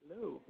Hello.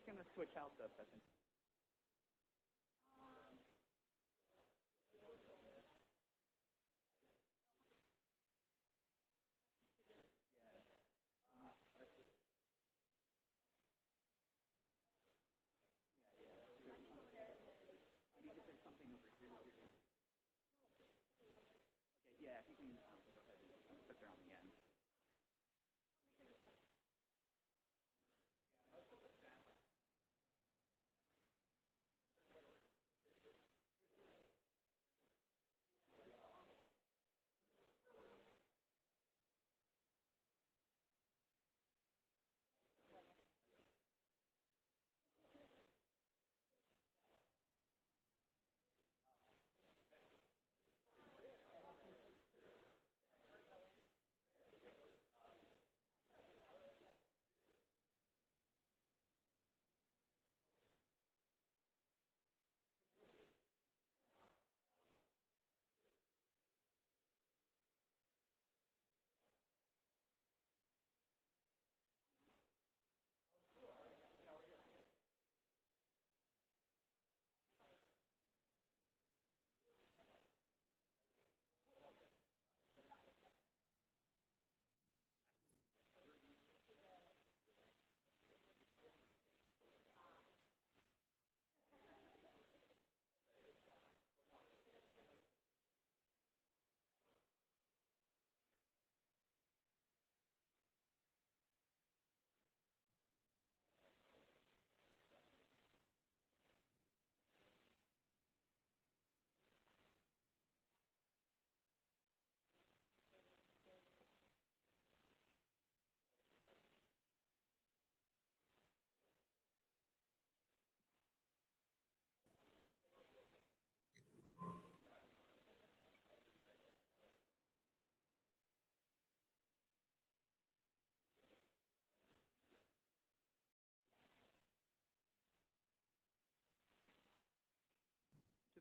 just going to switch out the presentation. Yeah, if you can go ahead and put her on the end.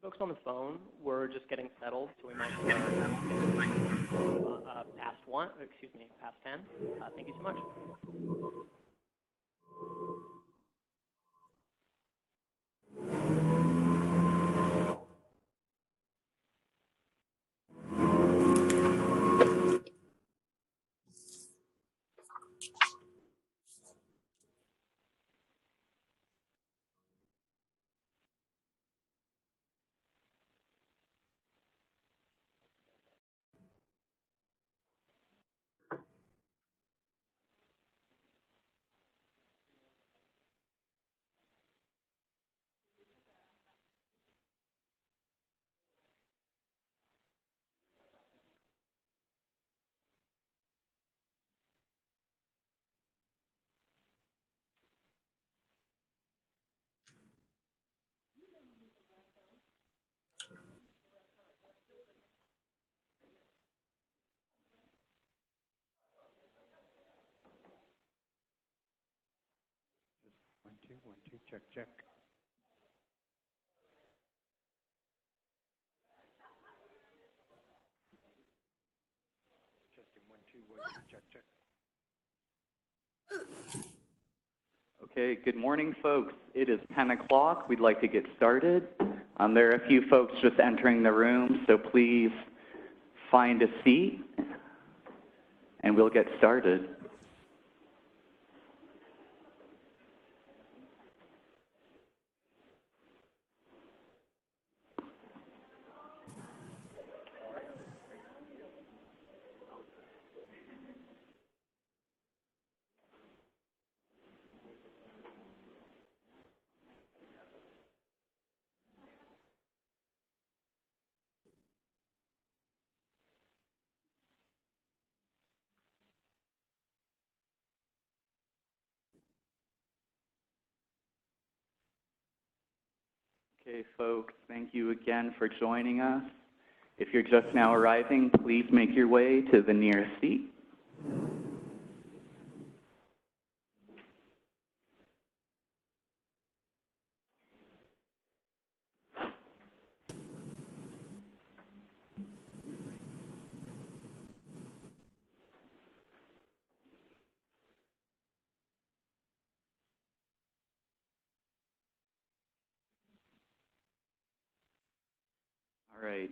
Folks on the phone, we're just getting settled, so we might start past 10. Thank you so much. One, two, check, check. Testing, one, two, check, check. Okay, good morning, folks. It is 10 o'clock. We'd like to get started. There are a few folks just entering the room, so please find a seat, and we'll get started. Okay, folks, thank you again for joining us. If you're just now arriving, please make your way to the nearest seat. All right.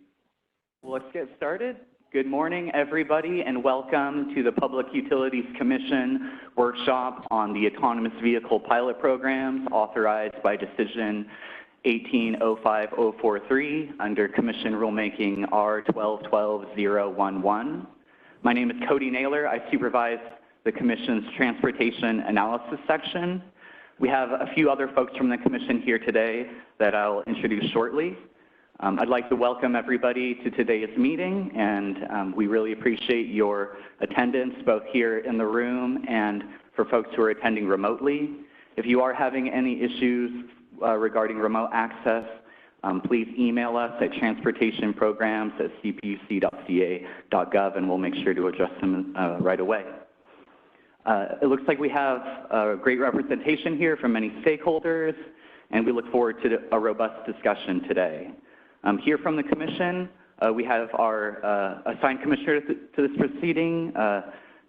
Well, let's get started. Good morning, everybody, and welcome to the Public Utilities Commission workshop on the Autonomous Vehicle Pilot Programs authorized by Decision 1805043 under Commission Rulemaking R1212-011. My name is Cody Naylor. I supervise the Commission's Transportation Analysis section. We have a few other folks from the Commission here today that I'll introduce shortly. I'd like to welcome everybody to today's meeting, and we really appreciate your attendance both here in the room and for folks who are attending remotely. If you are having any issues regarding remote access, please email us at transportationprograms@cpuc.ca.gov, and we'll make sure to address them right away. It looks like we have a great representation here from many stakeholders, and we look forward to a robust discussion today. Here from the Commission, we have our assigned commissioner to this proceeding,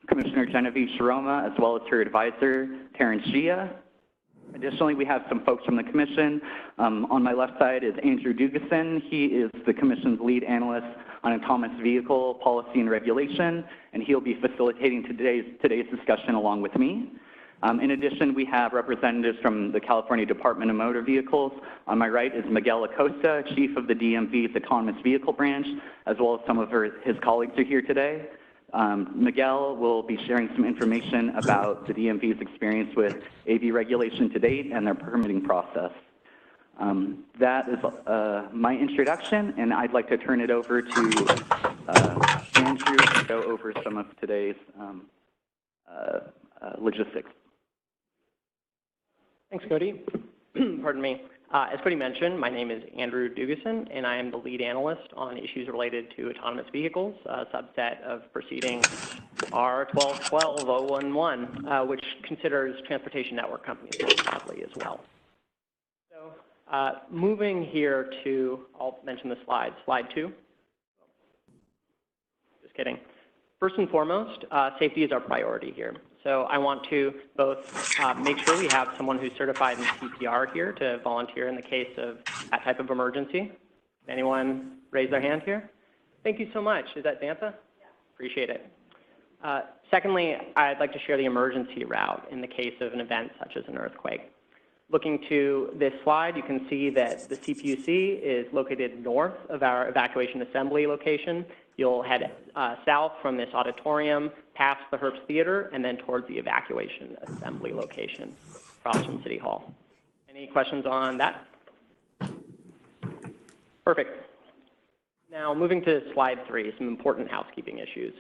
Commissioner Genevieve Shiroma, as well as her advisor, Terrence Gia. Additionally, we have some folks from the Commission. On my left side is Andrew Dugason. He is the Commission's lead analyst on autonomous vehicle policy and regulation, and he'll be facilitating today's discussion along with me. In addition, we have representatives from the California Department of Motor Vehicles. On my right is Miguel Acosta, Chief of the DMV's Autonomous Vehicle Branch, as well as some of his colleagues are here today. Miguel will be sharing some information about the DMV's experience with AV regulation to date and their permitting process. That is my introduction, and I'd like to turn it over to Andrew to go over some of today's logistics. Thanks, Cody. Pardon me. As Cody mentioned, my name is Andrew Dugason, and I am the lead analyst on issues related to autonomous vehicles, a subset of proceeding R1212-011, which considers transportation network companies more broadly as well. So moving here to, I'll mention the slides, slide 2. Just kidding. First and foremost, safety is our priority here. So I want to both make sure we have someone who's certified in CPR here to volunteer in the case of that type of emergency. Anyone raise their hand here? Thank you so much. Is that Dantha? Yeah. Appreciate it. Secondly, I'd like to share the emergency route in the case of an event such as an earthquake. Looking to this slide, you can see that the CPUC is located north of our evacuation assembly location. You'll head south from this auditorium, past the Herbst Theater, and then towards the evacuation assembly location across from City Hall. Any questions on that? Perfect. Now, moving to slide 3, some important housekeeping issues.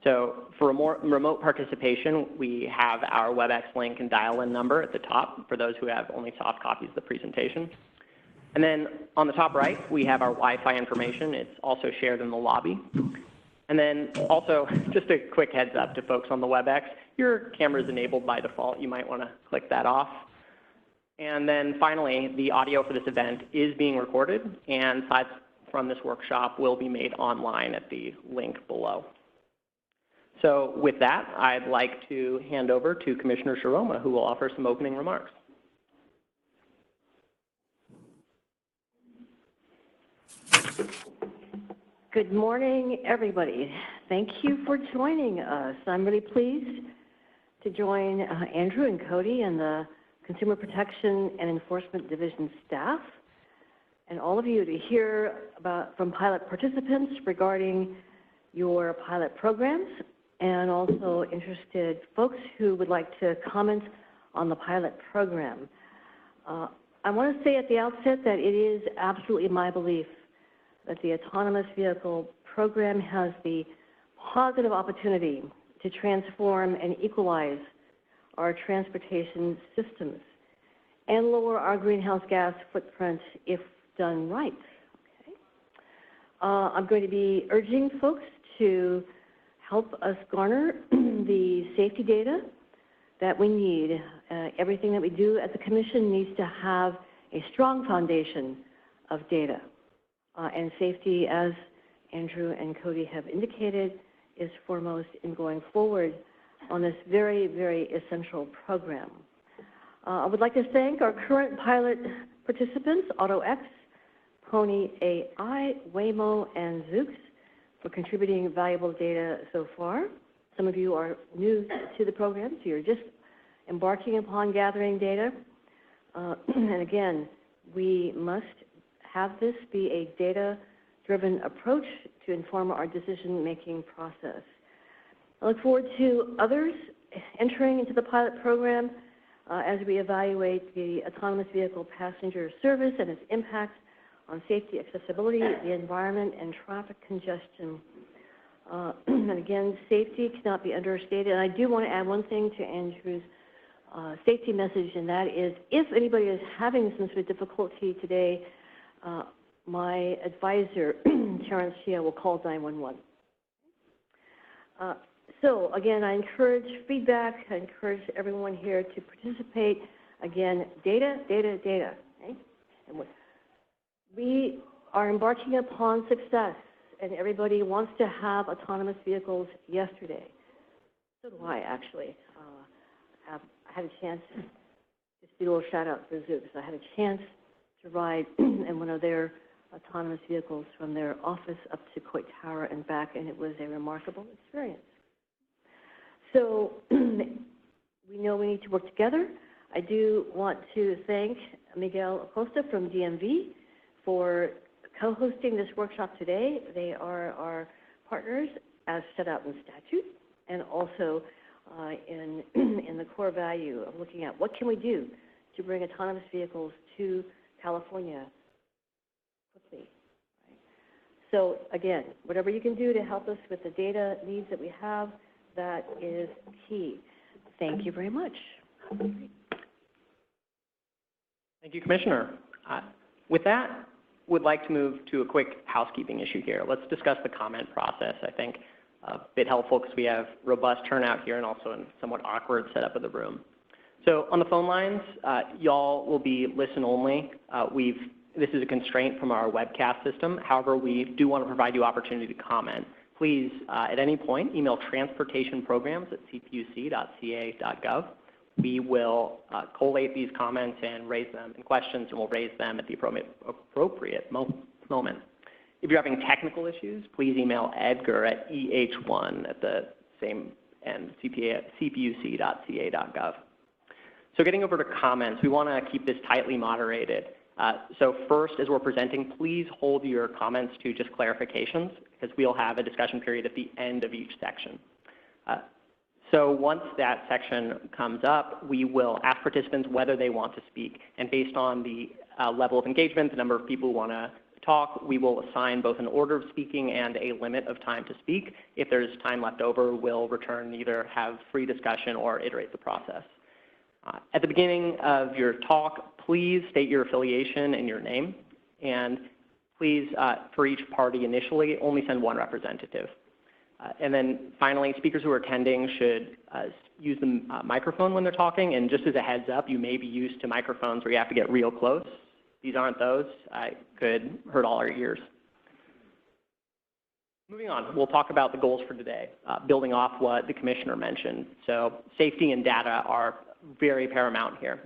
So for remote participation, we have our WebEx link and dial-in number at the top for those who have only soft copies of the presentation. And then on the top right, we have our Wi-Fi information. It's also shared in the lobby. And then also, just a quick heads up to folks on the WebEx, your camera is enabled by default. You might want to click that off. And then finally, the audio for this event is being recorded, and slides from this workshop will be made online at the link below. So with that, I'd like to hand over to Commissioner Shiroma, who will offer some opening remarks. Good morning, everybody. Thank you for joining us. I'm really pleased to join Andrew and Cody and the Consumer Protection and Enforcement Division staff, and all of you to hear from pilot participants regarding your pilot programs, and also interested folks who would like to comment on the pilot program. I want to say at the outset that it is absolutely my belief that the autonomous vehicle program has the positive opportunity to transform and equalize our transportation systems and lower our greenhouse gas footprint if done right. Okay. I'm going to be urging folks to help us garner the safety data that we need. Everything that we do at the Commission needs to have a strong foundation of data. And safety, as Andrew and Cody have indicated, is foremost in going forward on this very, very essential program. I would like to thank our current pilot participants, AutoX, Pony AI, Waymo, and Zoox for contributing valuable data so far. Some of you are new to the program, so you're just embarking upon gathering data. And again, we must have this be a data-driven approach to inform our decision-making process. I look forward to others entering into the pilot program as we evaluate the autonomous vehicle passenger service and its impact on safety, accessibility, the environment, and traffic congestion. And again, safety cannot be understated. And I do want to add one thing to Andrew's safety message, and that is if anybody is having some sort of difficulty today, my advisor, Terrence Shea, will call 911. So again, I encourage feedback. I encourage everyone here to participate. Again, data, data, data. Okay? And we are embarking upon success, and everybody wants to have autonomous vehicles yesterday. So do I, actually. I had a chance, just do a little shout out for Zoox. I had a chance to ride in one of their autonomous vehicles from their office up to Coit Tower and back, and it was a remarkable experience. So we know we need to work together. I do want to thank Miguel Acosta from DMV for co-hosting this workshop today. They are our partners as set out in statute, and also in the core value of looking at what can we do to bring autonomous vehicles to California quickly. Right? So again, whatever you can do to help us with the data needs that we have, that is key. Thank you very much. Thank you, Commissioner. With that, would like to move to a quick housekeeping issue here. Let's discuss the comment process. I think a bit helpful because we have robust turnout here and also a somewhat awkward setup of the room. So on the phone lines, y'all will be listen only. This is a constraint from our webcast system. However, we do want to provide you opportunity to comment. Please, at any point, email transportationprograms@cpuc.ca.gov. We will collate these comments and raise them, and questions, and we'll raise them at the appropriate moment. If you're having technical issues, please email Edgar at EH1 at the same end, cpuc.ca.gov. So getting over to comments, we want to keep this tightly moderated. So first, as we're presenting, please hold your comments to just clarifications, because we'll have a discussion period at the end of each section. So once that section comes up, we will ask participants whether they want to speak. And based on the level of engagement, the number of people who want to talk, we will assign both an order of speaking and a limit of time to speak. If there's time left over, we'll return, either have free discussion or iterate the process. At the beginning of your talk, please state your affiliation and your name. And please, for each party initially, only send one representative. And then finally, speakers who are attending should use the microphone when they're talking. And just as a heads up, you may be used to microphones where you have to get real close. These aren't those. Could hurt all our ears. Moving on, we'll talk about the goals for today, building off what the Commissioner mentioned. So safety and data are very paramount here.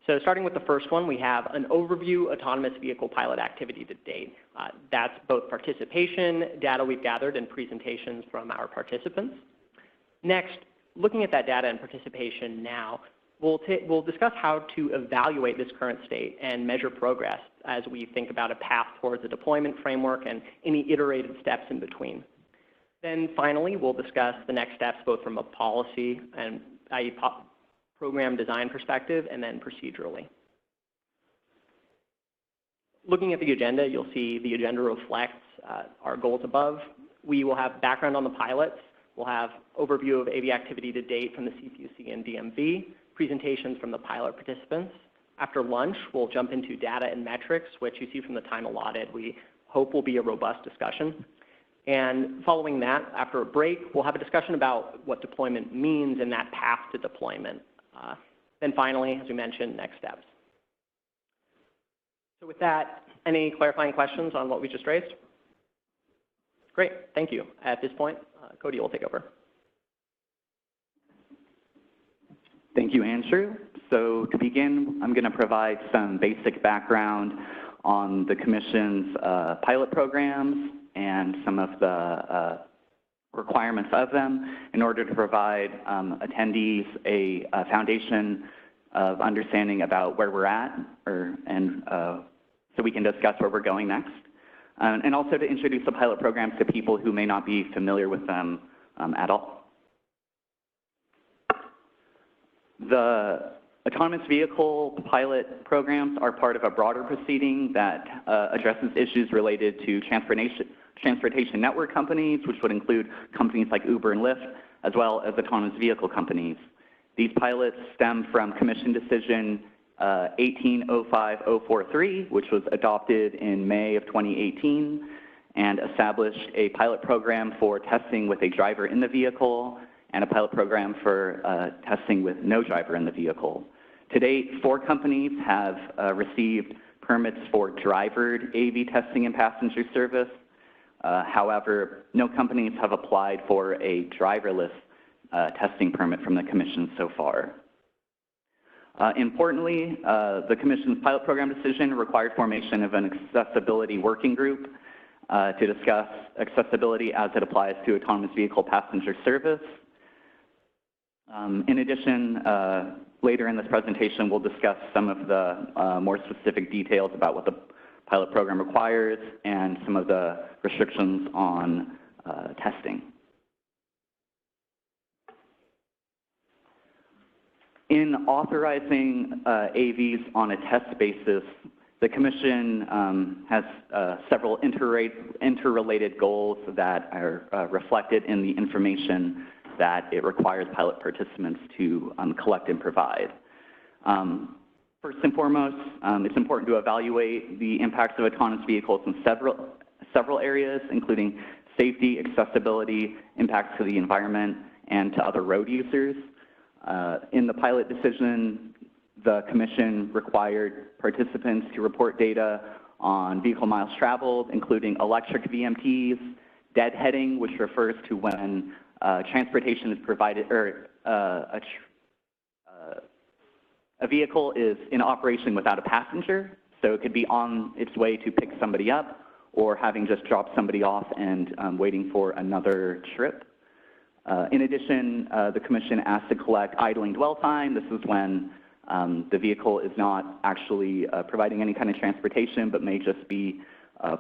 So starting with the first one, we have an overview autonomous vehicle pilot activity to date. That's both participation, data we've gathered, and presentations from our participants. Next, looking at that data and participation now, we'll discuss how to evaluate this current state and measure progress as we think about a path towards a deployment framework and any iterated steps in between. Then finally, we'll discuss the next steps both from a policy and program design perspective, and then procedurally. Looking at the agenda, you'll see the agenda reflects our goals above. We will have background on the pilots. We'll have overview of AV activity to date from the CPUC and DMV, presentations from the pilot participants. After lunch, we'll jump into data and metrics, which you see from the time allotted, we hope will be a robust discussion. And following that, after a break, we'll have a discussion about what deployment means and that path to deployment. Then finally, as we mentioned, next steps. So with that, any clarifying questions on what we just raised? Great, thank you. At this point, Cody will take over. Thank you, Andrew. So to begin, I'm going to provide some basic background on the Commission's pilot programs and some of the requirements of them in order to provide attendees a foundation of understanding about where we're at, so we can discuss where we're going next. And also to introduce the pilot programs to people who may not be familiar with them at all. The autonomous vehicle pilot programs are part of a broader proceeding that addresses issues related to transportation network companies, which would include companies like Uber and Lyft, as well as autonomous vehicle companies. These pilots stem from Commission Decision 1805043, which was adopted in May of 2018 and established a pilot program for testing with a driver in the vehicle and a pilot program for testing with no driver in the vehicle. To date, 4 companies have received permits for drivered AV testing and passenger service. However, no companies have applied for a driverless testing permit from the Commission so far. Importantly, the Commission's pilot program decision required formation of an accessibility working group to discuss accessibility as it applies to autonomous vehicle passenger service. In addition, later in this presentation, we'll discuss some of the more specific details about what the pilot program requires and some of the restrictions on testing. In authorizing AVs on a test basis, the Commission has several interrelated goals that are reflected in the information that it requires pilot participants to collect and provide. First and foremost, it's important to evaluate the impacts of autonomous vehicles in several areas, including safety, accessibility, impacts to the environment, and to other road users. In the pilot decision, the Commission required participants to report data on vehicle miles traveled, including electric VMTs, deadheading, which refers to when transportation is provided, or a vehicle is in operation without a passenger, so it could be on its way to pick somebody up or having just dropped somebody off and waiting for another trip. In addition, the Commission asked to collect idling dwell time. This is when the vehicle is not actually providing any kind of transportation, but may just be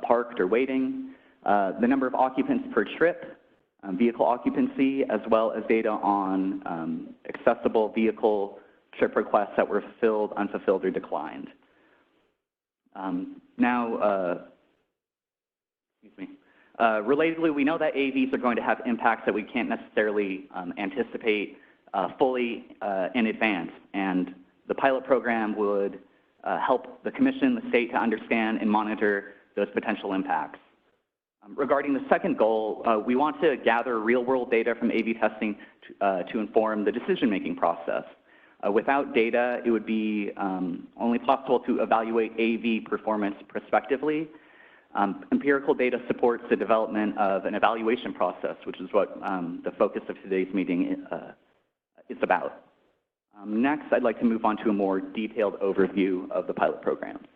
parked or waiting. The number of occupants per trip, vehicle occupancy, as well as data on accessible vehicle trip requests that were fulfilled, unfulfilled, or declined. Relatedly, we know that AVs are going to have impacts that we can't necessarily anticipate fully in advance, and the pilot program would help the Commission, the state, to understand and monitor those potential impacts. Regarding the second goal, we want to gather real-world data from AV testing to inform the decision-making process. Without data, it would be only possible to evaluate AV performance prospectively. Empirical data supports the development of an evaluation process, which is what the focus of today's meeting is about. Next, I'd like to move on to a more detailed overview of the pilot programs.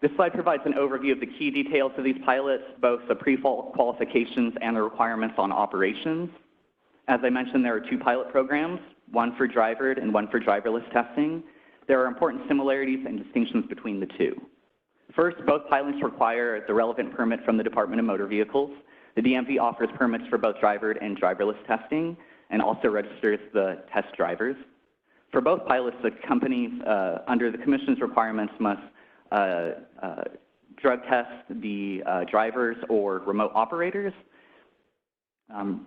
This slide provides an overview of the key details of these pilots, both the pre-qualifications and the requirements on operations. As I mentioned, there are 2 pilot programs, one for drivered and one for driverless testing. There are important similarities and distinctions between the 2. First, both pilots require the relevant permit from the Department of Motor Vehicles. The DMV offers permits for both drivered and driverless testing and also registers the test drivers. For both pilots, the companies, under the Commission's requirements, must drug test the drivers or remote operators.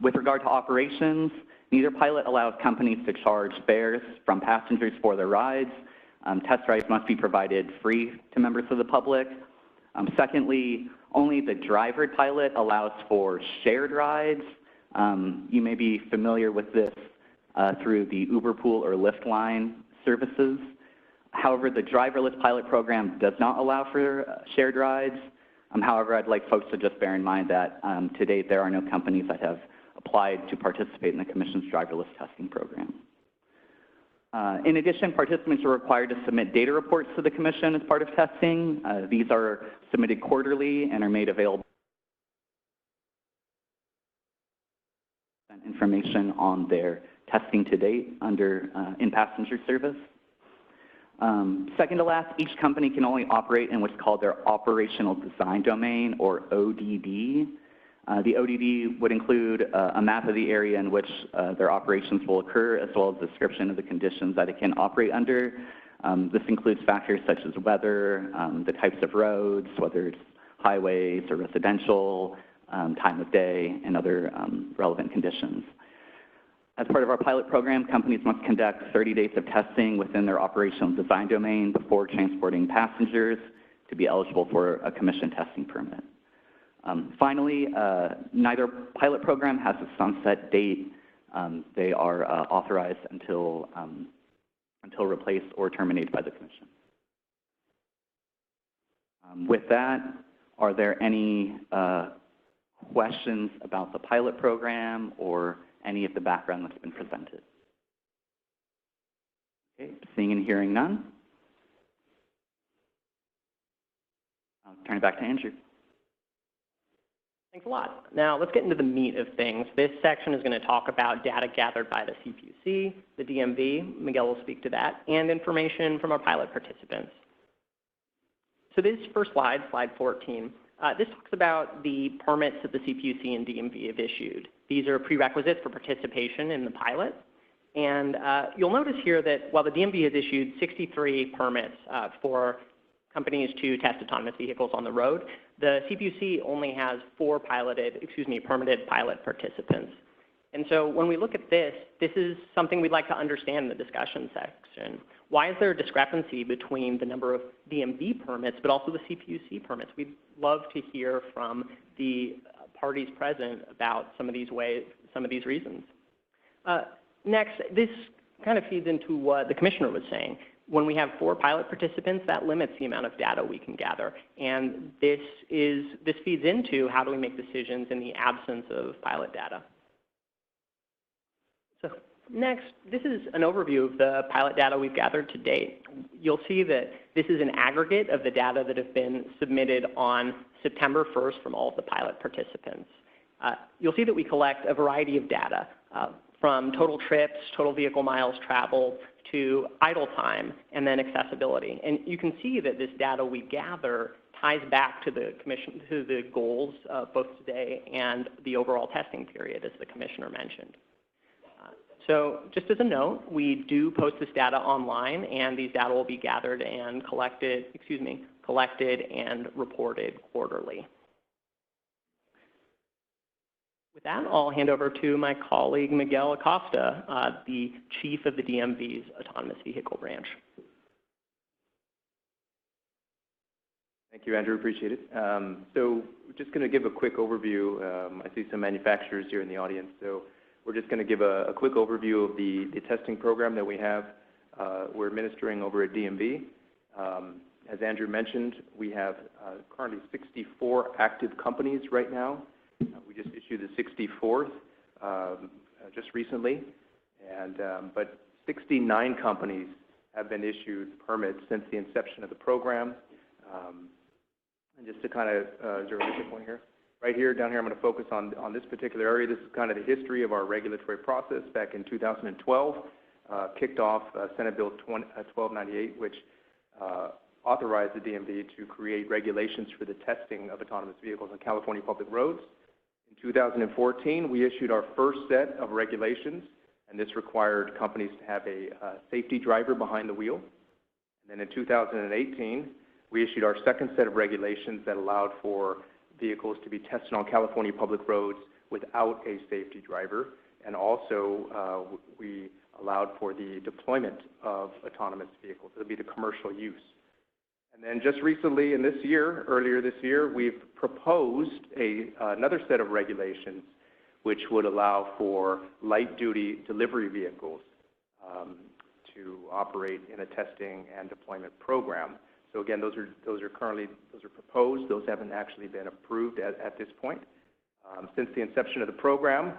With regard to operations, neither pilot allows companies to charge fares from passengers for their rides. Test drives must be provided free to members of the public. Secondly, only the drivered pilot allows for shared rides. You may be familiar with this through the Uber Pool or Lyft line services. However, the driverless pilot program does not allow for shared rides. However, I'd like folks to just bear in mind that to date there are no companies that have applied to participate in the Commission's driverless testing program. In addition, participants are required to submit data reports to the Commission as part of testing. These are submitted quarterly and are made available information on their testing to date under in-passenger service. Second to last, each company can only operate in what's called their operational design domain, or ODD. The ODD would include a map of the area in which their operations will occur, as well as a description of the conditions that it can operate under. This includes factors such as weather, the types of roads, whether it's highways or residential, time of day, and other relevant conditions. As part of our pilot program, companies must conduct 30 days of testing within their operational design domain before transporting passengers to be eligible for a Commission testing permit. Finally, neither pilot program has a sunset date. They are authorized until replaced or terminated by the Commission. With that, are there any questions about the pilot program or any of the background that's been presented? Okay, seeing and hearing none, I'll turn it back to Andrew. Thanks a lot. Now let's get into the meat of things. This section is going to talk about data gathered by the CPUC, the DMV, Miguel will speak to that, and information from our pilot participants. So this first slide, slide 14, this talks about the permits that the CPUC and DMV have issued. These are prerequisites for participation in the pilot. And you'll notice here that while the DMV has issued 63 permits for companies to test autonomous vehicles on the road, the CPUC only has 4 permitted pilot participants. And so when we look at this, this is something we'd like to understand in the discussion section. Why is there a discrepancy between the number of DMV permits but also the CPUC permits? We'd love to hear from the parties present about some of these reasons. Next, this kind of feeds into what the Commissioner was saying. When we have 4 pilot participants, that limits the amount of data we can gather. And this feeds into how do we make decisions in the absence of pilot data. So next, this is an overview of the pilot data we've gathered to date. You'll see that this is an aggregate of the data that have been submitted on September 1st from all of the pilot participants. You'll see that we collect a variety of data from total trips, total vehicle miles traveled, to idle time, and then accessibility. And you can see that this data we gather ties back to the goals of both today and the overall testing period, as the Commissioner mentioned. So just as a note, we do post this data online, and these data will be gathered and collected and reported quarterly. With that, I'll hand over to my colleague, Miguel Acosta, the Chief of the DMV's Autonomous Vehicle Branch. Thank you, Andrew. Appreciate it. So we're just going to give a quick overview. I see some manufacturers here in the audience, so we're just going to give a quick overview of the testing program that we have. We're administering over at DMV. As Andrew mentioned, we have currently 64 active companies right now. We just issued the 64th just recently, but 69 companies have been issued permits since the inception of the program. And just to kind of zero in point here, right here, down here, I'm going to focus on this particular area. This is kind of the history of our regulatory process. Back in 2012, kicked off Senate Bill 1298, which authorized the DMV to create regulations for the testing of autonomous vehicles on California public roads. In 2014, we issued our first set of regulations, and this required companies to have a safety driver behind the wheel. And then in 2018, we issued our second set of regulations that allowed for vehicles to be tested on California public roads without a safety driver. And also, we allowed for the deployment of autonomous vehicles. It would be the commercial use. And then just recently in this year, earlier this year, we've proposed another set of regulations which would allow for light-duty delivery vehicles to operate in a testing and deployment program. So again, those are proposed. Those haven't actually been approved at this point. Since the inception of the program,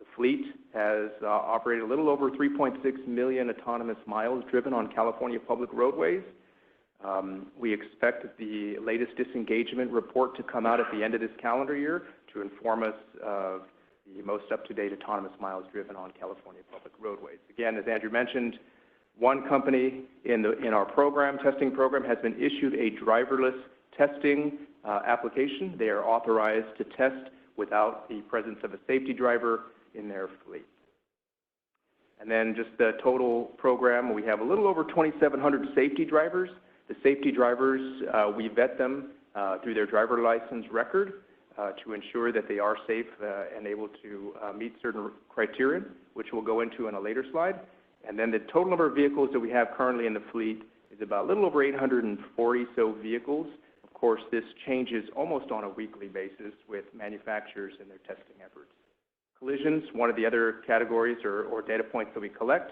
The fleet has operated a little over 3.6 million autonomous miles driven on California public roadways. We expect the latest disengagement report to come out at the end of this calendar year to inform us of the most up-to-date autonomous miles driven on California public roadways. Again, as Andrew mentioned, one company in our program, testing program, has been issued a driverless testing application. They are authorized to test without the presence of a safety driver in their fleet. And then just the total program, we have a little over 2,700 safety drivers. The safety drivers, we vet them through their driver license record to ensure that they are safe and able to meet certain criteria, which we'll go into in a later slide. And then the total number of vehicles that we have currently in the fleet is about a little over 840 so vehicles. Of course, this changes almost on a weekly basis with manufacturers and their testing efforts. Collisions, one of the other categories or data points that we collect,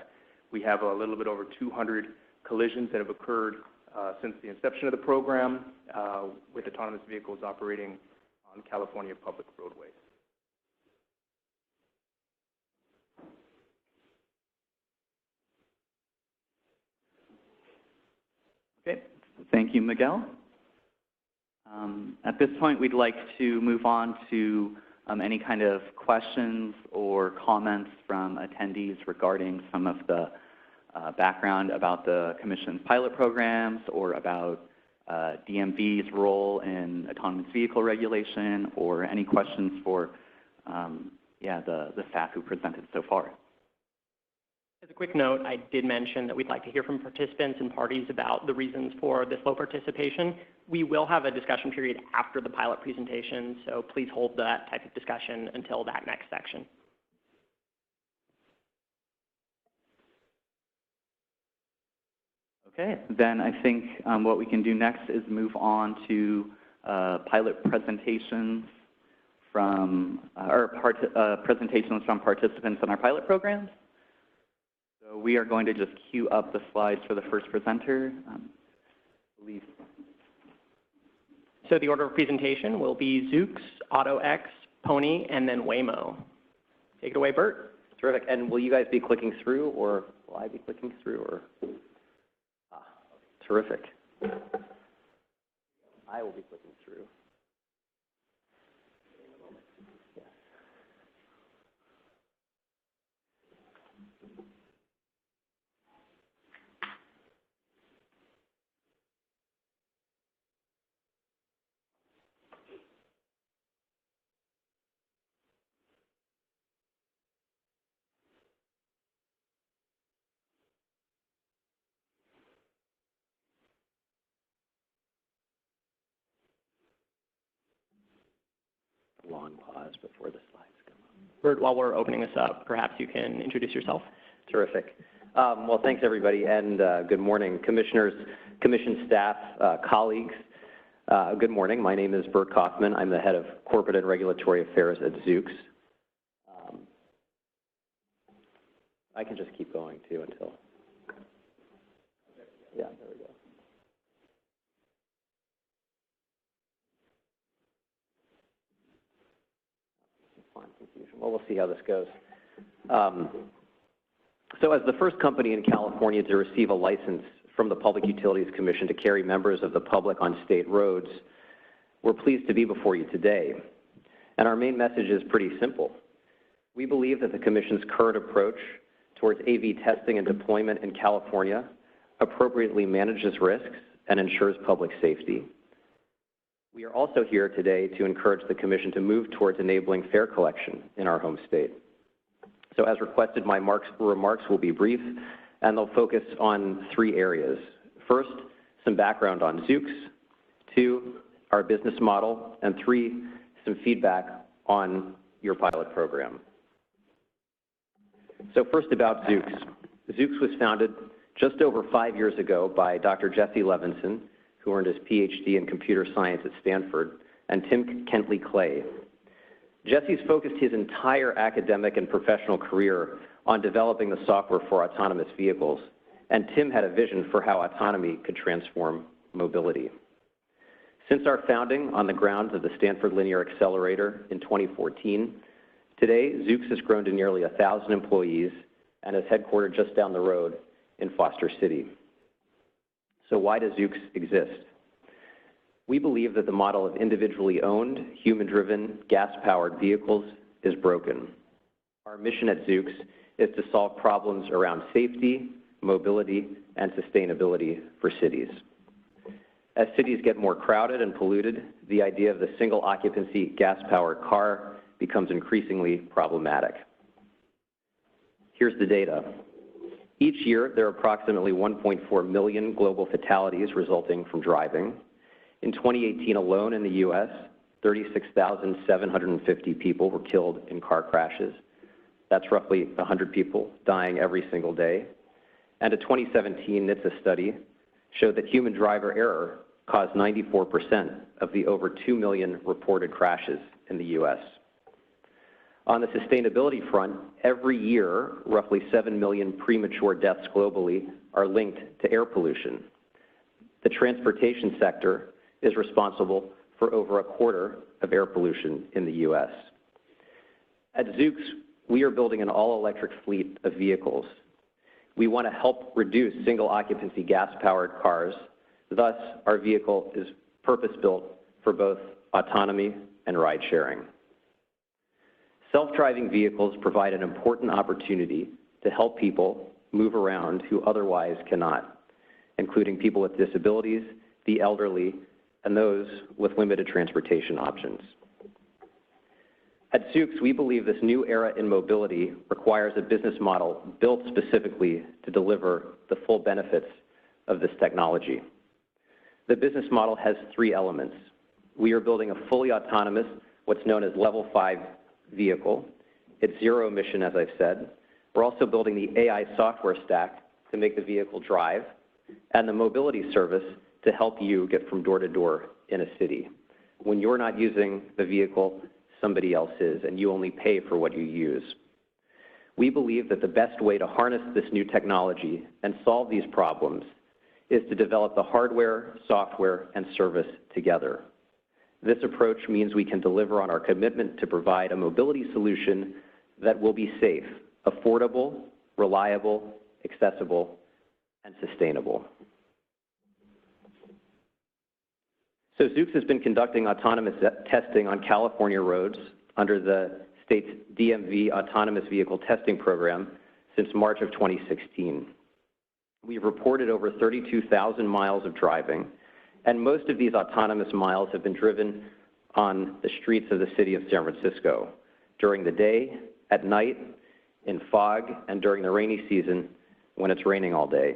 we have a little bit over 200 collisions that have occurred since the inception of the program with autonomous vehicles operating on California public roadways. Okay, thank you, Miguel. At this point, we'd like to move on to any kind of questions or comments from attendees regarding some of the background about the Commission's pilot programs or about DMV's role in autonomous vehicle regulation, or any questions for the staff who presented so far. As a quick note, I did mention that we'd like to hear from participants and parties about the reasons for this low participation. We will have a discussion period after the pilot presentation, so please hold that type of discussion until that next section. Okay, then I think what we can do next is move on to pilot presentations from, presentations from participants in our pilot programs. So we are going to just queue up the slides for the first presenter. So the order of presentation will be Zoox, AutoX, Pony, and then Waymo. Take it away, Bert. Terrific. And will you guys be clicking through, or will I be clicking through, or? Terrific. I will be clicking through. Yes. Long pause before the slides come up. Bert, while we're opening this up, perhaps you can introduce yourself. Terrific. Well, thanks, everybody, and good morning. Commissioners, Commission staff, colleagues, good morning. My name is Bert Kaufman. I'm the head of Corporate and Regulatory Affairs at Zoox. I can just keep going, too, until... Yeah, there we go. Confusion. Well, we'll see how this goes. So as the first company in California to receive a license from the Public Utilities Commission to carry members of the public on state roads, we're pleased to be before you today. And our main message is pretty simple. We believe that the Commission's current approach towards AV testing and deployment in California appropriately manages risks and ensures public safety. We are also here today to encourage the Commission to move towards enabling fare collection in our home state. So as requested, my remarks will be brief, and they'll focus on three areas. First, some background on Zoox. Two, our business model. And three, some feedback on your pilot program. So first about Zoox. Zoox was founded just over 5 years ago by Dr. Jesse Levinson, who earned his PhD in computer science at Stanford, and Tim Kentley-Clay. Jesse's focused his entire academic and professional career on developing the software for autonomous vehicles, and Tim had a vision for how autonomy could transform mobility. Since our founding on the grounds of the Stanford Linear Accelerator in 2014, Today, Zoox has grown to nearly 1,000 employees and is headquartered just down the road in Foster City. So why does Zoox exist? We believe that the model of individually owned, human-driven, gas-powered vehicles is broken. Our mission at Zoox is to solve problems around safety, mobility, and sustainability for cities. As cities get more crowded and polluted, the idea of the single-occupancy gas-powered car becomes increasingly problematic. Here's the data. Each year, there are approximately 1.4 million global fatalities resulting from driving. In 2018 alone in the U.S., 36,750 people were killed in car crashes. That's roughly 100 people dying every single day. And a 2017 NHTSA study showed that human driver error caused 94% of the over 2 million reported crashes in the U.S. On the sustainability front, every year, roughly 7 million premature deaths globally are linked to air pollution. The transportation sector is responsible for over a quarter of air pollution in the U.S. At Zoox, we are building an all-electric fleet of vehicles. We want to help reduce single-occupancy gas-powered cars. Thus, our vehicle is purpose-built for both autonomy and ride-sharing. Self-driving vehicles provide an important opportunity to help people move around who otherwise cannot, including people with disabilities, the elderly, and those with limited transportation options. At Zoox, we believe this new era in mobility requires a business model built specifically to deliver the full benefits of this technology. The business model has three elements. We are building a fully autonomous, what's known as Level 5 vehicle. It's zero emission, as I've said. We're also building the AI software stack to make the vehicle drive, and the mobility service to help you get from door to door in a city. When you're not using the vehicle, somebody else is, and you only pay for what you use. We believe that the best way to harness this new technology and solve these problems is to develop the hardware, software, and service together. This approach means we can deliver on our commitment to provide a mobility solution that will be safe, affordable, reliable, accessible, and sustainable. So Zoox has been conducting autonomous testing on California roads under the state's DMV Autonomous Vehicle Testing Program since March of 2016. We've reported over 32,000 miles of driving, and most of these autonomous miles have been driven on the streets of the city of San Francisco during the day, at night, in fog, and during the rainy season when it's raining all day.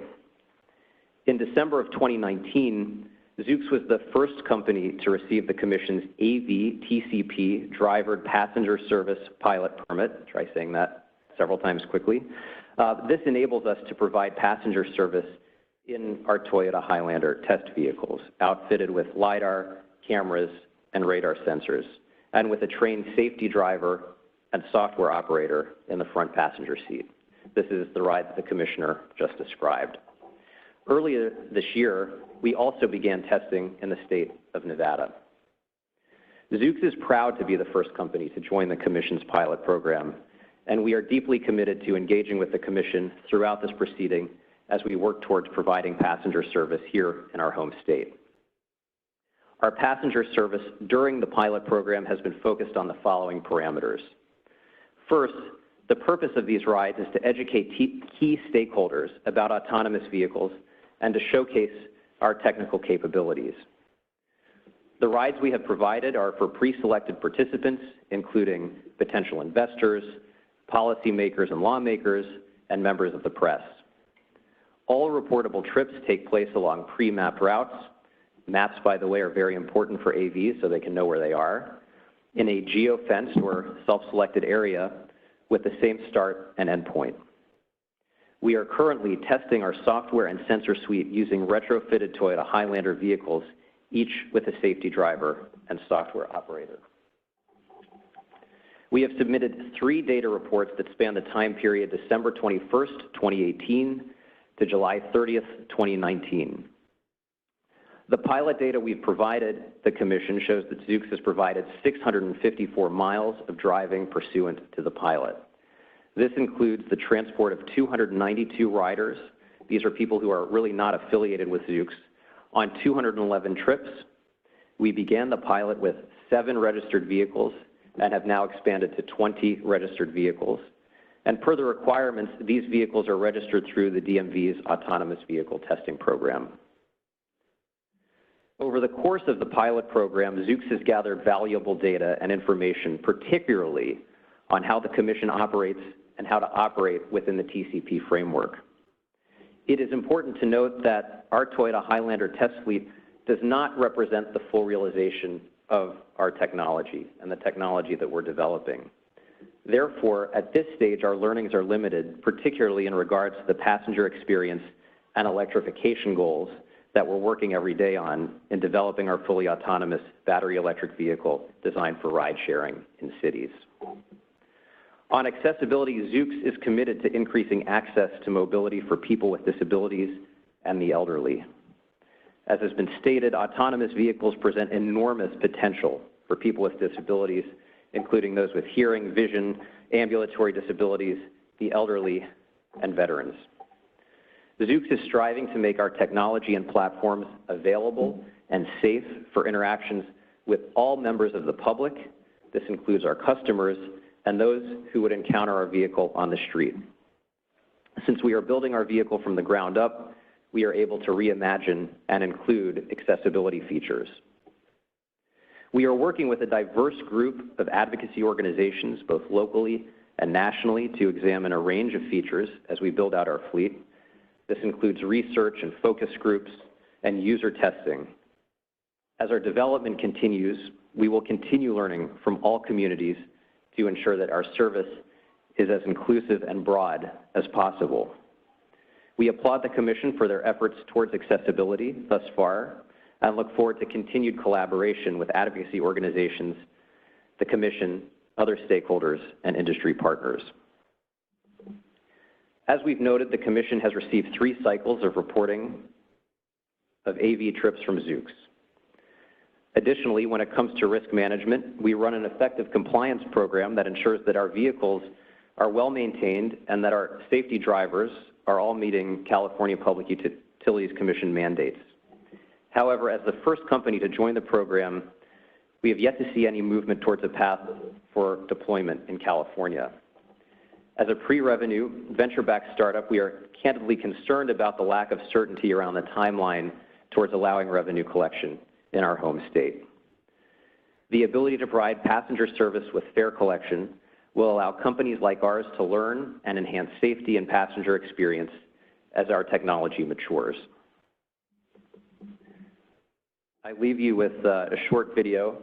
In December of 2019, Zoox was the first company to receive the Commission's AV-TCP Driver Passenger Service Pilot Permit. Try saying that several times quickly. This enables us to provide passenger service in our Toyota Highlander test vehicles, outfitted with LiDAR, cameras, and radar sensors, and with a trained safety driver and software operator in the front passenger seat. This is the ride that the Commissioner just described. Earlier this year, we also began testing in the state of Nevada. Zoox is proud to be the first company to join the Commission's pilot program, and we are deeply committed to engaging with the Commission throughout this proceeding as we work towards providing passenger service here in our home state. Our passenger service during the pilot program has been focused on the following parameters. First, the purpose of these rides is to educate key stakeholders about autonomous vehicles and to showcase our technical capabilities. The rides we have provided are for pre-selected participants, including potential investors, policymakers and lawmakers, and members of the press. All reportable trips take place along pre-mapped routes. Maps, by the way, are very important for AVs so they can know where they are, in a geo-fenced or self-selected area with the same start and end point. We are currently testing our software and sensor suite using retrofitted Toyota Highlander vehicles, each with a safety driver and software operator. We have submitted 3 data reports that span the time period December 21st, 2018 to July 30th, 2019. The pilot data we've provided the Commission shows that Zoox has provided 654 miles of driving pursuant to the pilot. This includes the transport of 292 riders. These are people who are really not affiliated with Zoox. On 211 trips, we began the pilot with 7 registered vehicles and have now expanded to 20 registered vehicles. And per the requirements, these vehicles are registered through the DMV's Autonomous Vehicle Testing Program. Over the course of the pilot program, Zoox has gathered valuable data and information, particularly on how the Commission operates and how to operate within the TCP framework. It is important to note that our Toyota Highlander test fleet does not represent the full realization of our technology and the technology that we're developing. Therefore, at this stage, our learnings are limited, particularly in regards to the passenger experience and electrification goals that we're working every day on in developing our fully autonomous battery electric vehicle designed for ride sharing in cities. On accessibility, Zoox is committed to increasing access to mobility for people with disabilities and the elderly. As has been stated, autonomous vehicles present enormous potential for people with disabilities, including those with hearing, vision, ambulatory disabilities, the elderly, and veterans. Zoox is striving to make our technology and platforms available and safe for interactions with all members of the public. This includes our customers and those who would encounter our vehicle on the street. Since we are building our vehicle from the ground up, we are able to reimagine and include accessibility features. We are working with a diverse group of advocacy organizations, both locally and nationally, to examine a range of features as we build out our fleet. This includes research and focus groups and user testing. As our development continues, we will continue learning from all communities to ensure that our service is as inclusive and broad as possible. We applaud the Commission for their efforts towards accessibility thus far and look forward to continued collaboration with advocacy organizations, the Commission, other stakeholders, and industry partners. As we've noted, the Commission has received 3 cycles of reporting of AV trips from Zoox. Additionally, when it comes to risk management, we run an effective compliance program that ensures that our vehicles are well maintained and that our safety drivers are all meeting California Public Utilities Commission mandates. However, as the first company to join the program, we have yet to see any movement towards a path for deployment in California. As a pre-revenue, venture-backed startup, we are candidly concerned about the lack of certainty around the timeline towards allowing revenue collection in our home state. The ability to provide passenger service with fare collection will allow companies like ours to learn and enhance safety and passenger experience as our technology matures. I leave you with a short video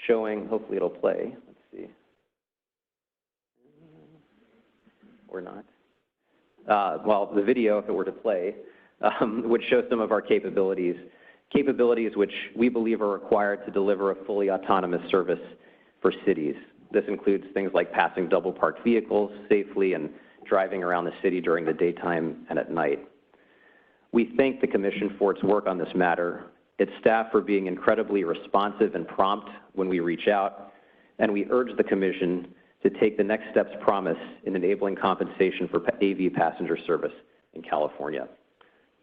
showing, hopefully it'll play, let's see, or not. Well, the video, if it were to play, would show some of our capabilities which we believe are required to deliver a fully autonomous service for cities. This includes things like passing double parked vehicles safely and driving around the city during the daytime and at night. We thank the Commission for its work on this matter, its staff for being incredibly responsive and prompt when we reach out, and we urge the Commission to take the next steps promised in enabling compensation for AV passenger service in California.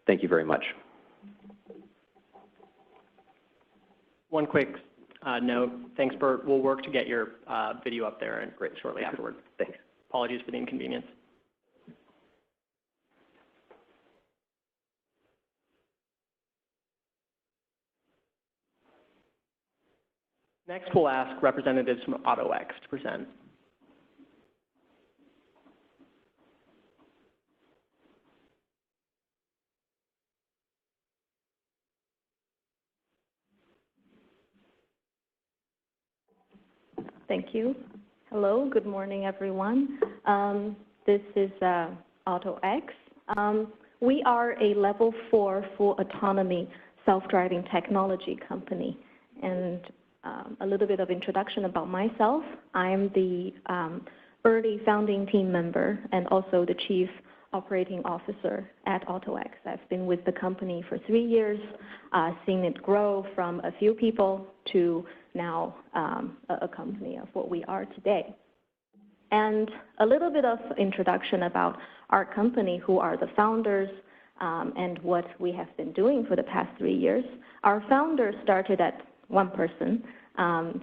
Thank you very much. One quick note. Thanks, Bert. We'll work to get your video up there and shortly afterward. Thanks. Apologies for the inconvenience. Next, we'll ask representatives from AutoX to present. Thank you. Hello, good morning, everyone. This is AutoX. We are a level 4 full autonomy self-driving technology company. And a little bit of introduction about myself. I'm the early founding team member and also the chief operating officer at AutoX. I've been with the company for 3 years, seen it grow from a few people to now a company of what we are today. And a little bit of introduction about our company, who are the founders, and what we have been doing for the past 3 years. Our founder started at one person.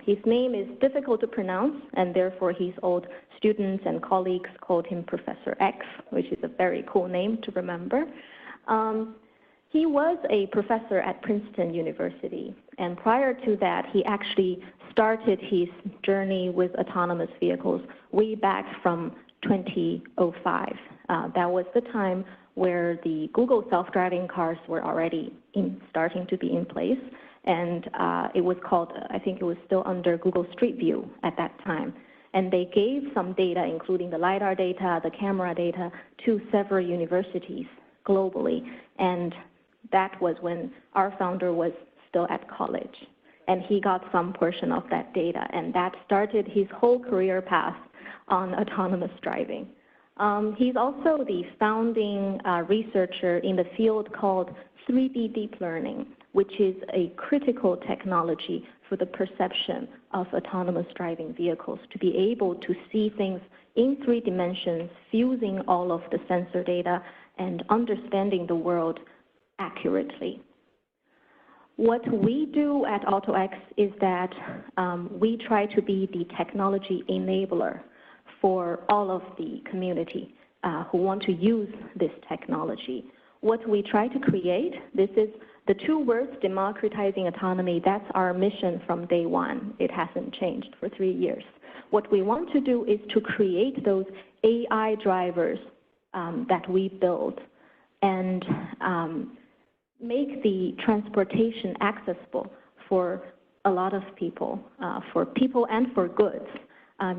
His name is difficult to pronounce, and therefore his old students and colleagues called him Professor X, which is a very cool name to remember. He was a professor at Princeton University, and prior to that, he actually started his journey with autonomous vehicles way back from 2005. That was the time where the Google self-driving cars were already starting to be in place, and it was called, I think it was still under Google Street View at that time. And they gave some data, including the LiDAR data, the camera data, to several universities globally, and that was when our founder was still at college. And he got some portion of that data, and that started his whole career path on autonomous driving. He's also the founding researcher in the field called 3D deep learning, which is a critical technology for the perception of autonomous driving vehicles, to be able to see things in 3 dimensions, fusing all of the sensor data and understanding the world accurately. What we do at AutoX is that we try to be the technology enabler for all of the community who want to use this technology. What we try to create, this is the 2 words, democratizing autonomy, that's our mission from day one. It hasn't changed for 3 years. What we want to do is to create those AI drivers that we build and make the transportation accessible for a lot of people and for goods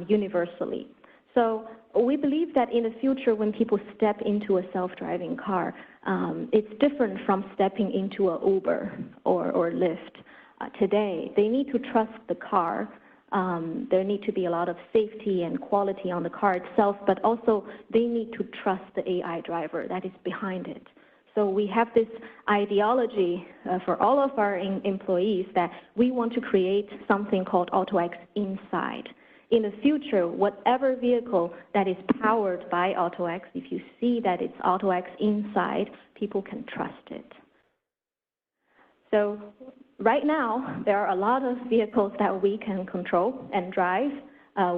universally. So we believe that in the future, when people step into a self-driving car, it's different from stepping into an Uber or Lyft. Today, they need to trust the car. There need to be a lot of safety and quality on the car itself, but also they need to trust the AI driver that is behind it. So we have this ideology for all of our employees that we want to create something called AutoX Inside. In the future, whatever vehicle that is powered by AutoX, if you see that it's AutoX Inside, people can trust it. So right now, there are a lot of vehicles that we can control and drive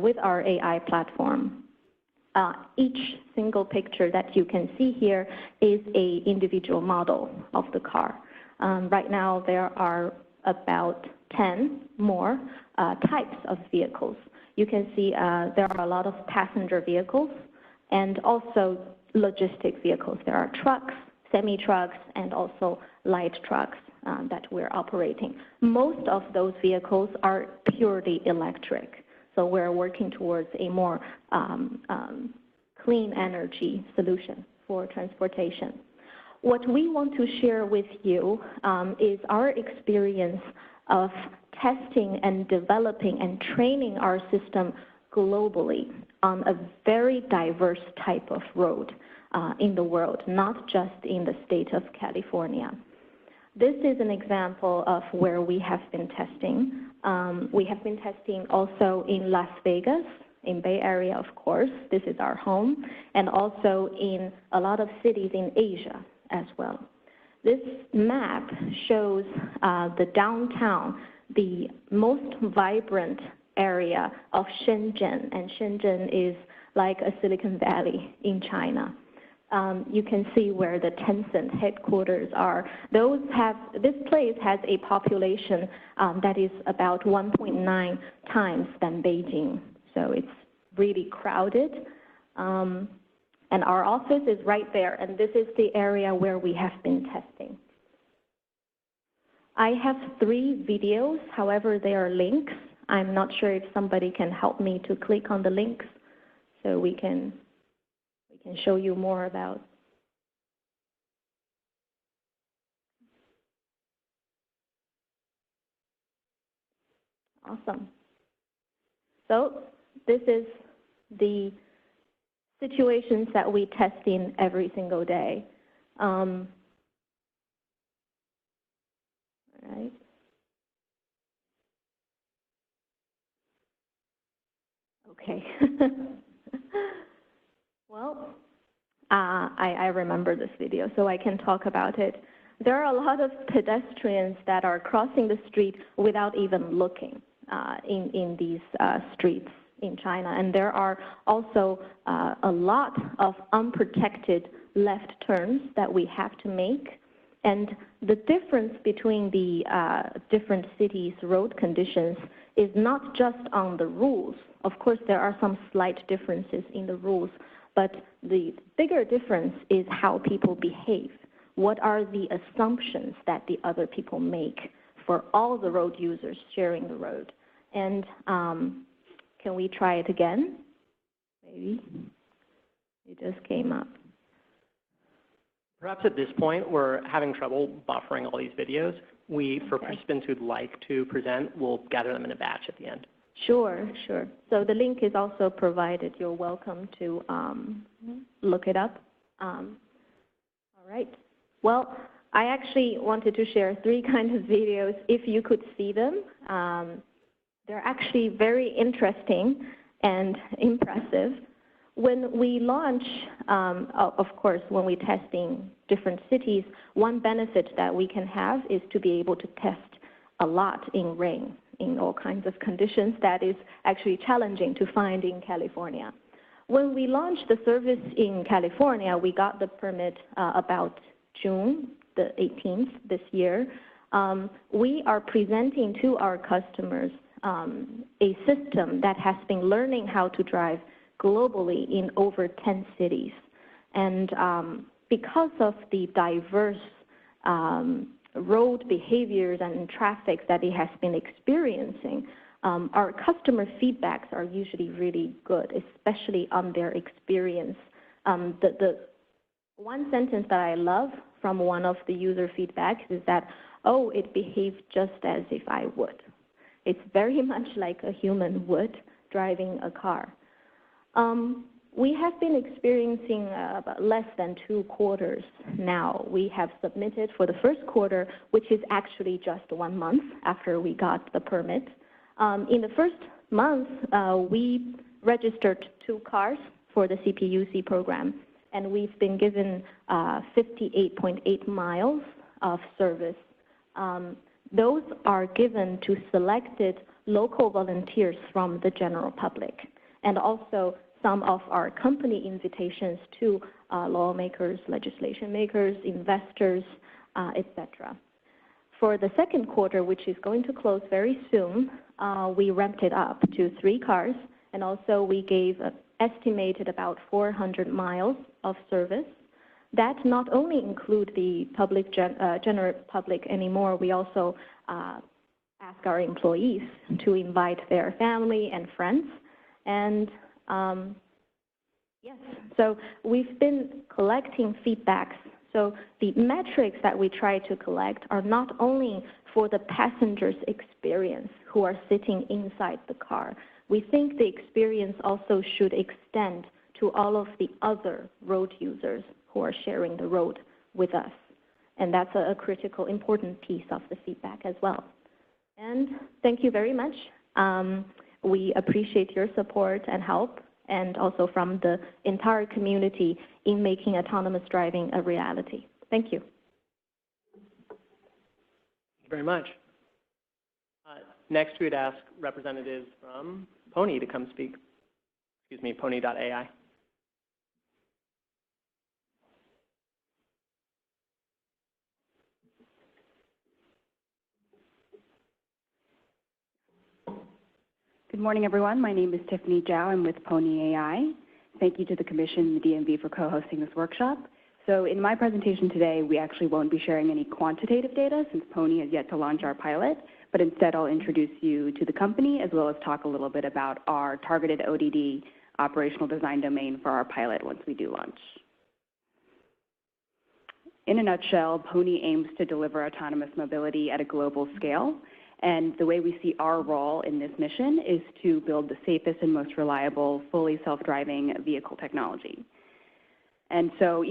with our AI platform. Each single picture that you can see here is an individual model of the car. Right now, there are about 10 more types of vehicles. You can see there are a lot of passenger vehicles and also logistic vehicles. There are trucks, semi-trucks, and also light trucks that we're operating. Most of those vehicles are purely electric. So we're working towards a more clean energy solution for transportation. What we want to share with you is our experience of testing and developing and training our system globally on a very diverse type of road in the world, not just in the state of California. This is an example of where we have been testing. We have been testing also in Las Vegas, in Bay Area, of course. This is our home, and also in a lot of cities in Asia as well. This map shows the downtown, the most vibrant area of Shenzhen, and Shenzhen is like a Silicon Valley in China. You can see where the Tencent headquarters are. This place has a population that is about 1.9 times than Beijing, so it's really crowded. And our office is right there, and this is the area where we have been testing. I have 3 videos, however, they are links. I'm not sure if somebody can help me to click on the links so we can show you more about. Awesome. So this is the situations that we test in every single day. All right. Okay. Well, I remember this video, so I can talk about it. There are a lot of pedestrians that are crossing the street without even looking in these streets in China. And there are also a lot of unprotected left turns that we have to make. And the difference between the different cities' road conditions is not just on the rules. Of course, there are some slight differences in the rules, but the bigger difference is how people behave. What are the assumptions that the other people make for all the road users sharing the road? And can we try it again? Maybe. It just came up. Perhaps at this point, we're having trouble buffering all these videos. For participants who'd like to present, we'll gather them in a batch at the end. Sure, sure. So the link is also provided. You're welcome to look it up. All right. Well, I actually wanted to share 3 kinds of videos if you could see them. They're actually very interesting and impressive. When we launch, of course, when we're testing different cities, one benefit that we can have is to be able to test a lot in rain, in all kinds of conditions that is actually challenging to find in California. When we launched the service in California, we got the permit about June the 18th this year. We are presenting to our customers a system that has been learning how to drive globally in over 10 cities. And because of the diverse road behaviors and traffic that it has been experiencing, our customer feedbacks are usually really good, especially on their experience. The one sentence that I love from one of the user feedbacks is that, oh, it behaved just as if I would. It's very much like a human would driving a car. We have been experiencing about less than 2 quarters now. We have submitted for the first quarter, which is actually just 1 month after we got the permit. In the first month, we registered 2 cars for the CPUC program, and we've been given 58.8 miles of service. Those are given to selected local volunteers from the general public, and also some of our company invitations to lawmakers, legislation makers, investors, etc. For the second quarter, which is going to close very soon, we ramped it up to 3 cars, and also we gave estimated about 400 miles of service. That not only include the public general public anymore, we also ask our employees to invite their family and friends. And yes, so we've been collecting feedbacks. So the metrics that we try to collect are not only for the passenger's experience who are sitting inside the car. We think the experience also should extend to all of the other road users who are sharing the road with us. And that's a critical, important piece of the feedback as well. And thank you very much. We appreciate your support and help, and also from the entire community in making autonomous driving a reality. Thank you. Thank you very much. Next, we'd ask representatives from Pony to come speak. Excuse me, Pony.ai. Good morning, everyone. My name is Tiffany Zhao. I'm with Pony AI. Thank you to the Commission and the DMV for co-hosting this workshop. So in my presentation today, we actually won't be sharing any quantitative data since Pony has yet to launch our pilot, but instead I'll introduce you to the company as well as talk a little bit about our targeted ODD operational design domain for our pilot once we do launch. In a nutshell, Pony aims to deliver autonomous mobility at a global scale. And the way we see our role in this mission is to build the safest and most reliable, fully self-driving vehicle technology. And so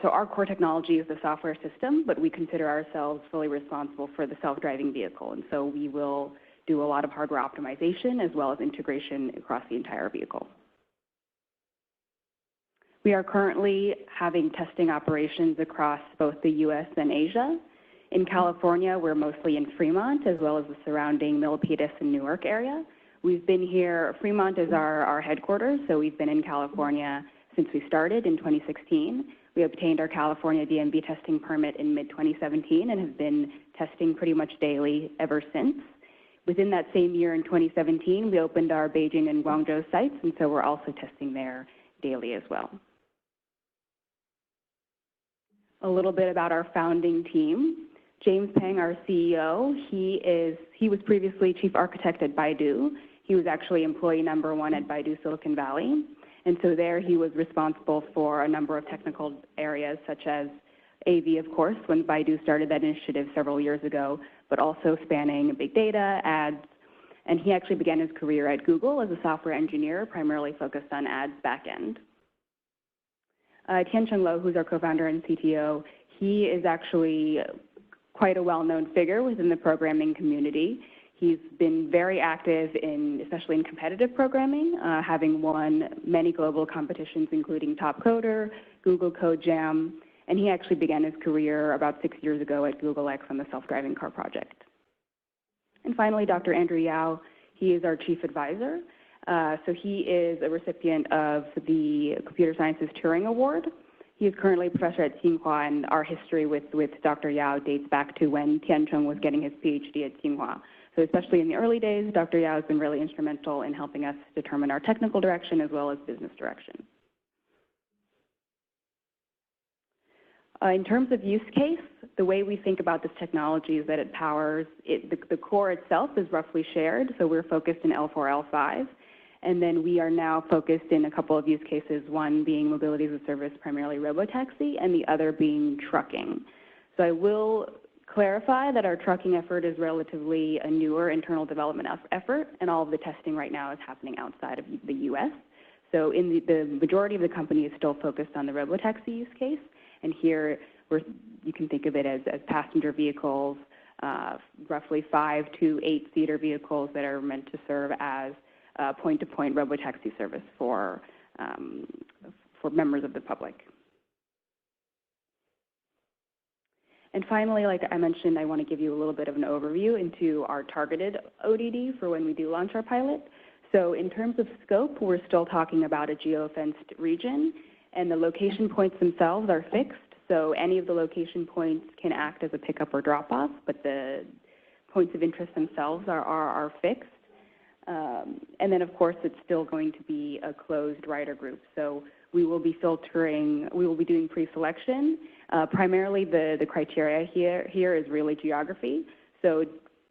our core technology is the software system, but we consider ourselves fully responsible for the self-driving vehicle. And so we will do a lot of hardware optimization as well as integration across the entire vehicle. We are currently having testing operations across both the US and Asia. In California, we're mostly in Fremont, as well as the surrounding Milpitas and Newark area. We've been here, Fremont is our headquarters, so we've been in California since we started in 2016. We obtained our California DMV testing permit in mid-2017 and have been testing pretty much daily ever since. Within that same year in 2017, we opened our Beijing and Guangzhou sites, and so we're also testing there daily as well. A little bit about our founding team. James Peng, our CEO, he was previously chief architect at Baidu. He was actually employee number 1 at Baidu Silicon Valley. And so there he was responsible for a number of technical areas such as AV, of course, when Baidu started that initiative several years ago, but also spanning big data, ads. And he actually began his career at Google as a software engineer, primarily focused on ads backend. Tiancheng Lo, who's our co-founder and CTO, he is actually quite a well-known figure within the programming community. He's been very active especially in competitive programming, having won many global competitions, including Top Coder, Google Code Jam, and he actually began his career about 6 years ago at Google X on the self-driving car project. And finally, Dr. Andrew Yao, he is our chief advisor. So he is a recipient of the Computer Sciences Turing Award. He is currently a professor at Tsinghua, and our history with Dr. Yao dates back to when Tiancheng was getting his PhD at Tsinghua. So especially in the early days, Dr. Yao has been really instrumental in helping us determine our technical direction as well as business direction. In terms of use case, the way we think about this technology is that it powers, the core itself is roughly shared, so we're focused in L4, L5. And then we are now focused in a couple of use cases, one being mobility as a service, primarily robotaxi, and the other being trucking. So I will clarify that our trucking effort is relatively a newer internal development effort, and all of the testing right now is happening outside of the US. So the majority of the company is still focused on the robotaxi use case, and here you can think of it as passenger vehicles, roughly 5 to 8-seater vehicles that are meant to serve as point-to-point robotaxi service for members of the public. And finally, like I mentioned, I want to give you a little bit of an overview into our targeted ODD for when we do launch our pilot. So in terms of scope, we're still talking about a geofenced region, and the location points themselves are fixed. So any of the location points can act as a pickup or drop-off, but the points of interest themselves are fixed. And then, of course, it's still going to be a closed rider group. So we will be filtering, we will be doing pre-selection. Primarily, the criteria here is really geography. So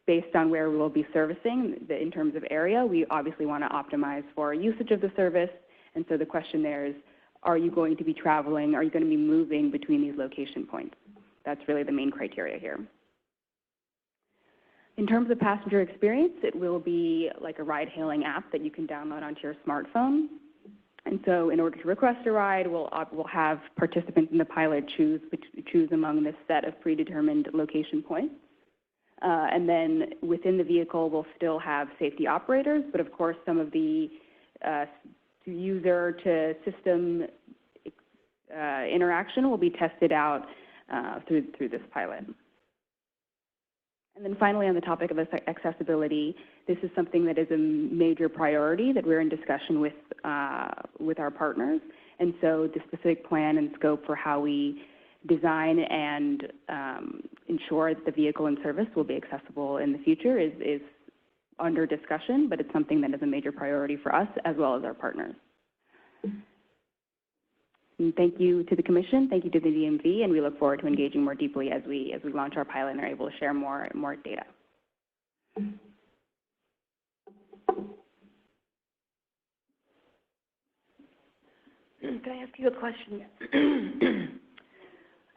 based on where we will be servicing in terms of area, we obviously want to optimize for usage of the service. And so the question there is, are you going to be traveling? Are you going to be moving between these location points? That's really the main criteria here. In terms of passenger experience, it will be like a ride-hailing app that you can download onto your smartphone. And so in order to request a ride, we'll have participants in the pilot choose among this set of predetermined location points. And then within the vehicle, we'll still have safety operators, but of course some of the user to system interaction will be tested out through this pilot. And then finally, on the topic of accessibility, this is something that is a major priority that we're in discussion with our partners. And so the specific plan and scope for how we design and ensure that the vehicle and service will be accessible in the future is under discussion, but it's something that is a major priority for us as well as our partners. And thank you to the Commission, thank you to the DMV, and we look forward to engaging more deeply as we launch our pilot and are able to share more data. Can I ask you a question?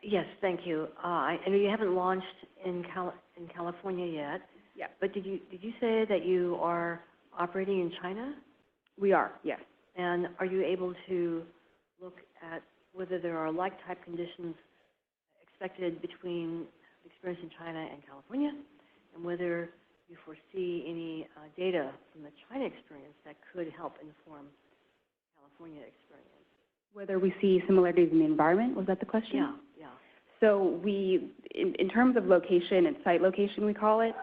Yes, thank you. I know you haven't launched in California yet, Yeah, But did you say that you are operating in China? we are, yes. And are you able to look at whether there are like-type conditions expected between the experience in China and California, and whether you foresee any data from the China experience that could help inform California experience? Whether we see similarities in the environment, was that the question? Yeah, yeah. So we, in terms of location and site location, we call it,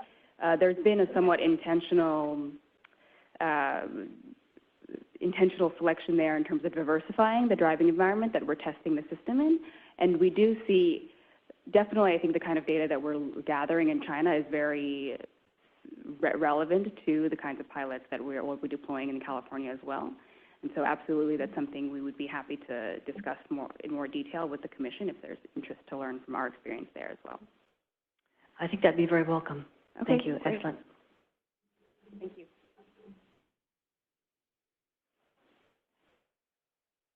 there's been a somewhat intentional selection there in terms of diversifying the driving environment that we're testing the system in. And we do see, definitely, I think the kind of data that we're gathering in China is very relevant to the kinds of pilots that we'll be deploying in California as well. And so absolutely, that's something we would be happy to discuss in more detail with the Commission if there's interest to learn from our experience there as well. I think that'd be very welcome. Okay, Thank you. great. Excellent. Thank you.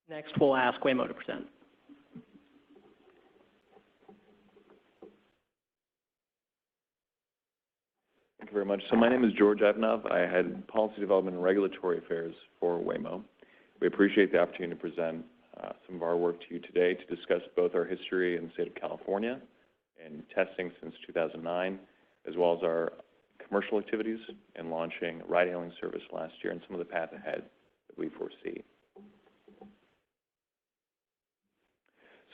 Next, we'll ask Waymo to present. Thank you very much. So my name is George Evnov. I head Policy Development and Regulatory Affairs for Waymo. We appreciate the opportunity to present some of our work to you today to discuss both our history in the state of California and testing since 2009, as well as our commercial activities in launching a ride-hailing service last year and some of the path ahead that we foresee.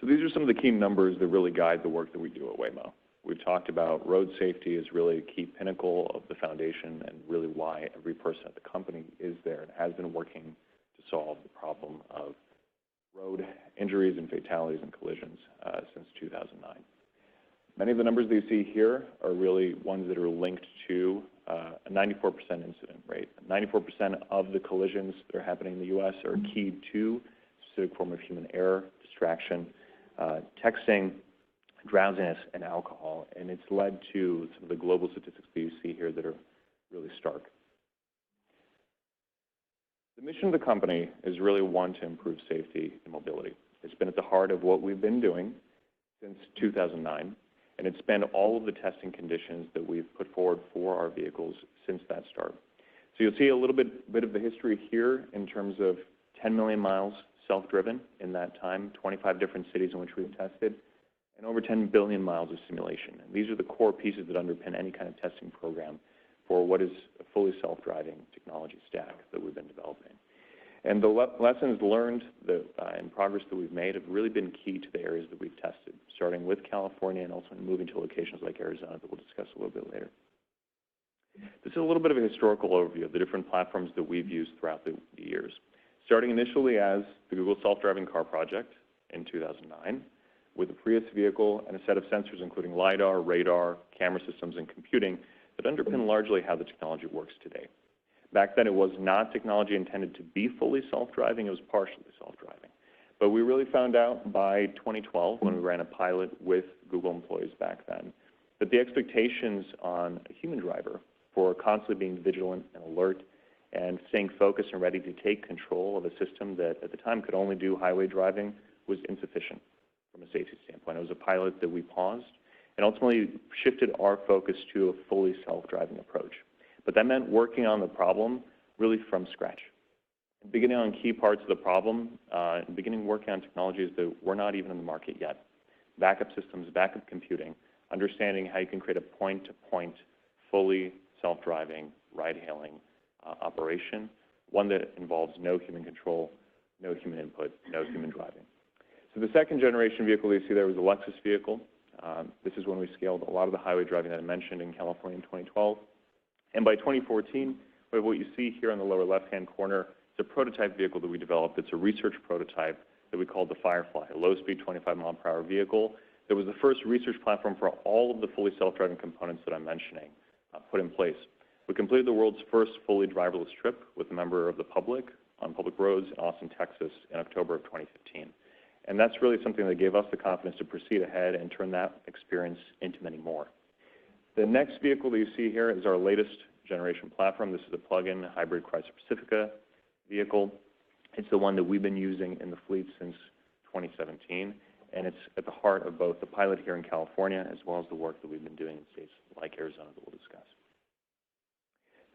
So these are some of the key numbers that really guide the work that we do at Waymo. We've talked about road safety is really a key pinnacle of the foundation and really why every person at the company is there and has been working to solve the problem of road injuries and fatalities and collisions since 2009. Many of the numbers that you see here are really ones that are linked to a 94% incident rate. 94% of the collisions that are happening in the U.S. are keyed to a specific form of human error, distraction, texting, drowsiness, and alcohol, and it's led to some of the global statistics that you see here that are really stark. The mission of the company is really one to improve safety and mobility. It's been at the heart of what we've been doing since 2009, and it's been all of the testing conditions that we've put forward for our vehicles since that start. So you'll see a little bit of the history here in terms of 10 million miles self-driven in that time, 25 different cities in which we've tested, and over 10 billion miles of simulation. And these are the core pieces that underpin any kind of testing program for what is a fully self-driving technology stack that we've been developing. And the lessons learned and progress that we've made have really been key to the areas that we've tested, starting with California and also moving to locations like Arizona that we'll discuss a little bit later. This is a little bit of a historical overview of the different platforms that we've used throughout the years, starting initially as the Google Self-Driving Car Project in 2009, with a Prius vehicle and a set of sensors including LiDAR, radar, camera systems, and computing that underpin largely how the technology works today. Back then, it was not technology intended to be fully self-driving, it was partially self-driving. But we really found out by 2012, when we ran a pilot with Google employees back then, that the expectations on a human driver for constantly being vigilant and alert and staying focused and ready to take control of a system that at the time could only do highway driving was insufficient from a safety standpoint. It was a pilot that we paused and ultimately shifted our focus to a fully self-driving approach. But that meant working on the problem really from scratch. Beginning on key parts of the problem, beginning working on technologies that were not even in the market yet. Backup systems, backup computing, understanding how you can create a point-to-point, fully self-driving, ride-hailing operation, one that involves no human control, no human input, no human driving. So the second generation vehicle you see there was a Lexus vehicle. This is when we scaled a lot of the highway driving that I mentioned in California in 2012. And by 2014, what you see here on the lower left-hand corner is a prototype vehicle that we developed. It's a research prototype that we called the Firefly, a low-speed 25-mile-per-hour vehicle that was the first research platform for all of the fully self-driving components that I'm mentioning put in place. We completed the world's first fully driverless trip with a member of the public on public roads in Austin, Texas in October of 2015. And that's really something that gave us the confidence to proceed ahead and turn that experience into many more. The next vehicle that you see here is our latest generation platform. This is a plug-in hybrid Chrysler Pacifica vehicle. It's the one that we've been using in the fleet since 2017, and it's at the heart of both the pilot here in California as well as the work that we've been doing in states like Arizona that we'll discuss.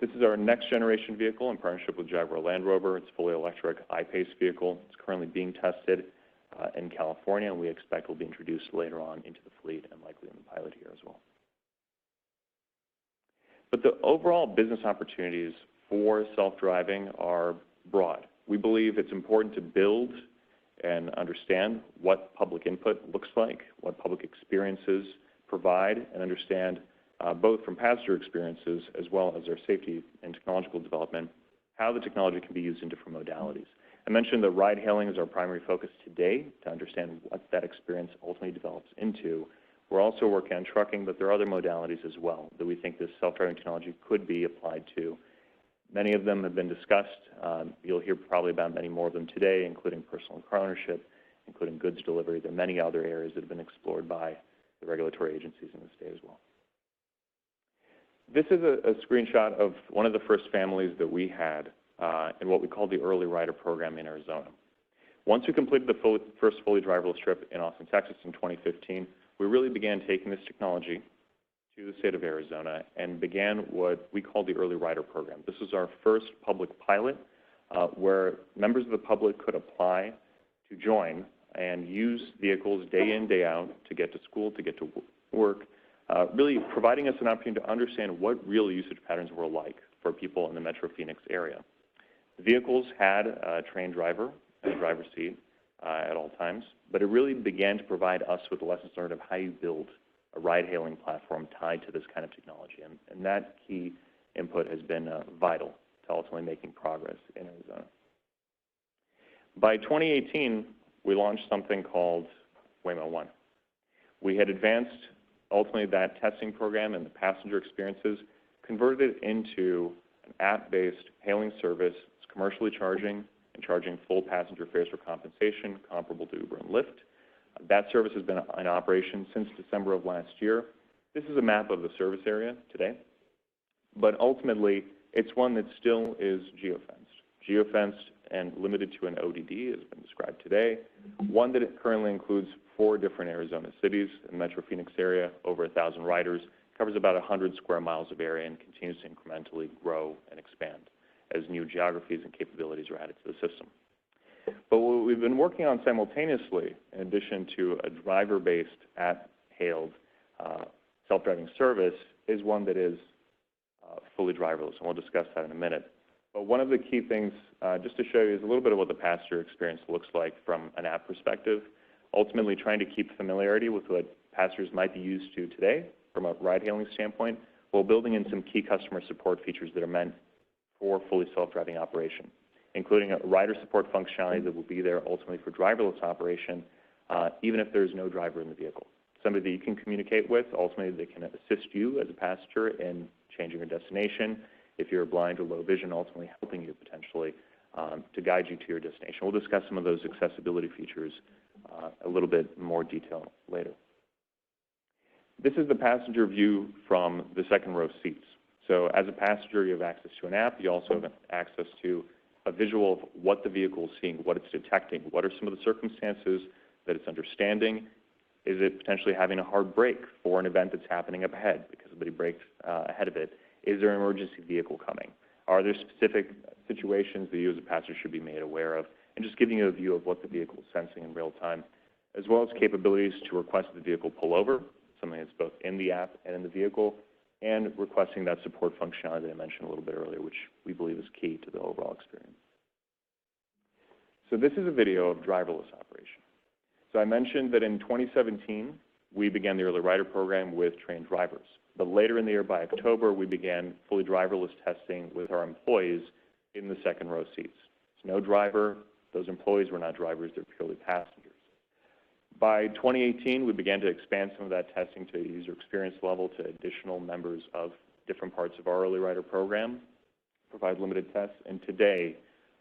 This is our next generation vehicle in partnership with Jaguar Land Rover. It's a fully electric I-PACE vehicle. It's currently being tested in California, and we expect will be introduced later on into the fleet and likely in the pilot here as well. But the overall business opportunities for self-driving are broad. We believe it's important to build and understand what public input looks like, what public experiences provide, and understand both from passenger experiences as well as our safety and technological development, how the technology can be used in different modalities. I mentioned that ride-hailing is our primary focus today to understand what that experience ultimately develops into. We're also working on trucking, but there are other modalities as well that we think this self-driving technology could be applied to. Many of them have been discussed. You'll hear probably about many more of them today, including personal car ownership, including goods delivery. There are many other areas that have been explored by the regulatory agencies in the state as well. This is a screenshot of one of the first families that we had in what we call the Early Rider Program in Arizona. Once we completed the first fully driverless trip in Austin, Texas in 2015, we really began taking this technology to the state of Arizona and began what we call the Early Rider Program. This was our first public pilot where members of the public could apply to join and use vehicles day in, day out to get to school, to get to work, really providing us an opportunity to understand what real usage patterns were like for people in the Metro Phoenix area. The vehicles had a trained driver in the driver's seat at all times, but it really began to provide us with the lessons learned of how you build a ride-hailing platform tied to this kind of technology. And that key input has been vital to ultimately making progress in Arizona. By 2018, we launched something called Waymo One. We had advanced ultimately that testing program and the passenger experiences, converted it into an app-based hailing service. It's commercially charging and charging full passenger fares for compensation, comparable to Uber and Lyft. That service has been in operation since December of last year. This is a map of the service area today, but ultimately it's one that still is geofenced and limited to an ODD, as been described today. One that it currently includes 4 different Arizona cities in the Metro Phoenix area, over 1,000 riders, covers about 100 square miles of area and continues to incrementally grow and expand as new geographies and capabilities are added to the system. But what we've been working on simultaneously, in addition to a driver-based app-hailed self-driving service, is one that is fully driverless, and we'll discuss that in a minute. But one of the key things, just to show you, is a little bit of what the passenger experience looks like from an app perspective, ultimately trying to keep familiarity with what passengers might be used to today from a ride-hailing standpoint, while building in some key customer support features that are meant for fully self-driving operation, including a rider support functionality that will be there ultimately for driverless operation, even if there's no driver in the vehicle. Somebody that you can communicate with, ultimately they can assist you as a passenger in changing your destination. If you're blind or low vision, ultimately helping you potentially to guide you to your destination. We'll discuss some of those accessibility features a little bit more detail later. This is the passenger view from the second row seats. So as a passenger, you have access to an app. You also have access to a visual of what the vehicle is seeing, what it's detecting, what are some of the circumstances that it's understanding. Is it potentially having a hard brake for an event that's happening up ahead because somebody braked ahead of it? Is there an emergency vehicle coming? Are there specific situations that you as a passenger should be made aware of? And just giving you a view of what the vehicle is sensing in real time, as well as capabilities to request the vehicle pull over, something that's both in the app and in the vehicle, and requesting that support functionality that I mentioned a little bit earlier, which we believe is key to the overall experience. So this is a video of driverless operation. So I mentioned that in 2017, we began the Early Rider Program with trained drivers. But later in the year, by October, we began fully driverless testing with our employees in the second row seats. There's no driver. Those employees were not drivers. They're purely passengers. By 2018, we began to expand some of that testing to user experience level to additional members of different parts of our Early Rider Program, provide limited tests. And today,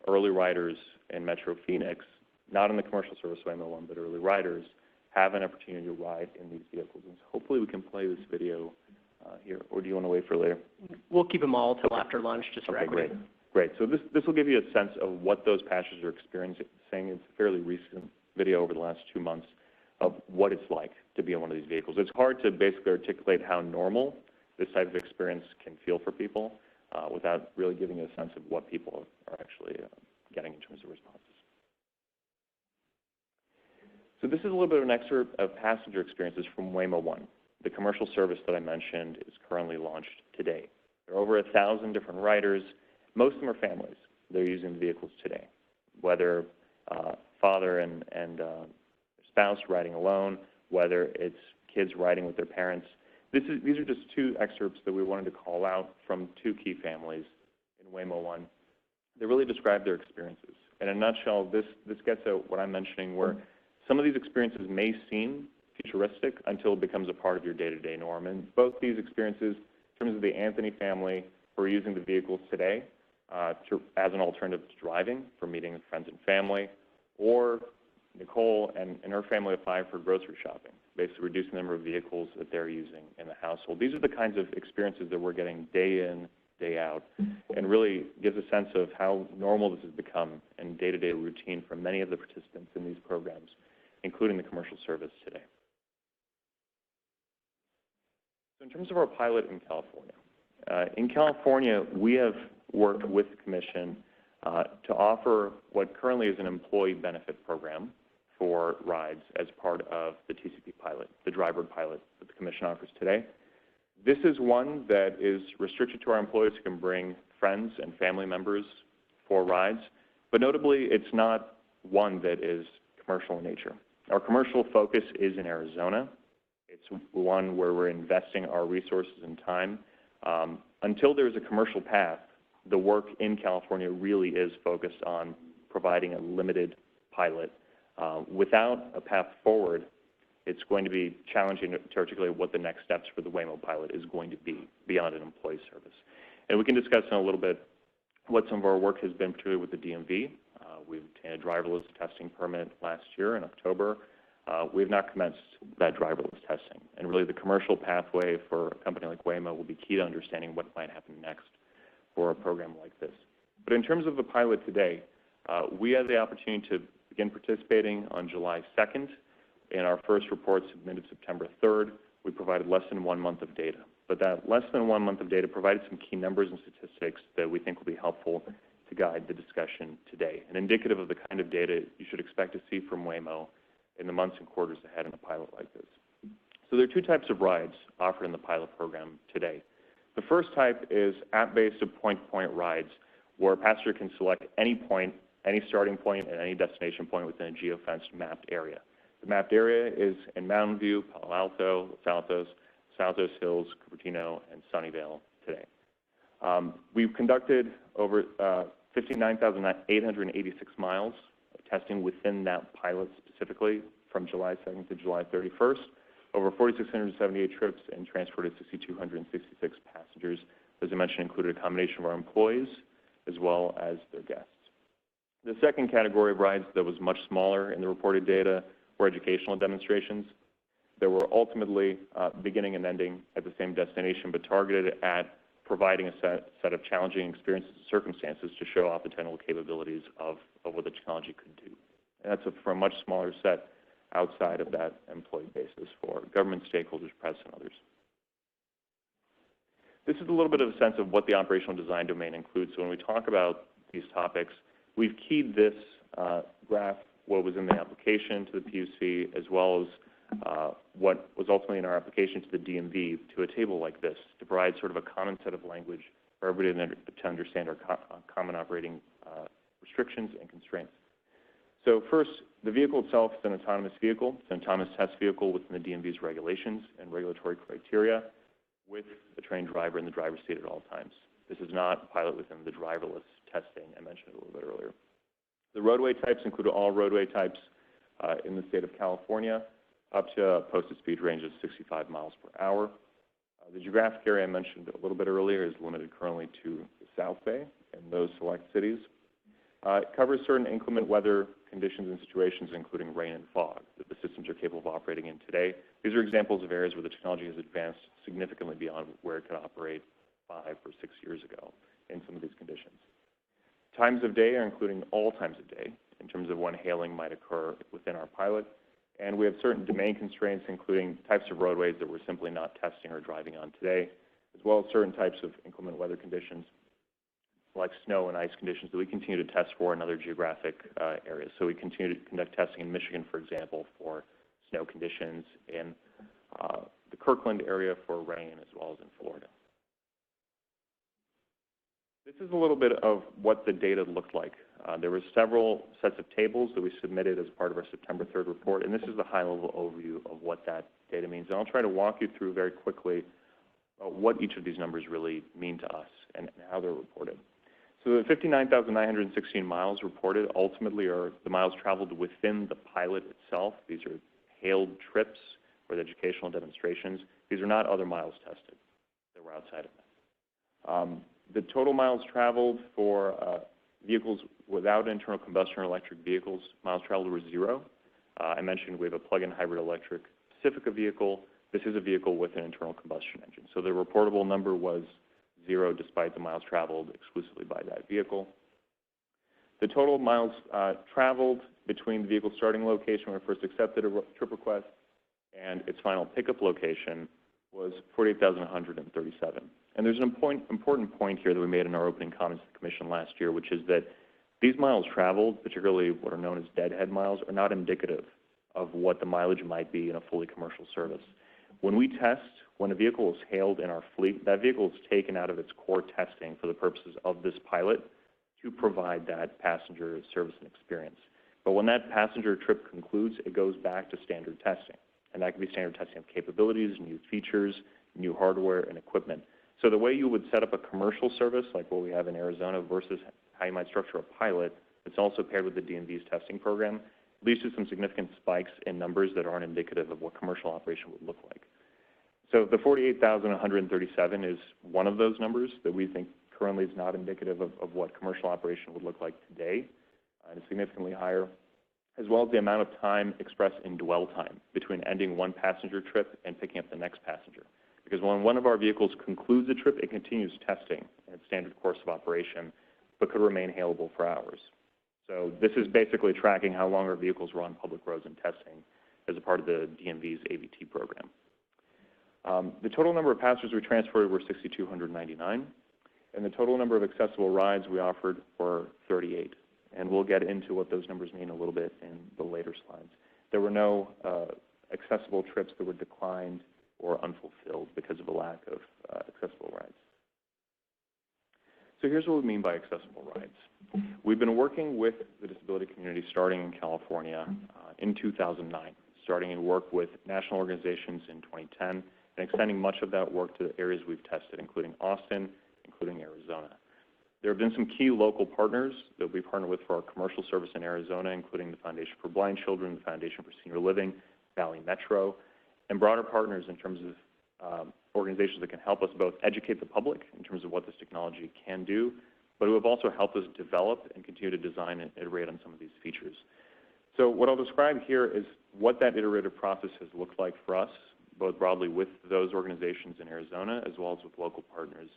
early riders in Metro Phoenix, not in the commercial service Waymo One, but early riders, have an opportunity to ride in these vehicles. And so hopefully we can play this video here, or do you want to wait for later? We'll keep them all till after lunch, just for equity. Great. So this will give you a sense of what those passengers are experiencing. It's a fairly recent video over the last 2 months of what it's like to be in one of these vehicles. It's hard to basically articulate how normal this type of experience can feel for people, without really giving a sense of what people are actually getting in terms of responses. So this is a little bit of an excerpt of passenger experiences from Waymo One. The commercial service that I mentioned is currently launched today. There are over 1,000 different riders. Most of them are families. They're using the vehicles today, whether father and spouse riding alone, whether it's kids riding with their parents. These are just two excerpts that we wanted to call out from two key families in Waymo One. They really describe their experiences. In a nutshell, this gets at what I'm mentioning, where some of these experiences may seem futuristic until it becomes a part of your day-to-day norm. And both these experiences, in terms of the Anthony family who are using the vehicles today as an alternative to driving for meeting with friends and family, or Nicole and her family applying for grocery shopping, basically reducing the number of vehicles that they're using in the household. These are the kinds of experiences that we're getting day in, day out, and really gives a sense of how normal this has become in day-to-day routine for many of the participants in these programs, including the commercial service today. So in terms of our pilot in California, we have worked with the Commission to offer what currently is an employee benefit program for rides as part of the TCP pilot, the driver pilot that the Commission offers today. This is one that is restricted to our employees who can bring friends and family members for rides, but notably, it's not one that is commercial in nature. Our commercial focus is in Arizona. It's one where we're investing our resources and time. Until there's a commercial path, the work in California really is focused on providing a limited pilot. Without a path forward, it's going to be challenging to articulate what the next steps for the Waymo pilot is going to be beyond an employee service. And we can discuss in a little bit what some of our work has been, particularly with the DMV. We obtained a driverless testing permit last year in October. We have not commenced that driverless testing. And really the commercial pathway for a company like Waymo will be key to understanding what might happen next for a program like this. But in terms of the pilot today, we had the opportunity to begin participating on July 2nd. In our first report submitted September 3rd, we provided less than 1 month of data. But that less than 1 month of data provided some key numbers and statistics that we think will be helpful to guide the discussion today, and indicative of the kind of data you should expect to see from Waymo in the months and quarters ahead in a pilot like this. So there are two types of rides offered in the pilot program today. The first type is app-based point-to-point rides, where a passenger can select any point, any starting point, and any destination point within a geofenced mapped area. The mapped area is in Mountain View, Palo Alto, Los Altos Hills, Cupertino, and Sunnyvale today. We've conducted over 59,886 miles of testing within that pilot specifically from July 2nd to July 31st, over 4,678 trips, and transported 6,266 passengers. As I mentioned, included a combination of our employees as well as their guests. The second category of rides that was much smaller in the reported data were educational demonstrations that were ultimately beginning and ending at the same destination, but targeted at providing a set of challenging experiences and circumstances to show off the technical capabilities of what the technology could do. And that's for a much smaller set outside of that employee basis for government stakeholders, press, and others. This is a little bit of a sense of what the operational design domain includes. So when we talk about these topics, we've keyed this graph, what was in the application to the PUC, as well as what was ultimately in our application to the DMV, to a table like this, to provide sort of a common set of language for everybody to understand our common operating restrictions and constraints. So first, the vehicle itself is an autonomous vehicle. It's an autonomous test vehicle within the DMV's regulations and regulatory criteria, with a trained driver in the driver's seat at all times. This is not a pilot within the driverless testing I mentioned a little bit earlier. The roadway types include all roadway types in the state of California, up to a posted speed range of 65 miles per hour. The geographic area I mentioned a little bit earlier is limited currently to the South Bay and those select cities. It covers certain inclement weather conditions and situations, including rain and fog, that the systems are capable of operating in today. These are examples of areas where the technology has advanced significantly beyond where it could operate 5 or 6 years ago in some of these conditions. Times of day are including all times of day in terms of when hailing might occur within our pilot. And we have certain domain constraints, including types of roadways that we're simply not testing or driving on today, as well as certain types of inclement weather conditions like snow and ice conditions that we continue to test for in other geographic areas. So we continue to conduct testing in Michigan, for example, for snow conditions, in the Kirkland area for rain, as well as in Florida. This is a little bit of what the data looked like. There were several sets of tables that we submitted as part of our September 3rd report, and this is the high-level overview of what that data means. And I'll try to walk you through very quickly what each of these numbers really mean to us and how they're reported. So the 59,916 miles reported ultimately are the miles traveled within the pilot itself. These are hailed trips or the educational demonstrations. These are not other miles tested that were outside of that. The total miles traveled for vehicles without internal combustion or electric vehicles, miles traveled were 0. I mentioned we have a plug-in hybrid electric Pacifica vehicle. This is a vehicle with an internal combustion engine. So the reportable number was 0 despite the miles traveled exclusively by that vehicle. The total miles traveled between the vehicle starting location when it first accepted a trip request and its final pickup location was 48,137. And there's an important point here that we made in our opening comments to the Commission last year, which is that these miles traveled, particularly what are known as deadhead miles, are not indicative of what the mileage might be in a fully commercial service. When we test, when a vehicle is hailed in our fleet, that vehicle is taken out of its core testing for the purposes of this pilot to provide that passenger service and experience. But when that passenger trip concludes, it goes back to standard testing. And that can be standard testing of capabilities, new features, new hardware, and equipment. So the way you would set up a commercial service, like what we have in Arizona, versus how you might structure a pilot, it's also paired with the DMV's testing program, leads to some significant spikes in numbers that aren't indicative of what commercial operation would look like. So the 48,137 is one of those numbers that we think currently is not indicative of what commercial operation would look like today, and it's significantly higher, as well as the amount of time expressed in dwell time between ending one passenger trip and picking up the next passenger. Because when one of our vehicles concludes a trip, it continues testing in its standard course of operation, but could remain hailable for hours. So this is basically tracking how long our vehicles were on public roads and testing as a part of the DMV's AVT program. The total number of passengers we transported were 6,299, and the total number of accessible rides we offered were 38. And we'll get into what those numbers mean a little bit in the later slides. There were no accessible trips that were declined or unfulfilled because of a lack of accessible rides. So here's what we mean by accessible rides. We've been working with the disability community starting in California in 2009, starting to work with national organizations in 2010, and extending much of that work to the areas we've tested, including Austin, including Arizona. There have been some key local partners that we partner with for our commercial service in Arizona, including the Foundation for Blind Children, the Foundation for Senior Living, Valley Metro, and broader partners in terms of organizations that can help us both educate the public in terms of what this technology can do, but who have also helped us develop and continue to design and iterate on some of these features. So what I'll describe here is what that iterative process has looked like for us, both broadly with those organizations in Arizona, as well as with local partners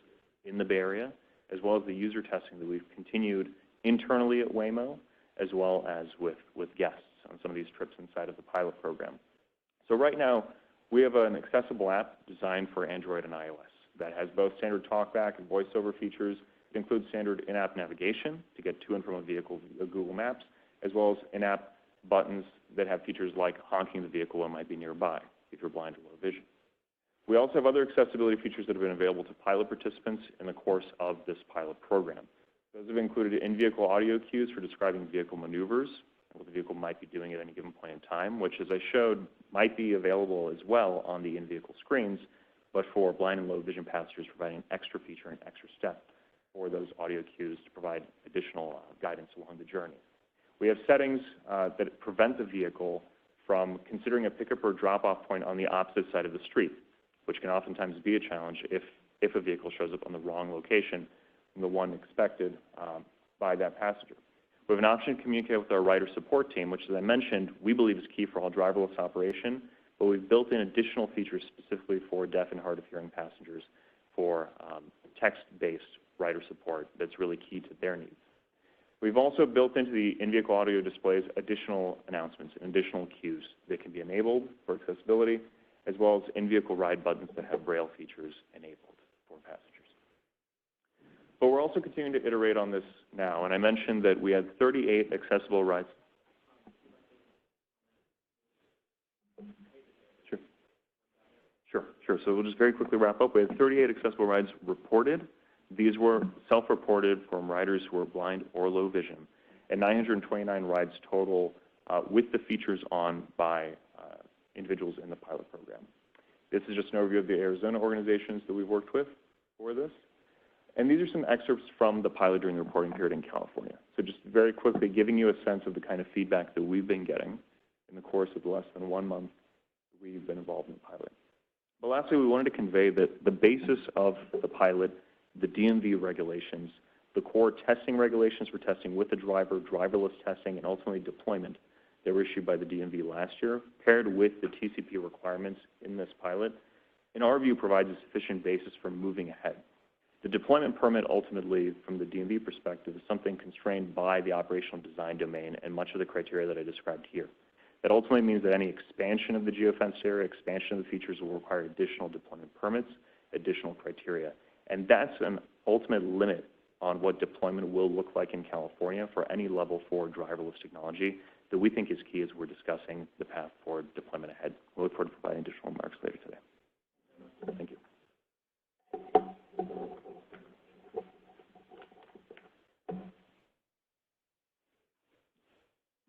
in the Bay Area, as well as the user testing that we've continued internally at Waymo, as well as with guests on some of these trips inside of the pilot program. So right now, we have an accessible app designed for Android and iOS that has both standard talkback and voiceover features. It includes standard in-app navigation to get to and from a vehicle via Google Maps, as well as in-app buttons that have features like honking the vehicle when it might be nearby if you're blind or low vision. We also have other accessibility features that have been available to pilot participants in the course of this pilot program. Those have included in-vehicle audio cues for describing vehicle maneuvers and what the vehicle might be doing at any given point in time, which, as I showed, might be available as well on the in-vehicle screens, but for blind and low vision passengers, providing an extra feature and extra step for those audio cues to provide additional guidance along the journey. We have settings that prevent the vehicle from considering a pickup or drop-off point on the opposite side of the street, which can oftentimes be a challenge if a vehicle shows up on the wrong location from the one expected by that passenger. We have an option to communicate with our rider support team, which, as I mentioned, we believe is key for all driverless operation, but we've built in additional features specifically for deaf and hard of hearing passengers for text-based rider support that's really key to their needs. We've also built into the in-vehicle audio displays additional announcements and additional cues that can be enabled for accessibility, as well as in-vehicle ride buttons that have braille features enabled for passengers. But we're also continuing to iterate on this now, and I mentioned that we had 38 accessible rides. Sure. So we'll just very quickly wrap up. We had 38 accessible rides reported. These were self-reported from riders who are blind or low vision, and 929 rides total with the features on by individuals in the pilot program. This is just an overview of the Arizona organizations that we've worked with for this. And these are some excerpts from the pilot during the reporting period in California. So just very quickly giving you a sense of the kind of feedback that we've been getting in the course of less than 1 month that we've been involved in the pilot. But lastly, we wanted to convey that the basis of the pilot, the DMV regulations, the core testing regulations for testing with the driver, driverless testing, and ultimately deployment that were issued by the DMV last year, paired with the TCP requirements in this pilot, in our view, provides a sufficient basis for moving ahead. The deployment permit ultimately, from the DMV perspective, is something constrained by the operational design domain and much of the criteria that I described here. That ultimately means that any expansion of the geofenced area, expansion of the features will require additional deployment permits, additional criteria. And that's an ultimate limit on what deployment will look like in California for any level 4 driverless technology that we think is key as we're discussing the path for deployment ahead. We'll look forward to providing additional remarks later today. Thank you.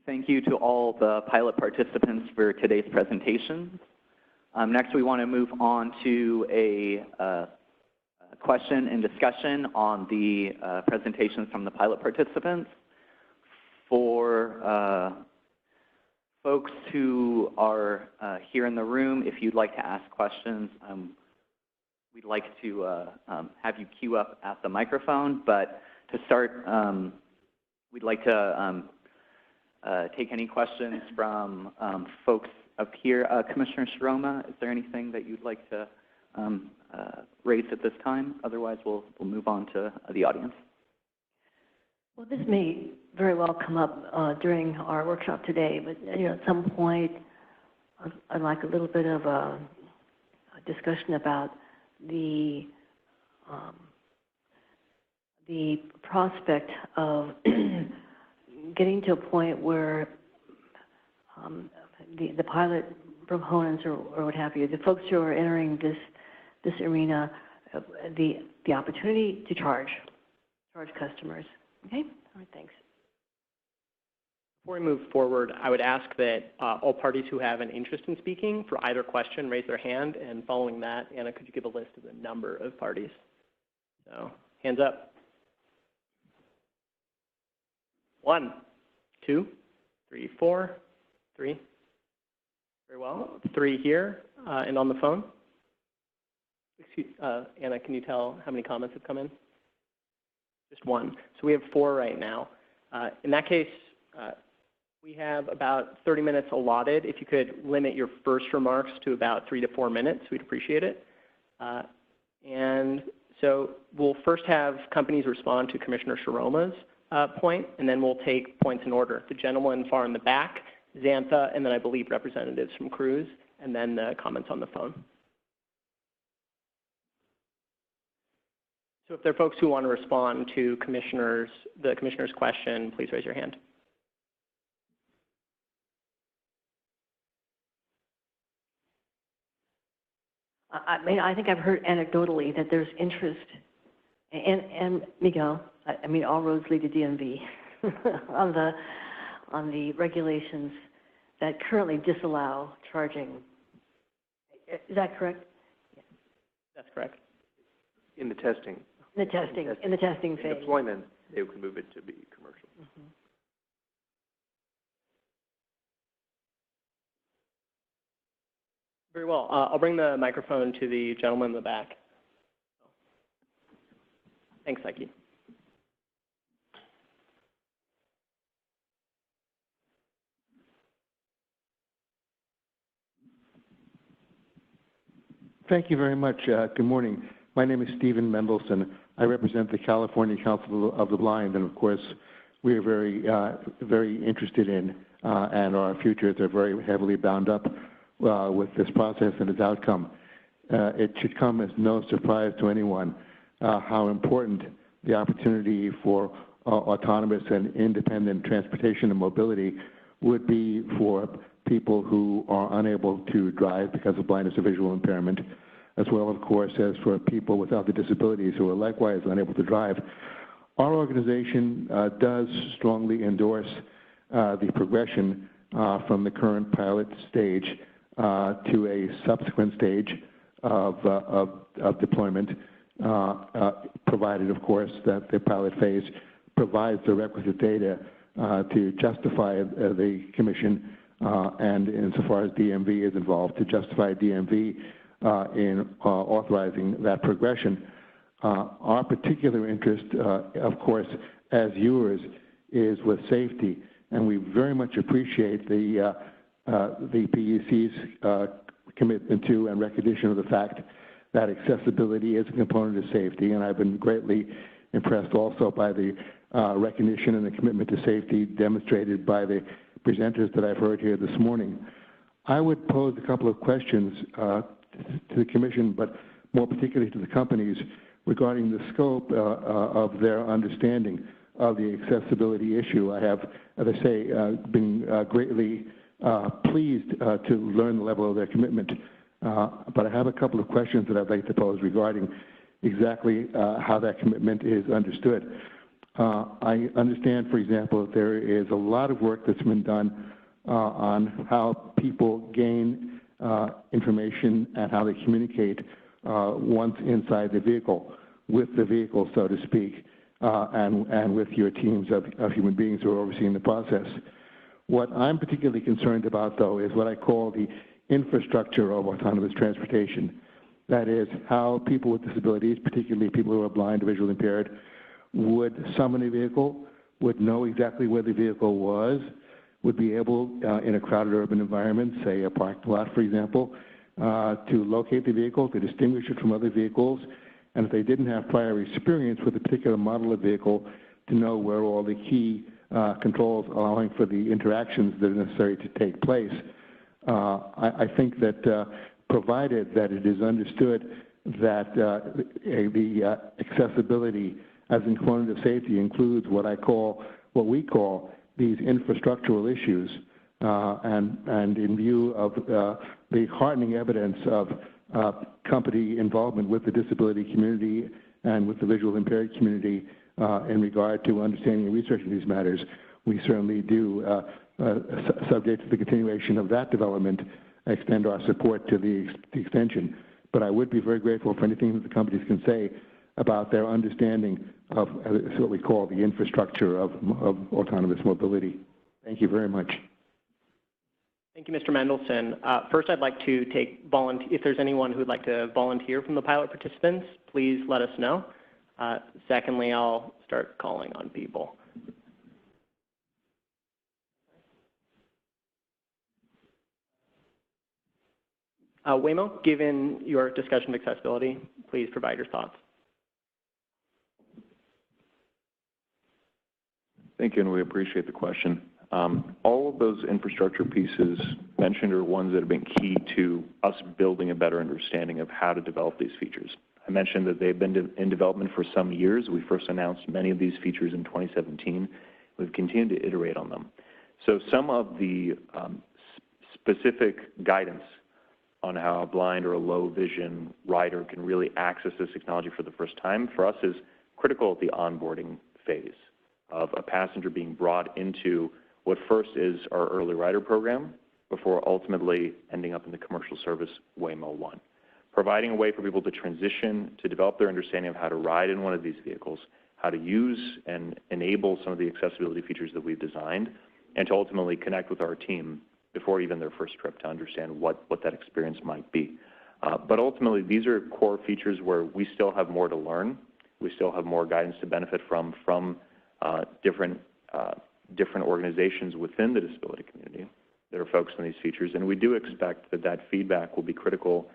Thank you to all the pilot participants for today's presentations. Next, we want to move on to a question and discussion on the presentations from the pilot participants. For folks who are here in the room, if you'd like to ask questions, we'd like to have you queue up at the microphone. But to start, we'd like to take any questions from folks up here. Commissioner Shiroma, is there anything that you'd like to raise at this time? Otherwise, we'll move on to the audience. Well, this may very well come up during our workshop today, but at some point, I'd like a little bit of a discussion about the prospect of getting to a point where the pilot proponents or what have you, the folks who are entering this arena, the opportunity to charge customers. Okay? All right, thanks. Before we move forward, I would ask that all parties who have an interest in speaking for either question raise their hand, and following that, Anna, could you give a list of the number of parties? So, hands up. 1, 2, 3, 4, 3. Very well. 3 here and on the phone. Anna, can you tell how many comments have come in? Just 1. So we have 4 right now. In that case, we have about 30 minutes allotted. If you could limit your first remarks to about 3 to 4 minutes, we'd appreciate it. And so we'll first have companies respond to Commissioner Shiroma's point, and then we'll take points in order. The gentleman far in the back, Xantha, and then I believe representatives from Cruise, and then the comments on the phone. So if there are folks who want to respond to the commissioner's question, please raise your hand. I mean, I think I've heard anecdotally that there's interest, and Miguel, I mean, all roads lead to DMV on the regulations that currently disallow charging. Is that correct? Yeah. That's correct. In the testing. In the testing phase. In deployment, they can move it to be commercial. Mm-hmm. Very well. I'll bring the microphone to the gentleman in the back. Thanks, Psyche. Thank you very much. Good morning. My name is Stephen Mendelson. I represent the California Council of the Blind, and of course, we are very interested in, and our futures are very heavily bound up with this process and its outcome. It should come as no surprise to anyone how important the opportunity for autonomous and independent transportation and mobility would be for people who are unable to drive because of blindness or visual impairment, as well, of course, as for people with other disabilities who are likewise unable to drive. Our organization does strongly endorse the progression from the current pilot stage to a subsequent stage of deployment, provided, of course, that the pilot phase provides the requisite data to justify the commission and insofar as DMV is involved, to justify DMV in authorizing that progression. Our particular interest, of course, as yours, is with safety, and we very much appreciate the PUC's commitment to and recognition of the fact that accessibility is a component of safety, and I've been greatly impressed also by the recognition and the commitment to safety demonstrated by the presenters that I've heard here this morning. I would pose a couple of questions to the Commission, but more particularly to the companies, regarding the scope of their understanding of the accessibility issue. I have, as I say, been greatly pleased to learn the level of their commitment, but I have a couple of questions that I'd like to pose regarding exactly how that commitment is understood. I understand, for example, that there is a lot of work that's been done on how people gain information and how they communicate once inside the vehicle, with the vehicle, so to speak, and with your teams of human beings who are overseeing the process. What I'm particularly concerned about, though, is what I call the infrastructure of autonomous transportation. That is, how people with disabilities, particularly people who are blind or visually impaired, would summon a vehicle, would know exactly where the vehicle was, would be able, in a crowded urban environment, say a parking lot, for example, to locate the vehicle, to distinguish it from other vehicles, and if they didn't have prior experience with a particular model of vehicle, to know where all the key controls allowing for the interactions that are necessary to take place. I think that provided that it is understood that the accessibility as a component of safety includes what we call these infrastructural issues, and in view of the heartening evidence of company involvement with the disability community and with the visual impaired community in regard to understanding and researching these matters, we certainly do, subject to the continuation of that development, extend our support to the extension. But I would be very grateful for anything that the companies can say about their understanding of what we call the infrastructure of autonomous mobility. Thank you very much. Thank you, Mr. Mendelson. First, I'd like to take if there's anyone who would like to volunteer from the pilot participants, please let us know. Secondly, I'll start calling on people. Waymo, given your discussion of accessibility, please provide your thoughts. Thank you, and we appreciate the question. All of those infrastructure pieces mentioned are ones that have been key to us building a better understanding of how to develop these features. I mentioned that they've been in development for some years. We first announced many of these features in 2017. We've continued to iterate on them. So some of the specific guidance on how a blind or a low vision rider can really access this technology for the first time for us is critical at the onboarding phase of a passenger being brought into what first is our early rider program before ultimately ending up in the commercial service Waymo 1. Providing a way for people to transition, to develop their understanding of how to ride in one of these vehicles, how to use and enable some of the accessibility features that we've designed, and to ultimately connect with our team before even their first trip to understand what that experience might be. But ultimately, these are core features where we still have more to learn. We still have more guidance to benefit from different organizations within the disability community that are focused on these features. And we do expect that that feedback will be critical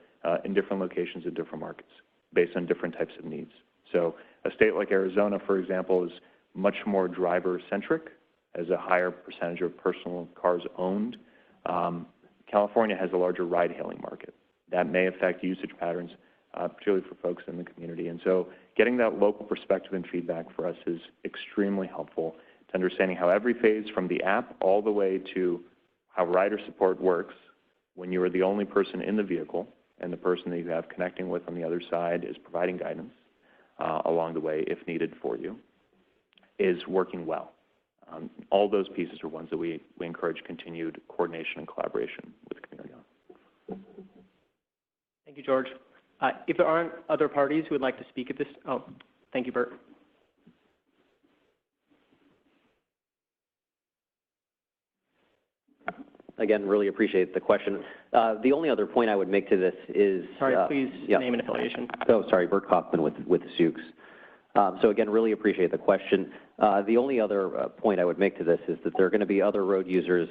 in different locations in different markets based on different types of needs. So a state like Arizona, for example, is much more driver-centric, has a higher percentage of personal cars owned. California has a larger ride-hailing market. That may affect usage patterns, particularly for folks in the community. And so getting that local perspective and feedback for us is extremely helpful to understanding how every phase from the app all the way to how rider support works when you are the only person in the vehicle and the person that you have connecting with on the other side is providing guidance along the way if needed for you, is working well. All those pieces are ones that we encourage continued coordination and collaboration with the community on. Thank you, George. If there aren't other parties who would like to speak at this, thank you, Bert. Again, really appreciate the question. The only other point I would make to this is... Sorry, please name and affiliation. Oh, sorry, Bert Kaufman with CPUC. So again, really appreciate the question. The only other point I would make to this is that there are going to be other road users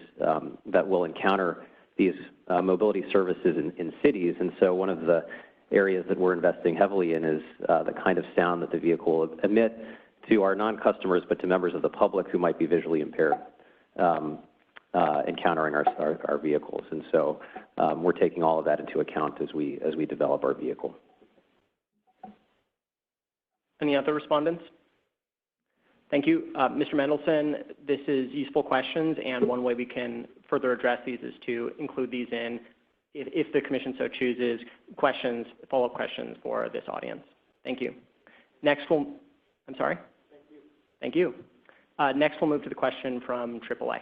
that will encounter these mobility services in cities, and so one of the areas that we're investing heavily in is the kind of sound that the vehicle will emit to our non-customers, but to members of the public who might be visually impaired encountering our vehicles. And so we're taking all of that into account as we develop our vehicle. Any other respondents? Thank you. Mr. Mendelson, this is useful questions, and one way we can further address these is to include these in, if the Commission so chooses, questions, follow-up questions for this audience. Thank you. Next, I'm sorry? Thank you. Next, we'll move to the question from AAA.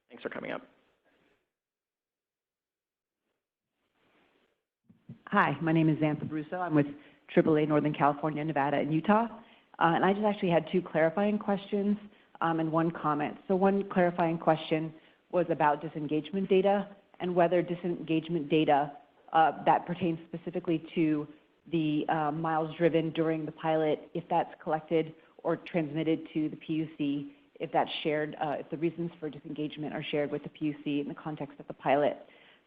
Thanks for coming up. Hi, my name is Xantha Brusso. I'm with AAA Northern California, Nevada, and Utah. And I just actually had two clarifying questions and one comment. So one clarifying question was about disengagement data and whether disengagement data that pertains specifically to the miles driven during the pilot, if that's collected or transmitted to the PUC, if that's shared, if the reasons for disengagement are shared with the PUC in the context of the pilot.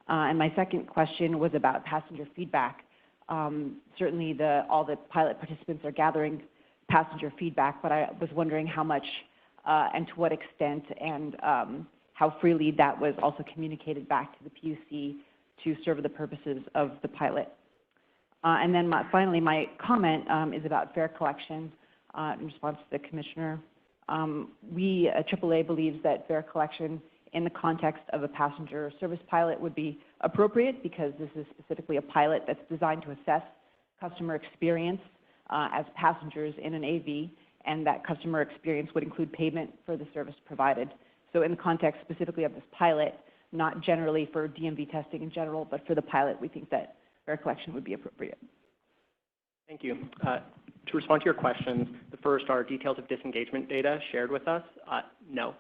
And my second question was about passenger feedback. Certainly all the pilot participants are gathering passenger feedback, but I was wondering how much and to what extent and how freely that was also communicated back to the PUC to serve the purposes of the pilot. And then finally, my comment is about fare collection in response to the Commissioner. We at AAA believes that fare collection in the context of a passenger service pilot would be appropriate because this is specifically a pilot that's designed to assess customer experience as passengers in an AV, and that customer experience would include payment for the service provided. So in the context specifically of this pilot, not generally for DMV testing in general, but for the pilot, we think that fare collection would be appropriate. Thank you. To respond to your questions, the first are details of disengagement data shared with us. No.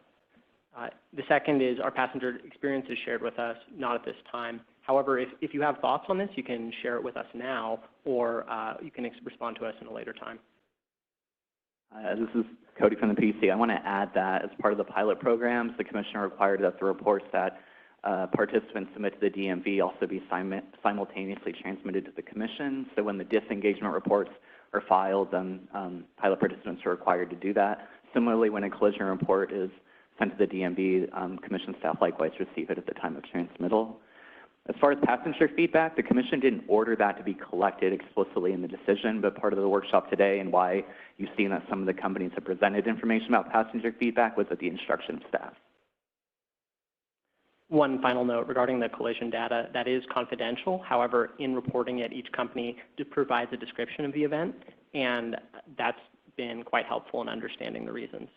The second is our passenger experience is shared with us, not at this time. However, if you have thoughts on this, you can share it with us now, or you can respond to us in a later time. This is Cody from the PC. I want to add that as part of the pilot programs, the Commissioner required that the reports that participants submit to the DMV also be simultaneously transmitted to the Commission. So when the disengagement reports are filed, then pilot participants are required to do that. Similarly, when a collision report is sent to the DMV, Commission staff likewise receive it at the time of transmittal. As far as passenger feedback, the Commission didn't order that to be collected explicitly in the decision, but part of the workshop today and why you've seen that some of the companies have presented information about passenger feedback was at the instruction of staff. One final note regarding the collision data, that is confidential. However, in reporting it, each company provides a description of the event, and that's been quite helpful in understanding the reasons.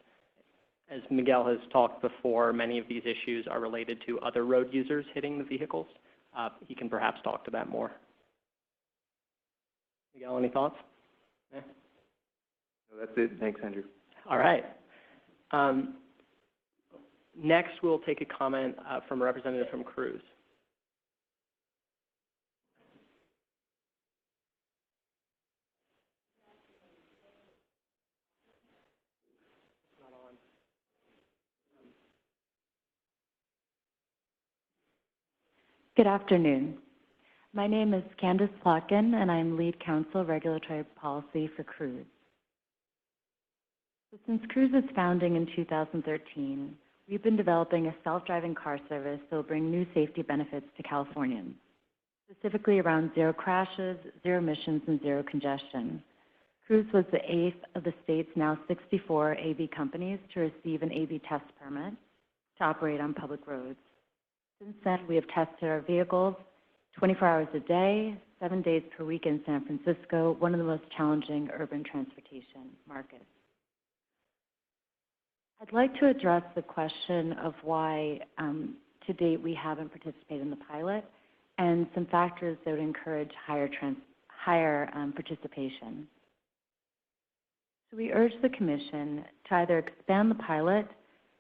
As Miguel has talked before, many of these issues are related to other road users hitting the vehicles. He can perhaps talk to that more. Miguel, any thoughts? No, that's it. Thanks, Andrew. All right. Next, we'll take a comment from a representative from Cruise. Good afternoon. My name is Candace Plotkin, and I'm Lead Counsel Regulatory Policy for Cruise. So since Cruise's founding in 2013, we've been developing a self-driving car service that will bring new safety benefits to Californians. specifically around zero crashes, zero emissions, and zero congestion. Cruise was the 8th of the state's now 64 AV companies to receive an AV test permit to operate on public roads. Since then, we have tested our vehicles 24 hours a day, 7 days per week in San Francisco, one of the most challenging urban transportation markets. I'd like to address the question of why, to date, we haven't participated in the pilot and some factors that would encourage higher participation. So we urge the Commission to either expand the pilot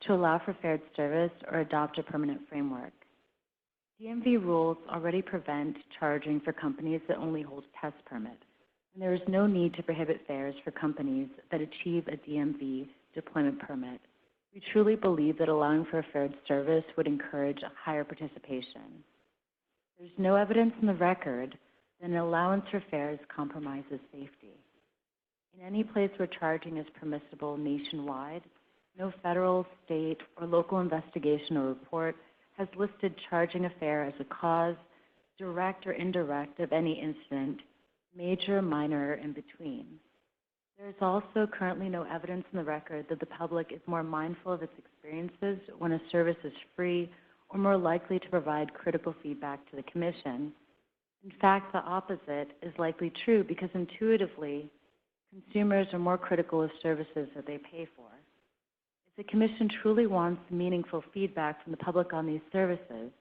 to allow for fair service or adopt a permanent framework. DMV rules already prevent charging for companies that only hold test permit, and there is no need to prohibit fares for companies that achieve a DMV deployment permit. We truly believe that allowing for a fair service would encourage higher participation. There's no evidence in the record that an allowance for fares compromises safety. In any place where charging is permissible nationwide, no federal, state, or local investigation or report has listed charging a fare as a cause, direct or indirect, of any incident, major, minor, or in between. There is also currently no evidence in the record that the public is more mindful of its experiences when a service is free or more likely to provide critical feedback to the Commission. In fact, the opposite is likely true because intuitively, consumers are more critical of services that they pay for. If the Commission truly wants meaningful feedback from the public on these services, it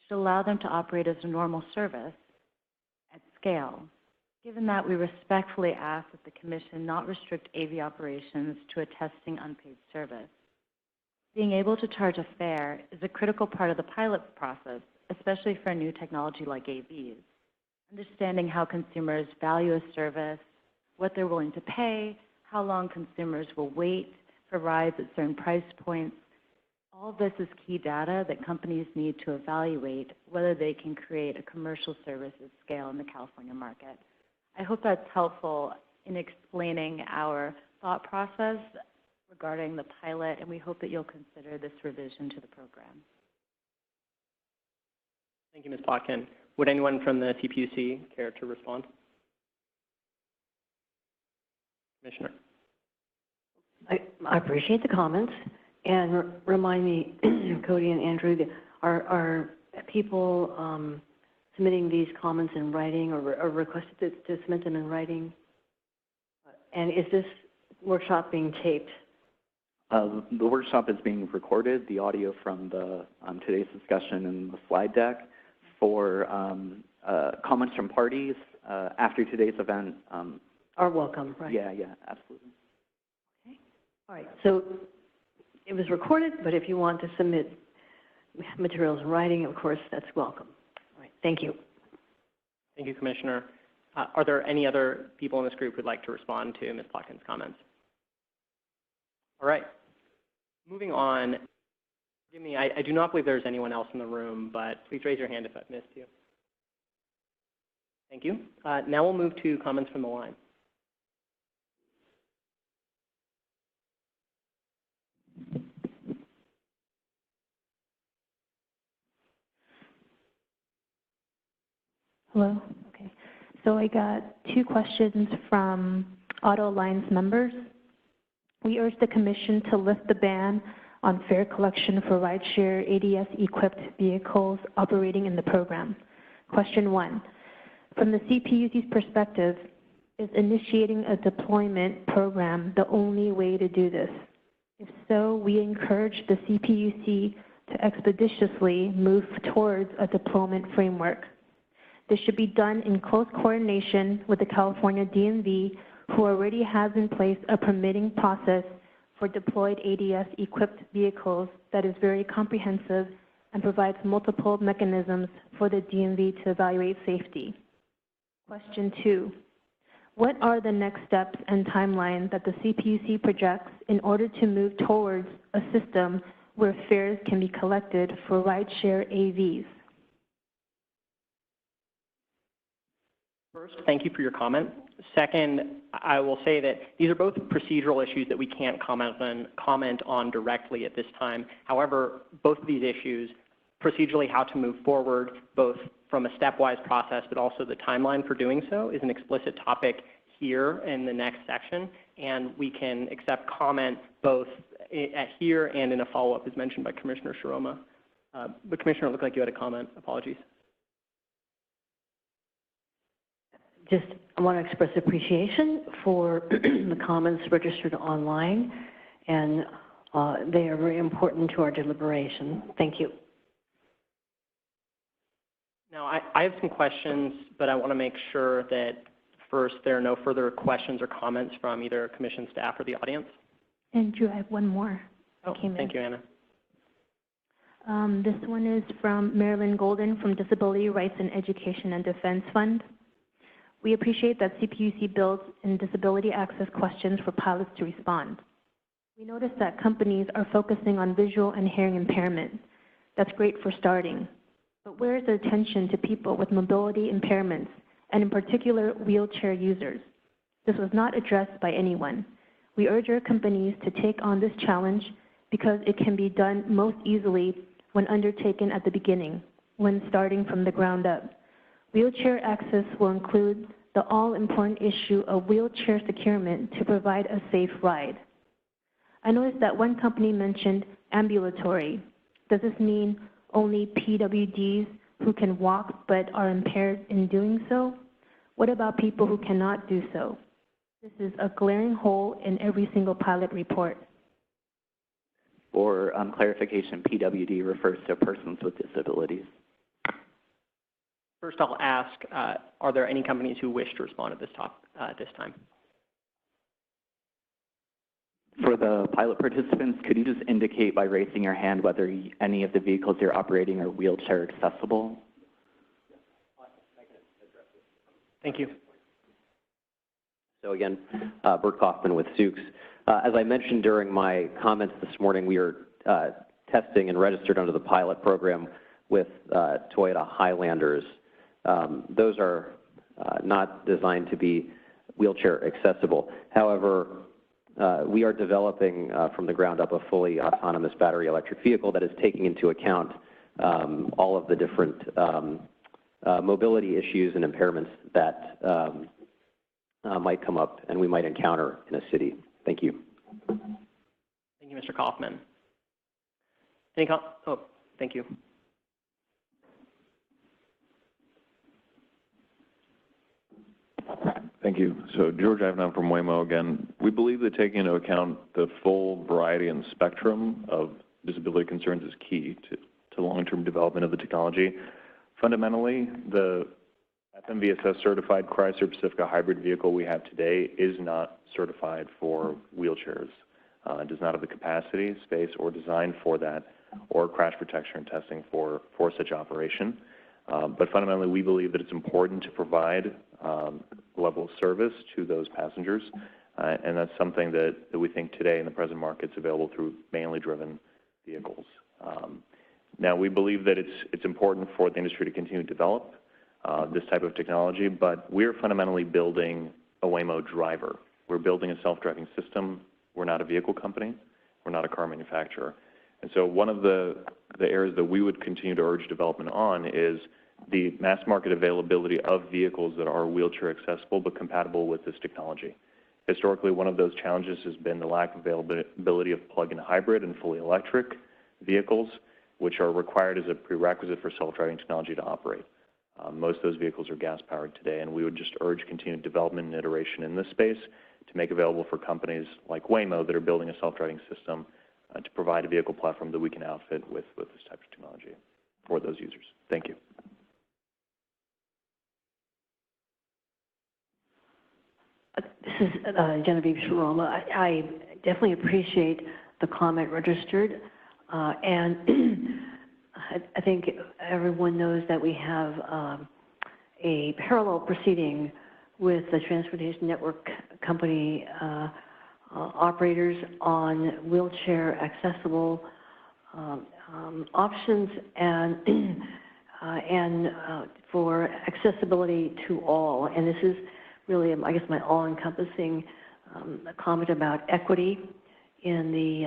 should allow them to operate as a normal service at scale. Given that, we respectfully ask that the Commission not restrict AV operations to a testing unpaid service. Being able to charge a fare is a critical part of the pilot process, especially for a new technology like AVs. Understanding how consumers value a service, what they're willing to pay, how long consumers will wait for rides at certain price points, all of this is key data that companies need to evaluate whether they can create a commercial service at scale in the California market. I hope that's helpful in explaining our thought process regarding the pilot, and we hope that you'll consider this revision to the program. Thank you, Ms. Plotkin. Would anyone from the CPUC care to respond? Commissioner. I appreciate the comments, and remind me, Cody and Andrew, are people submitting these comments in writing or requested to submit them in writing? And is this workshop being taped? The workshop is being recorded, the audio from the today's discussion and the slide deck. For comments from parties after today's event. Are welcome, right? Yeah, absolutely. Okay. All right. So it was recorded, but if you want to submit materials in writing, of course, that's welcome. All right. Thank you. Thank you, Commissioner. Are there any other people in this group who'd like to respond to Ms. Plotkin's comments? All right. Moving on. Forgive me, I do not believe there's anyone else in the room, but please raise your hand if I've missed you. Thank you. Now we'll move to comments from the line. Hello. Okay. So I got two questions from Auto Alliance members. We urge the Commission to lift the ban on fare collection for rideshare ADS-equipped vehicles operating in the program. Question 1. From the CPUC's perspective, is initiating a deployment program the only way to do this? If so, we encourage the CPUC to expeditiously move towards a deployment framework. This should be done in close coordination with the California DMV, who already has in place a permitting process for deployed ADS-equipped vehicles that is very comprehensive and provides multiple mechanisms for the DMV to evaluate safety. Question 2. What are the next steps and timeline that the CPUC projects in order to move towards a system where fares can be collected for rideshare AVs? First, thank you for your comment. Second, I will say that these are both procedural issues that we can't comment on directly at this time. However, both of these issues, procedurally how to move forward, both from a stepwise process, but also the timeline for doing so is an explicit topic here in the next section, and we can accept comment both at here and in a follow-up as mentioned by Commissioner Shiroma. But Commissioner, it looked like you had a comment. Apologies. Just, I want to express appreciation for the comments registered online, and they are very important to our deliberation. Thank you. Now, I have some questions, but I want to make sure that first there are no further questions or comments from either Commission staff or the audience. Andrew, I have one more. Oh, thank you, Anna. This one is from Marilyn Golden from Disability Rights and Education and Defense Fund. We appreciate that CPUC builds in disability access questions for pilots to respond. We noticed that companies are focusing on visual and hearing impairment. That's great for starting. But where is the attention to people with mobility impairments, and in particular, wheelchair users? This was not addressed by anyone. We urge our companies to take on this challenge because it can be done most easily when undertaken at the beginning, when starting from the ground up. Wheelchair access will include the all-important issue of wheelchair securement to provide a safe ride. I noticed that one company mentioned ambulatory. Does this mean only PWDs who can walk but are impaired in doing so? What about people who cannot do so? This is a glaring hole in every single pilot report. For clarification, PWD refers to persons with disabilities. First, I'll ask, are there any companies who wish to respond at this time? For the pilot participants, could you just indicate by raising your hand whether any of the vehicles you're operating are wheelchair accessible? Thank you. So again, Bert Kaufman with CPUC. As I mentioned during my comments this morning, we are testing and registered under the pilot program with Toyota Highlanders. Those are not designed to be wheelchair accessible. However, we are developing from the ground up a fully autonomous battery electric vehicle that is taking into account all of the different mobility issues and impairments that might come up and we might encounter in a city. Thank you. Thank you, Mr. Kaufman. Thank you. Thank you. So George Ivanov from Waymo again. We believe that taking into account the full variety and spectrum of disability concerns is key to long-term development of the technology. Fundamentally, the FMVSS certified Chrysler Pacifica hybrid vehicle we have today is not certified for wheelchairs. It does not have the capacity, space, or design for that, or crash protection and testing for such operation. But fundamentally, we believe that it's important to provide a level of service to those passengers, and that's something that we think today in the present market is available through mainly driven vehicles. Now, we believe that it's important for the industry to continue to develop this type of technology, but we're fundamentally building a Waymo driver. We're building a self-driving system. We're not a vehicle company. We're not a car manufacturer. And so one of the areas that we would continue to urge development on is the mass market availability of vehicles that are wheelchair accessible but compatible with this technology. Historically, one of those challenges has been the lack of availability of plug-in hybrid and fully electric vehicles, which are required as a prerequisite for self-driving technology to operate. Most of those vehicles are gas-powered today, and we would just urge continued development and iteration in this space to make available for companies like Waymo that are building a self-driving system to provide a vehicle platform that we can outfit with this type of technology for those users. Thank you. This is Genevieve Shiroma. I definitely appreciate the comment registered, and I think everyone knows that we have a parallel proceeding with the Transportation Network Company operators on wheelchair accessible options and for accessibility to all. And this is really, I guess, my all-encompassing comment about equity in the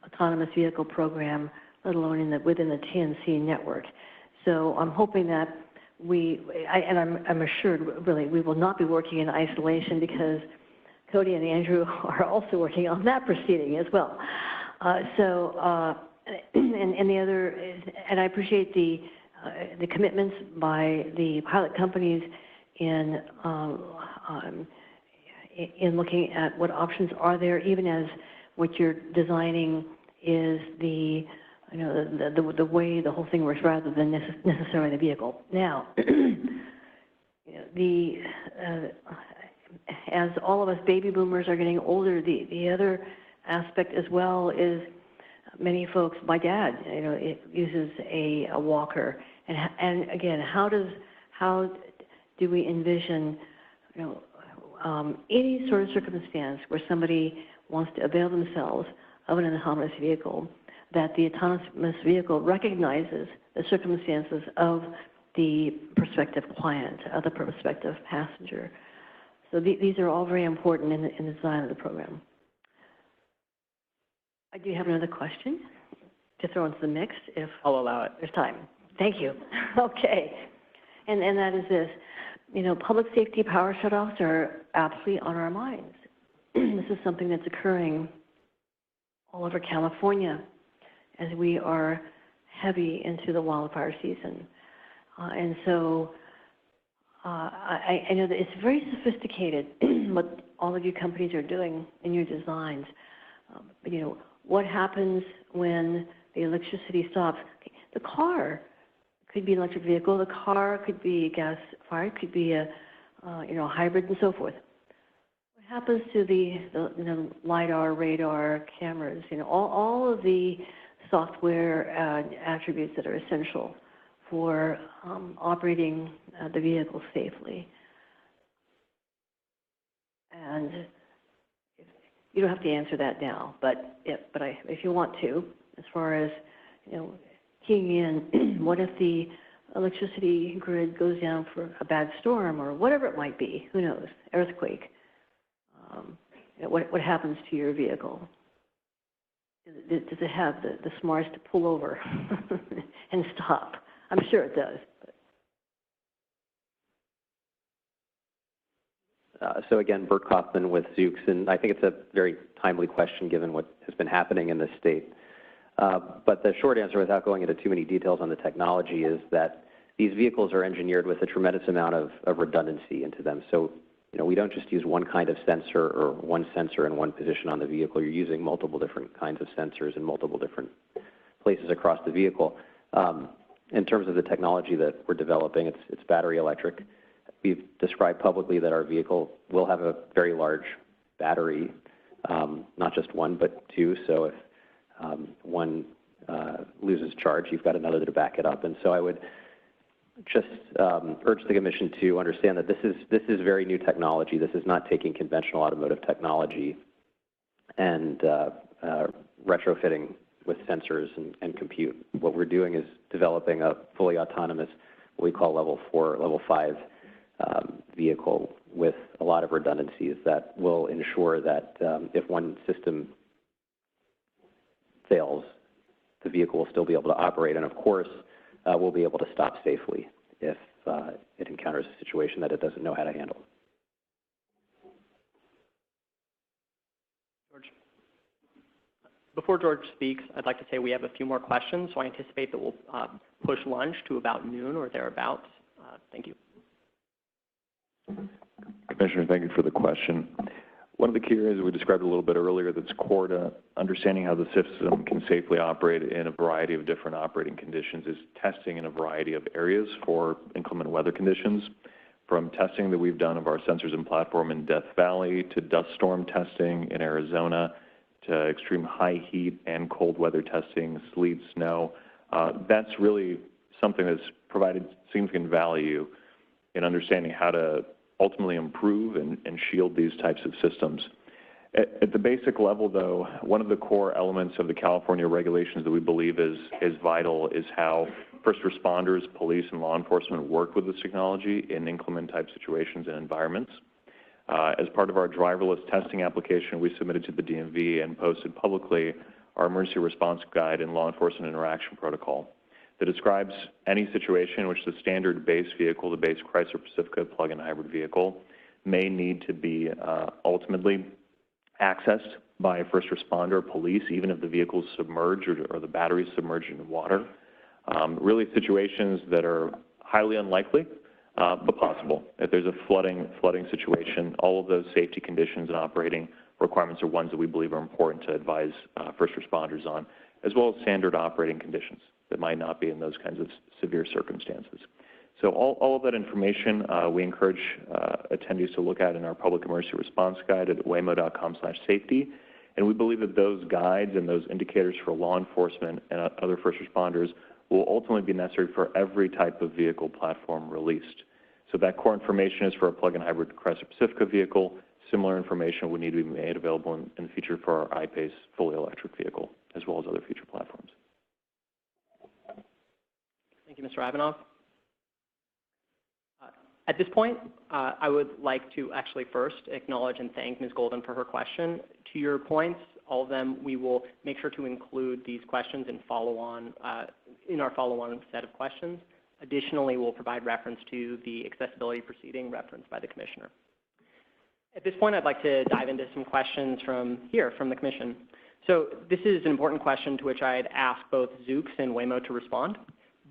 autonomous vehicle program, let alone within the TNC network. So I'm hoping that I'm assured, really, we will not be working in isolation because Cody and Andrew are also working on that proceeding as well. And the other, and I appreciate the commitments by the pilot companies in looking at what options are there, even as what you're designing is the way the whole thing works rather than necessarily the vehicle. Now, as all of us baby boomers are getting older, the other aspect as well is many folks, my dad, it uses a walker. And again, how do we envision, any sort of circumstance where somebody wants to avail themselves of an autonomous vehicle, that the autonomous vehicle recognizes the circumstances of the prospective client, of the prospective passenger. So these are all very important in the design of the program. I do have another question to throw into the mix if I'll allow it. There's time. Thank you. Okay. And that is this. Public safety power shutoffs are absolutely on our minds. This is something that's occurring all over California as we are heavy into the wildfire season. And so I know that it's very sophisticated what all of you companies are doing in your designs. What happens when the electricity stops? The car could be an electric vehicle. The car could be gas fired. Could be a hybrid and so forth. What happens to the LiDAR, radar, cameras? All of the software attributes that are essential for operating the vehicle safely. And you don't have to answer that now, but if you want to, as far as keying in, what if the electricity grid goes down for a bad storm or whatever it might be? Who knows? Earthquake. What happens to your vehicle? Does it have the smarts to pull over and stop? I'm sure it does. So again, Bert Kaufman with Zooks, and I think it's a very timely question given what has been happening in this state. But the short answer, without going into too many details on the technology, is that these vehicles are engineered with a tremendous amount of redundancy into them. So, we don't just use one kind of sensor or one sensor in one position on the vehicle. You're using multiple different kinds of sensors in multiple different places across the vehicle. In terms of the technology that we're developing, it's battery electric. We've described publicly that our vehicle will have a very large battery, not just one, but two. So if one loses charge, you've got another to back it up. And so I would just urge the Commission to understand that this is very new technology. This is not taking conventional automotive technology and retrofitting with sensors and compute. What we're doing is developing a fully autonomous, what we call level 4, level 5 vehicle with a lot of redundancies that will ensure that if one system fails, the vehicle will still be able to operate. And of course, we'll be able to stop safely if it encounters a situation that it doesn't know how to handle. George. Before George speaks, I'd like to say we have a few more questions, so I anticipate that we'll push lunch to about noon or thereabouts. Thank you. Commissioner, thank you for the question. One of the key areas we described a little bit earlier that's core to understanding how the system can safely operate in a variety of different operating conditions is testing in a variety of areas for inclement weather conditions, from testing that we've done of our sensors and platform in Death Valley to dust storm testing in Arizona to extreme high heat and cold weather testing, sleet, snow. That's really something that's provided significant value in understanding how to ultimately improve and shield these types of systems. At the basic level, though, one of the core elements of the California regulations that we believe is vital is how first responders, police, and law enforcement work with this technology in inclement type situations and environments. As part of our driverless testing application, we submitted to the DMV and posted publicly our emergency response guide and law enforcement interaction protocol. that describes any situation in which the standard base vehicle, the base Chrysler Pacifica plug-in hybrid vehicle, may need to be ultimately accessed by a first responder or police, even if the vehicle is submerged or the battery is submerged in water. Really situations that are highly unlikely, but possible. If there's a flooding situation, all of those safety conditions and operating requirements are ones that we believe are important to advise first responders on, as well as standard operating conditions that might not be in those kinds of severe circumstances. So all of that information we encourage attendees to look at in our public emergency response guide at waymo.com/safety. And we believe that those guides and those indicators for law enforcement and other first responders will ultimately be necessary for every type of vehicle platform released. So that core information is for a plug-in hybrid Chrysler Pacifica vehicle. Similar information would need to be made available in the future for our I-PACE fully electric vehicle, as well as other future platforms. Thank you, Mr. Ivanov. At this point, I would like to actually first acknowledge and thank Ms. Golden for her question. To your points, all of them, we will make sure to include these questions in in our follow-on set of questions. Additionally, we'll provide reference to the accessibility proceeding referenced by the Commissioner. At this point, I'd like to dive into some questions from the Commission. So this is an important question to which I'd ask both Zooks and Waymo to respond.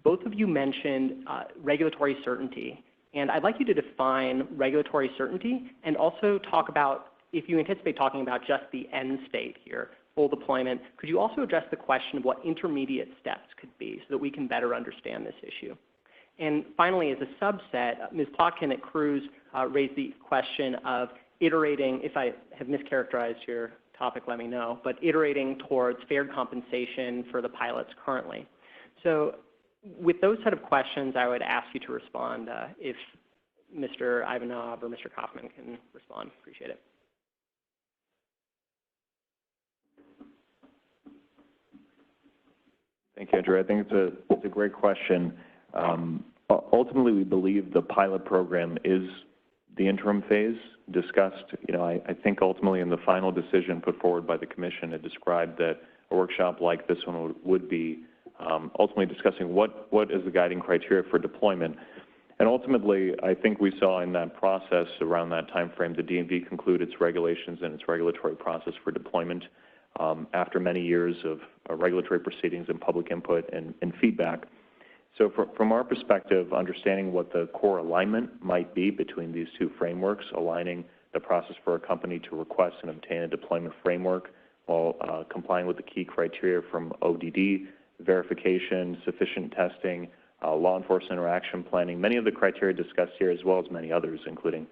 Both of you mentioned regulatory certainty, and I'd like you to define regulatory certainty and also talk about, if you anticipate talking about just the end state here, full deployment, could you also address the question of what intermediate steps could be so that we can better understand this issue? And finally, as a subset, Ms. Plotkin at Cruise raised the question of iterating, if I have mischaracterized your topic, let me know, but iterating towards fair compensation for the pilots currently. So with those set of questions, I would ask you to respond if Mr. Ivanov or Mr. Kaufman can respond. Appreciate it. Thank you, Andrew. I think it's a great question. Ultimately, we believe the pilot program is the interim phase discussed. I think ultimately in the final decision put forward by the Commission, it described that a workshop like this one would be ultimately discussing what is the guiding criteria for deployment. And ultimately, I think we saw in that process around that time frame, the DMV conclude its regulations and its regulatory process for deployment after many years of regulatory proceedings and public input and feedback. So from our perspective, understanding what the core alignment might be between these two frameworks, aligning the process for a company to request and obtain a deployment framework while complying with the key criteria from ODD, verification, sufficient testing, law enforcement interaction planning, many of the criteria discussed here, as well as many others, including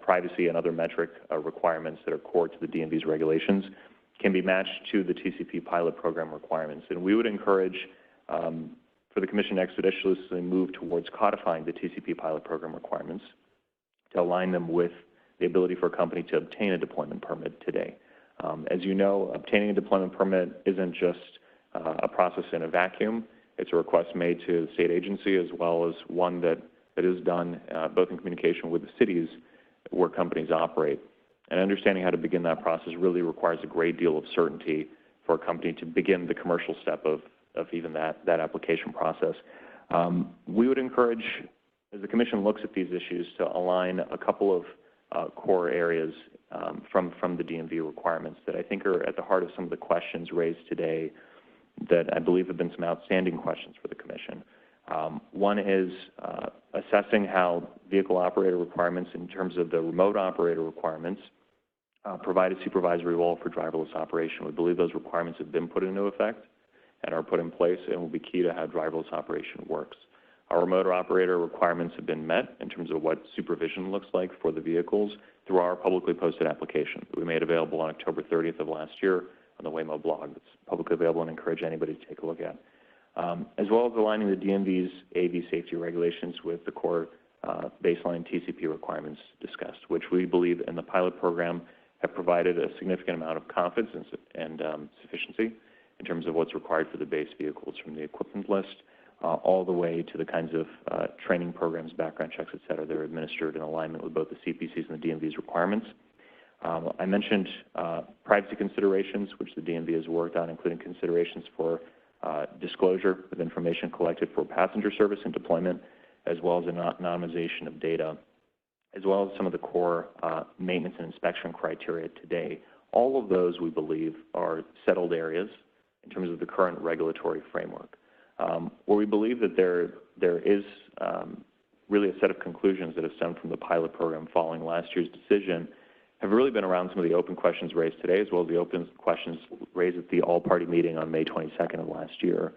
privacy and other metric requirements that are core to the DMV's regulations, can be matched to the TCP pilot program requirements. And we would encourage for the Commission to expeditiously move towards codifying the TCP pilot program requirements to align them with the ability for a company to obtain a deployment permit today. As you know, obtaining a deployment permit isn't just a process in a vacuum. It's a request made to the state agency, as well as one that is done both in communication with the cities where companies operate. And understanding how to begin that process really requires a great deal of certainty for a company to begin the commercial step of even that application process. We would encourage, as the Commission looks at these issues, to align a couple of core areas from the DMV requirements that I think are at the heart of some of the questions raised today that I believe have been some outstanding questions for the Commission. One is assessing how vehicle operator requirements in terms of the remote operator requirements provide a supervisory role for driverless operation. We believe those requirements have been put into effect and are put in place and will be key to how driverless operation works. Our remote operator requirements have been met in terms of what supervision looks like for the vehicles through our publicly posted application that we made available on October 30th of last year on the Waymo blog. It's publicly available and encourage anybody to take a look at. As well as aligning the DMV's AV safety regulations with the core baseline TCP requirements discussed, which we believe in the pilot program have provided a significant amount of confidence and sufficiency in terms of what's required for the base vehicles, from the equipment list all the way to the kinds of training programs, background checks, et cetera, that are administered in alignment with both the CPC's and the DMV's requirements. I mentioned privacy considerations, which the DMV has worked on, including considerations for disclosure of information collected for passenger service and deployment, as well as anonymization of data, as well as some of the core maintenance and inspection criteria today. All of those, we believe, are settled areas in terms of the current regulatory framework. Where we believe that there is really a set of conclusions that have stemmed from the pilot program following last year's decision have really been around some of the open questions raised today, as well as the open questions raised at the all-party meeting on May 22nd of last year.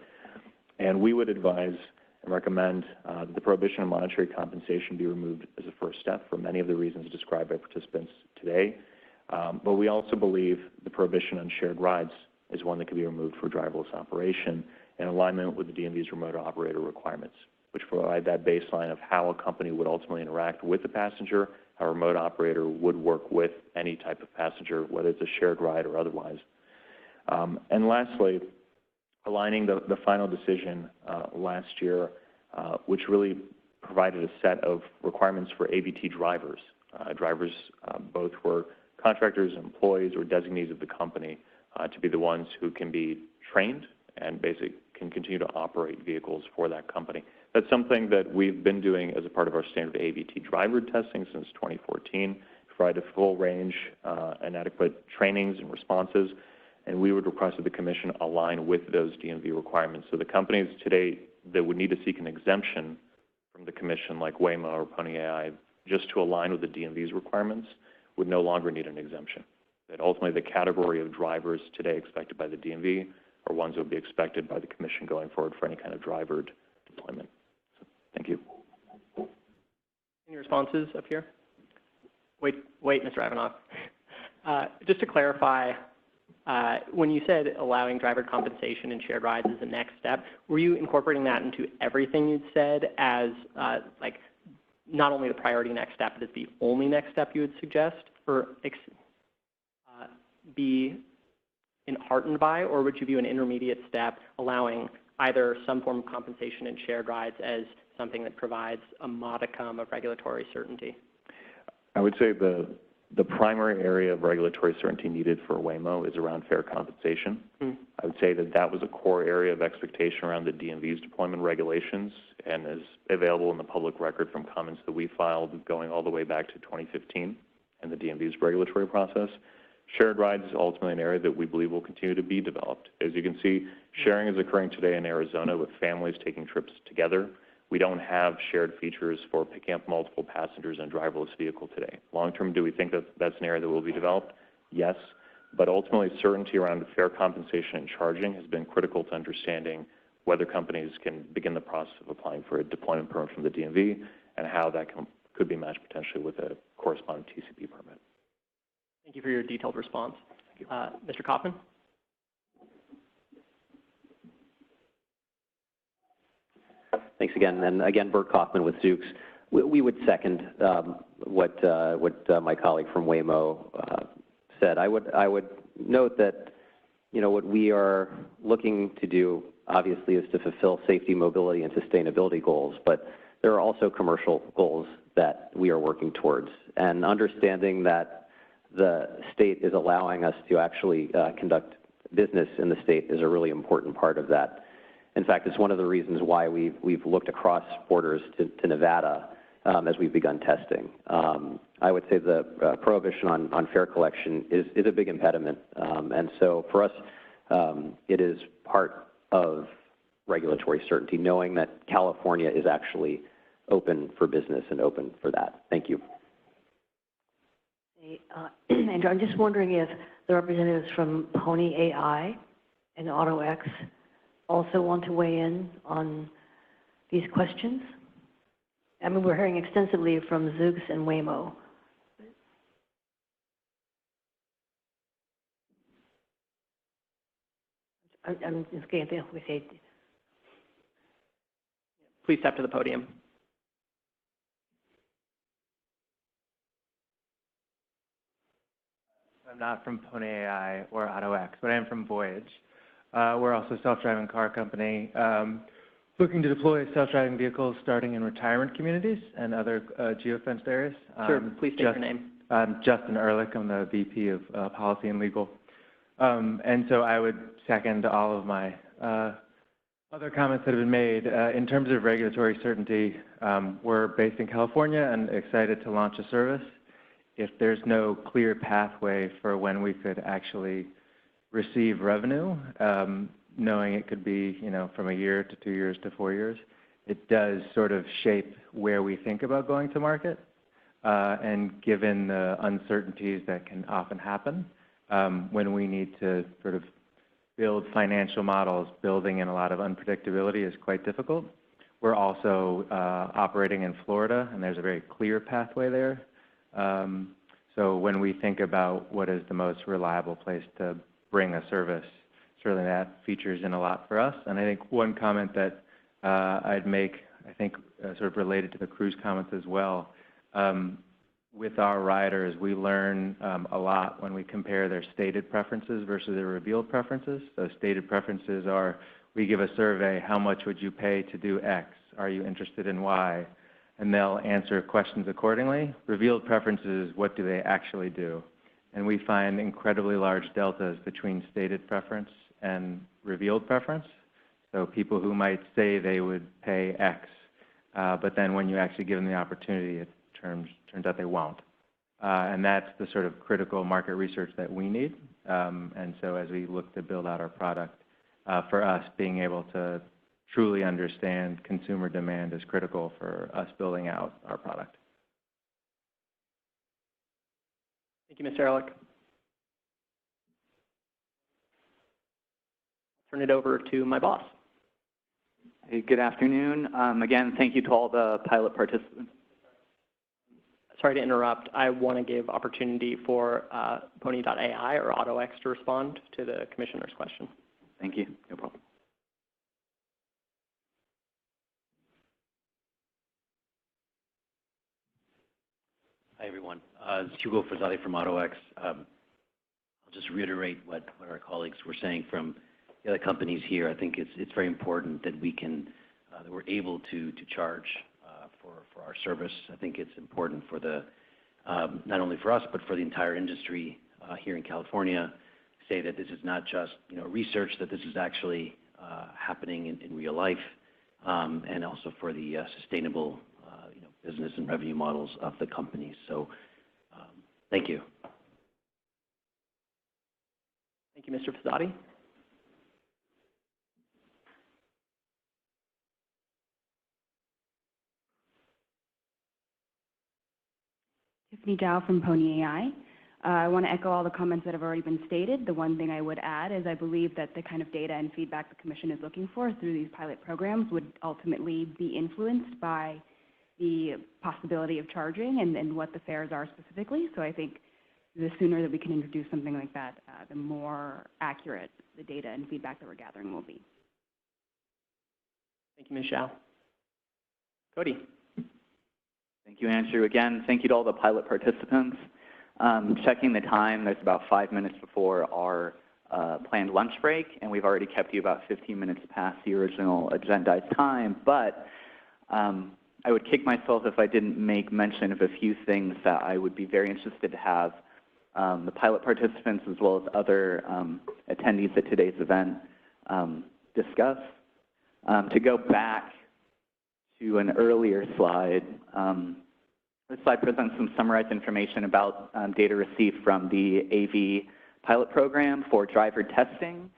And we would advise and recommend that the prohibition of monetary compensation be removed as a first step for many of the reasons described by participants today. But we also believe the prohibition on shared rides is one that can be removed for driverless operation in alignment with the DMV's remote operator requirements, which provide that baseline of how a company would ultimately interact with the passenger, how a remote operator would work with any type of passenger, whether it's a shared ride or otherwise. And lastly, aligning the final decision last year, which really provided a set of requirements for AVT drivers. Drivers both were contractors, employees, or designees of the company to be the ones who can be trained and basically can continue to operate vehicles for that company. That's something that we've been doing as a part of our standard AVT driver testing since 2014, provide a full range and adequate trainings and responses, and we would request that the Commission align with those DMV requirements. So the companies today that would need to seek an exemption from the Commission, like Waymo or Pony AI, just to align with the DMV's requirements, would no longer need an exemption. That ultimately the category of drivers today expected by the DMV are ones that would be expected by the Commission going forward for any kind of drivered deployment. So, thank you. Any responses up here? Wait, Mr. Ivanoff. Just to clarify, when you said allowing driver compensation and shared rides as a next step, were you incorporating that into everything you'd said as like not only the priority next step, but as the only next step you would suggest, or be heartened by, or would you view an intermediate step allowing either some form of compensation and shared rides as something that provides a modicum of regulatory certainty? I would say the primary area of regulatory certainty needed for Waymo is around fair compensation. I would say that that was a core area of expectation around the DMV's deployment regulations and is available in the public record from comments that we filed going all the way back to 2015 and the DMV's regulatory process. Shared rides is ultimately an area that we believe will continue to be developed. As you can see, sharing is occurring today in Arizona with families taking trips together. We don't have shared features for picking up multiple passengers in a driverless vehicle today. Long term, do we think that that's an area that will be developed? Yes, but ultimately certainty around fair compensation and charging has been critical to understanding whether companies can begin the process of applying for a deployment permit from the DMV and how that could be matched potentially with a corresponding TCP permit. Thank you for your detailed response. Thank you. Mr. Kaufman? Thanks again. And again, Bert Kaufman with Zooks. We would second what my colleague from Waymo said. I would note that, you know, what we are looking to do, obviously, is to fulfill safety, mobility, and sustainability goals, but there are also commercial goals that we are working towards. And understanding that the state is allowing us to actually conduct business in the state is a really important part of that. In fact, it's one of the reasons why we've looked across borders to Nevada as we've begun testing. I would say the prohibition on fare collection is a big impediment. And so for us, it is part of regulatory certainty, knowing that California is actually open for business and open for that. Thank you. Andrew, I'm just wondering if the representatives from Pony AI and AutoX also want to weigh in on these questions. I mean, we're hearing extensively from Zooks and Waymo. I'm just getting there. We say. Please step to the podium. I'm not from Pony AI or AutoX, but I am from Voyage. We're also a self-driving car company looking to deploy self-driving vehicles starting in retirement communities and other geofenced areas. Sure, please state your name. I'm Justin Ehrlich. I'm the VP of Policy and Legal. And so I would second all of my Other comments that have been made, in terms of regulatory certainty, we're based in California and excited to launch a service. If there's no clear pathway for when we could actually receive revenue, knowing it could be, from a year to 2 years to 4 years, it does sort of shape where we think about going to market. And given the uncertainties that can often happen, when we need to sort of build financial models, building in a lot of unpredictability is quite difficult. We're also operating in Florida, and there's a very clear pathway there. So when we think about what is the most reliable place to bring a service, certainly that features in a lot for us. And I think one comment that I'd make, sort of related to the cruise comments as well, with our riders, we learn a lot when we compare their stated preferences versus their revealed preferences. So stated preferences are, we give a survey, how much would you pay to do X? Are you interested in Y? And they'll answer questions accordingly. Revealed preferences, what do they actually do? And we find incredibly large deltas between stated preference and revealed preference. So people who might say they would pay X, but then when you actually give them the opportunity, it turns out they won't. And that's the sort of critical market research that we need. And so as we look to build out our product, for us, being able to truly understand consumer demand is critical for us building out our product. Thank you, Mr. Ehrlich. Turn it over to my boss. Hey, good afternoon. Again, thank you to all the pilot participants. Sorry to interrupt. I want to give opportunity for Pony.ai or AutoX to respond to the commissioner's question. Thank you. No problem. Hi, everyone. This is Hugo Frazzati from AutoX. I'll just reiterate what our colleagues were saying from the other companies here. I think it's very important that we can, that we're able to charge for our service. I think it's important for the, not only for us, but for the entire industry here in California, say that this is not just, research, that this is actually happening in real life, and also for the sustainable, business and revenue models of the companies. So, thank you. Thank you, Mr. Frazzati. Tiffany Zhao from Pony AI. I want to echo all the comments that have already been stated. The one thing I would add is I believe that the kind of data and feedback the Commission is looking for through these pilot programs would ultimately be influenced by the possibility of charging and what the fares are specifically. So I think the sooner that we can introduce something like that, the more accurate the data and feedback that we're gathering will be. Thank you, Ms. Zhao. Cody. Thank you, Andrew. Again, thank you to all the pilot participants. Checking the time, there's about 5 minutes before our planned lunch break, and we've already kept you about 15 minutes past the original agendized time. But I would kick myself if I didn't make mention of a few things that I would be very interested to have the pilot participants as well as other attendees at today's event discuss. To go back to an earlier slide, this slide presents some summarized information about data received from the AV pilot program for driver testing.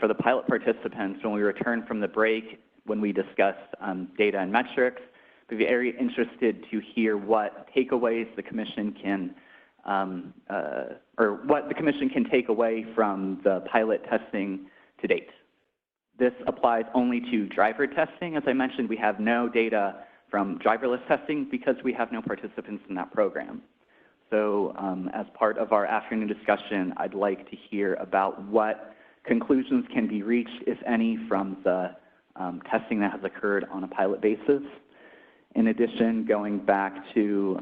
For the pilot participants, when we return from the break, when we discuss data and metrics, we'd be very interested to hear what takeaways the Commission can, or what the Commission can take away from the pilot testing to date. This applies only to driver testing. As I mentioned, we have no data from driverless testing because we have no participants in that program. So as part of our afternoon discussion, I'd like to hear about what conclusions can be reached, if any, from the testing that has occurred on a pilot basis. In addition, going back to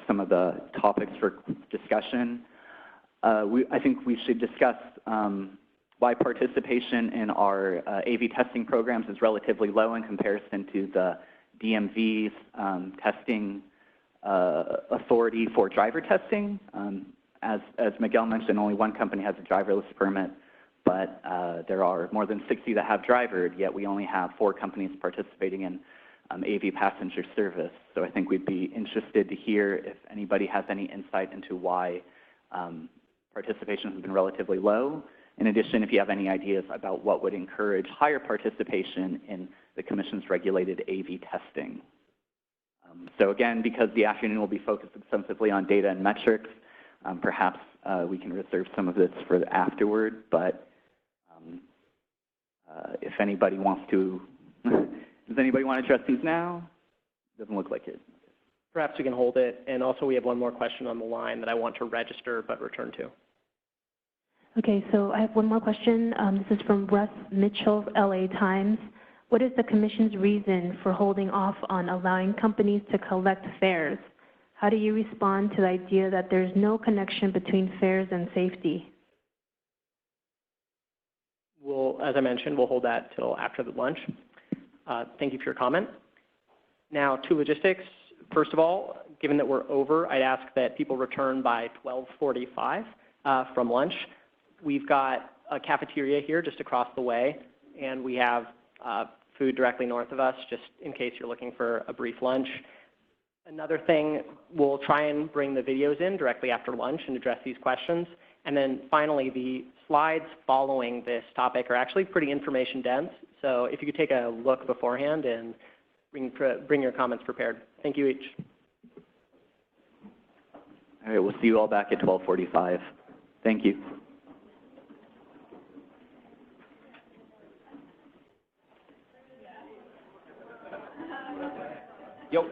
some of the topics for discussion, I think we should discuss why participation in our AV testing programs is relatively low in comparison to the DMV's testing authority for driver testing. As Miguel mentioned, only one company has a driverless permit but there are more than 60 that have drivered, yet we only have 4 companies participating in AV passenger service. So I think we'd be interested to hear if anybody has any insight into why participation has been relatively low. In addition, if you have any ideas about what would encourage higher participation in the Commission's regulated AV testing. So again, because the afternoon will be focused extensively on data and metrics, perhaps we can reserve some of this for afterward, but if anybody wants to, does anybody want to address these now? Doesn't look like it. Perhaps we can hold it, and also we have one more question on the line that I want to register but return to. Okay, so I have one more question. This is from Russ Mitchell, LA Times. What is the Commission's reason for holding off on allowing companies to collect fares? How do you respond to the idea that there's no connection between fares and safety? As I mentioned, we'll hold that till after the lunch. Thank you for your comment. Now, to logistics. First of all, given that we're over, I'd ask that people return by 12:45 from lunch. We've got a cafeteria here just across the way, and we have food directly north of us, just in case you're looking for a brief lunch. Another thing, we'll try and bring the videos in directly after lunch and address these questions. And then finally, the slides following this topic are actually pretty information dense. So if you could take a look beforehand and bring your comments prepared. Thank you each. All right, we'll see you all back at 12:45. Thank you. Yo.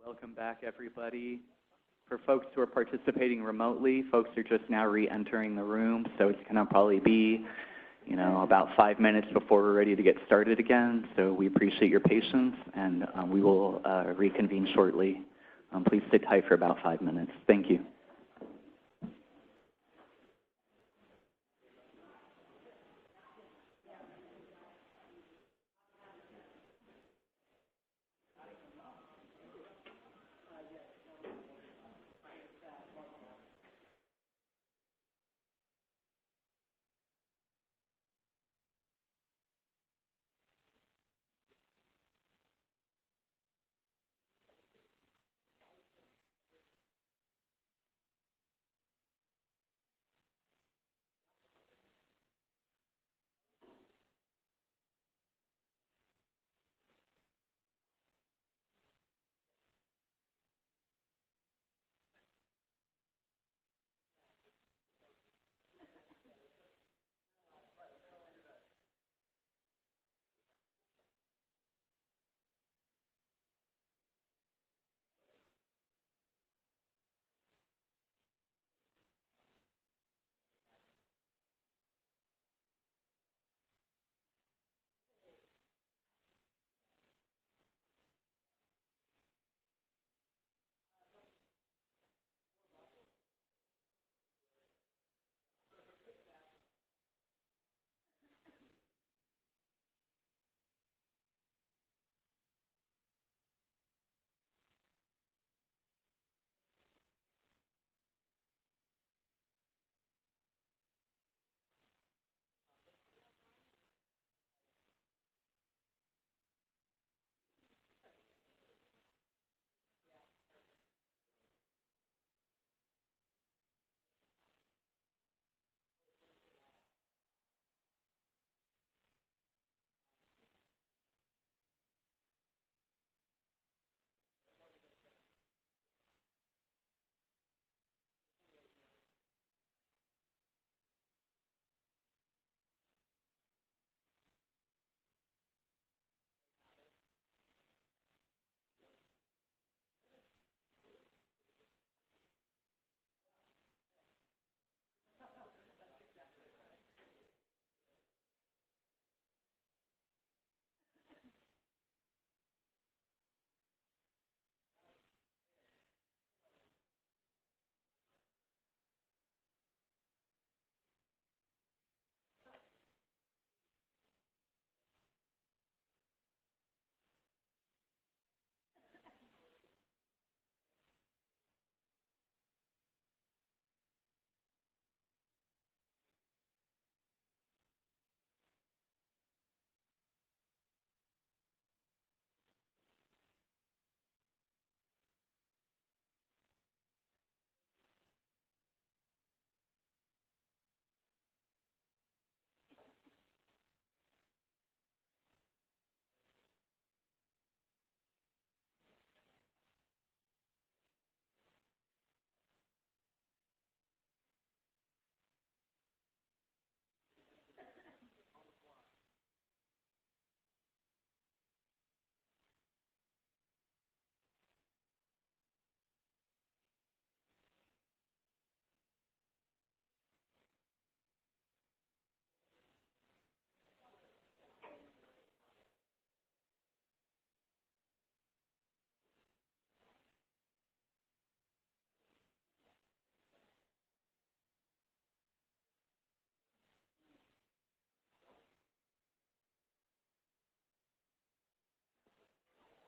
Welcome back, everybody. For folks who are participating remotely, folks are just now re-entering the room, so it's going to probably be, about 5 minutes before we're ready to get started again. So we appreciate your patience, and we will reconvene shortly. Please sit tight for about 5 minutes. Thank you.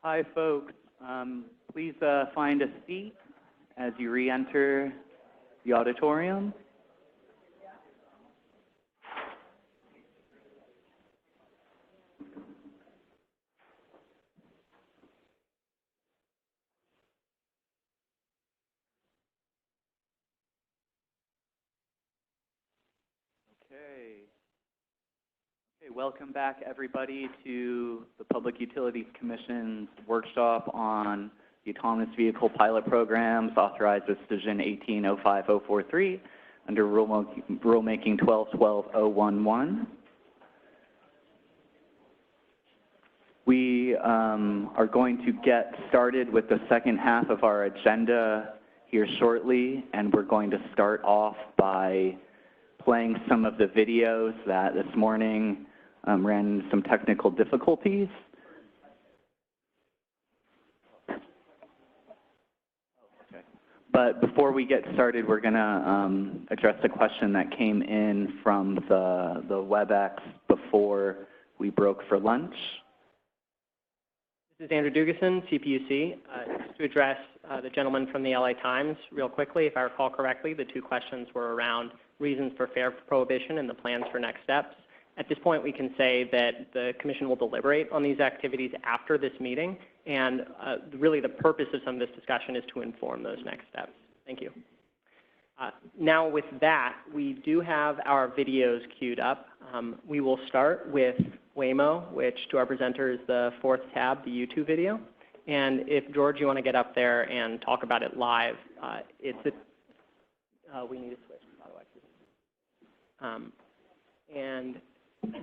Hi, folks. Please find a seat as you re-enter the auditorium. Okay, welcome back, everybody, to the Public Utilities Commission's workshop on the Autonomous Vehicle Pilot Programs, authorized with Decision 1805043 under Rulemaking 12-12011. We are going to get started with the second half of our agenda here shortly, and we're going to start off by playing some of the videos that this morning ran into some technical difficulties. But before we get started, we're going to address a question that came in from the WebEx before we broke for lunch. This is Andrew Dugason, CPUC. Just to address the gentleman from the LA Times real quickly, if I recall correctly, the two questions were around reasons for fare prohibition and the plans for next steps. At this point, we can say that the Commission will deliberate on these activities after this meeting, and really the purpose of some of this discussion is to inform those next steps. Thank you. Now with that, we do have our videos queued up. We will start with Waymo, which to our presenter is the fourth tab, the YouTube video. And if, George, you want to get up there and talk about it live, we need to switch to auto and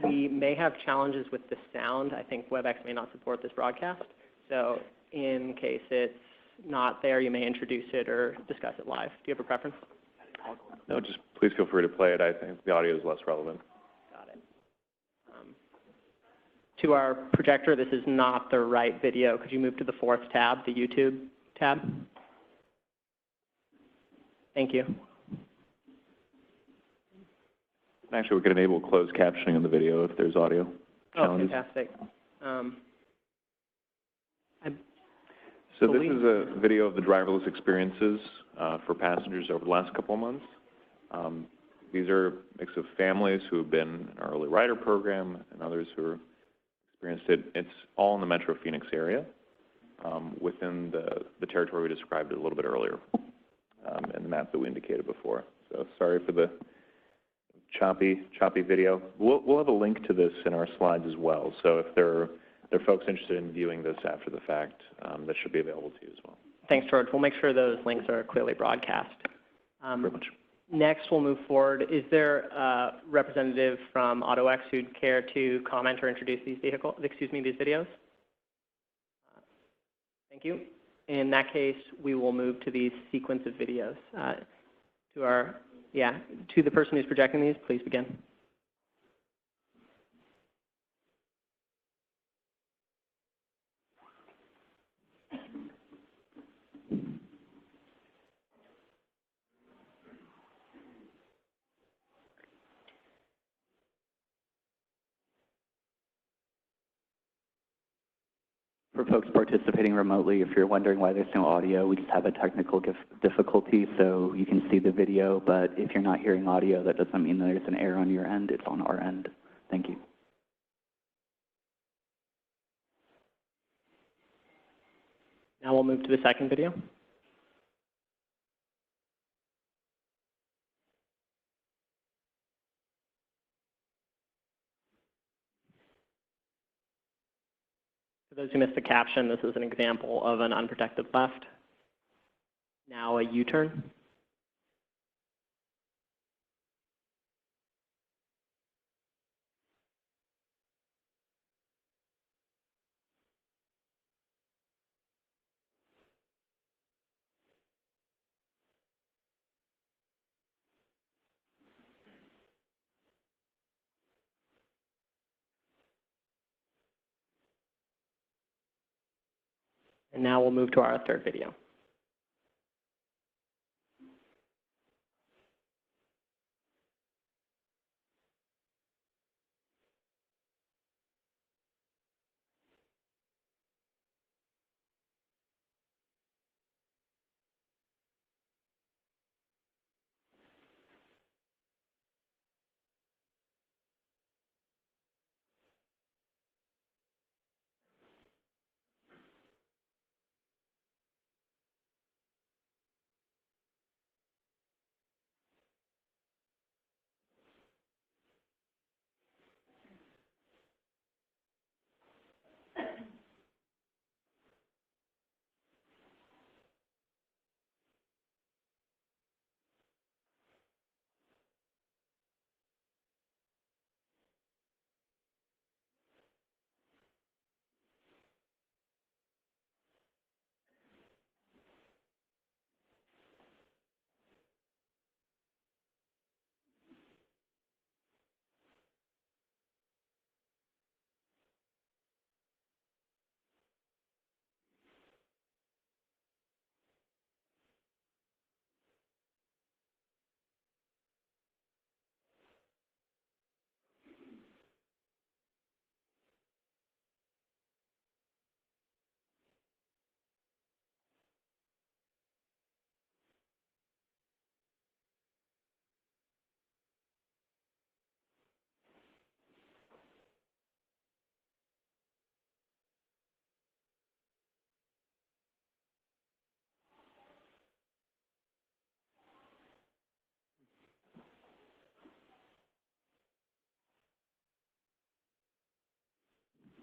we may have challenges with the sound. I think WebEx may not support this broadcast. So in case it's not there, you may introduce it or discuss it live. Do you have a preference? No, just please feel free to play it. I think the audio is less relevant. Got it. To our projector, this is not the right video. Could you move to the fourth tab, the YouTube tab? Thank you. Actually, we can enable closed captioning in the video if there's audio challenges. Oh, fantastic. So this is a video of the driverless experiences for passengers over the last couple of months. These are a mix of families who have been in our early rider program and others who are experienced it. It's all in the Metro Phoenix area within the territory we described a little bit earlier in the map that we indicated before. So sorry for the choppy video. We'll have a link to this in our slides as well. So if there are folks interested in viewing this after the fact, that should be available to you as well. Thanks, George. We'll make sure those links are clearly broadcast. Very much. Next, we'll move forward. Is there a representative from AutoX who'd care to comment or introduce these these videos? Thank you. In that case, we will move to these sequence of videos. To the person who's projecting these, please begin. For folks participating remotely, if you're wondering why there's no audio, we just have a technical difficulty, so you can see the video, but if you're not hearing audio, that doesn't mean that there's an error on your end. It's on our end. Thank you. Now we'll move to the second video. For those who missed the caption, this is an example of an unprotected left. Now a U-turn. And now we'll move to our third video.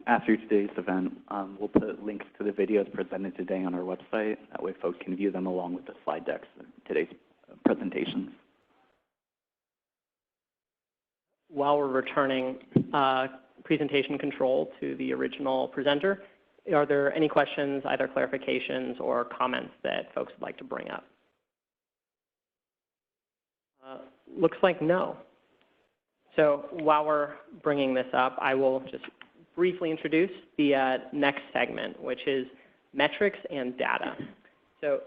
after today's event, we'll put links to the videos presented today on our website. That way folks can view them along with the slide decks and today's presentations. While we're returning presentation control to the original presenter, are there any questions, either clarifications or comments that folks would like to bring up? Looks like no. So while we're bringing this up, I will just briefly introduce the next segment, which is metrics and data. So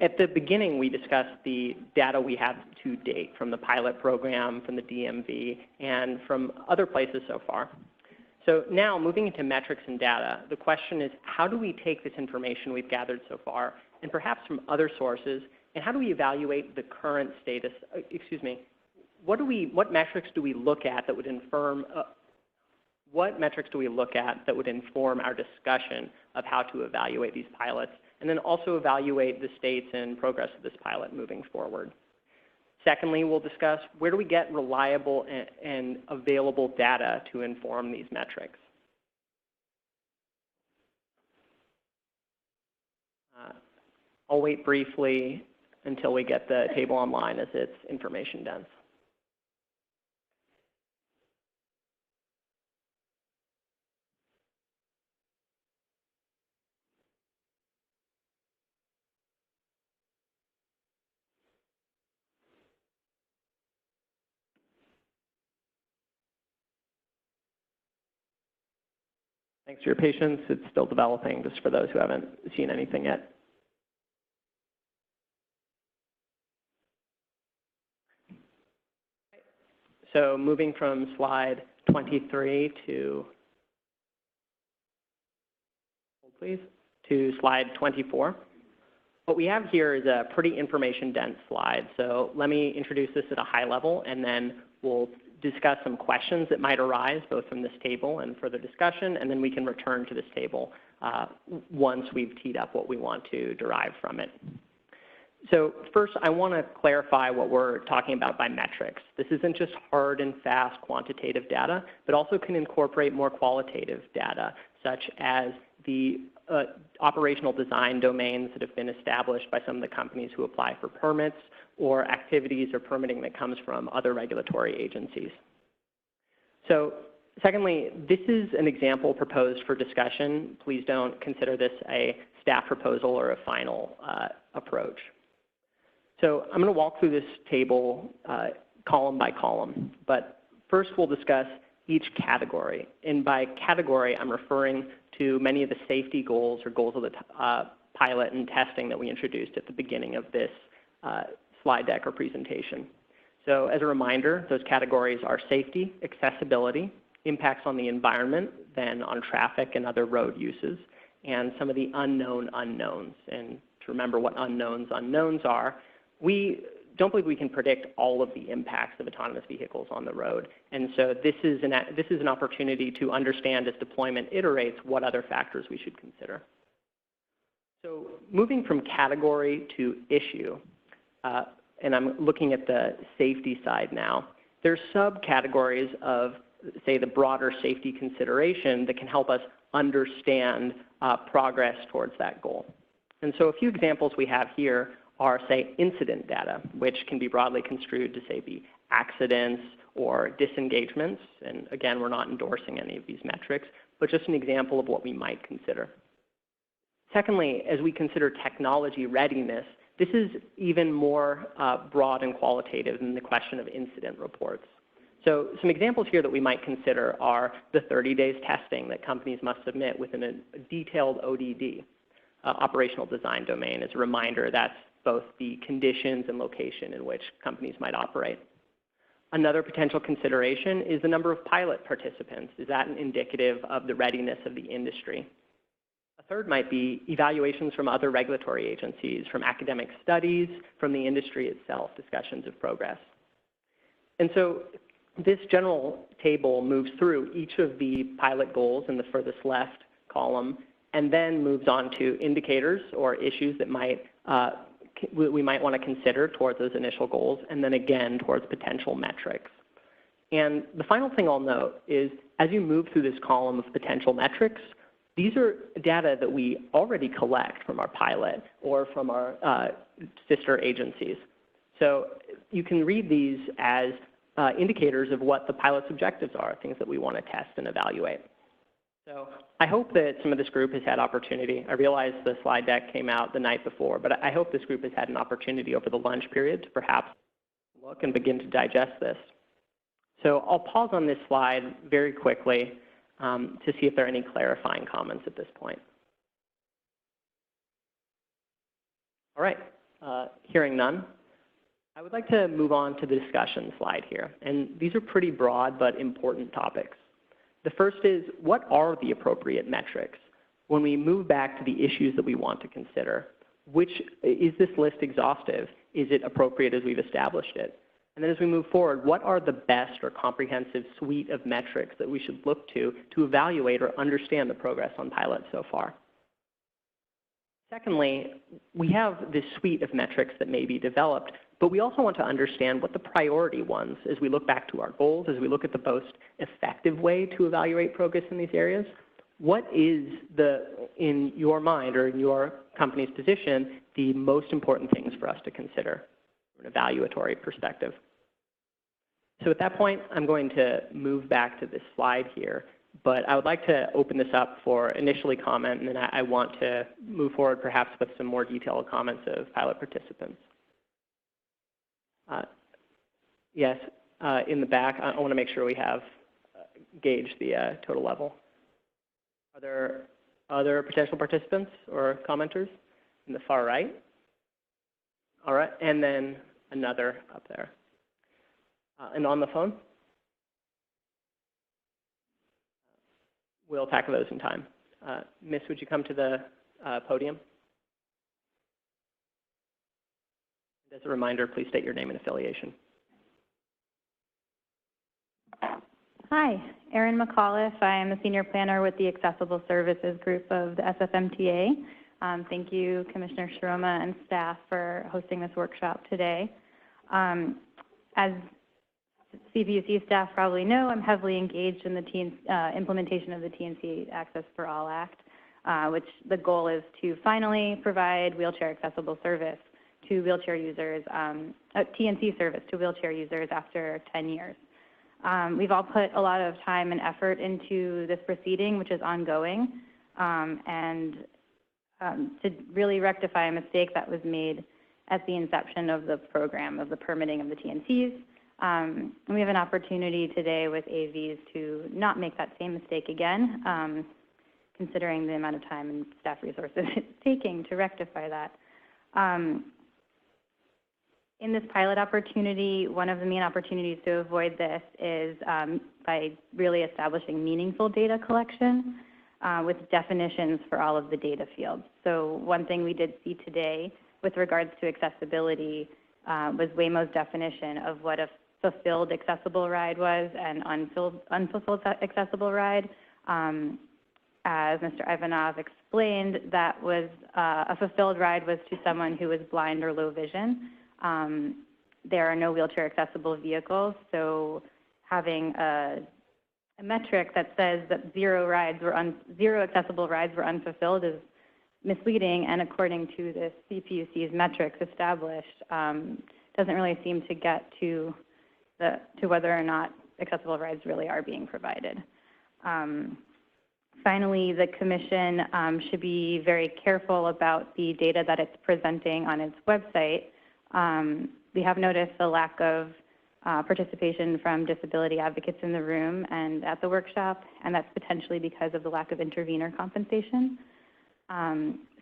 at the beginning, we discussed the data we have to date from the pilot program, from the DMV, and from other places so far. So now, moving into metrics and data, the question is, how do we take this information we've gathered so far, and perhaps from other sources, and how do we evaluate the current status, what metrics do we look at that would inform, our discussion of how to evaluate these pilots, and then also evaluate the states and progress of this pilot moving forward. Secondly, we'll discuss where do we get reliable and available data to inform these metrics. I'll wait briefly until we get the table online as it's information dense. Thanks for your patience. It's still developing, just for those who haven't seen anything yet. So moving from slide 23 to slide 24. What we have here is a pretty information-dense slide. So let me introduce this at a high level, and then we'll discuss some questions that might arise both from this table and further discussion, and then we can return to this table once we've teed up what we want to derive from it. So first, I want to clarify what we're talking about by metrics. This isn't just hard and fast quantitative data, but also can incorporate more qualitative data, such as the operational design domains that have been established by some of the companies who apply for permits, or activities or permitting that comes from other regulatory agencies. So secondly, this is an example proposed for discussion. Please don't consider this a staff proposal or a final approach. So I'm going to walk through this table column by column, but first we'll discuss each category. And by category, I'm referring to many of the safety goals or goals of the pilot and testing that we introduced at the beginning of this slide deck or presentation. So as a reminder, those categories are safety, accessibility, impacts on the environment, then on traffic and other road uses, and some of the unknown unknowns. And to remember what unknowns are, we don't believe we can predict all of the impacts of autonomous vehicles on the road. And so this is an opportunity to understand as deployment iterates what other factors we should consider. So moving from category to issue, and I'm looking at the safety side now, there's subcategories of, say, the broader safety consideration that can help us understand progress towards that goal. And so a few examples we have here are, say, incident data, which can be broadly construed to, say, be accidents or disengagements. And again, we're not endorsing any of these metrics, but just an example of what we might consider. Secondly, as we consider technology readiness, this is even more broad and qualitative than the question of incident reports. So some examples here that we might consider are the 30 days testing that companies must submit within a detailed ODD, operational design domain. As a reminder, that's both the conditions and location in which companies might operate. Another potential consideration is the number of pilot participants. Is that indicative of the readiness of the industry? A third might be evaluations from other regulatory agencies, from academic studies, from the industry itself, discussions of progress. And so this general table moves through each of the pilot goals in the furthest left column, and then moves on to indicators or issues that we might want to consider towards those initial goals, and then again towards potential metrics. And the final thing I'll note is as you move through this column of potential metrics, these are data that we already collect from our pilot or from our sister agencies. So you can read these as indicators of what the pilot's objectives are, things that we want to test and evaluate. So I hope that some of this group has had opportunity. I realize the slide deck came out the night before, but I hope this group has had an opportunity over the lunch period to perhaps look and begin to digest this. So I'll pause on this slide very quickly to see if there are any clarifying comments at this point. All right, hearing none, I would like to move on to the discussion slide here. And these are pretty broad but important topics. The first is, what are the appropriate metrics when we move back to the issues that we want to consider? Is this list exhaustive? Is it appropriate as we've established it? And then as we move forward, what are the best or comprehensive suite of metrics that we should look to evaluate or understand the progress on pilot so far? Secondly, we have this suite of metrics that may be developed, but we also want to understand what the priority ones, as we look back to our goals, as we look at the most effective way to evaluate progress in these areas. What is in your mind or in your company's position, the most important things for us to consider from an evaluatory perspective? So at that point, I'm going to move back to this slide here, but I would like to open this up for initially comment, and then I want to move forward perhaps with some more detailed comments of pilot participants. Yes, in the back, I want to make sure we have gauged the total level. Are there other potential participants or commenters in the far right? All right, and then another up there. And on the phone? We'll tackle those in time. Miss, would you come to the podium? As a reminder, please state your name and affiliation. Hi, Erin McAuliffe. I am a senior planner with the Accessible Services Group of the SFMTA. Thank you, Commissioner Shiroma and staff for hosting this workshop today. As CPUC staff probably know, I'm heavily engaged in the implementation of the TNC Access for All Act, which the goal is to finally provide wheelchair accessible service to wheelchair users, TNC service to wheelchair users after 10 years. We've all put a lot of time and effort into this proceeding, which is ongoing, and to really rectify a mistake that was made at the inception of the program, of the permitting of the TNCs. And we have an opportunity today with AVs to not make that same mistake again, considering the amount of time and staff resources it's taking to rectify that. In this pilot opportunity, one of the main opportunities to avoid this is by really establishing meaningful data collection with definitions for all of the data fields. So one thing we did see today with regards to accessibility was Waymo's definition of what a fulfilled accessible ride was and unfulfilled accessible ride. As Mr. Ivanov explained, that was a fulfilled ride was to someone who was blind or low vision. There are no wheelchair accessible vehicles, so having a metric that says that zero accessible rides were unfulfilled is misleading, and according to the CPUC's metrics established, doesn't really seem to get to whether or not accessible rides really are being provided. Finally, the Commission should be very careful about the data that it's presenting on its website. We have noticed a lack of participation from disability advocates in the room and at the workshop, and that's potentially because of the lack of intervener compensation.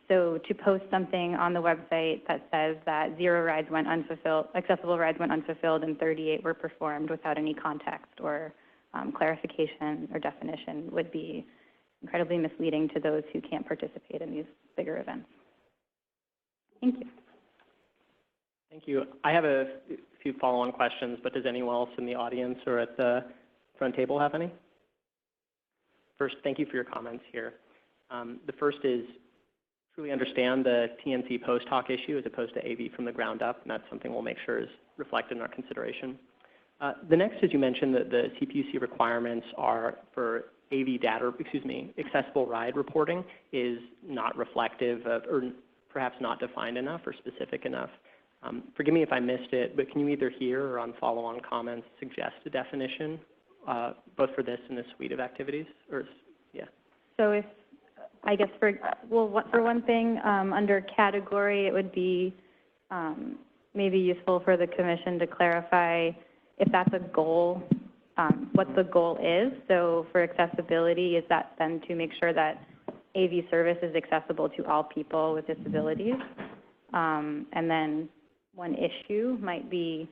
So to post something on the website that says that zero rides went unfulfilled, accessible rides went unfulfilled and 38 were performed without any context or clarification or definition would be incredibly misleading to those who can't participate in these bigger events. Thank you. Thank you. I have a few follow-on questions, but does anyone else in the audience or at the front table have any? First, thank you for your comments here. The first is truly understand the TNC post hoc issue as opposed to AV from the ground up, and that's something we'll make sure is reflected in our consideration. The next is you mentioned that the CPUC requirements are for AV data, accessible ride reporting is not reflective of, or perhaps not defined enough or specific enough. Forgive me if I missed it, but can you either here or on follow-on comments suggest a definition, both for this and this suite of activities? Or, yeah. So if, I guess for one thing, under category, it would be maybe useful for the commission to clarify if that's a goal, what the goal is. So for accessibility, is that then to make sure that AV service is accessible to all people with disabilities? And then one issue might be,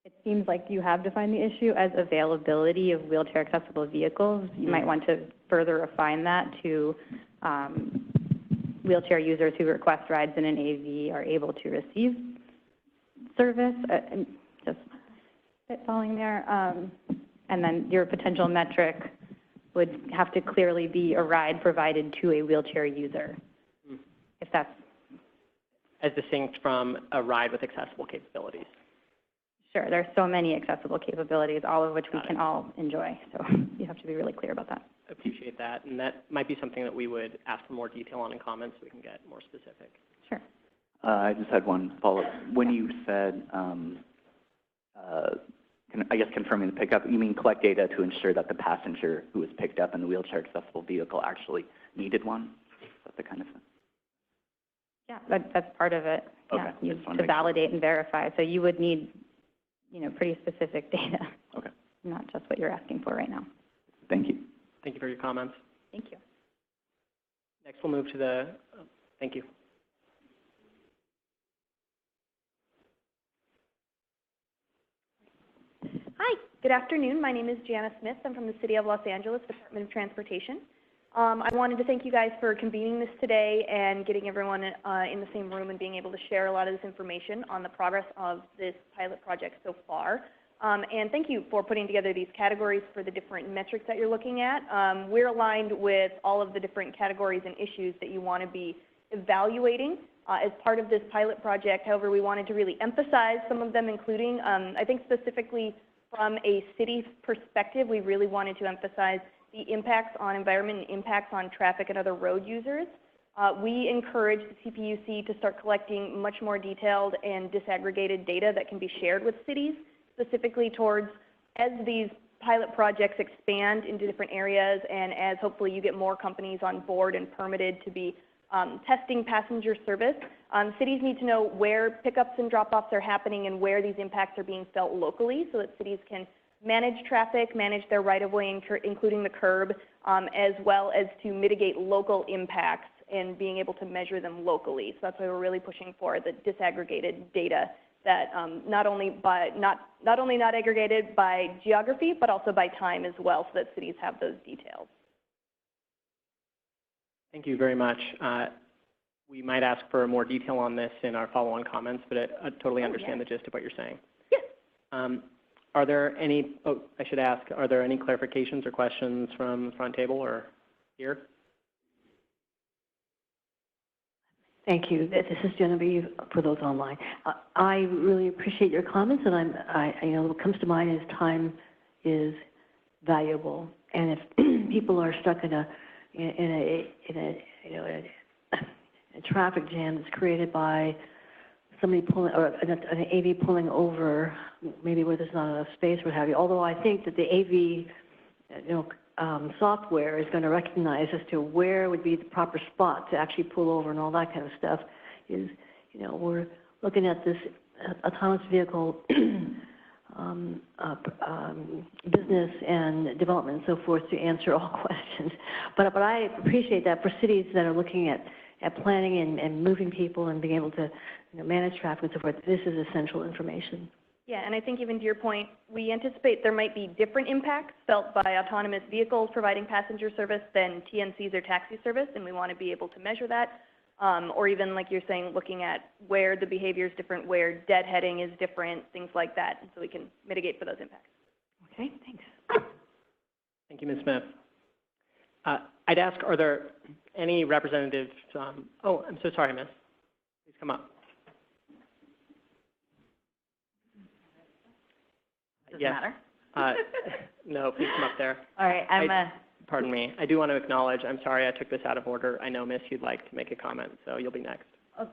it seems like you have defined the issue as availability of wheelchair accessible vehicles. You might want to further refine that to wheelchair users who request rides in an AV are able to receive service, and just following there. And then your potential metric would have to clearly be a ride provided to a wheelchair user, if that's as distinct from a ride with accessible capabilities. Sure, there's so many accessible capabilities, all of which we can all enjoy. So you have to be really clear about that. Appreciate that, and that might be something that we would ask for more detail on in comments so we can get more specific. Sure. I just had one follow-up. When you said, I guess confirming the pickup, you mean collect data to ensure that the passenger who was picked up in the wheelchair accessible vehicle actually needed one? Is that the kind of thing? Yeah, that's part of it. Okay. Yeah, to validate and verify. So you would need, pretty specific data. Okay. Not just what you're asking for right now. Thank you. Thank you for your comments. Thank you. Next, we'll move to the, thank you. Hi, good afternoon. My name is Jana Smith. I'm from the City of Los Angeles Department of Transportation. I wanted to thank you guys for convening this today and getting everyone in the same room and being able to share a lot of this information on the progress of this pilot project so far. And thank you for putting together these categories for the different metrics that you're looking at. We're aligned with all of the different categories and issues that you want to be evaluating as part of this pilot project. However, we wanted to really emphasize some of them, including, I think specifically from a city perspective, we really wanted to emphasize the impacts on environment and impacts on traffic and other road users. We encourage the CPUC to start collecting much more detailed and disaggregated data that can be shared with cities, specifically towards as these pilot projects expand into different areas and as hopefully you get more companies on board and permitted to be testing passenger service. Cities need to know where pickups and drop-offs are happening and where these impacts are being felt locally so that cities can manage traffic, manage their right-of-way, including the curb, as well as to mitigate local impacts and being able to measure them locally. So that's why we're really pushing for the disaggregated data that not only not aggregated by geography, but also by time as well, so that cities have those details. Thank you very much. We might ask for more detail on this in our follow-on comments, but I totally understand the gist of what you're saying. Yes. Are there any, I should ask, are there any clarifications or questions from the front table or here? Thank you. This is Genevieve for those online. I really appreciate your comments, and what comes to mind is time is valuable, and if people are stuck in a traffic jam that's created by somebody pulling, or an AV pulling over, maybe where there's not enough space, what have you. Although I think that the AV, software is going to recognize as to where would be the proper spot to actually pull over and all that kind of stuff. Is, we're looking at this autonomous vehicle business and development and so forth to answer all questions. But I appreciate that for cities that are looking at planning and moving people and being able to manage traffic and so forth, this is essential information. Yeah, and I think even to your point, we anticipate there might be different impacts felt by autonomous vehicles providing passenger service than TNCs or taxi service, and we want to be able to measure that. Or even, like you're saying, looking at where the behavior is different, where deadheading is different, things like that, and so we can mitigate for those impacts. Okay, thanks. Thank you, Ms. Smith. I'd ask, are there any representatives, oh, I'm so sorry, Miss. Please come up. Does Yes. it matter? No, please come up there. All right, Pardon me. I do want to acknowledge, I'm sorry I took this out of order. I know, Miss, you'd like to make a comment, so you'll be next. Oh.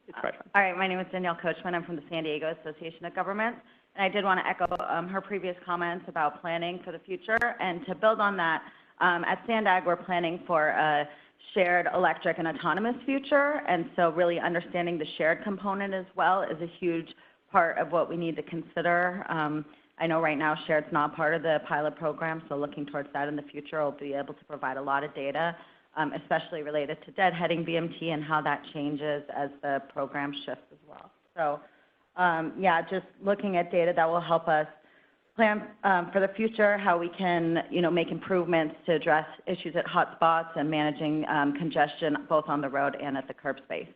It's quite fine. All right, my name is Danielle Coachman. I'm from the San Diego Association of Governments. And I did want to echo her previous comments about planning for the future. And to build on that, at SANDAG, we're planning for a shared electric and autonomous future. And so really understanding the shared component as well is a huge part of what we need to consider. I know right now shared's not part of the pilot program, so looking towards that in the future, we'll be able to provide a lot of data, especially related to deadheading BMT and how that changes as the program shifts as well. So yeah, just looking at data that will help us plan for the future, how we can, make improvements to address issues at hotspots and managing congestion both on the road and at the curb space.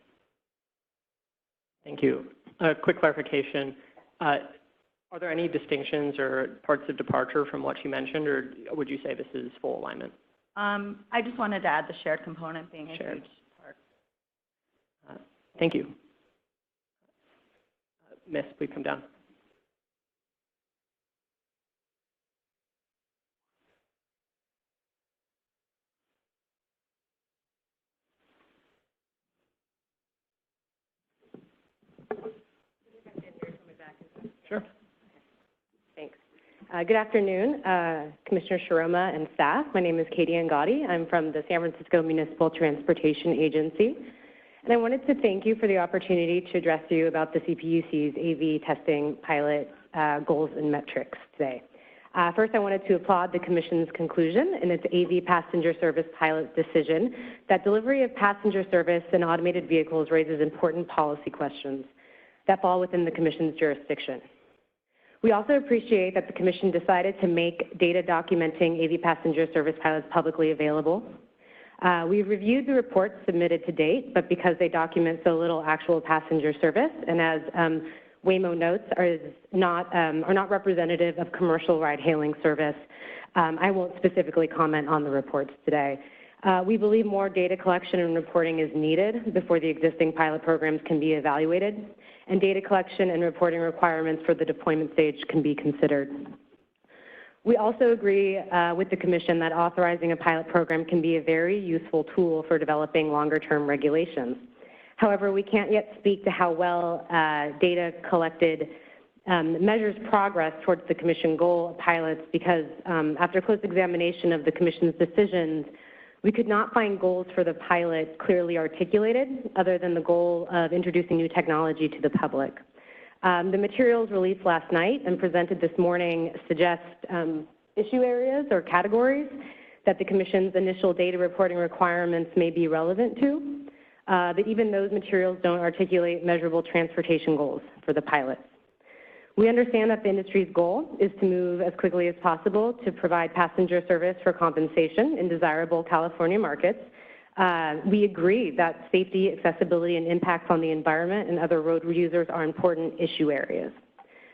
Thank you. A quick clarification. Are there any distinctions or parts of departure from what you mentioned, or would you say this is full alignment? I just wanted to add the shared component being a huge part. Thank you. Miss, please come down. Sure. Thanks. Good afternoon, Commissioner Shiroma and staff. My name is Katie Angotti. I'm from the San Francisco Municipal Transportation Agency. And I wanted to thank you for the opportunity to address you about the CPUC's AV testing pilot goals and metrics today. First, I wanted to applaud the Commission's conclusion in its AV passenger service pilot decision that delivery of passenger service in automated vehicles raises important policy questions that fall within the Commission's jurisdiction. We also appreciate that the Commission decided to make data documenting AV passenger service pilots publicly available. We've reviewed the reports submitted to date, but because they document so little actual passenger service, and as Waymo notes, are not representative of commercial ride-hailing service, I won't specifically comment on the reports today. We believe more data collection and reporting is needed before the existing pilot programs can be evaluated, and data collection and reporting requirements for the deployment stage can be considered. We also agree with the Commission that authorizing a pilot program can be a very useful tool for developing longer-term regulations. However, we can't yet speak to how well data collected measures progress towards the Commission goal of pilots because after close examination of the Commission's decisions, we could not find goals for the pilot clearly articulated other than the goal of introducing new technology to the public. The materials released last night and presented this morning suggest issue areas or categories that the Commission's initial data reporting requirements may be relevant to, but even those materials don't articulate measurable transportation goals for the pilots. We understand that the industry's goal is to move as quickly as possible to provide passenger service for compensation in desirable California markets. We agree that safety, accessibility, and impacts on the environment and other road users are important issue areas.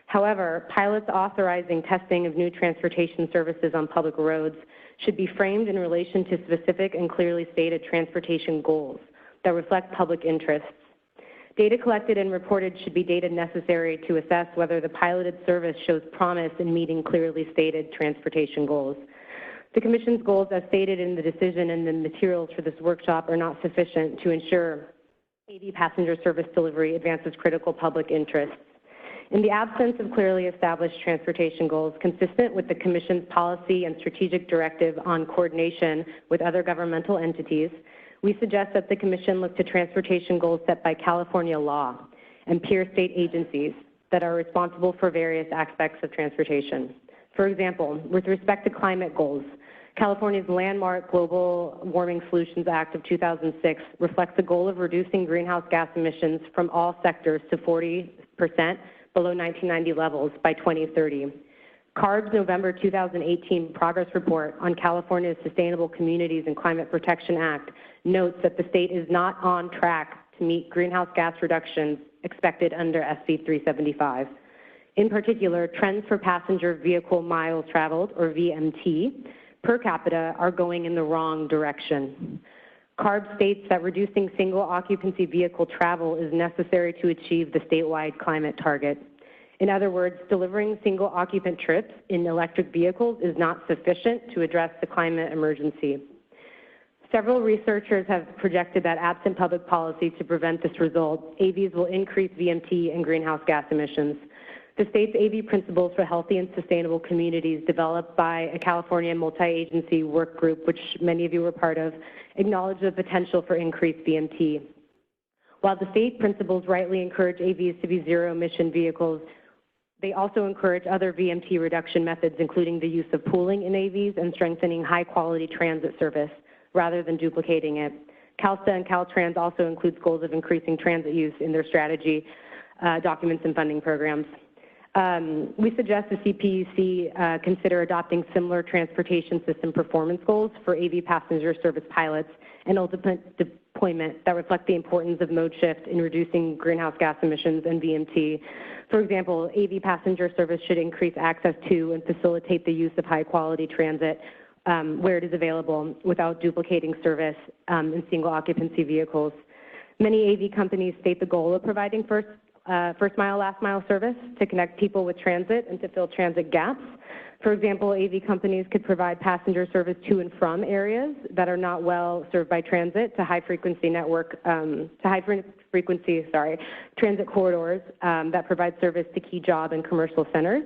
However, pilots authorizing testing of new transportation services on public roads should be framed in relation to specific and clearly stated transportation goals that reflect public interests. Data collected and reported should be data necessary to assess whether the piloted service shows promise in meeting clearly stated transportation goals. The Commission's goals, as stated in the decision and the materials for this workshop, are not sufficient to ensure AV passenger service delivery advances critical public interests. In the absence of clearly established transportation goals consistent with the Commission's policy and strategic directive on coordination with other governmental entities, we suggest that the Commission look to transportation goals set by California law and peer state agencies that are responsible for various aspects of transportation. For example, with respect to climate goals, California's landmark Global Warming Solutions Act of 2006 reflects a goal of reducing greenhouse gas emissions from all sectors to 40% below 1990 levels by 2030. CARB's November 2018 progress report on California's Sustainable Communities and Climate Protection Act notes that the state is not on track to meet greenhouse gas reductions expected under SB 375. In particular, trends for passenger vehicle miles traveled, or VMT, per capita are going in the wrong direction. CARB states that reducing single occupancy vehicle travel is necessary to achieve the statewide climate target. In other words, delivering single occupant trips in electric vehicles is not sufficient to address the climate emergency. Several researchers have projected that absent public policy to prevent this result, AVs will increase VMT and greenhouse gas emissions. The state's AV Principles for Healthy and Sustainable Communities, developed by a California multi-agency work group, which many of you were part of, acknowledge the potential for increased VMT. While the state principles rightly encourage AVs to be zero-emission vehicles, they also encourage other VMT reduction methods, including the use of pooling in AVs and strengthening high-quality transit service, rather than duplicating it. CalSTA and Caltrans also includes goals of increasing transit use in their strategy documents and funding programs. We suggest the CPUC consider adopting similar transportation system performance goals for AV passenger service pilots and ultimate deployment that reflect the importance of mode shift in reducing greenhouse gas emissions and VMT. For example, AV passenger service should increase access to and facilitate the use of high-quality transit where it is available without duplicating service in single occupancy vehicles. Many AV companies state the goal of providing first mile, last mile service to connect people with transit and to fill transit gaps. For example, AV companies could provide passenger service to and from areas that are not well served by transit to high frequency transit corridors that provide service to key job and commercial centers.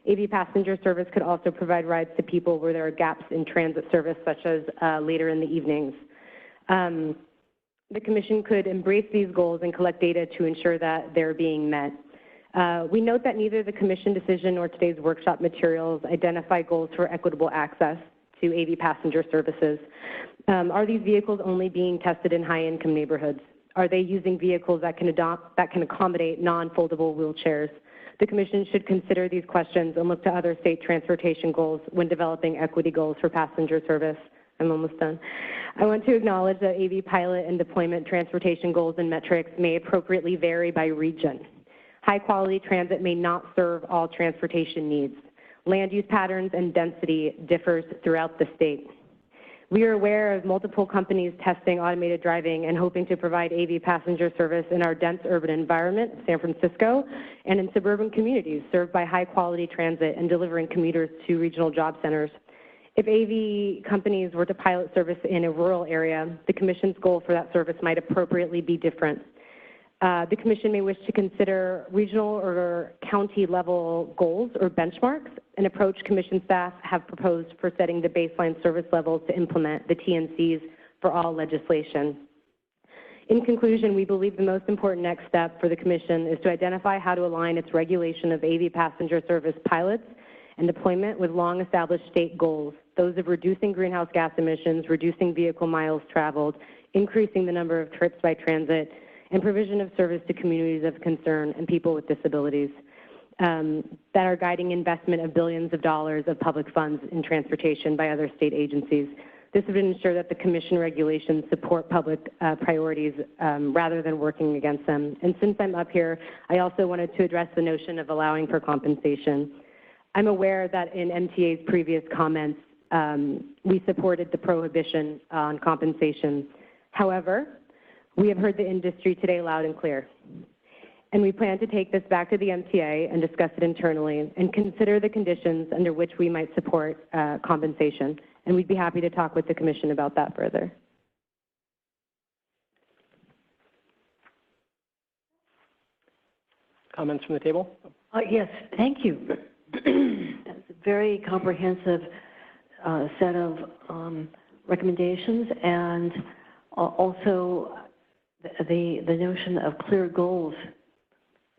AV passenger service could also provide rides to people where there are gaps in transit service, such as later in the evenings. The Commission could embrace these goals and collect data to ensure that they're being met. We note that neither the Commission decision nor today's workshop materials identify goals for equitable access to AV passenger services. Are these vehicles only being tested in high-income neighborhoods? Are they using vehicles that can accommodate non-foldable wheelchairs? The Commission should consider these questions and look to other state transportation goals when developing equity goals for passenger service. I'm almost done. I want to acknowledge that AV pilot and deployment transportation goals and metrics may appropriately vary by region. High-quality transit may not serve all transportation needs. Land use patterns and density differs throughout the state. We are aware of multiple companies testing automated driving and hoping to provide AV passenger service in our dense urban environment, San Francisco, and in suburban communities served by high-quality transit and delivering commuters to regional job centers. If AV companies were to pilot service in a rural area, the Commission's goal for that service might appropriately be different. The Commission may wish to consider regional or county-level goals or benchmarks, an approach Commission staff have proposed for setting the baseline service levels to implement the TNCs for all legislation. In conclusion, we believe the most important next step for the Commission is to identify how to align its regulation of AV passenger service pilots and deployment with long-established state goals, those of reducing greenhouse gas emissions, reducing vehicle miles traveled, increasing the number of trips by transit, and provision of service to communities of concern and people with disabilities that are guiding investment of billions of dollars of public funds in transportation by other state agencies. This would ensure that the Commission regulations support public priorities rather than working against them. And since I'm up here, I also wanted to address the notion of allowing for compensation. I'm aware that in MTA's previous comments, we supported the prohibition on compensation. However, we have heard the industry today loud and clear, and we plan to take this back to the MTA and discuss it internally and consider the conditions under which we might support compensation, and we'd be happy to talk with the Commission about that further. Comments from the table? Yes, thank you. That's a very comprehensive set of recommendations, and also the notion of clear goals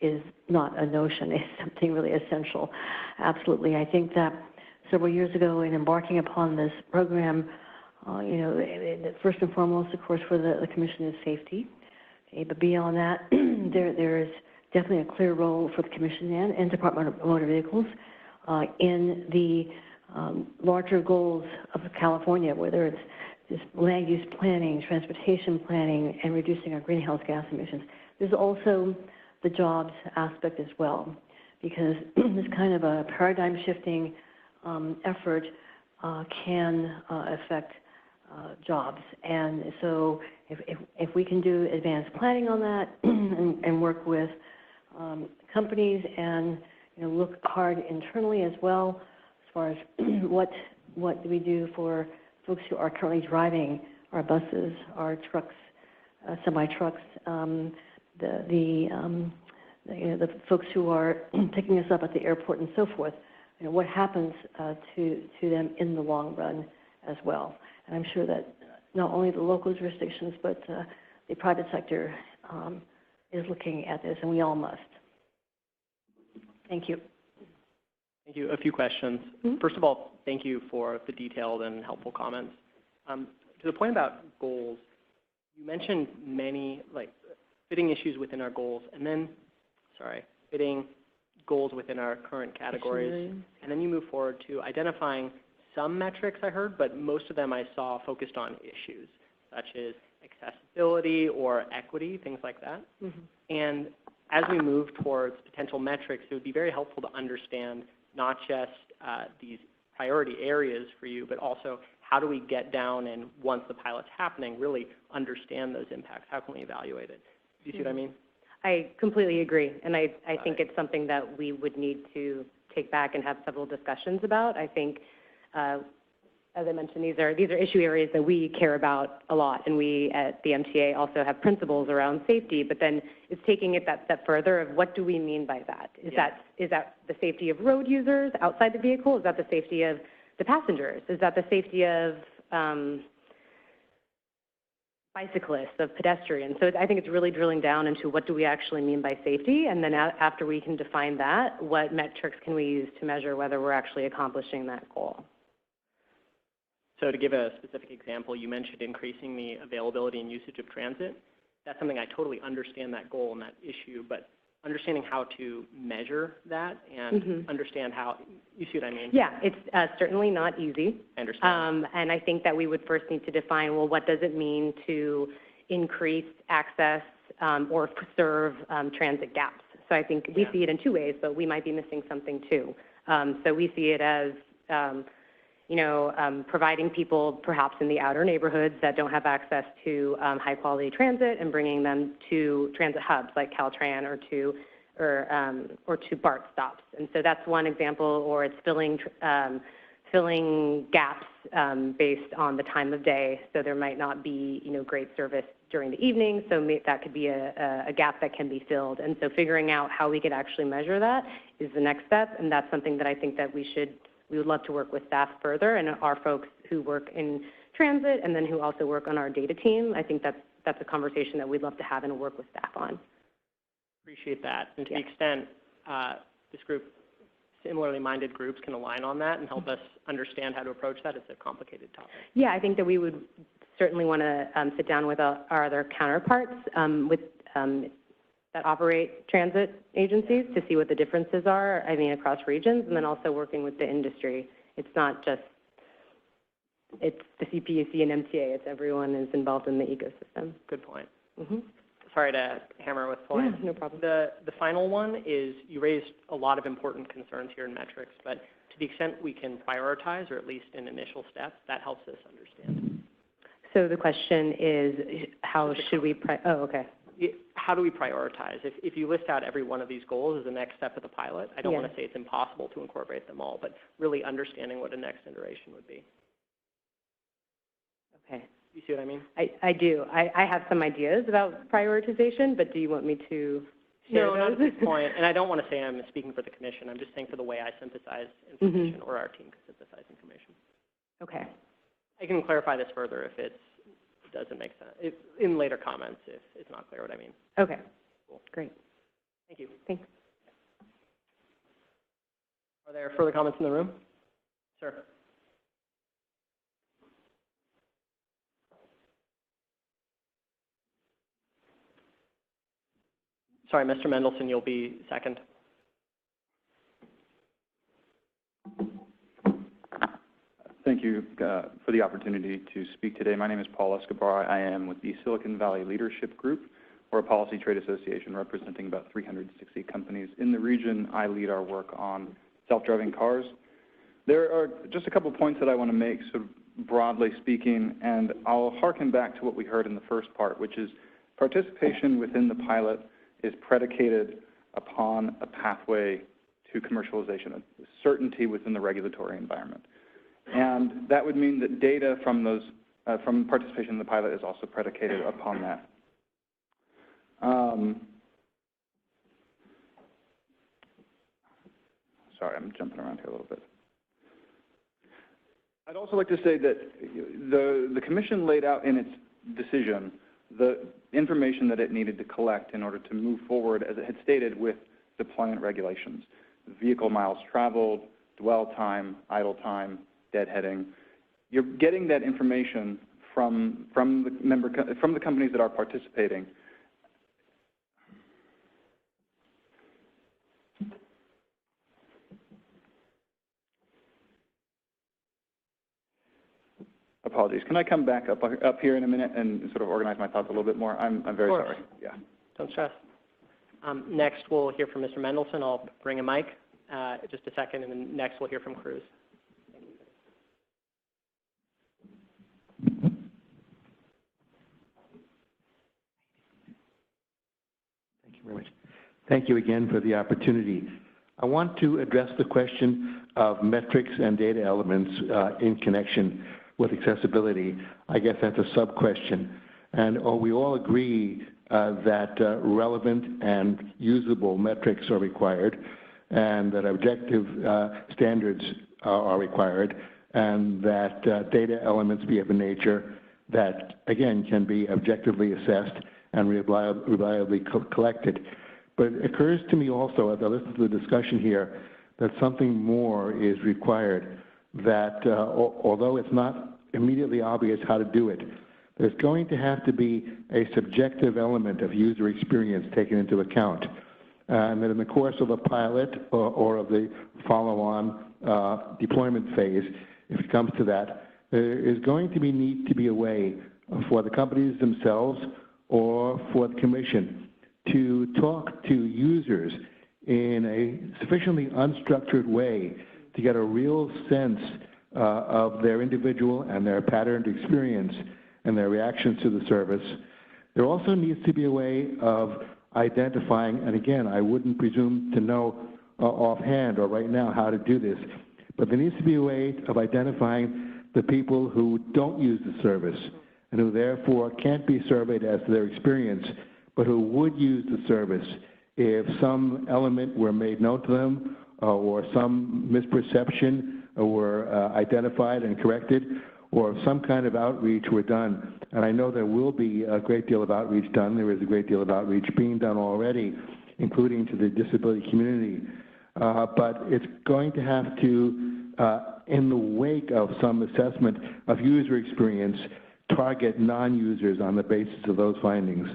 is not a notion, it's something really essential. Absolutely. I think that several years ago in embarking upon this program, first and foremost, of course, for the Commission is safety. Okay, but beyond that, there is definitely a clear role for the Commission and Department of Motor Vehicles in the larger goals of California, whether it's just land use planning, transportation planning, and reducing our greenhouse gas emissions. There's also the jobs aspect as well, because this kind of a paradigm shifting effort can affect jobs. And so if we can do advanced planning on that and work with companies and look hard internally as well as far as what do we do for folks who are currently driving our buses, our trucks, semi-trucks, the folks who are picking us up at the airport and so forth. What happens to them in the long run as well. And I'm sure that not only the local jurisdictions, but the private sector is looking at this, and we all must. Thank you. Thank you. A few questions. First of all, thank you for the detailed and helpful comments. To the point about goals, you mentioned many, fitting issues within our goals, and then, fitting goals within our current categories, and then you move forward to identifying some metrics I heard, but most of them I saw focused on issues, such as accessibility or equity, things like that. And as we move towards potential metrics, it would be very helpful to understand not just these priority areas for you, but also how do we get down and once the pilot's happening, really understand those impacts? How can we evaluate it? Do you see what I mean? I completely agree, and I think it's something that we would need to take back and have several discussions about. I think, as I mentioned, these are issue areas that we care about a lot, and we at the MTA also have principles around safety, but then it's taking it that step further of what do we mean by that? Is that the safety of road users outside the vehicle? Is that the safety of the passengers? Is that the safety of bicyclists, of pedestrians? So I think it's really drilling down into what do we actually mean by safety, and then after we can define that, what metrics can we use to measure whether we're actually accomplishing that goal? So to give a specific example, you mentioned increasing the availability and usage of transit. That's something I totally understand, that goal and that issue, but understanding how to measure that and understand how, you see what I mean? Yeah, it's certainly not easy. I understand. And I think that we would first need to define, well, what does it mean to increase access or serve transit gaps? So I think we see it in two ways, but we might be missing something too. So we see it as, providing people perhaps in the outer neighborhoods that don't have access to high-quality transit and bringing them to transit hubs like Caltran or to BART stops. And so that's one example, or it's filling gaps based on the time of day. So there might not be, great service during the evening, so that could be a gap that can be filled. And so figuring out how we could actually measure that is the next step, and that's something that I think that we would love to work with staff further, and our folks who work in transit and then who also work on our data team. I think that's a conversation that we'd love to have and work with staff on. Appreciate that. And to the extent this group, similarly minded groups can align on that and help us understand how to approach that, it's a complicated topic. Yeah, I think that we would certainly want to sit down with our other counterparts that operate transit agencies to see what the differences are, across regions, and then also working with the industry. It's not just, it's the CPUC and MTA, it's everyone is involved in the ecosystem. Good point. Sorry to hammer with points. Yeah, no problem. The final one is, you raised a lot of important concerns here in metrics, but to the extent we can prioritize, or at least in initial steps, that helps us understand. So the question is, how should we, how do we prioritize? If you list out every one of these goals as the next step of the pilot, I don't want to say it's impossible to incorporate them all, but really understanding what a next iteration would be. Okay. You see what I mean? I do. I have some ideas about prioritization, but do you want me to share those? No, not at this point. And I don't want to say I'm speaking for the commission. I'm just saying for the way I synthesize information, or our team can synthesize information. Okay. I can clarify this further if it doesn't make sense, in later comments, if it's not clear what I mean. Okay. Cool. Great. Thank you. Thanks. Are there further comments in the room? Sir. Sorry, Mr. Mendelson, you'll be second. Thank you for the opportunity to speak today. My name is Paul Escobar. I am with the Silicon Valley Leadership Group. We're a policy trade association representing about 360 companies in the region. I lead our work on self-driving cars. There are just a couple points that I want to make, sort of broadly speaking, and I'll harken back to what we heard in the first part, which is participation within the pilot is predicated upon a pathway to commercialization, certainty within the regulatory environment. And that would mean that data from those, from participation in the pilot is also predicated upon that. Sorry, I'm jumping around here a little bit. I'd also like to say that the Commission laid out in its decision the information that it needed to collect in order to move forward, as it had stated, with deployment regulations. Vehicle miles traveled, dwell time, idle time, deadheading. You're getting that information from the companies that are participating. Apologies. Can I come back up here in a minute and sort of organize my thoughts a little bit more? I'm very sorry. Yeah. Don't stress. Next, we'll hear from Mr. Mendelson. I'll bring a mic just a second, and then next we'll hear from Cruz. Thank you very much. Thank you again for the opportunity. I want to address the question of metrics and data elements in connection with accessibility. I guess that's a sub-question. And we all agree that relevant and usable metrics are required, and that objective standards are required, and that data elements be of a nature that, again, can be objectively assessed and reliably collected. But it occurs to me also, as I listen to the discussion here, that something more is required, that although it's not immediately obvious how to do it, there's going to have to be a subjective element of user experience taken into account. And that in the course of a pilot or of the follow-on deployment phase, if it comes to that, there is going to need to be a way for the companies themselves or for the Commission to talk to users in a sufficiently unstructured way to get a real sense of their individual and their patterned experience and their reactions to the service. There also needs to be a way of identifying, and again, I wouldn't presume to know offhand or right now how to do this, but there needs to be a way of identifying the people who don't use the service and who therefore can't be surveyed as to their experience, but who would use the service if some element were made known to them or some misperception were identified and corrected, or some kind of outreach were done. And I know there will be a great deal of outreach done. There is a great deal of outreach being done already, including to the disability community. But it's going to have to, in the wake of some assessment of user experience, target non-users on the basis of those findings.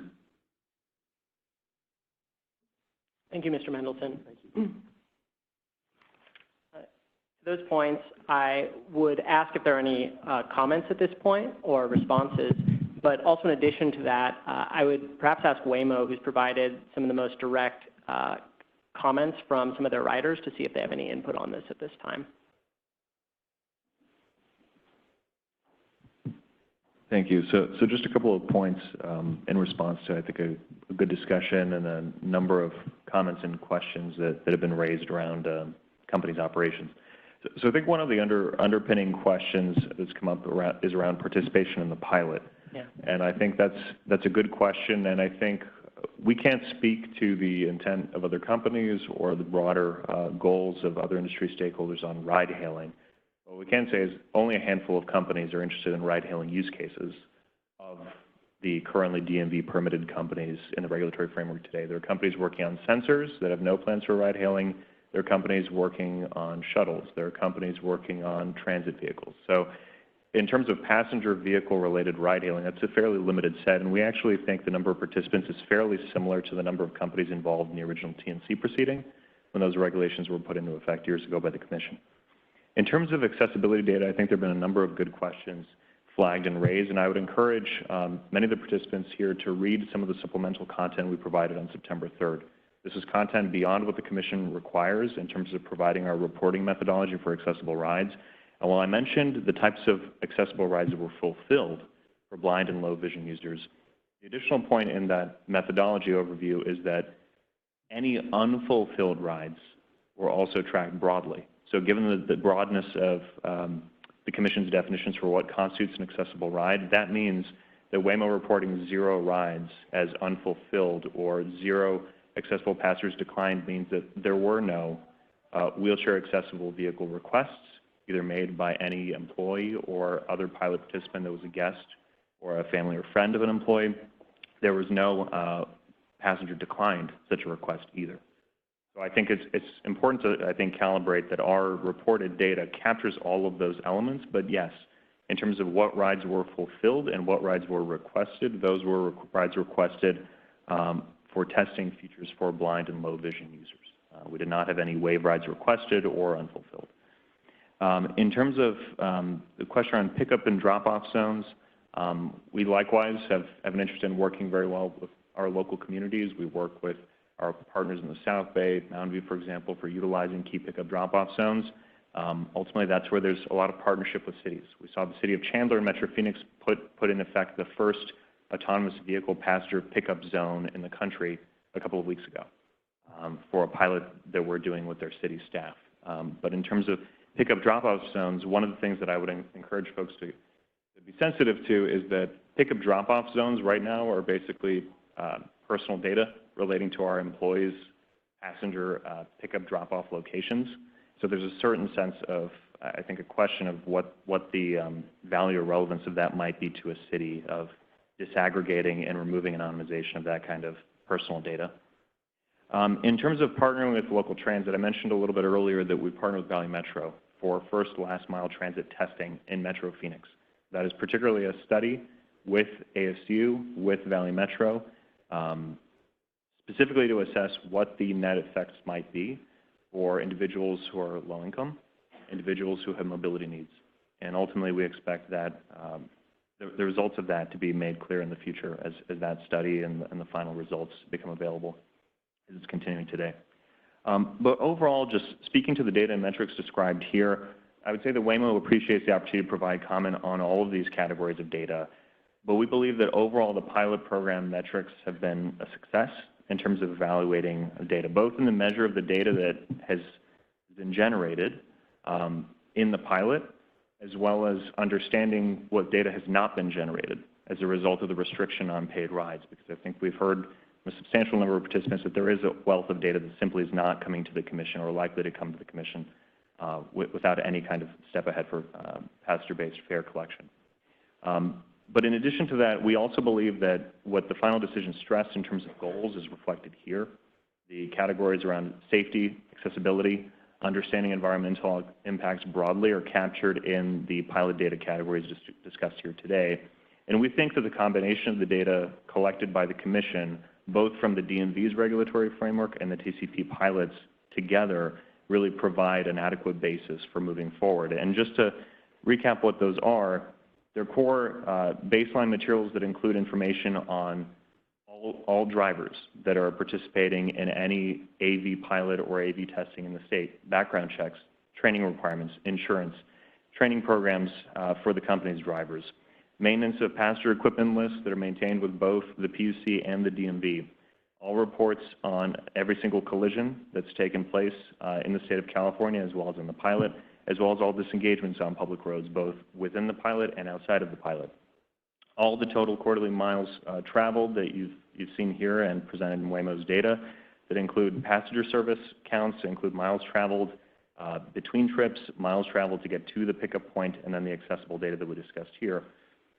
Thank you, Mr. Mendelson. Thank you. Those points, I would ask if there are any comments at this point or responses, but also in addition to that, I would perhaps ask Waymo, who's provided some of the most direct comments from some of their writers, to see if they have any input on this at this time. Thank you. So just a couple of points in response to, I think, a good discussion and a number of comments and questions that have been raised around companies' operations. So I think one of the underpinning questions that's come up is around participation in the pilot. Yeah. And I think that's a good question, and I think we can't speak to the intent of other companies or the broader goals of other industry stakeholders on ride-hailing. What we can say is only a handful of companies are interested in ride-hailing use cases of the currently DMV permitted companies in the regulatory framework today. There are companies working on sensors that have no plans for ride-hailing. There are companies working on shuttles. There are companies working on transit vehicles. So in terms of passenger vehicle-related ride-hailing, that's a fairly limited set, and we actually think the number of participants is fairly similar to the number of companies involved in the original TNC proceeding when those regulations were put into effect years ago by the Commission. In terms of accessibility data, I think there have been a number of good questions flagged and raised, and I would encourage many of the participants here to read some of the supplemental content we provided on September 3rd. This is content beyond what the Commission requires in terms of providing our reporting methodology for accessible rides. And while I mentioned the types of accessible rides that were fulfilled for blind and low vision users, the additional point in that methodology overview is that any unfulfilled rides were also tracked broadly. So given the broadness of the Commission's definitions for what constitutes an accessible ride, that means that Waymo reporting 0 rides as unfulfilled or 0 accessible passengers declined means that there were no wheelchair accessible vehicle requests, either made by any employee or other pilot participant that was a guest or a family or friend of an employee. There was no passenger declined such a request either. So I think it's important to, calibrate that our reported data captures all of those elements, but yes, in terms of what rides were fulfilled and what rides were requested, those were rides requested for testing features for blind and low vision users. We did not have any wave rides requested or unfulfilled. In terms of the question on pickup and drop-off zones, we likewise have an interest in working very well with our local communities. We work with our partners in the South Bay, Mountain View, for example, for utilizing key pickup drop-off zones. Ultimately, that's where there's a lot of partnership with cities. We saw the city of Chandler and Metro Phoenix put in effect the first autonomous vehicle passenger pickup zone in the country a couple of weeks ago for a pilot that we're doing with their city staff. But in terms of pickup drop-off zones, one of the things that I would encourage folks to be sensitive to is that pickup drop-off zones right now are basically personal data relating to our employees' passenger pickup drop-off locations. So there's a certain sense of, I think, a question of what the value or relevance of that might be to a city of disaggregating and removing anonymization of that kind of personal data. In terms of partnering with local transit, I mentioned a little bit earlier that we partner with Valley Metro for first last mile transit testing in Metro Phoenix. That is particularly a study with ASU, with Valley Metro, specifically to assess what the net effects might be for individuals who are low income, individuals who have mobility needs. And ultimately, we expect that the results of that to be made clear in the future as that study and the final results become available, as it's continuing today. But overall, just speaking to the data and metrics described here, I would say that Waymo appreciates the opportunity to provide comment on all of these categories of data. But we believe that overall, the pilot program metrics have been a success in terms of evaluating data, both in the measure of the data that has been generated in the pilot, as well as understanding what data has not been generated as a result of the restriction on paid rides. Because I think we've heard from a substantial number of participants that there is a wealth of data that simply is not coming to the Commission or likely to come to the Commission without any kind of step ahead for passenger-based fare collection. But in addition to that, we also believe that what the final decision stressed in terms of goals is reflected here. The categories around safety, accessibility, understanding environmental impacts broadly are captured in the pilot data categories discussed here today. And we think that the combination of the data collected by the Commission, both from the DMV's regulatory framework and the TCP pilots together, really provide an adequate basis for moving forward. And just to recap what those are, they're core baseline materials that include information on all drivers that are participating in any AV pilot or AV testing in the state, background checks, training requirements, insurance, training programs for the company's drivers, maintenance of passenger equipment lists that are maintained with both the PUC and the DMV, all reports on every single collision that's taken place in the state of California as well as in the pilot, as well as all disengagements on public roads, both within the pilot and outside of the pilot. All the total quarterly miles traveled that you've seen here and presented in Waymo's data that include passenger service counts, include miles traveled between trips, miles traveled to get to the pickup point, and then the accessible data that we discussed here.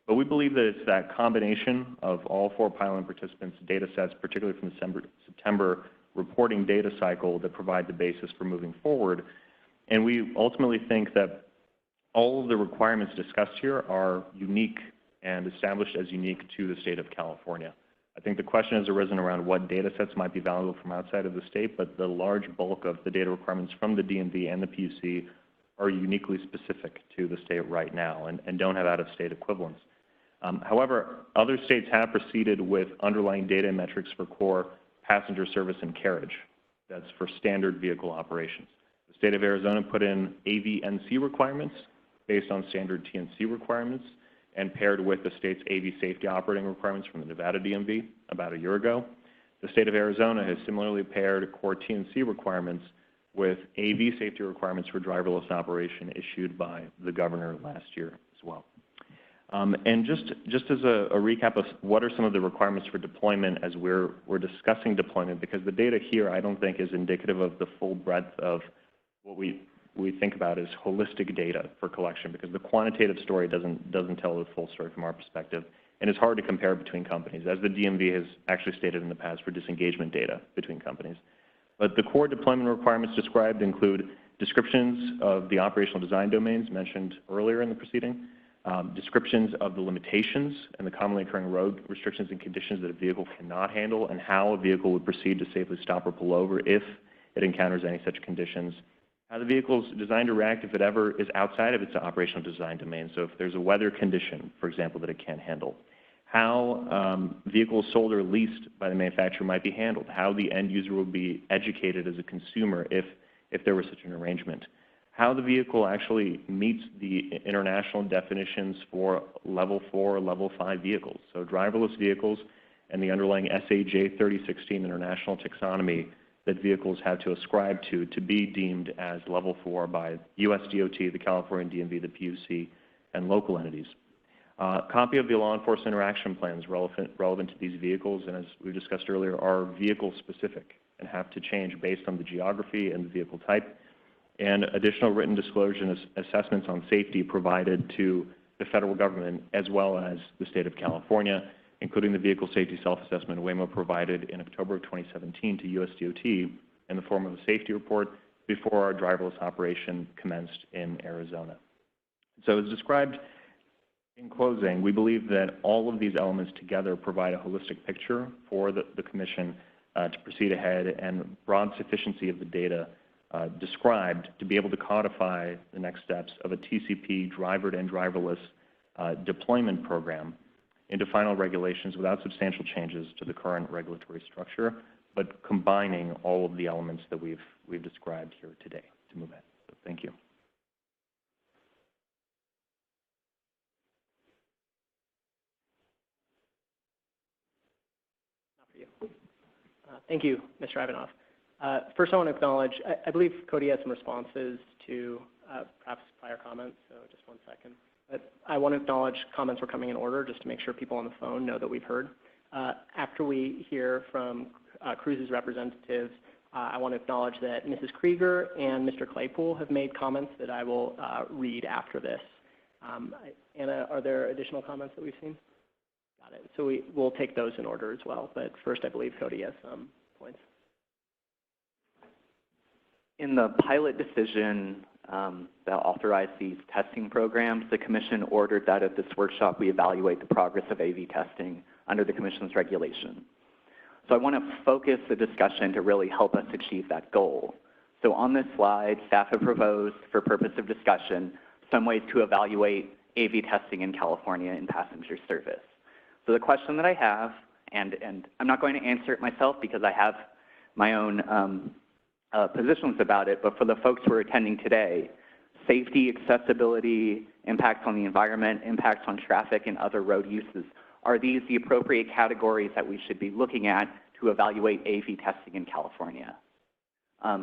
But we believe that it's that combination of all 4 pilot participants' data sets, particularly from the September reporting data cycle, that provide the basis for moving forward. And we ultimately think that all of the requirements discussed here are unique and established as unique to the state of California. I think the question has arisen around what data sets might be valuable from outside of the state, but the large bulk of the data requirements from the DMV and the PUC are uniquely specific to the state right now and don't have out-of-state equivalents. However, other states have proceeded with underlying data and metrics for core passenger service and carriage. That's for standard vehicle operations. The state of Arizona put in AV-NC requirements based on standard TNC requirements and paired with the state's AV safety operating requirements from the Nevada DMV about a year ago. The state of Arizona has similarly paired core TNC requirements with AV safety requirements for driverless operation issued by the governor last year as well. And just as a recap of what are some of the requirements for deployment as we're discussing deployment, because the data here I don't think is indicative of the full breadth of what we think about as holistic data for collection, because the quantitative story doesn't tell the full story from our perspective, and it's hard to compare between companies, as the DMV has actually stated in the past for disengagement data between companies. But the core deployment requirements described include descriptions of the operational design domains mentioned earlier in the proceeding, descriptions of the limitations and the commonly occurring road restrictions and conditions that a vehicle cannot handle, and how a vehicle would proceed to safely stop or pull over if it encounters any such conditions. How the vehicle is designed to react if it ever is outside of its operational design domain. So if there's a weather condition, for example, that it can't handle. How vehicles sold or leased by the manufacturer might be handled. How the end user will be educated as a consumer if there was such an arrangement. How the vehicle actually meets the international definitions for level 4 or level 5 vehicles. So driverless vehicles and the underlying SAJ 3016 international taxonomy that vehicles have to ascribe to be deemed as level 4 by US DOT, the California DMV, the PUC, and local entities. Copy of the law enforcement interaction plans relevant to these vehicles, and as we discussed earlier, are vehicle specific and have to change based on the geography and the vehicle type. And additional written disclosure and assessments on safety provided to the federal government as well as the state of California, including the vehicle safety self-assessment WAMO provided in October of 2017 to US DOT in the form of a safety report before our driverless operation commenced in Arizona. So as described in closing, we believe that all of these elements together provide a holistic picture for the Commission to proceed ahead, and broad sufficiency of the data described to be able to codify the next steps of a TCP drivered and driverless deployment program into final regulations without substantial changes to the current regulatory structure, but combining all of the elements that we've described here today to move ahead. So thank you. Thank you, Mr. Ivanoff. First, I want to acknowledge, I believe Cody had some responses to perhaps prior comments, so just one second. But I want to acknowledge comments were coming in order just to make sure people on the phone know that we've heard. After we hear from Cruise's representatives, I want to acknowledge that Mrs. Krieger and Mr. Claypool have made comments that I will read after this. Anna, are there additional comments that we've seen? Got it. So we'll take those in order as well. But first, I believe Cody has some points. In the pilot decision that authorized these testing programs, the Commission ordered that at this workshop we evaluate the progress of AV testing under the Commission's regulation. So I want to focus the discussion to really help us achieve that goal. So on this slide, staff have proposed, for purpose of discussion, some ways to evaluate AV testing in California in passenger service. So the question that I have, and I'm not going to answer it myself because I have my own positions about it, but for the folks who are attending today, safety, accessibility, impacts on the environment, impacts on traffic and other road uses, are these the appropriate categories that we should be looking at to evaluate AV testing in California?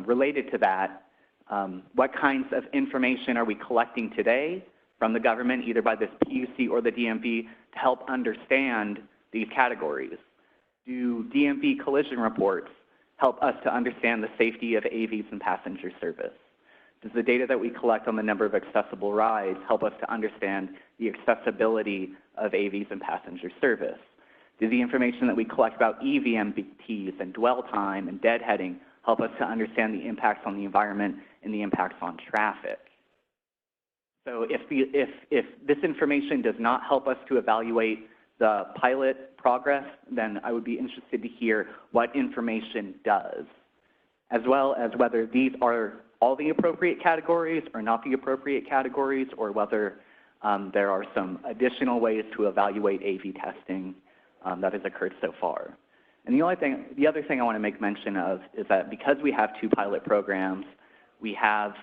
Related to that, what kinds of information are we collecting today from the government, either by this PUC or the DMV, to help understand these categories? Do DMV collision reports help us to understand the safety of AVs in passenger service? Does the data that we collect on the number of accessible rides help us to understand the accessibility of AVs in passenger service? Does the information that we collect about EVMBTs and dwell time and deadheading help us to understand the impacts on the environment and the impacts on traffic? So if this information does not help us to evaluate the pilot progress, then I would be interested to hear what information does, as well as whether these are all the appropriate categories or not the appropriate categories, or whether there are some additional ways to evaluate AV testing that has occurred so far. And the other thing I want to make mention of is that because we have two pilot programs, we have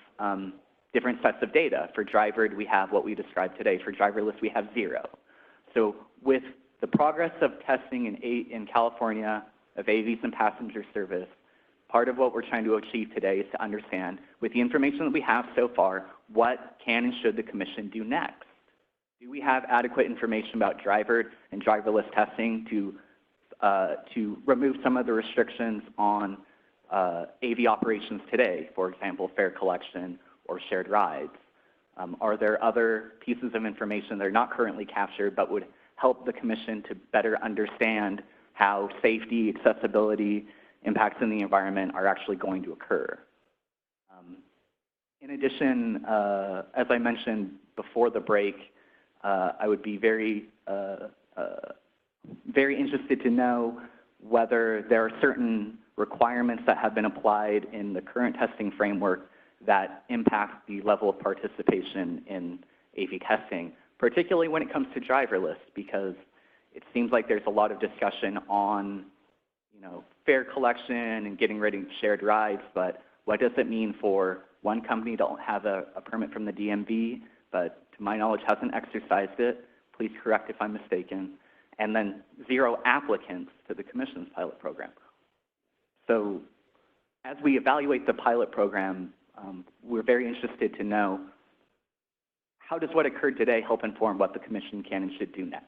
different sets of data. For drivered, we have what we described today. For driverless, we have 0. So with the progress of testing in California of AVs and passenger service, Part of what we're trying to achieve today is to understand, with the information that we have so far, what can and should the Commission do next? Do we have adequate information about driver and driverless testing to remove some of the restrictions on AV operations today, for example, fare collection or shared rides? Are there other pieces of information that are not currently captured but would help the Commission to better understand how safety, accessibility, impacts in the environment are actually going to occur? In addition, as I mentioned before the break, I would be very interested to know whether there are certain requirements that have been applied in the current testing framework that impact the level of participation in AV testing, particularly when it comes to driverless, because it seems like there's a lot of discussion on, fare collection and getting rid of shared rides, but what does it mean for one company that don't have a permit from the DMV, but to my knowledge hasn't exercised it? Please correct if I'm mistaken. And then 0 applicants to the Commission's pilot program. So as we evaluate the pilot program, we're very interested to know, how does what occurred today help inform what the Commission can and should do next?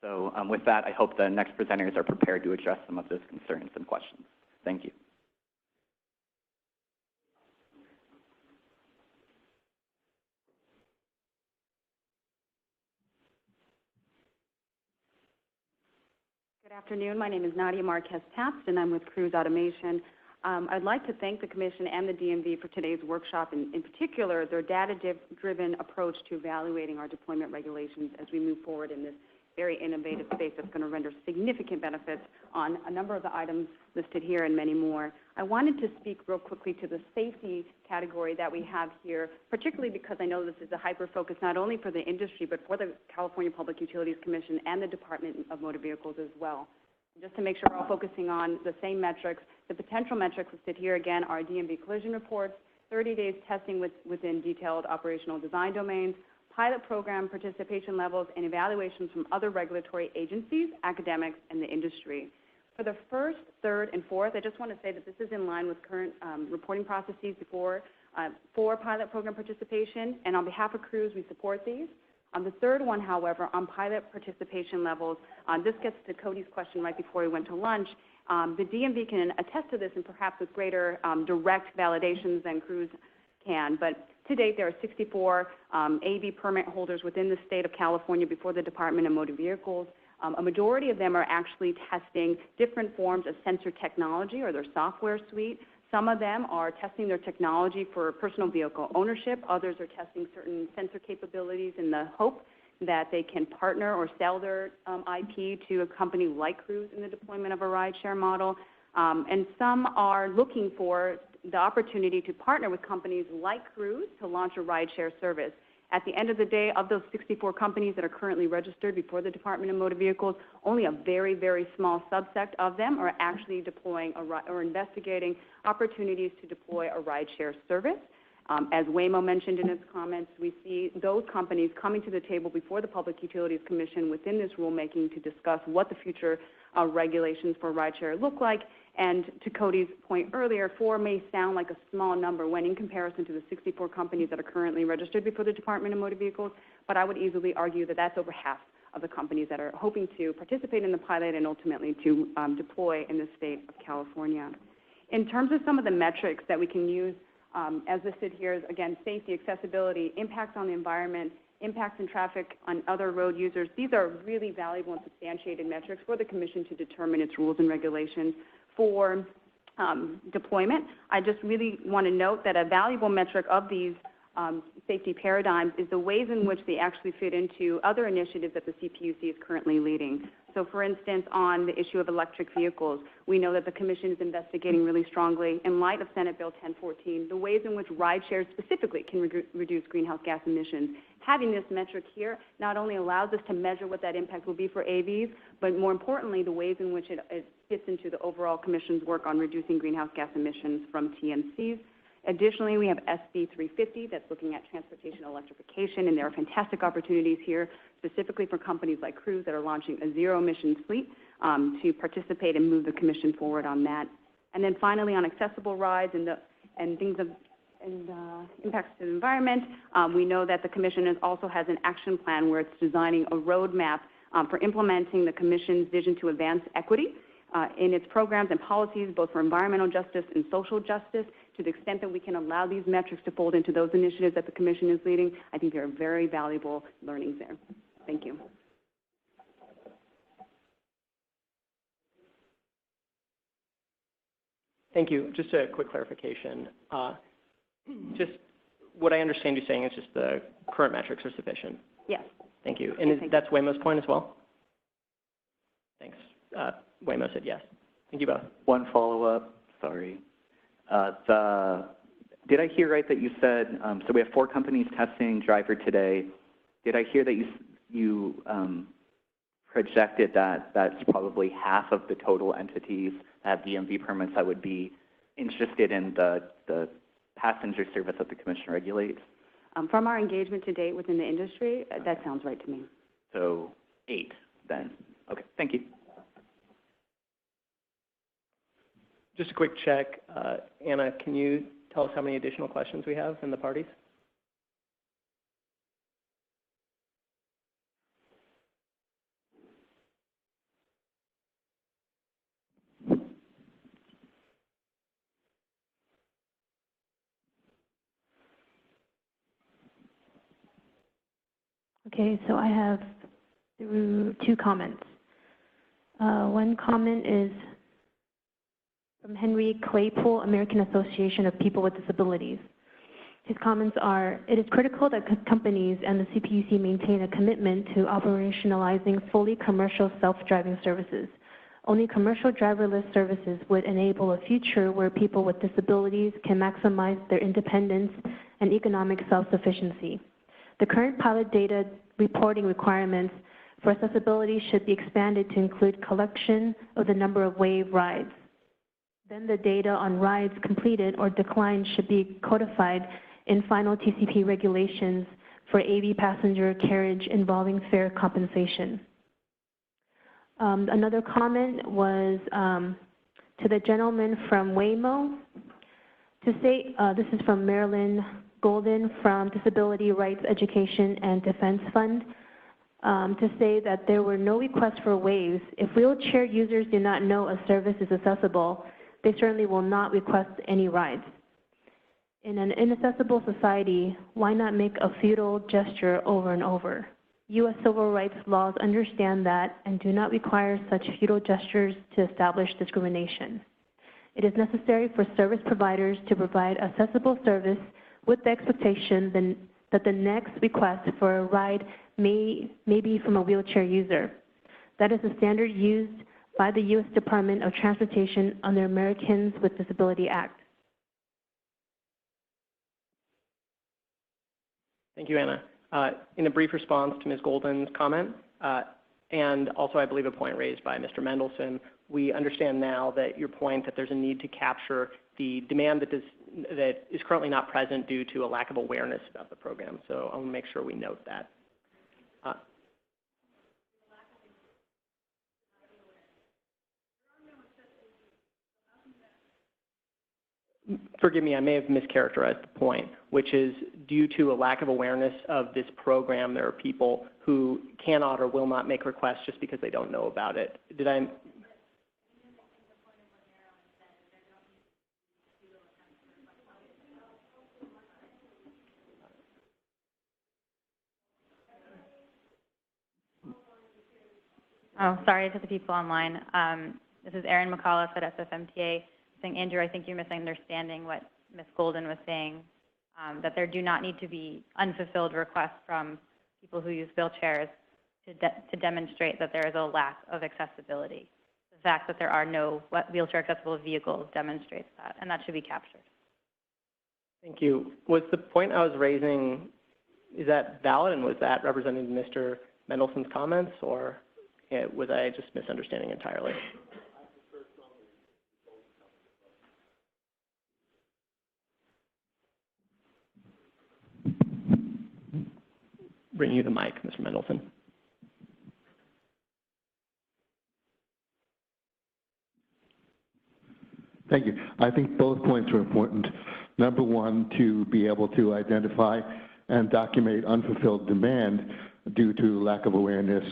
So with that, I hope the next presenters are prepared to address some of those concerns and questions. Thank you. Good afternoon. My name is Nadia Marquez-Pabst, and I'm with Cruise Automation. I'd like to thank the Commission and the DMV for today's workshop, and in particular, their data-driven approach to evaluating our deployment regulations as we move forward in this very innovative space that's going to render significant benefits on a number of the items listed here and many more. I wanted to speak real quickly to the safety category that we have here, particularly because I know this is a hyper-focus not only for the industry, but for the California Public Utilities Commission and the Department of Motor Vehicles as well. Just to make sure we're all focusing on the same metrics, the potential metrics listed here again are DMV collision reports, 30 days testing within detailed operational design domains, pilot program participation levels, and evaluations from other regulatory agencies, academics, and the industry. For the first, third, and fourth, I just want to say that this is in line with current reporting processes for pilot program participation, and on behalf of Cruise, we support these. On the third one, however, on pilot participation levels, this gets to Cody's question right before we went to lunch. The DMV can attest to this and perhaps with greater direct validations than Cruise can, but to date, there are 64 AV permit holders within the state of California before the Department of Motor Vehicles. A majority of them are actually testing different forms of sensor technology or their software suite. Some of them are testing their technology for personal vehicle ownership. Others are testing certain sensor capabilities in the hope that they can partner or sell their IP to a company like Cruise in the deployment of a rideshare model. And some are looking for the opportunity to partner with companies like Cruise to launch a rideshare service. At the end of the day, of those 64 companies that are currently registered before the Department of Motor Vehicles, only a very, very small subset of them are actually deploying or investigating opportunities to deploy a rideshare service. As Waymo mentioned in its comments, we see those companies coming to the table before the Public Utilities Commission within this rulemaking to discuss what the future regulations for rideshare look like. And to Cody's point earlier, 4 may sound like a small number when in comparison to the 64 companies that are currently registered before the Department of Motor Vehicles, but I would easily argue that that's over half of the companies that are hoping to participate in the pilot and ultimately to deploy in the state of California. In terms of some of the metrics that we can use, as listed here, is again, safety, accessibility, impacts on the environment, impacts in traffic on other road users. These are really valuable and substantiated metrics for the Commission to determine its rules and regulations for deployment. I just really want to note that a valuable metric of these safety paradigms is the ways in which they actually fit into other initiatives that the CPUC is currently leading. So for instance, on the issue of electric vehicles, we know that the Commission is investigating really strongly, in light of Senate Bill 1014, the ways in which rideshare specifically can reduce greenhouse gas emissions. Having this metric here not only allows us to measure what that impact will be for AVs, but more importantly, the ways in which it fits into the overall Commission's work on reducing greenhouse gas emissions from TNCs. Additionally, we have SB 350 that's looking at transportation electrification, and there are fantastic opportunities here, specifically for companies like Cruise that are launching a zero-emissions fleet to participate and move the Commission forward on that. And then finally, on accessible rides and impacts to the environment, we know that the Commission also has an action plan where it's designing a roadmap for implementing the Commission's vision to advance equity in its programs and policies, both for environmental justice and social justice. To the extent that we can allow these metrics to fold into those initiatives that the Commission is leading, I think there are very valuable learnings there. Thank you. Thank you. Just a quick clarification. Just what I understand you saying is just the current metrics are sufficient. Yes. Thank you. And that's Waymo's point as well? Thanks. Waymo said yes. Thank you both. One follow-up, sorry. Did I hear right that you said, so we have 4 companies testing Driver today. Did I hear that you projected that that's probably half of the total entities that have DMV permits that would be interested in the passenger service that the Commission regulates? From our engagement to date within the industry, that sounds right to me. So 8 then. Okay, thank you. Just a quick check. Anna, can you tell us how many additional questions we have in the parties? Okay, so I have 2 comments. One comment is from Henry Claypool, American Association of People with Disabilities. His comments are, it is critical that companies and the CPUC maintain a commitment to operationalizing fully commercial self-driving services. Only commercial driverless services would enable a future where people with disabilities can maximize their independence and economic self-sufficiency. The current pilot data reporting requirements for accessibility should be expanded to include collection of the number of wave rides. Then the data on rides completed or declined should be codified in final TCP regulations for AV passenger carriage involving fare compensation. Another comment was to the gentleman from Waymo to say, this is from Marilyn Golden from Disability Rights Education and Defense Fund, to say that there were no requests for waves. If wheelchair users do not know a service is accessible, they certainly will not request any rides. In an inaccessible society, why not make a futile gesture over and over? U.S. civil rights laws understand that and do not require such futile gestures to establish discrimination. It is necessary for service providers to provide accessible service with the expectation that the next request for a ride may be from a wheelchair user. That is the standard used by the U.S. Department of Transportation under Americans with Disability Act. Thank you, Anna. In a brief response to Ms. Golden's comment, and also I believe a point raised by Mr. Mendelson, we understand now that your point that there's a need to capture the demand that is currently not present due to a lack of awareness about the program. So I'll make sure we note that. Forgive me, I may have mischaracterized the point, which is due to a lack of awareness of this program, there are people who cannot or will not make requests just because they don't know about it. Did I? Oh, sorry to the people online. This is Erin McAuliffe at SFMTA. Saying, Andrew, I think you're misunderstanding what Ms. Golden was saying, that there do not need to be unfulfilled requests from people who use wheelchairs to demonstrate that there is a lack of accessibility. The fact that there are no wheelchair accessible vehicles demonstrates that, and that should be captured. Thank you. Was the point I was raising, is that valid, and was that representing Mr. Mendelson's comments, or was I just misunderstanding entirely? Bring you the mic, Mr. Mendelson. Thank you. I think both points are important. Number one, to be able to identify and document unfulfilled demand due to lack of awareness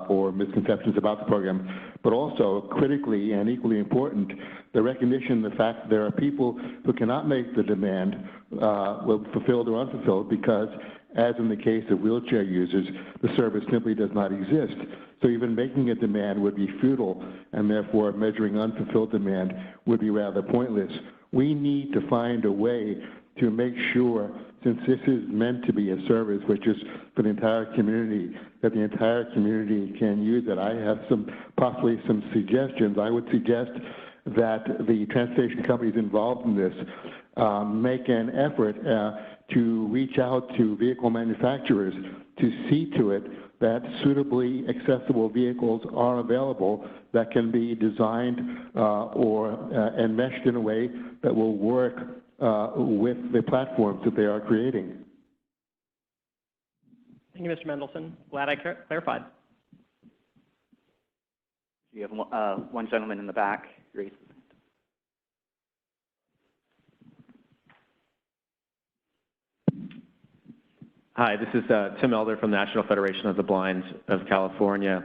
or misconceptions about the program, but also critically and equally important, the recognition, the fact that there are people who cannot make the demand, fulfilled or unfulfilled, because as in the case of wheelchair users, the service simply does not exist. So even making a demand would be futile, and therefore measuring unfulfilled demand would be rather pointless. We need to find a way to make sure, since this is meant to be a service which is for the entire community, that the entire community can use it. I have possibly some suggestions. I would suggest that the transportation companies involved in this make an effort to reach out to vehicle manufacturers to see to it that suitably accessible vehicles are available that can be designed or enmeshed in a way that will work with the platforms that they are creating. Thank you, Mr. Mendelson. Glad I clarified. You have one gentleman in the back. Raise his hand. Hi, this is Tim Elder from the National Federation of the Blind of California.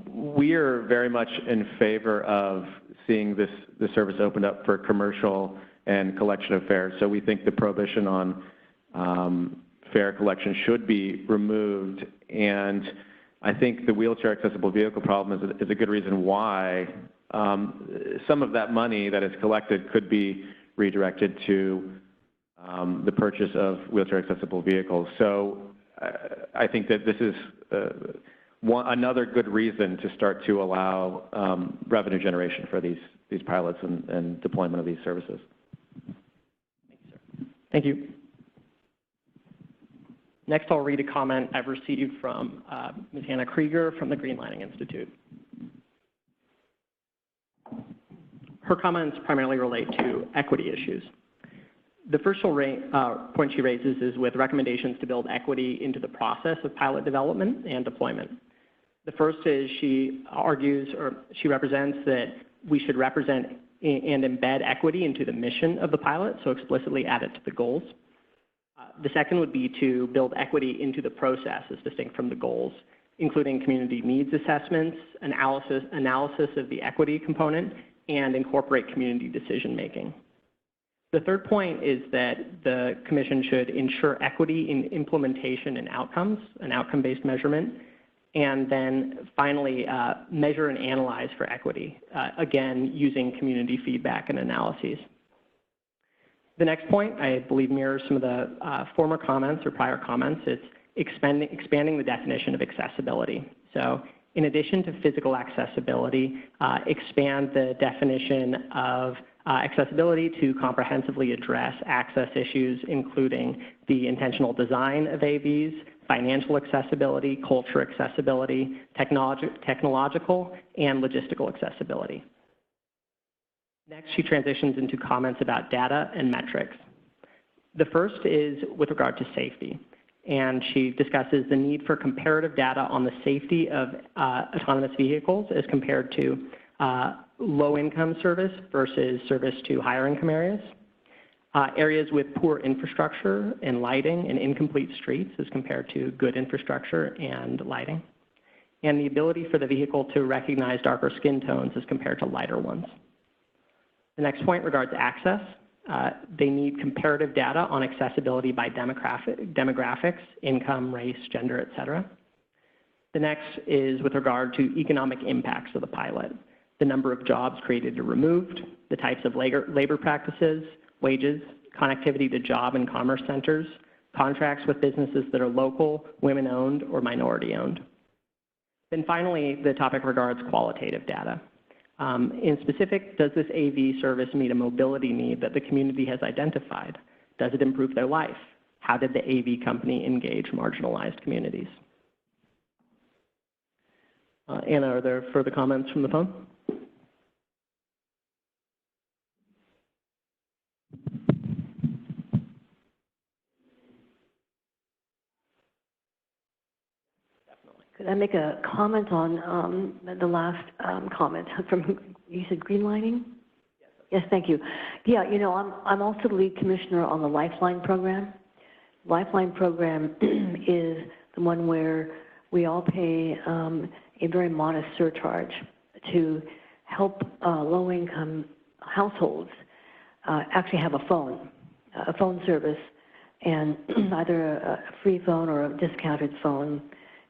We are very much in favor of seeing this service opened up for commercial and collection of fares. So we think the prohibition on fare collection should be removed. And I think the wheelchair accessible vehicle problem is a good reason why some of that money that is collected could be redirected to the purchase of wheelchair accessible vehicles. So I think that this is another good reason to start to allow revenue generation for these pilots and deployment of these services. Thank you. Next, I'll read a comment I've received from Ms. Hannah Krieger from the Greenlining Institute. Her comments primarily relate to equity issues. The first point she raises is with recommendations to build equity into the process of pilot development and deployment. The first is she argues, or she represents, that we should represent and embed equity into the mission of the pilot, so explicitly add it to the goals. The second would be to build equity into the process as distinct from the goals, including community needs assessments, analysis of the equity component, and incorporate community decision-making. The third point is that the Commission should ensure equity in implementation and outcomes, an outcome-based measurement, and then finally measure and analyze for equity, again, using community feedback and analyses. The next point, I believe, mirrors some of the former comments or prior comments. It's expanding the definition of accessibility. So in addition to physical accessibility, expand the definition of accessibility to comprehensively address access issues, including the intentional design of AVs, financial accessibility, culture accessibility, technological, and logistical accessibility. Next, she transitions into comments about data and metrics. The first is with regard to safety, and she discusses the need for comparative data on the safety of autonomous vehicles as compared to low-income service versus service to higher-income areas, areas with poor infrastructure and lighting and incomplete streets as compared to good infrastructure and lighting, and the ability for the vehicle to recognize darker skin tones as compared to lighter ones. The next point regards access. They need comparative data on accessibility by demographics, income, race, gender, et cetera. The next is with regard to economic impacts of the pilot, the number of jobs created or removed, the types of labor practices, wages, connectivity to job and commerce centers, contracts with businesses that are local, women-owned, or minority-owned. Then finally, the topic regards qualitative data. In specific, does this AV service meet a mobility need that the community has identified? Does it improve their life? How did the AV company engage marginalized communities? Anna, are there further comments from the phone? Could I make a comment on the last comment from, you said greenlining? Yes, thank you. Yeah, you know, I'm also the lead commissioner on the Lifeline program. Lifeline program is the one where we all pay a very modest surcharge to help low-income households actually have a phone service, and either a free phone or a discounted phone.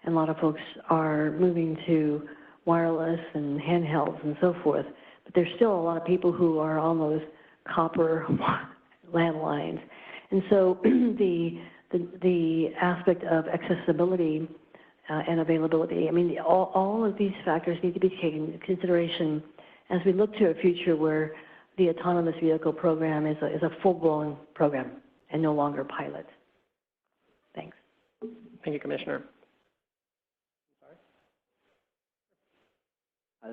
And a lot of folks are moving to wireless and handhelds and so forth. But there's still a lot of people who are on those copper landlines. And so the aspect of accessibility and availability, I mean, all of these factors need to be taken into consideration as we look to a future where the autonomous vehicle program is a full-blown program and no longer pilot. Thanks. Thank you, Commissioner.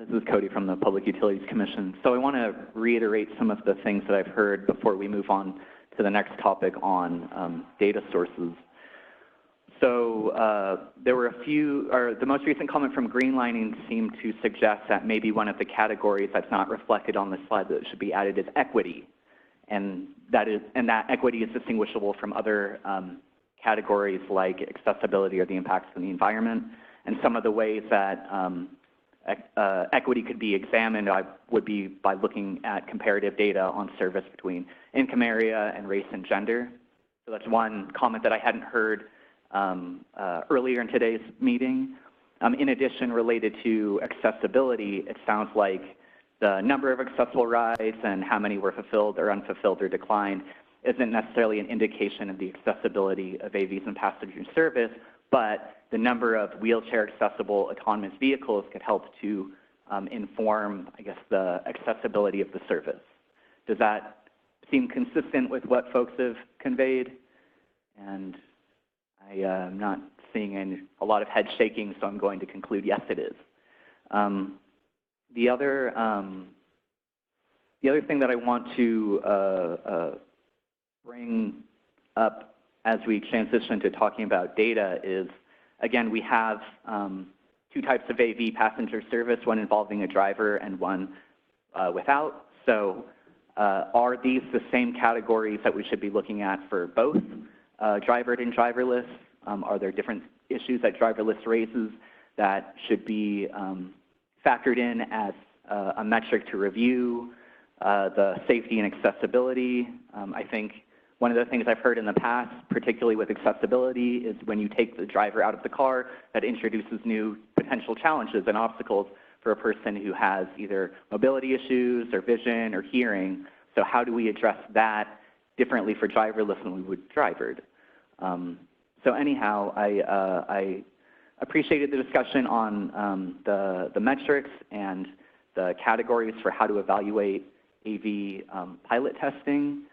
This is Cody from the Public Utilities Commission. So I want to reiterate some of the things that I've heard before we move on to the next topic on data sources. So there were a few, or the most recent comment from Greenlining seemed to suggest that maybe one of the categories that's not reflected on the slide that should be added is equity, and that equity is distinguishable from other categories like accessibility or the impacts on the environment. And some of the ways that equity could be examined would be by looking at comparative data on service between income area and race and gender. So that's one comment that I hadn't heard earlier in today's meeting. In addition, related to accessibility, it sounds like the number of accessible rides and how many were fulfilled or unfulfilled or declined isn't necessarily an indication of the accessibility of AVs and passenger service, but the number of wheelchair accessible autonomous vehicles could help to inform, I guess, the accessibility of the service. Does that seem consistent with what folks have conveyed? And I am not seeing a lot of head shaking, so I'm going to conclude yes, it is. The other thing that I want to bring up as we transition to talking about data is, again, we have two types of AV passenger service, one involving a driver and one without. So are these the same categories that we should be looking at for both drivered and driverless? Are there different issues that driverless raises that should be factored in as a metric to review the safety and accessibility? I think one of the things I've heard in the past, particularly with accessibility, is when you take the driver out of the car, that introduces new potential challenges and obstacles for a person who has either mobility issues or vision or hearing. So how do we address that differently for driverless than we would drivered? So anyhow, I appreciated the discussion on the metrics and the categories for how to evaluate AV pilot testing.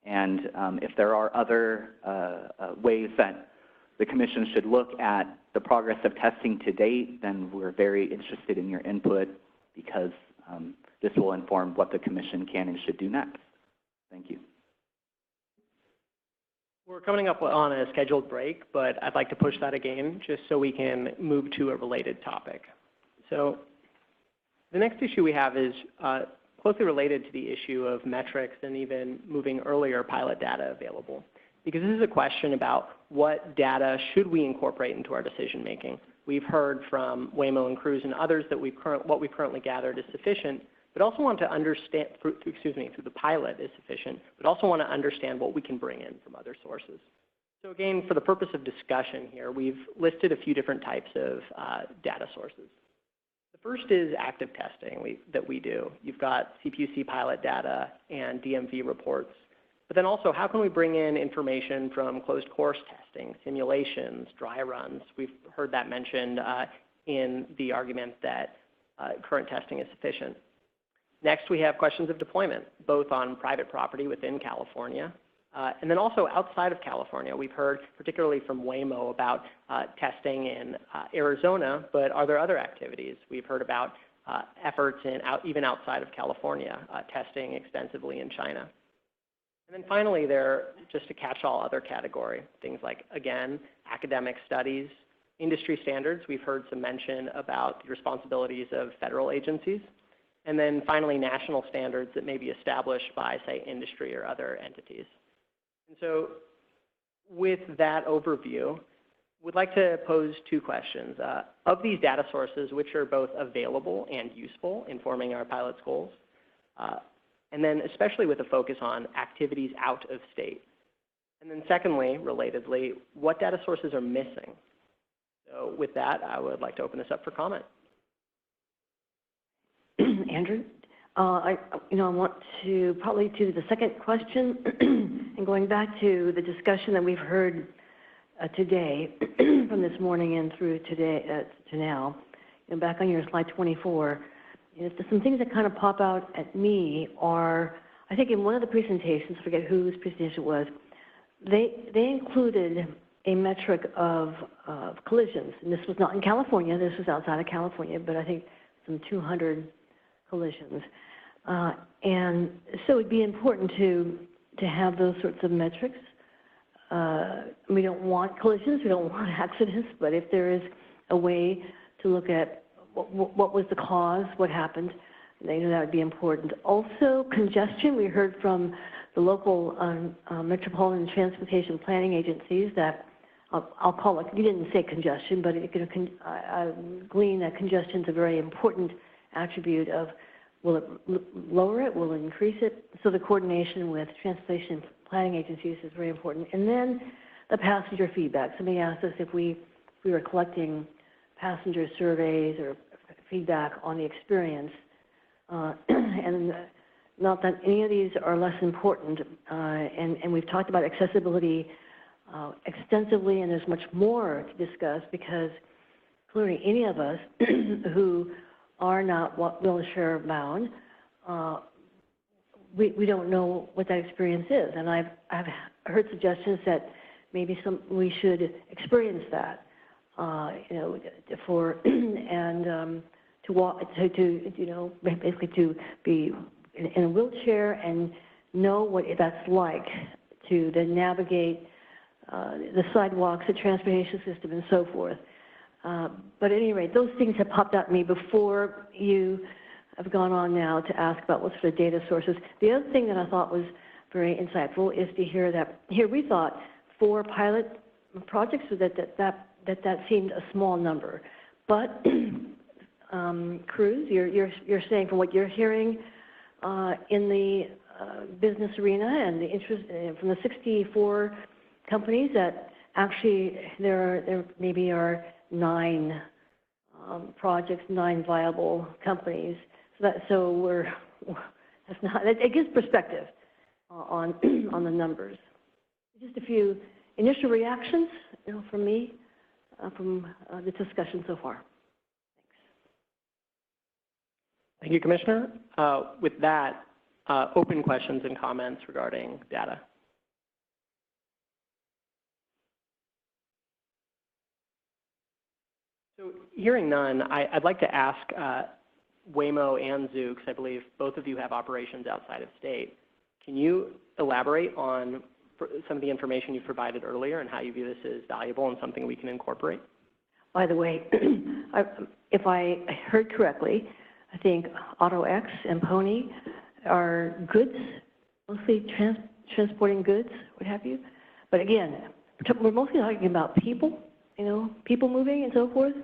And if there are other ways that the Commission should look at the progress of testing to date, then we're very interested in your input, because this will inform what the Commission can and should do next. Thank you. We're coming up on a scheduled break, but I'd like to push that again just so we can move to a related topic. So the next issue we have is closely related to the issue of metrics and even moving earlier pilot data available, because this is a question about what data should we incorporate into our decision making. We've heard from Waymo and Cruise and others that what we've currently gathered is sufficient, but also want to understand, through the pilot is sufficient, but also want to understand what we can bring in from other sources. So again, for the purpose of discussion here, we've listed a few different types of data sources. The first is active testing that we do. You've got CPUC pilot data and DMV reports, but then also how can we bring in information from closed course testing, simulations, dry runs? We've heard that mentioned in the argument that current testing is sufficient. Next, we have questions of deployment, both on private property within California, and then also outside of California. We've heard particularly from Waymo about testing in Arizona, but are there other activities? We've heard about efforts even outside of California, testing extensively in China. And then finally, just a catch-all other category, things like, again, academic studies, industry standards. We've heard some mention about the responsibilities of federal agencies. And then finally, national standards that may be established by, say, industry or other entities. And so with that overview, we'd like to pose two questions. Of these data sources, which are both available and useful in forming our pilot's goals, and then especially with a focus on activities out of state. And then secondly, relatedly, what data sources are missing? So with that, I would like to open this up for comment. Andrew, I want to probably to the second question, and going back to the discussion that we've heard today, from this morning and through today to now, and back on your slide 24, some things that kind of pop out at me are, I think in one of the presentations, I forget whose presentation it was, they included a metric of collisions, and this was not in California, this was outside of California, but I think some 200 collisions. And so it'd be important to have those sorts of metrics. We don't want collisions, we don't want accidents, but if there is a way to look at what was the cause, what happened, that would be important. Also, congestion, we heard from the local metropolitan transportation planning agencies that, I'll call it, you didn't say congestion, but I glean that congestion is a very important attribute of, will it lower it, will it increase it? So the coordination with transportation planning agencies is very important. And then the passenger feedback. Somebody asked us if we were collecting passenger surveys or feedback on the experience. And not that any of these are less important. And we've talked about accessibility extensively, and there's much more to discuss because clearly any of us who are not wheelchair bound, we don't know what that experience is. And I've heard suggestions that maybe we should experience that, to walk, basically to be in a wheelchair and know what that's like, to then navigate the sidewalks, the transportation system, and so forth. But at any rate, those things have popped out at me before you have gone on now to ask about what sort of data sources. The other thing that I thought was very insightful is to hear that here we thought 4 pilot projects, so that seemed a small number. But Cruz, you're saying from what you're hearing in the business arena and the interest from the 64 companies that actually there maybe are 9 projects, 9 viable companies. So that's not, it gives perspective on the numbers. Just a few initial reactions, from me, from the discussion so far. Thank you, Commissioner. With that, open questions and comments regarding data. So hearing none, I'd like to ask Waymo and Zoox, I believe both of you have operations outside of state. Can you elaborate on some of the information you provided earlier and how you view this as valuable and something we can incorporate? By the way, if I heard correctly, I think AutoX and Pony are goods, mostly transporting goods, what have you. But again, we're mostly talking about people, people moving and so forth.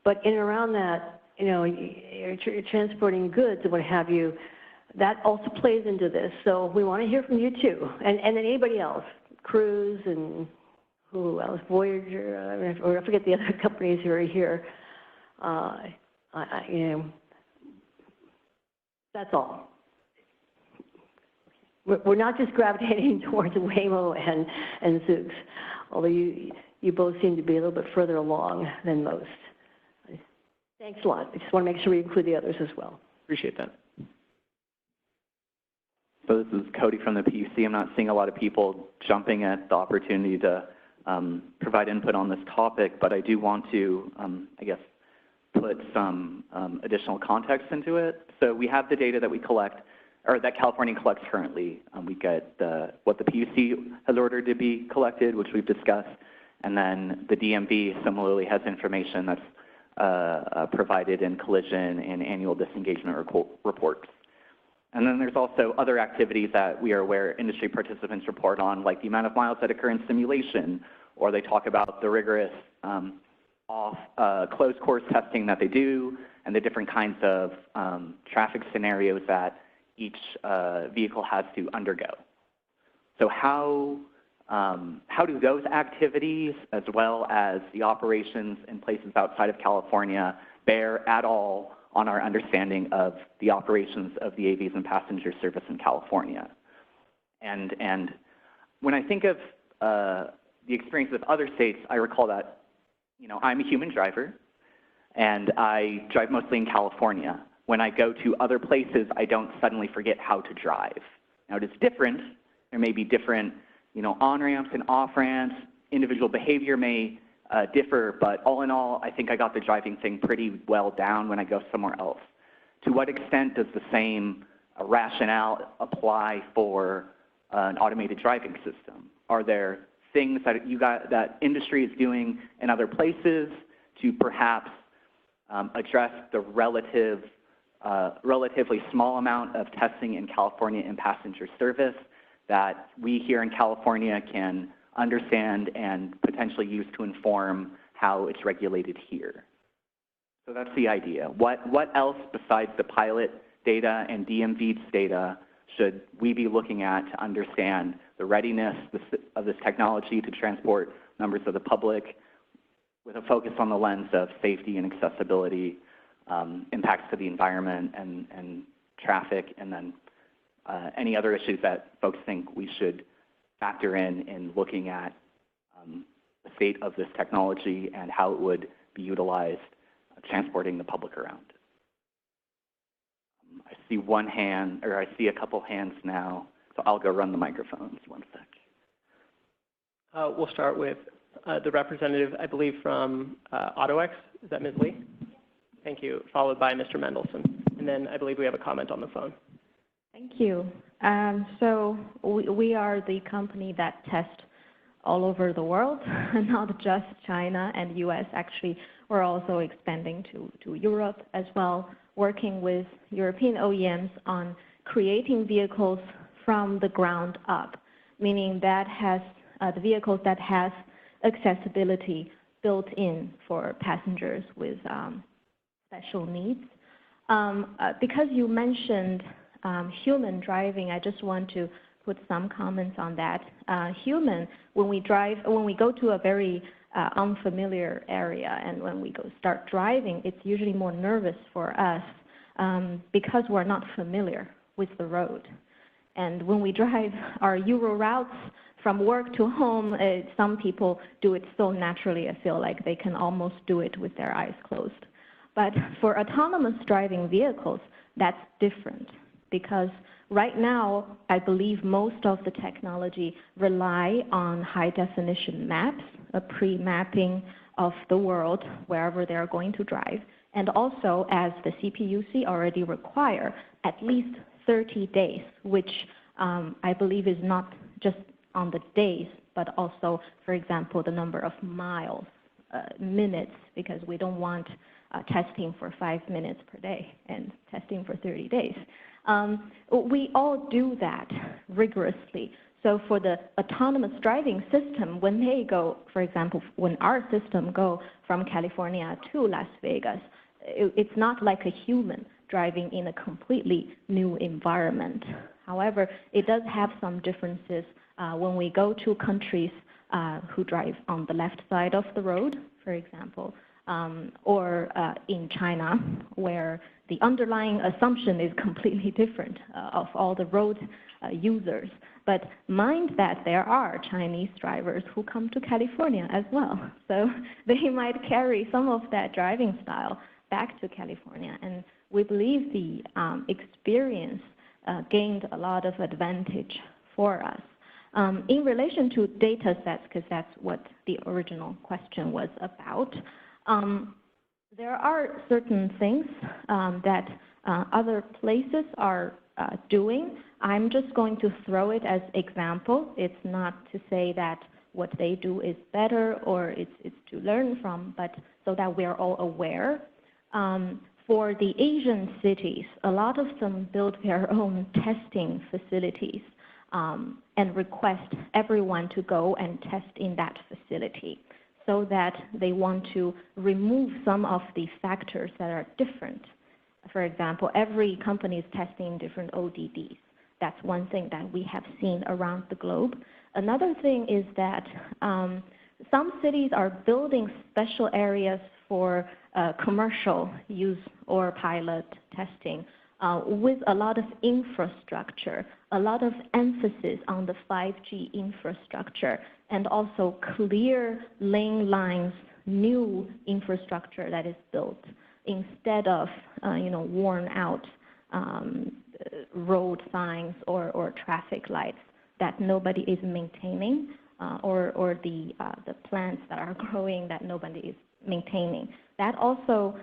But in and around that, you're transporting goods and what have you. That also plays into this. So we want to hear from you too, and then anybody else, Cruise and who else, Voyager, or I forget the other companies who are here. That's all. We're not just gravitating towards Waymo and Zoox, although you both seem to be a little bit further along than most. Thanks a lot. I just want to make sure we include the others as well. Appreciate that. So this is Cody from the PUC. I'm not seeing a lot of people jumping at the opportunity to provide input on this topic, but I do want to, put some additional context into it. So we have the data that we collect, or that California collects currently. We get what the PUC has ordered to be collected, which we've discussed, and then the DMV similarly has information that's provided in collision and annual disengagement reports. And then there's also other activities that we are aware industry participants report on, like the amount of miles that occur in simulation, or they talk about the rigorous closed course testing that they do, and the different kinds of traffic scenarios that each vehicle has to undergo. So how do those activities, as well as the operations in places outside of California, bear at all on our understanding of the operations of the AVs and passenger service in California? And when I think of the experience of other states, I recall that, you know, I'm a human driver, and I drive mostly in California. When I go to other places, I don't suddenly forget how to drive. Now, it is different. There may be different, you know, on-ramps and off-ramps. Individual behavior may differ, but all in all, I think I got the driving thing pretty well down when I go somewhere else. To what extent does the same rationale apply for an automated driving system? Are there things that that industry is doing in other places to perhaps address the relatively small amount of testing in California in passenger service that we here in California can understand and potentially use to inform how it's regulated here? So that's the idea. What else besides the pilot data and DMV's data should we be looking at to understand the readiness of this technology to transport members of the public with a focus on the lens of safety and accessibility, impacts to the environment and traffic, and then any other issues that folks think we should factor in looking at the state of this technology and how it would be utilized transporting the public around. I see one hand, or I see a couple hands now, so I'll go run the microphones. One sec. We'll start with the representative, I believe, from AutoX. Is that Ms. Lee? Thank you, followed by Mr. Mendelson. And then I believe we have a comment on the phone. Thank you. So we are the company that tests all over the world, not just China and US. Actually, we're also expanding to Europe as well, working with European OEMs on creating vehicles from the ground up, meaning that has the vehicles that has accessibility built in for passengers with special needs. Because you mentioned human driving, I just want to put some comments on that. Human, when we go to a very unfamiliar area and when we start driving, it's usually more nervous for us because we're not familiar with the road. And when we drive our Euro routes from work to home, some people do it so naturally, I feel like they can almost do it with their eyes closed. But for autonomous driving vehicles, that's different, because right now, I believe most of the technology rely on high-definition maps, a pre-mapping of the world wherever they're going to drive, and also, as the CPUC already require, at least 30 days, which I believe is not just on the days, but also, for example, the number of miles, minutes, because we don't want testing for 5 minutes per day and testing for 30 days. We all do that rigorously. So for the autonomous driving system, when they go, for example, when our system go from California to Las Vegas, it's not like a human driving in a completely new environment. However, it does have some differences when we go to countries who drive on the left side of the road, for example, or in China, where the underlying assumption is completely different of all the road users. But mind that there are Chinese drivers who come to California as well. So they might carry some of that driving style back to California. And we believe the experience gained a lot of advantage for us. In relation to data sets, because that's what the original question was about, there are certain things that other places are doing. I'm just going to throw it as example. It's not to say that what they do is better or it's to learn from, but so that we're all aware. For the Asian cities, a lot of them build their own testing facilities and request everyone to go and test in that facility, so that they want to remove some of the factors that are different. For example, every company is testing different ODDs. That's one thing that we have seen around the globe. Another thing is that some cities are building special areas for commercial use or pilot testing with a lot of infrastructure, a lot of emphasis on the 5G infrastructure, and also clear lane lines, new infrastructure that is built instead of worn out road signs or traffic lights that nobody is maintaining, or the plants that are growing that nobody is maintaining. That also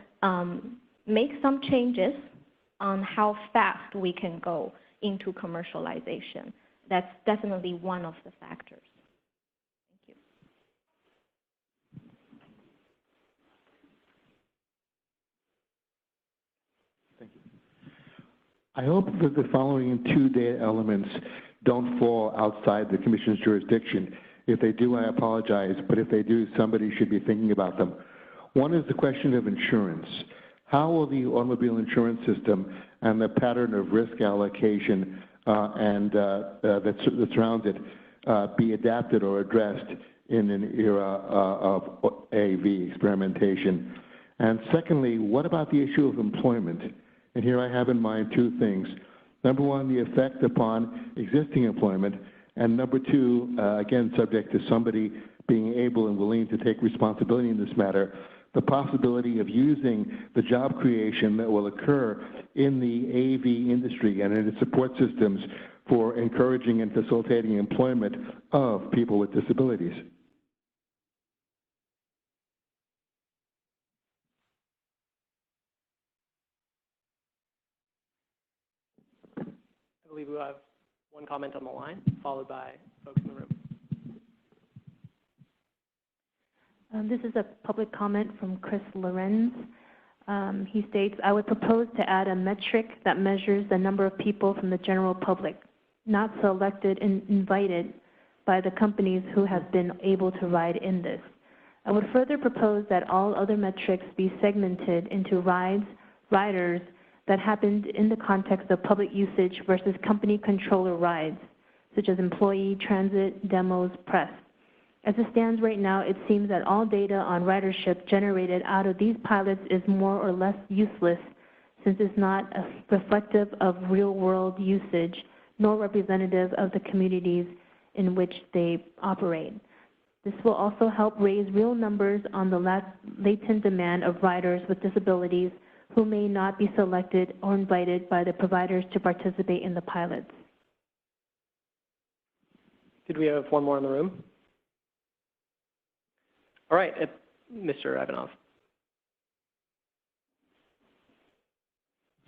makes some changes on how fast we can go into commercialization. That's definitely one of the factors. Thank you. Thank you. I hope that the following two data elements don't fall outside the Commission's jurisdiction. If they do, I apologize, but if they do, somebody should be thinking about them. One is the question of insurance. How will the automobile insurance system and the pattern of risk allocation that surrounds it be adapted or addressed in an era of AV experimentation? And secondly, what about the issue of employment? And here I have in mind two things. Number one, the effect upon existing employment, and number two, again, subject to somebody being able and willing to take responsibility in this matter, the possibility of using the job creation that will occur in the AV industry and in its support systems for encouraging and facilitating employment of people with disabilities. I believe we have one comment on the line, followed by folks in the room. This is a public comment from Chris Lorenz. He states, I would propose to add a metric that measures the number of people from the general public not selected and invited by the companies who have been able to ride in this. I would further propose that all other metrics be segmented into riders that happened in the context of public usage versus company controller rides, such as employee, transit, demos, press. As it stands right now, it seems that all data on ridership generated out of these pilots is more or less useless, since it's not reflective of real-world usage, nor representative of the communities in which they operate. This will also help raise real numbers on the latent demand of riders with disabilities who may not be selected or invited by the providers to participate in the pilots. Did we have one more in the room? All right, Mr. Ivanov.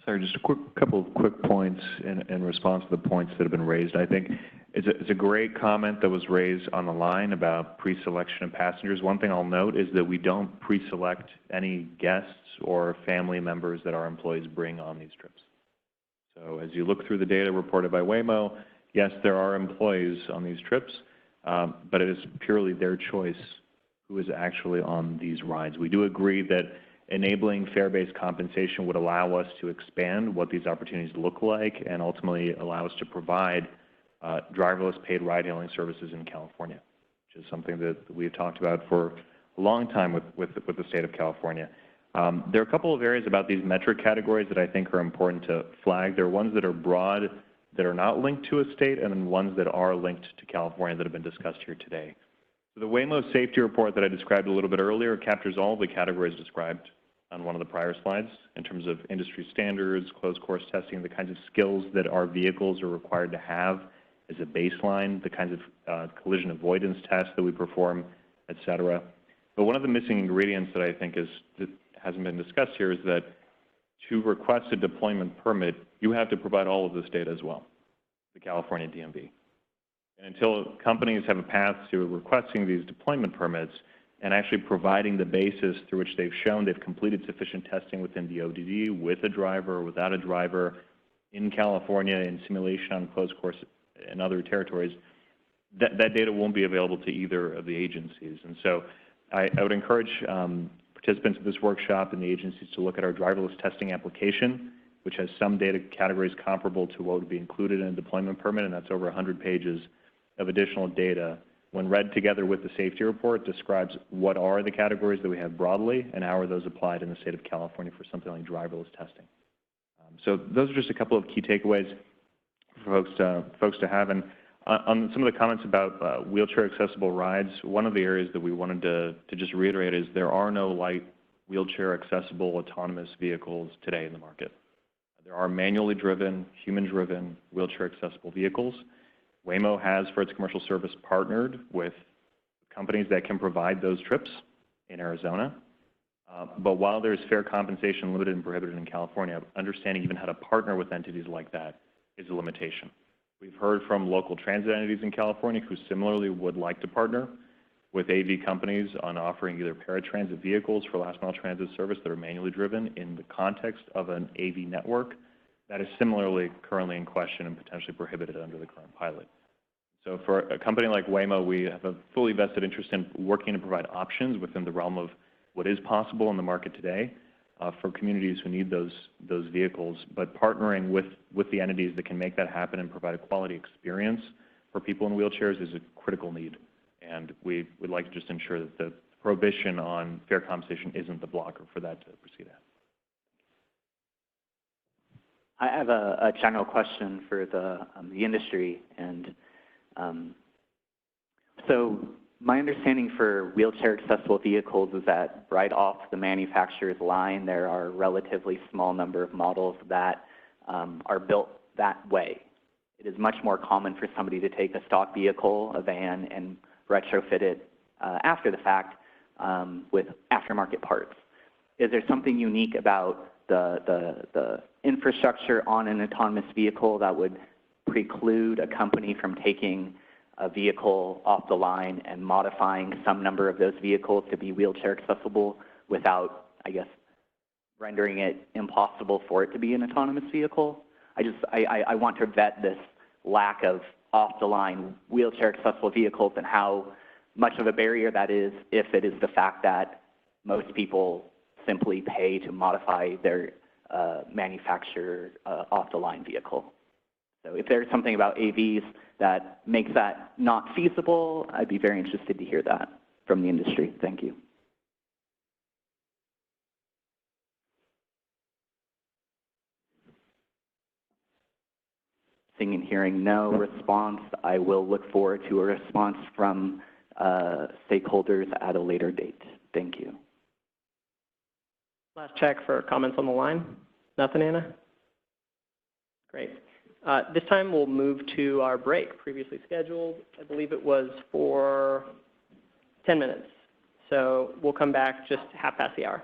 Sorry, just a couple of quick points in response to the points that have been raised. I think it's a great comment that was raised on the line about pre-selection of passengers. One thing I'll note is that we don't pre-select any guests or family members that our employees bring on these trips. So as you look through the data reported by Waymo, yes, there are employees on these trips, but it is purely their choice who is actually on these rides. We do agree that enabling fare-based compensation would allow us to expand what these opportunities look like and ultimately allow us to provide driverless paid ride-hailing services in California, which is something that we've talked about for a long time with the state of California. There are a couple of areas about these metric categories that I think are important to flag. There are ones that are broad that are not linked to a state, and then ones that are linked to California that have been discussed here today. So the Waymo safety report that I described a little bit earlier captures all the categories described on one of the prior slides in terms of industry standards, closed course testing, the kinds of skills that our vehicles are required to have as a baseline, the kinds of collision avoidance tests that we perform, et cetera. But one of the missing ingredients that I think that hasn't been discussed here is that to request a deployment permit, you have to provide all of this data as well, the California DMV. And until companies have a path to requesting these deployment permits and actually providing the basis through which they've shown they've completed sufficient testing within the ODD, with a driver or without a driver, in California, in simulation on closed course in other territories, that data won't be available to either of the agencies. And so I would encourage participants of this workshop and the agencies to look at our driverless testing application, which has some data categories comparable to what would be included in a deployment permit, and that's over 100 pages of additional data. When read together with the safety report, describes what are the categories that we have broadly and how are those applied in the state of California for something like driverless testing. So those are just a couple of key takeaways for folks to have. And on some of the comments about wheelchair accessible rides, one of the areas that we wanted to just reiterate is there are no light wheelchair accessible autonomous vehicles today in the market. There are manually driven, human driven wheelchair accessible vehicles. Waymo has, for its commercial service, partnered with companies that can provide those trips in Arizona. But while there's fair compensation limited and prohibited in California, understanding even how to partner with entities like that is a limitation. We've heard from local transit entities in California who similarly would like to partner with AV companies on offering either paratransit vehicles for last mile transit service that are manually driven in the context of an AV network that is similarly currently in question and potentially prohibited under the current pilot. So for a company like Waymo, we have a fully vested interest in working to provide options within the realm of what is possible in the market today for communities who need those vehicles, but partnering with the entities that can make that happen and provide a quality experience for people in wheelchairs is a critical need. And we would like to just ensure that the prohibition on fair compensation isn't the blocker for that to proceed at. I have a general question for the industry, and so my understanding for wheelchair accessible vehicles is that right off the manufacturer's line, there are a relatively small number of models that are built that way. It is much more common for somebody to take a stock vehicle, a van, and retrofit it after the fact with aftermarket parts. Is there something unique about the infrastructure on an autonomous vehicle that would preclude a company from taking a vehicle off the line and modifying some number of those vehicles to be wheelchair accessible without, I guess, rendering it impossible for it to be an autonomous vehicle? I want to vet this lack of off-the-line wheelchair accessible vehicles and how much of a barrier that is if it is the fact that most people simply pay to modify their manufacturer off-the-line vehicle. So if there's something about AVs that makes that not feasible, I'd be very interested to hear that from the industry. Thank you. Seeing and hearing no response, I will look forward to a response from stakeholders at a later date. Thank you. Last check for comments on the line. Nothing, Anna? Great. This time we'll move to our break, previously scheduled. I believe it was for 10 minutes. So we'll come back just half past the hour.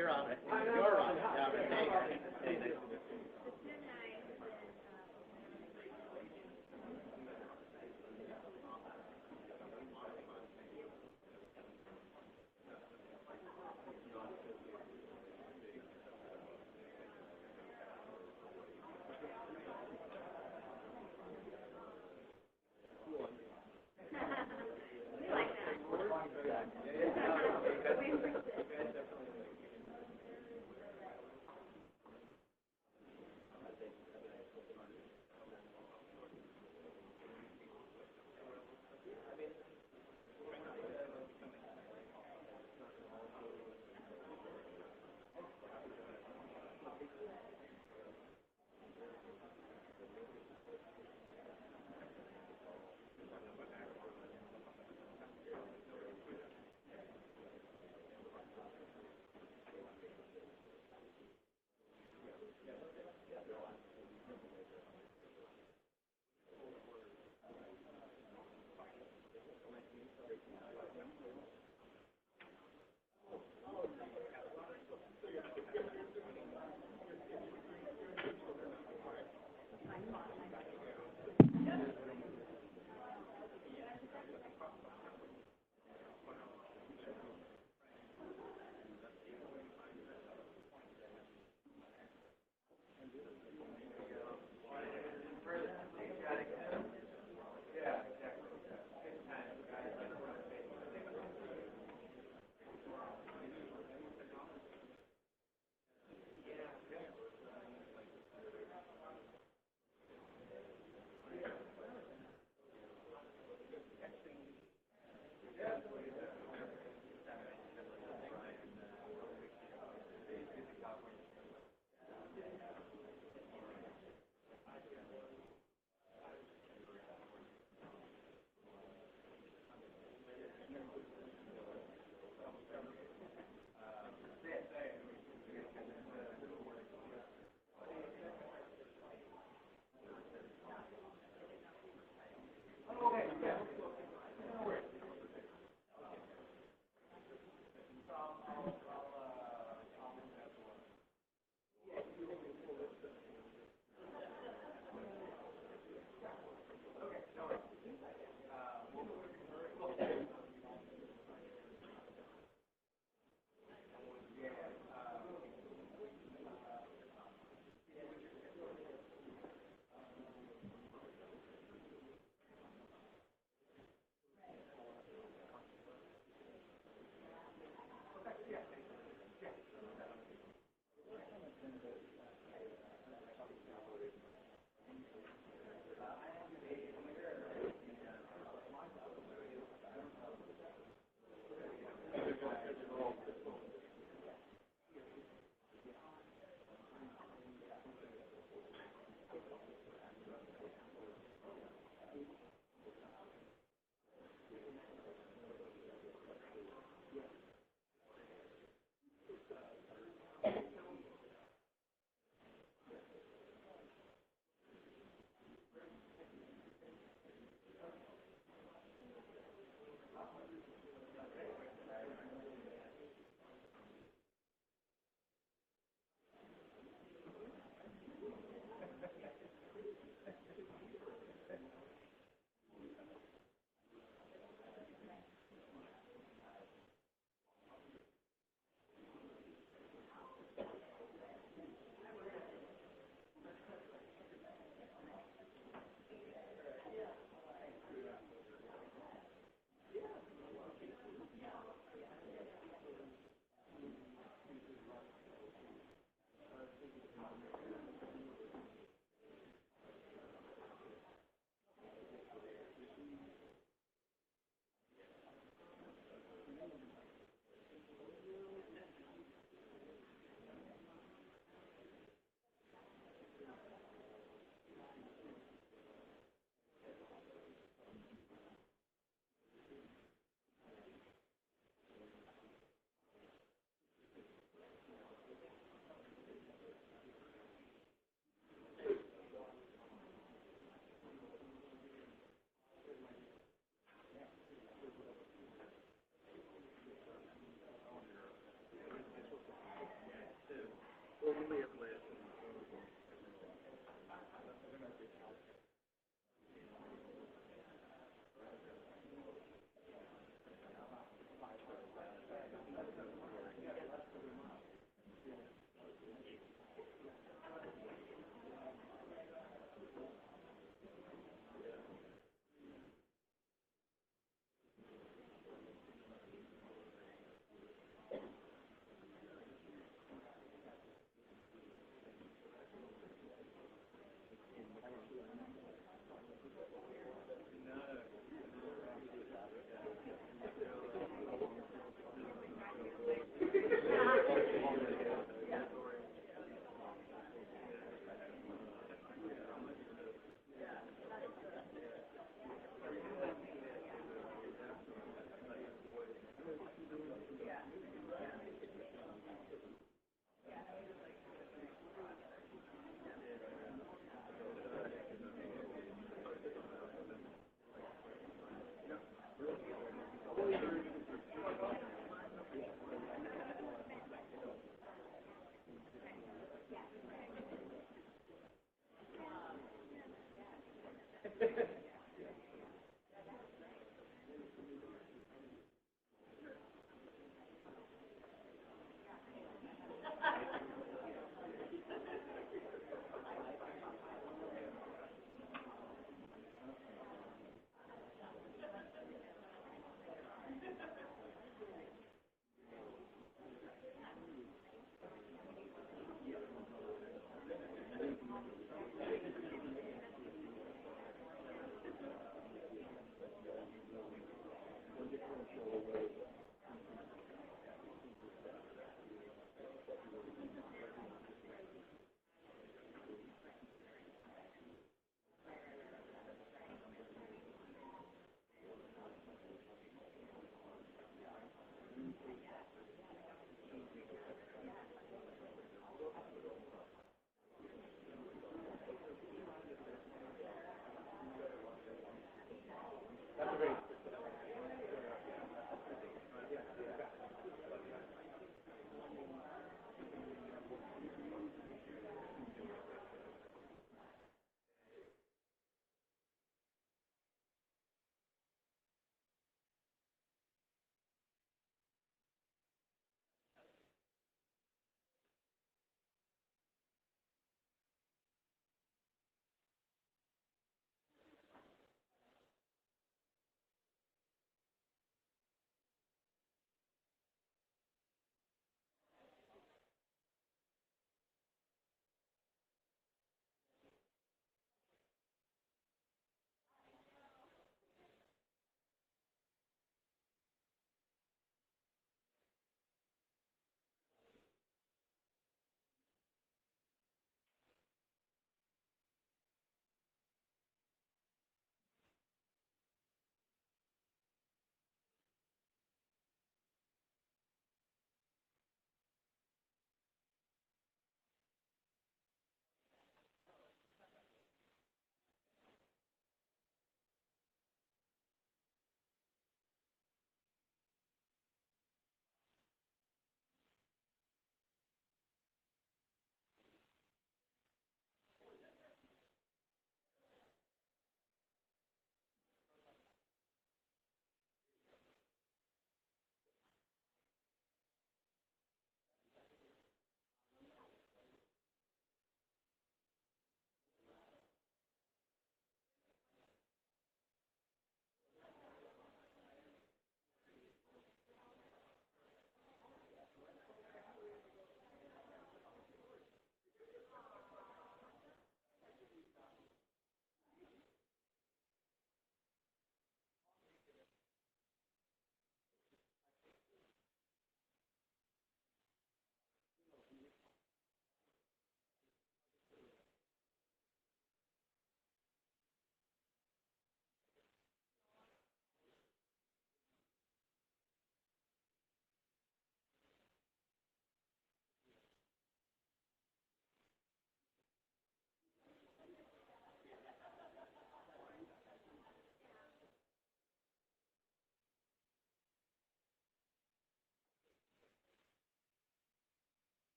you're on it. You're on it. Yeah, there you go.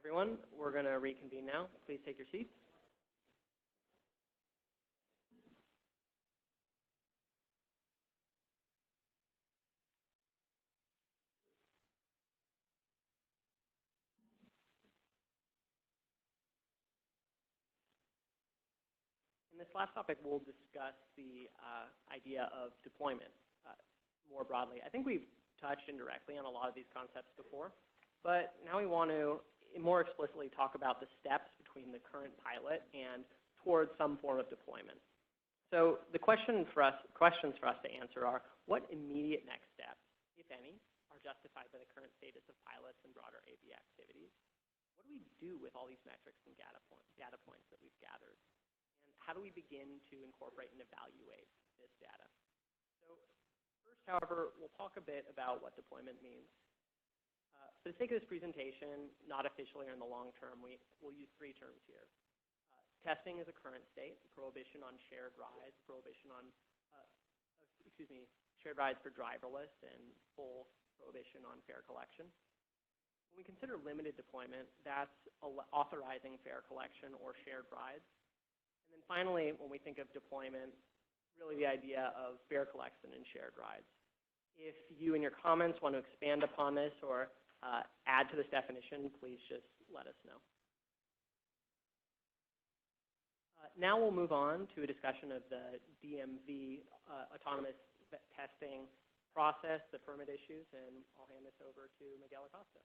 Everyone, we're going to reconvene now. Please take your seats. In this last topic, we'll discuss the idea of deployment more broadly. I think we've touched indirectly on a lot of these concepts before, but now we want to more explicitly talk about the steps between the current pilot and towards some form of deployment. So the questions for us to answer are, what immediate next steps, if any, are justified by the current status of pilots and broader AV activities? What do we do with all these metrics and data points that we've gathered? And how do we begin to incorporate and evaluate this data? So first, however, we'll talk a bit about what deployment means. For the sake of this presentation, not officially or in the long term, we'll use three terms here. Testing is a current state, prohibition on shared rides, prohibition on, shared rides for driverless, and full prohibition on fare collection. When we consider limited deployment, that's authorizing fare collection or shared rides. And then finally, when we think of deployment, really the idea of fare collection and shared rides. If you in your comments want to expand upon this or add to this definition, please just let us know. Now we'll move on to a discussion of the DMV autonomous testing process, the permit issues, and I'll hand this over to Miguel Acosta.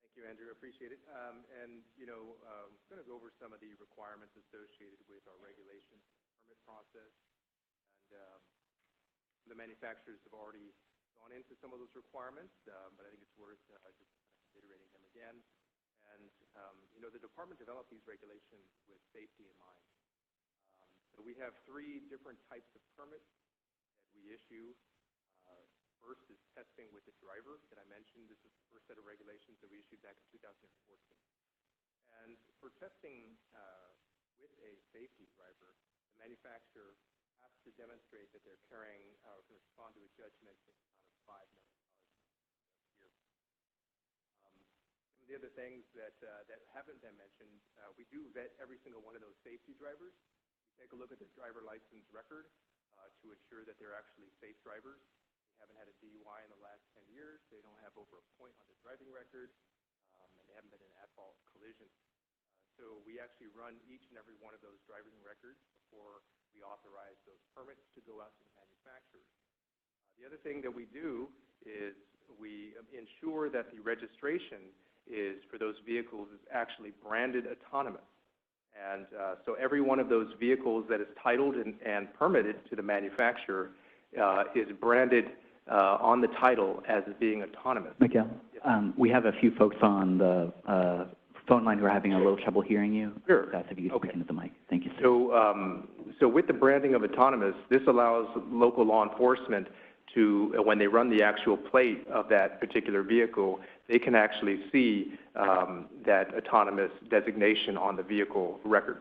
Thank you, Andrew. Appreciate it. I'm going to go over some of the requirements associated with our regulation permit process. And the manufacturers have already gone into some of those requirements, but I think it's worth just reiterating them again. And, the department developed these regulations with safety in mind. So we have 3 different types of permits that we issue. First is testing with the driver that I mentioned. This is the first set of regulations that we issued back in 2014. And for testing with a safety driver, the manufacturer has to demonstrate that they're carrying or can respond to a judgment in the amount of $5 million a year. Some of the other things that haven't been mentioned, we do vet every single one of those safety drivers. We take a look at their driver license record to ensure that they're actually safe drivers. They haven't had a DUI in the last 10 years. They don't have over a point on their driving record, and they haven't been in an at-fault collision. So we actually run each and every one of those driving records before we authorize those permits to go out to the manufacturers. The other thing that we do is we ensure that the registration is for those vehicles is actually branded autonomous. And so every one of those vehicles that is titled and permitted to the manufacturer is branded on the title as being autonomous. Miguel, we have a few folks on the phone line who are having a little trouble hearing you. Sure. If you could speak into the mic. Thank you, sir. So with the branding of autonomous, this allows local law enforcement to, when they run the actual plate of that particular vehicle, they can actually see that autonomous designation on the vehicle record.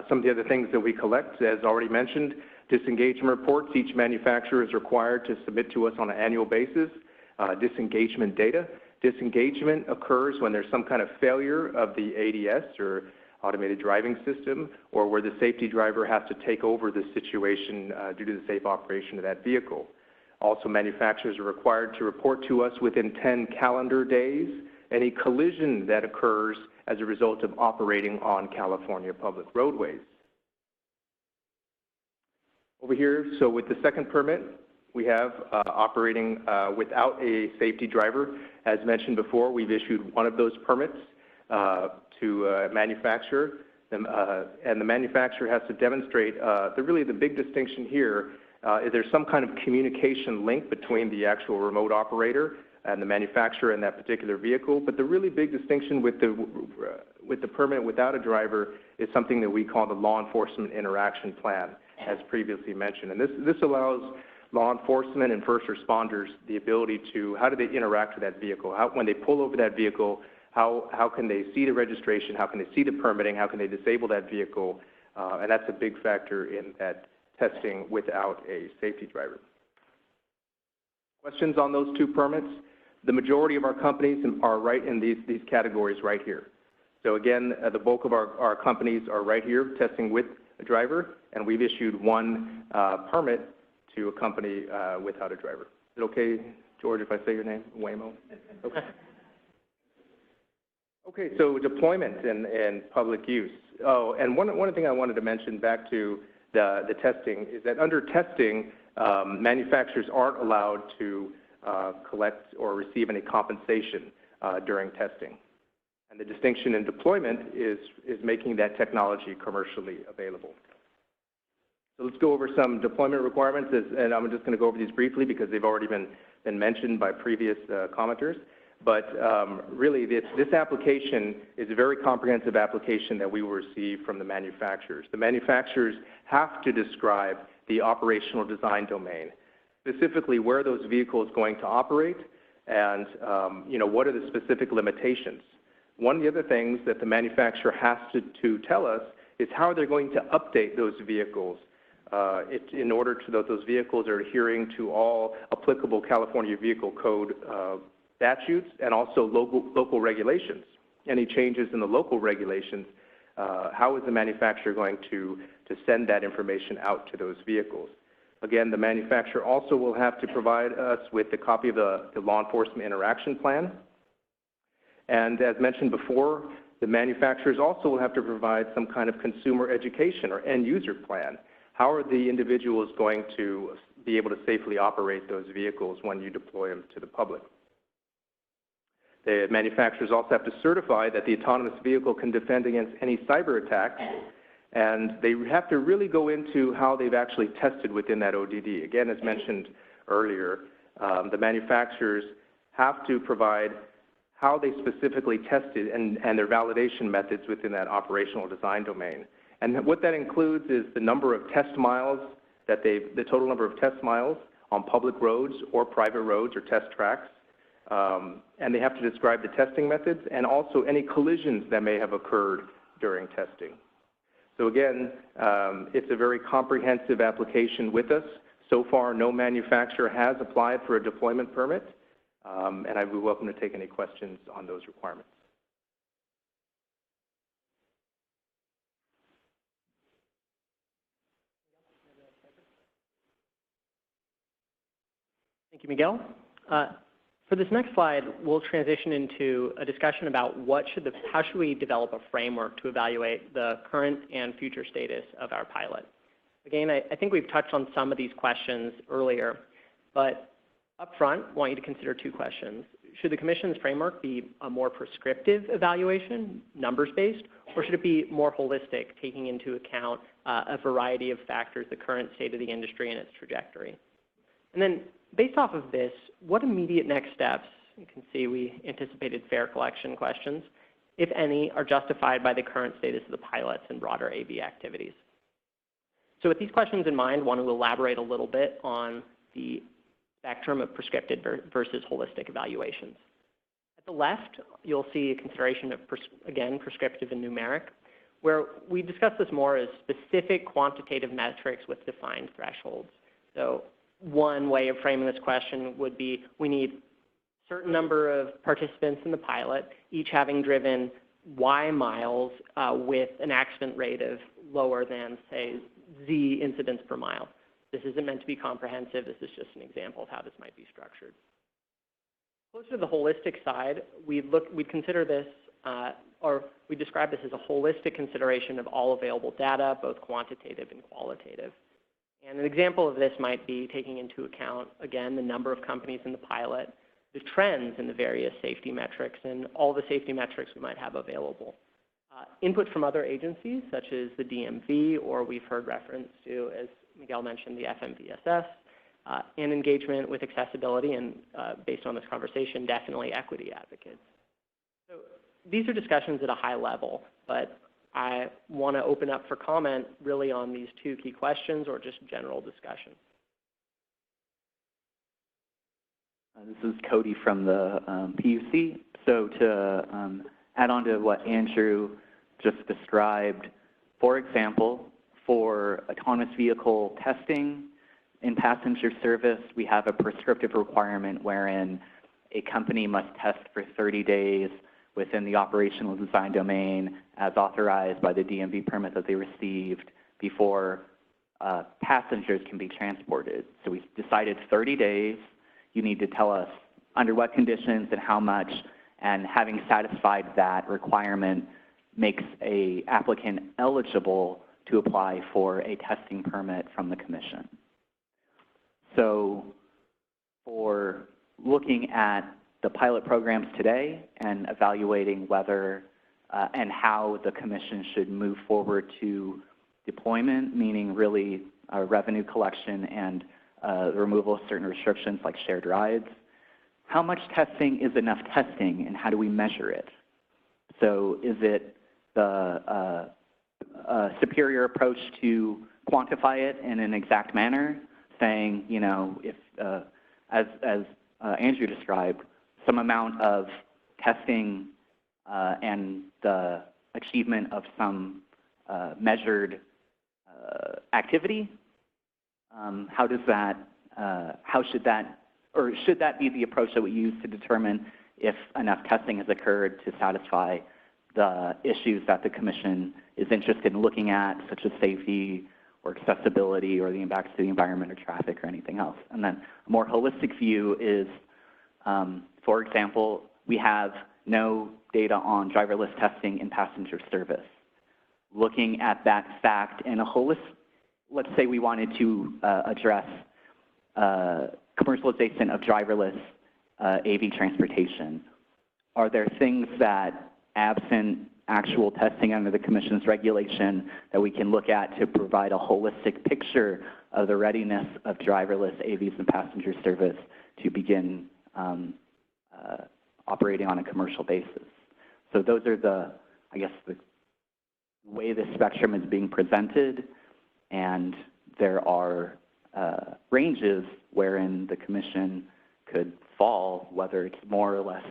Some of the other things that we collect, as already mentioned, disengagement reports. Each manufacturer is required to submit to us on an annual basis disengagement data. Disengagement occurs when there's some kind of failure of the ADS or automated driving system, or where the safety driver has to take over the situation due to the safe operation of that vehicle. Also, manufacturers are required to report to us within 10 calendar days any collision that occurs as a result of operating on California public roadways. Over here, so with the second permit, we have operating without a safety driver. As mentioned before, we've issued one of those permits to a manufacturer, and the manufacturer has to demonstrate, really the big distinction here is there's some kind of communication link between the actual remote operator and the manufacturer in that particular vehicle, but the really big distinction with the permit without a driver is something that we call the law enforcement interaction plan, as previously mentioned. And this allows law enforcement and first responders the ability to, how do they interact with that vehicle? When they pull over that vehicle, how can they see the registration? How can they see the permitting? How can they disable that vehicle? And that's a big factor in that testing without a safety driver. Questions on those 2 permits? The majority of our companies are right in these categories right here. So again, the bulk of our companies are right here, testing with a driver, and we've issued 1 permit to a company without a driver. Is it okay, George, if I say your name? Waymo? Okay. Okay, so deployment and public use. Oh, and one thing I wanted to mention back to the testing is that under testing, manufacturers aren't allowed to collect or receive any compensation during testing. And the distinction in deployment is making that technology commercially available. So let's go over some deployment requirements, and I'm just going to go over these briefly because they've already been mentioned by previous commenters. But really, this application is a very comprehensive application that we will receive from the manufacturers. The manufacturers have to describe the operational design domain, specifically where those vehicles are going to operate, and what are the specific limitations. One of the other things that the manufacturer has to tell us is how they're going to update those vehicles in order to those vehicles are adhering to all applicable California Vehicle Code statutes and also local regulations. Any changes in the local regulations, how is the manufacturer going to send that information out to those vehicles? Again, the manufacturer also will have to provide us with a copy of the law enforcement interaction plan. And as mentioned before, the manufacturers also will have to provide some kind of consumer education or end user plan. How are the individuals going to be able to safely operate those vehicles when you deploy them to the public? The manufacturers also have to certify that the autonomous vehicle can defend against any cyber attacks, and they have to really go into how they've actually tested within that ODD. Again, as mentioned earlier, the manufacturers have to provide how they specifically tested and their validation methods within that operational design domain. And what that includes is the number of test miles that the total number of test miles on public roads or private roads or test tracks. And they have to describe the testing methods and also any collisions that may have occurred during testing. So again, it's a very comprehensive application with us. So far, no manufacturer has applied for a deployment permit, and I'd be welcome to take any questions on those requirements. Thank you, Miguel. For this next slide, we'll transition into a discussion about how should we develop a framework to evaluate the current and future status of our pilot. Again, I think we've touched on some of these questions earlier, but up front, I want you to consider two questions. Should the Commission's framework be a more prescriptive evaluation, numbers-based, or should it be more holistic, taking into account a variety of factors, the current state of the industry and its trajectory? And then, based off of this, what immediate next steps, you can see we anticipated fare collection questions, if any, are justified by the current status of the pilots and broader AV activities? So with these questions in mind, I want to elaborate a little bit on the spectrum of prescriptive versus holistic evaluations. At the left, you'll see a consideration of, again, prescriptive and numeric, where we discuss this more as specific quantitative metrics with defined thresholds. So one way of framing this question would be, we need a certain number of participants in the pilot, each having driven Y miles with an accident rate of lower than, say, Z incidents per mile. This isn't meant to be comprehensive. This is just an example of how this might be structured. Closer to the holistic side, we'd consider this, or we describe this as a holistic consideration of all available data, both quantitative and qualitative. And an example of this might be taking into account, again, the number of companies in the pilot, the trends in the various safety metrics, and all the safety metrics we might have available. Input from other agencies, such as the DMV, or we've heard reference to, as Miguel mentioned, the FMVSS, and engagement with accessibility, and based on this conversation, definitely equity advocates. So these are discussions at a high level, but I want to open up for comment really on these two key questions or just general discussion. This is Cody from the PUC. So to add on to what Andrew just described, for example, for autonomous vehicle testing in passenger service, we have a prescriptive requirement wherein a company must test for 30 days within the operational design domain as authorized by the DMV permit that they received before passengers can be transported. So we decided 30 days. You need to tell us under what conditions and how much, and having satisfied that requirement makes an applicant eligible to apply for a testing permit from the Commission. So for looking at the pilot programs today and evaluating whether and how the Commission should move forward to deployment, meaning really revenue collection and the removal of certain restrictions like shared rides, how much testing is enough testing and how do we measure it? So is it the superior approach to quantify it in an exact manner, saying, you know, if, as Andrew described, some amount of testing and the achievement of some measured activity, how does that, how should that, or should that be the approach that we use to determine if enough testing has occurred to satisfy the issues that the Commission is interested in looking at, such as safety or accessibility or the impacts to the environment or traffic or anything else. And then a more holistic view is, for example, we have no data on driverless testing in passenger service. Looking at that fact in a holistic, let's say we wanted to address commercialization of driverless AV transportation. Are there things that, absent actual testing under the Commission's regulation, that we can look at to provide a holistic picture of the readiness of driverless AVs and passenger service to begin operating on a commercial basis? So those are the, I guess, the way the spectrum is being presented, and there are ranges wherein the Commission could fall, whether it's more or less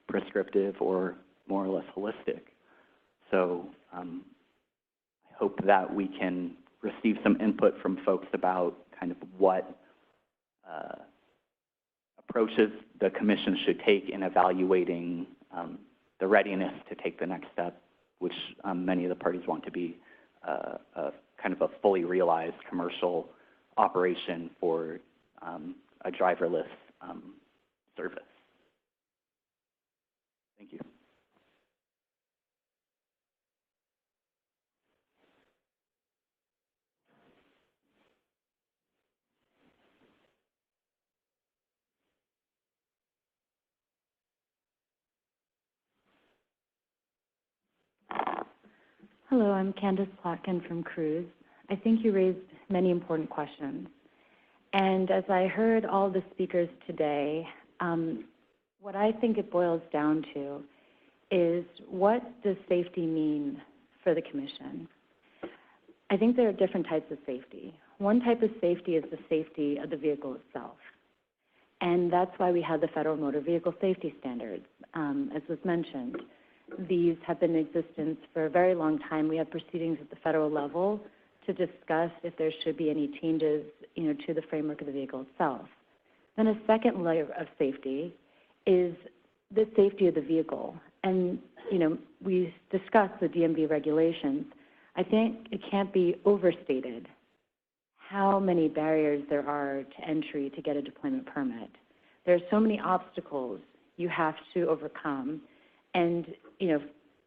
prescriptive or more or less holistic. So I hope that we can receive some input from folks about kind of what approaches the Commission should take in evaluating the readiness to take the next step, which many of the parties want to be kind of a fully realized commercial operation for a driverless service. Thank you. Hello, I'm Candace Plotkin from Cruise. I think you raised many important questions. And as I heard all the speakers today, what I think it boils down to is, what does safety mean for the Commission? I think there are different types of safety. One type of safety is the safety of the vehicle itself. And that's why we have the Federal Motor Vehicle Safety Standards, as was mentioned. These have been in existence for a very long time. We have proceedings at the federal level to discuss if there should be any changes, to the framework of the vehicle itself. Then a second layer of safety is the safety of the vehicle. And, we discussed the DMV regulations. I think it can't be overstated how many barriers there are to entry to get a deployment permit. There are so many obstacles you have to overcome. And,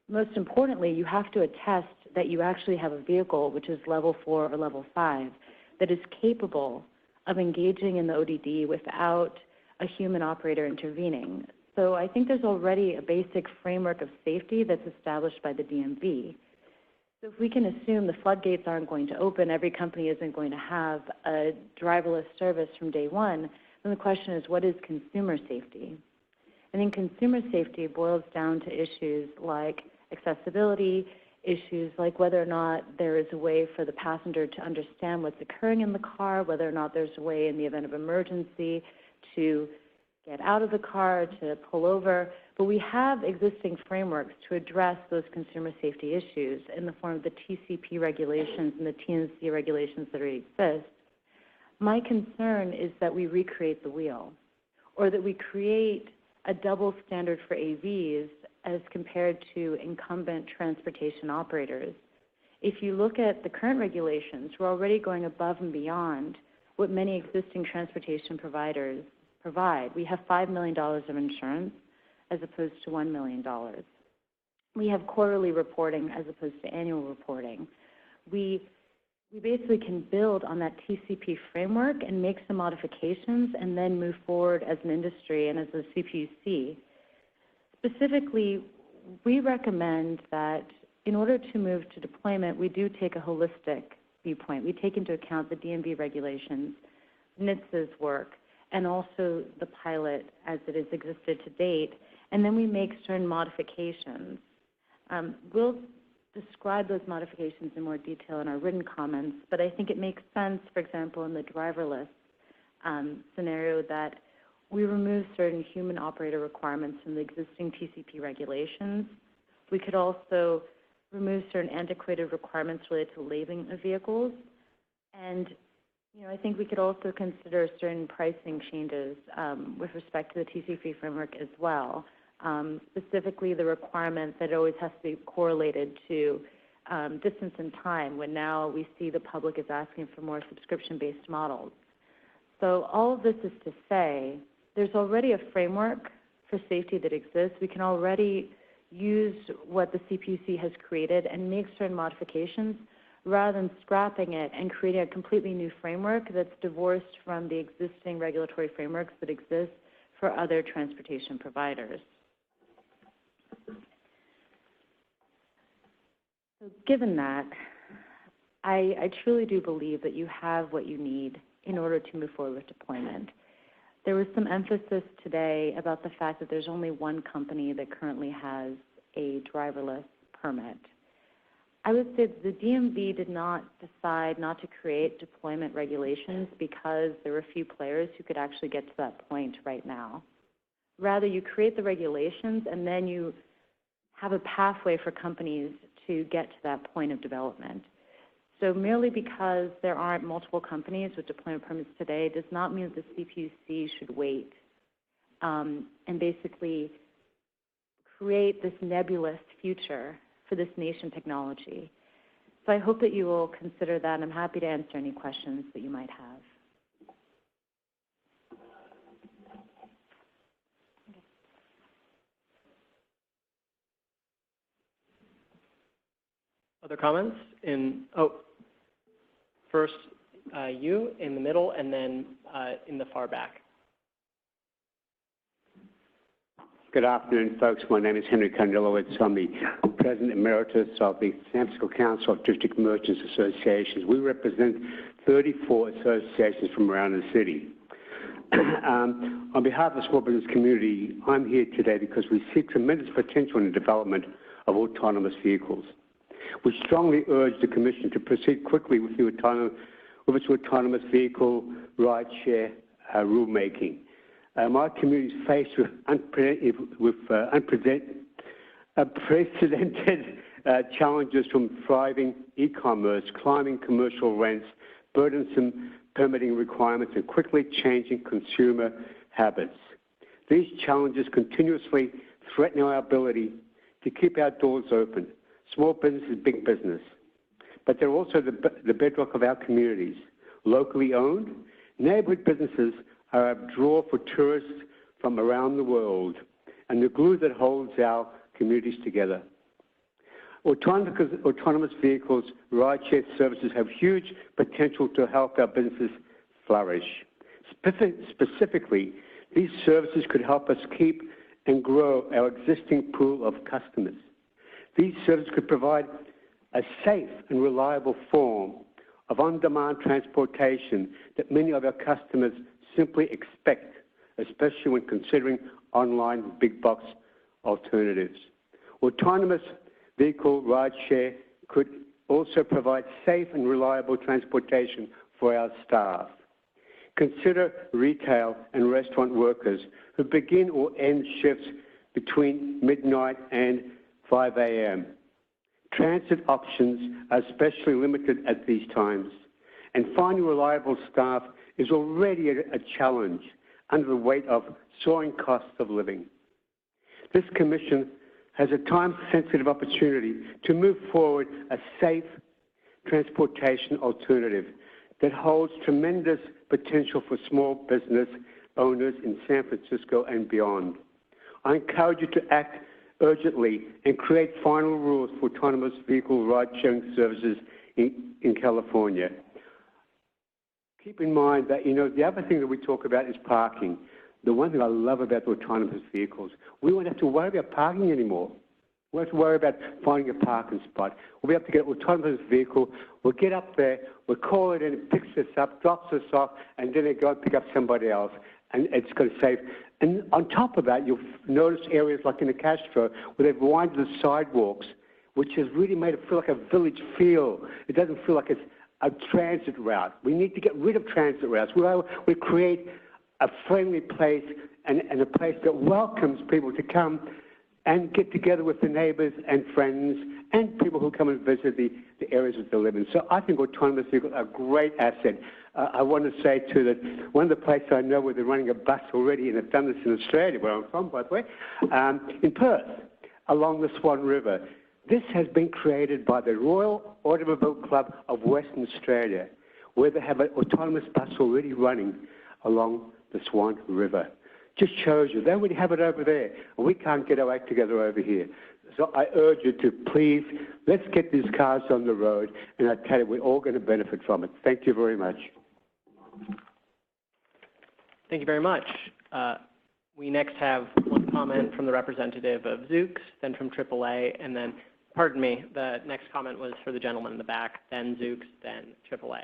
most importantly, you have to attest that you actually have a vehicle, which is level 4 or level 5, that is capable of engaging in the ODD without a human operator intervening. So I think there's already a basic framework of safety that's established by the DMV. So if we can assume the floodgates aren't going to open, every company isn't going to have a driverless service from day one, then the question is, what is consumer safety? I think consumer safety boils down to issues like accessibility, issues like whether or not there is a way for the passenger to understand what's occurring in the car, whether or not there's a way in the event of emergency to get out of the car, to pull over. But we have existing frameworks to address those consumer safety issues in the form of the TCP regulations and the TNC regulations that already exist. My concern is that we recreate the wheel, or that we create a double standard for AVs as compared to incumbent transportation operators. If you look at the current regulations, we're already going above and beyond what many existing transportation providers provide. We have $5 million of insurance as opposed to $1 million. We have quarterly reporting as opposed to annual reporting. We basically can build on that TCP framework and make some modifications and then move forward as an industry and as a CPUC. Specifically, we recommend that in order to move to deployment, we do take a holistic viewpoint. We take into account the DMV regulations, NHTSA's work, and also the pilot as it has existed to date, and then we make certain modifications. We'll describe those modifications in more detail in our written comments, but I think it makes sense, for example, in the driverless scenario, that we remove certain human operator requirements from the existing TCP regulations. We could also remove certain antiquated requirements related to labeling of vehicles. And I think we could also consider certain pricing changes with respect to the TCP framework as well. Specifically, the requirement that it always has to be correlated to distance in time when now we see the public is asking for more subscription-based models. So all of this is to say there's already a framework for safety that exists. We can already use what the CPUC has created and make certain modifications rather than scrapping it and creating a completely new framework that's divorced from the existing regulatory frameworks that exist for other transportation providers. So given that, I truly do believe that you have what you need in order to move forward with deployment. There was some emphasis today about the fact that there's only one company that currently has a driverless permit. I would say that the DMV did not decide not to create deployment regulations because there were a few players who could actually get to that point right now. Rather, you create the regulations and then you have a pathway for companies to get to that point of development. So merely because there aren't multiple companies with deployment permits today does not mean that the CPUC should wait and basically create this nebulous future for this nation technology. So I hope that you will consider that, and I'm happy to answer any questions that you might have. Other comments? First you in the middle, and then in the far back. Good afternoon, folks. My name is Henry Kondilowicz. I'm the President Emeritus of the San Francisco Council of District Merchants Associations. We represent 34 associations from around the city. On behalf of the small business community, I'm here today because we see tremendous potential in the development of autonomous vehicles. We strongly urge the Commission to proceed quickly with its autonomous vehicle rideshare rulemaking. Our community is faced with unprecedented challenges from thriving e-commerce, climbing commercial rents, burdensome permitting requirements, and quickly changing consumer habits. These challenges continuously threaten our ability to keep our doors open. Small business is big business, but they're also the bedrock of our communities. Locally owned, neighborhood businesses are a draw for tourists from around the world and the glue that holds our communities together. Autonomous vehicles, rideshare services have huge potential to help our businesses flourish. Specifically, these services could help us keep and grow our existing pool of customers. These services could provide a safe and reliable form of on-demand transportation that many of our customers simply expect, especially when considering online big box alternatives. Autonomous vehicle rideshare could also provide safe and reliable transportation for our staff. Consider retail and restaurant workers who begin or end shifts between midnight and 5 a.m. Transit options are especially limited at these times, and finding reliable staff is already a challenge under the weight of soaring costs of living. This Commission has a time-sensitive opportunity to move forward a safe transportation alternative that holds tremendous potential for small business owners in San Francisco and beyond. I encourage you to act urgently and create final rules for autonomous vehicle ride-sharing services in California. Keep in mind that, the other thing that we talk about is parking. The one thing I love about autonomous vehicles, we won't have to worry about parking anymore. We won't have to worry about finding a parking spot. We'll be able to get an autonomous vehicle. We'll get up there, we'll call it in, it picks us up, drops us off, and then they go and pick up somebody else. And it's going to save. And on top of that, you'll notice areas like in the Castro where they've widened the sidewalks, which has really made it feel like a village feel. It doesn't feel like it's a transit route. We need to get rid of transit routes. We create a friendly place and a place that welcomes people to come and get together with the neighbors and friends and people who come and visit the areas that they live in. So I think autonomous vehicles are a great asset. I want to say, too, that one of the places I know where they're running a bus already, and they've done this in Australia, where I'm from, by the way, in Perth, along the Swan River. This has been created by the Royal Automobile Club of Western Australia, where they have an autonomous bus already running along the Swan River. Just shows you, they already have it over there, and we can't get our act together over here. So I urge you to please, let's get these cars on the road, and I tell you, we're all going to benefit from it. Thank you very much. Thank you very much. We next have one comment from the representative of Zoox, then from AAA, and then, pardon me, the next comment was for the gentleman in the back, then Zoox, then AAA.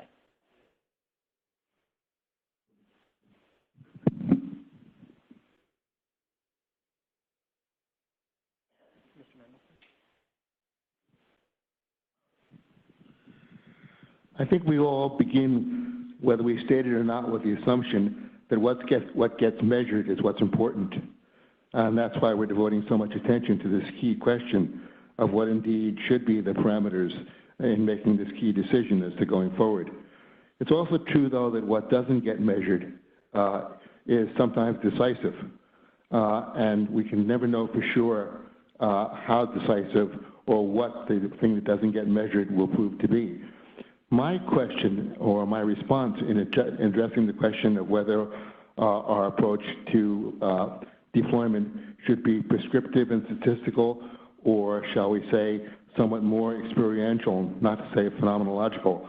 I think we all begin, whether we state it or not, with the assumption that what gets measured is what's important. And that's why we're devoting so much attention to this key question of what indeed should be the parameters in making this key decision as to going forward. It's also true, though, that what doesn't get measured is sometimes decisive. And we can never know for sure how decisive or what the thing that doesn't get measured will prove to be. My question, or my response in addressing the question of whether our approach to deployment should be prescriptive and statistical, or shall we say somewhat more experiential, not to say phenomenological,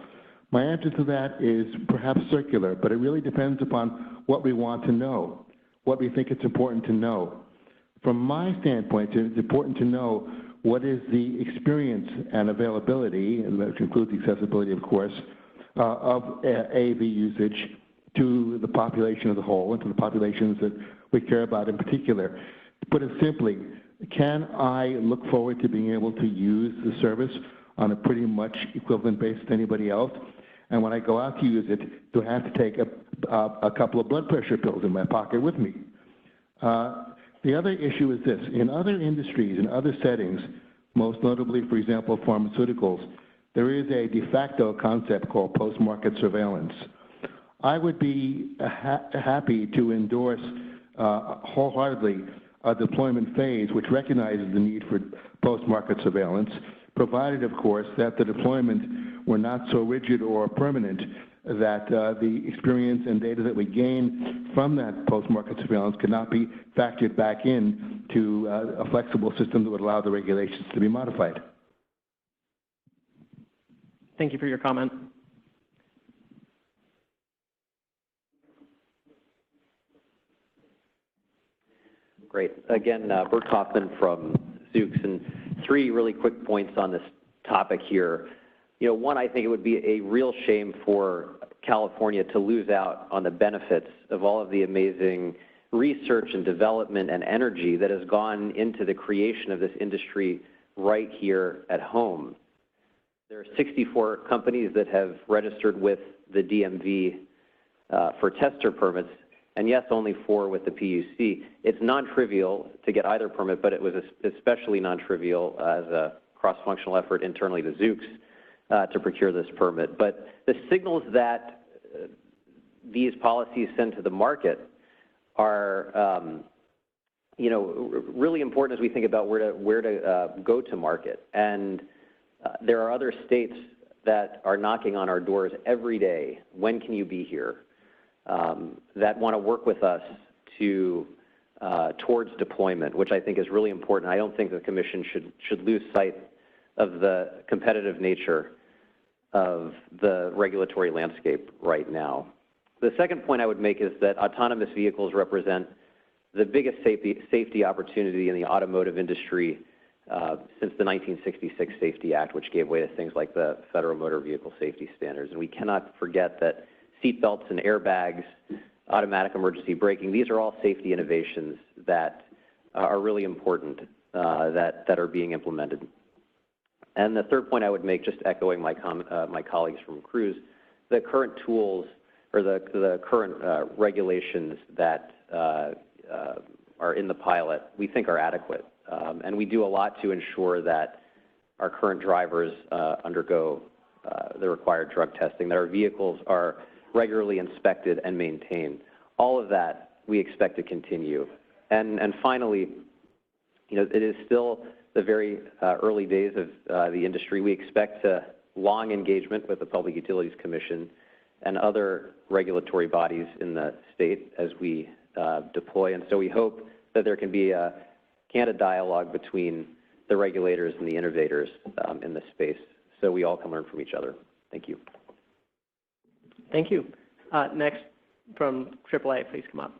my answer to that is perhaps circular, but it really depends upon what we want to know, what we think it's important to know. From my standpoint, it's important to know what is the experience and availability, and which includes accessibility, of course, of AV usage to the population as a whole and to the populations that we care about in particular. To put it simply, can I look forward to being able to use the service on a pretty much equivalent basis to anybody else? And when I go out to use it, do I have to take a couple of blood pressure pills in my pocket with me? The other issue is this. In other industries, in other settings, most notably, for example, pharmaceuticals, there is a de facto concept called post-market surveillance. I would be happy to endorse wholeheartedly a deployment phase which recognizes the need for post-market surveillance, provided, of course, that the deployment were not so rigid or permanent that the experience and data that we gain from that post-market surveillance could not be factored back in to a flexible system that would allow the regulations to be modified. Thank you for your comment. Great. Again, Bert Kaufman from Zoox, and 3 really quick points on this topic here. You know, one, I think it would be a real shame for California to lose out on the benefits of all of the amazing research and development and energy that has gone into the creation of this industry right here at home. There are 64 companies that have registered with the DMV for tester permits, and yes, only 4 with the PUC. It's non-trivial to get either permit, but it was especially non-trivial as a cross-functional effort internally to Zoox to procure this permit. But the signals that these policies send to the market are, you know, really important as we think about where to go to market. And there are other states that are knocking on our doors every day. When can you be here? That want to work with us to towards deployment, which I think is really important. I don't think the Commission should lose sight of the competitive nature of the regulatory landscape right now. The second point I would make is that autonomous vehicles represent the biggest safety opportunity in the automotive industry since the 1966 Safety Act, which gave way to things like the Federal Motor Vehicle Safety Standards. And we cannot forget that seat belts and airbags, automatic emergency braking, these are all safety innovations that are really important that are being implemented. And the third point I would make, just echoing my colleagues from Cruise, the current tools or the current regulations that are in the pilot, we think are adequate. And we do a lot to ensure that our current drivers undergo the required drug testing, that our vehicles are regularly inspected and maintained. All of that we expect to continue. And finally, you know, it is still the very early days of the industry. We expect long engagement with the Public Utilities Commission and other regulatory bodies in the state as we deploy. And so we hope that there can be a candid dialogue between the regulators and the innovators in this space so we all can learn from each other. Thank you. Thank you. Next, from AAA, please come up.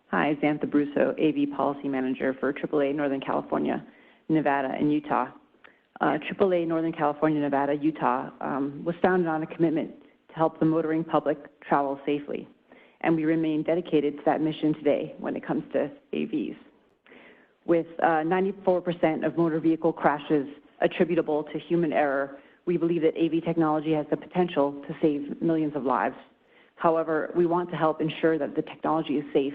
Hi, Xantha Brusso, AV Policy Manager for AAA Northern California, Nevada, and Utah. AAA Northern California, Nevada, Utah was founded on a commitment to help the motoring public travel safely, and we remain dedicated to that mission today when it comes to AVs. With 94% of motor vehicle crashes attributable to human error, we believe that AV technology has the potential to save millions of lives. However, we want to help ensure that the technology is safe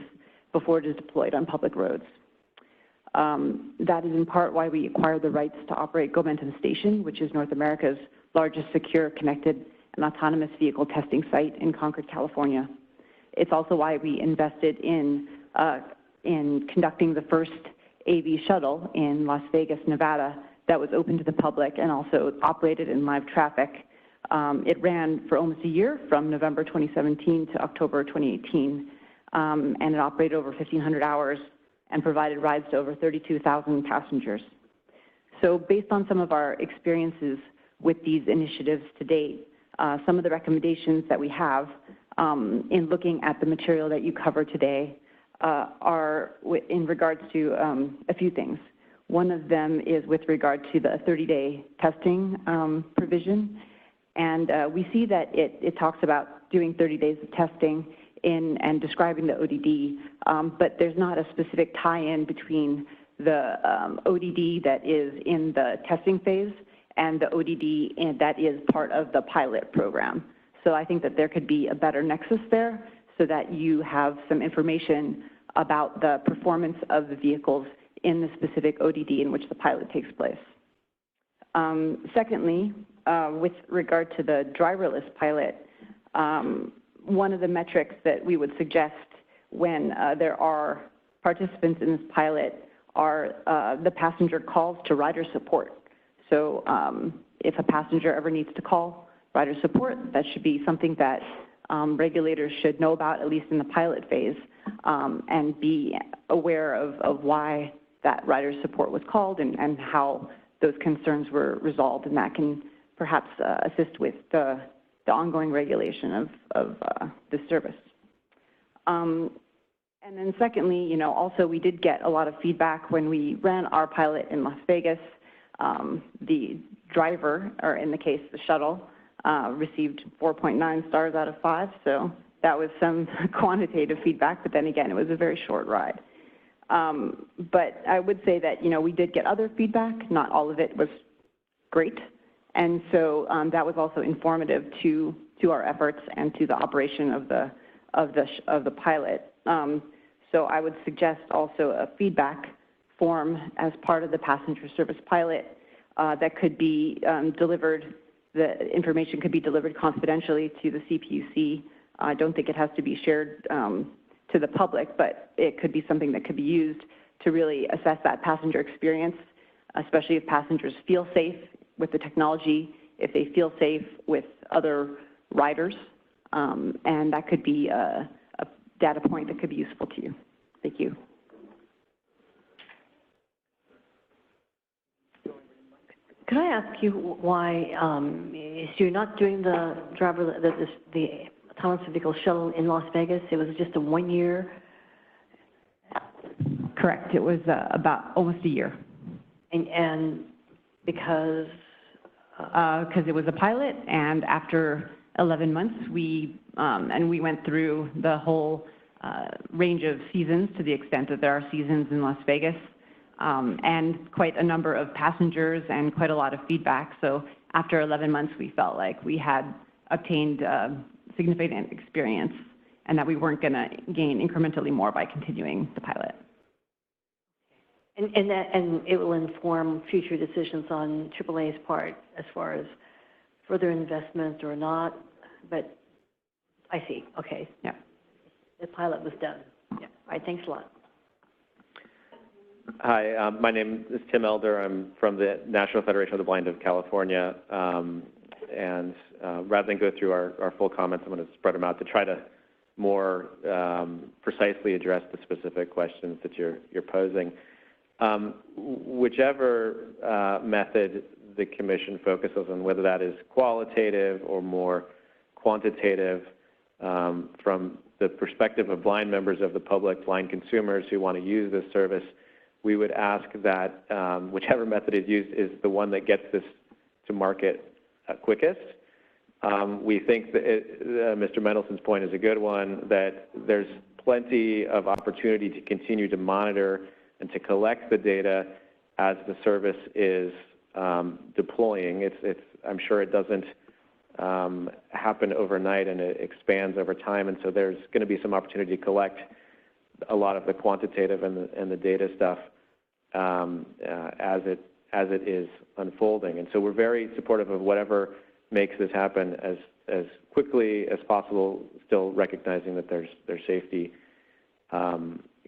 before it is deployed on public roads. That is in part why we acquired the rights to operate Gomentum Station, which is North America's largest secure, connected, and autonomous vehicle testing site in Concord, California. It's also why we invested in conducting the first AV shuttle in Las Vegas, Nevada, that was open to the public and also operated in live traffic. It ran for almost a year, from November 2017 to October 2018, and it operated over 1,500 hours and provided rides to over 32,000 passengers. So based on some of our experiences with these initiatives to date, some of the recommendations that we have in looking at the material that you covered today are in regards to a few things. One of them is with regard to the 30-day testing provision. And we see that it talks about doing 30 days of testing and describing the ODD, but there's not a specific tie-in between the ODD that is in the testing phase and the ODD that is part of the pilot program. So I think that there could be a better nexus there so that you have some information about the performance of the vehicles in the specific ODD in which the pilot takes place. Secondly, with regard to the driverless pilot, one of the metrics that we would suggest when there are participants in this pilot are the passenger calls to rider support. So if a passenger ever needs to call rider support, that should be something that regulators should know about, at least in the pilot phase, and be aware of why that rider support was called and how those concerns were resolved, and that can perhaps assist with the ongoing regulation of this service. And then secondly, also we did get a lot of feedback when we ran our pilot in Las Vegas. The driver, or in the case, the shuttle, received 4.9 stars out of 5, so that was some quantitative feedback, but then again, it was a very short ride. But I would say that, we did get other feedback. Not all of it was great, and so that was also informative to our efforts and to the operation of the pilot. So I would suggest also a feedback form as part of the passenger service pilot that could be delivered. The information could be delivered confidentially to the CPUC. I don't think it has to be shared to the public, but it could be something that could be used to really assess that passenger experience, especially if passengers feel safe with the technology, if they feel safe with other riders, and that could be a data point that could be useful to you. Thank you. Could I ask you why you're not doing the autonomous vehicle shuttle in Las Vegas? It was just a 1 year. Correct. It was about almost a year. And because? Because it was a pilot, and after 11 months, we went through the whole range of seasons to the extent that there are seasons in Las Vegas, and quite a number of passengers and quite a lot of feedback. So after 11 months, we felt like we had obtained significant experience and that we weren't going to gain incrementally more by continuing the pilot. And it will inform future decisions on AAA's part as far as further investment or not, but I see, okay. Yeah. The pilot was done. Yeah. All right, thanks a lot. Hi, my name is Tim Elder. I'm from the National Federation of the Blind of California. And rather than go through our full comments, I'm going to spread them out to try to more precisely address the specific questions that you're posing. Whichever method the Commission focuses on, whether that is qualitative or more quantitative, from the perspective of blind members of the public, blind consumers who want to use this service, we would ask that whichever method is used is the one that gets this to market quickest. We think that Mr. Mendelson's point is a good one, that there's plenty of opportunity to continue to monitor and to collect the data as the service is deploying. I'm sure it doesn't happen overnight, and it expands over time, and so there's going to be some opportunity to collect a lot of the quantitative and the data stuff as it is unfolding. And so we're very supportive of whatever makes this happen as quickly as possible, still recognizing that there's safety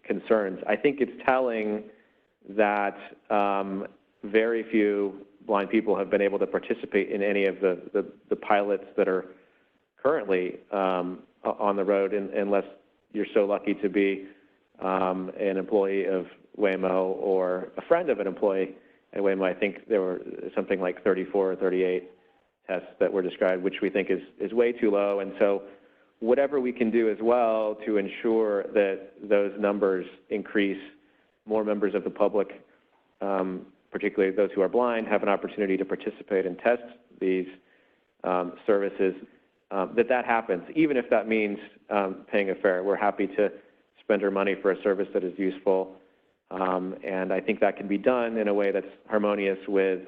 concerns. I think it's telling that very few blind people have been able to participate in any of the pilots that are currently on the road, unless you're so lucky to be an employee of Waymo or a friend of an employee at Waymo. I think there were something like 34 or 38 tests that were described, which we think is way too low. And so whatever we can do as well to ensure that those numbers increase, more members of the public, particularly those who are blind, have an opportunity to participate and test these services, that happens, even if that means paying a fare. We're happy to spend our money for a service that is useful, and I think that can be done in a way that's harmonious with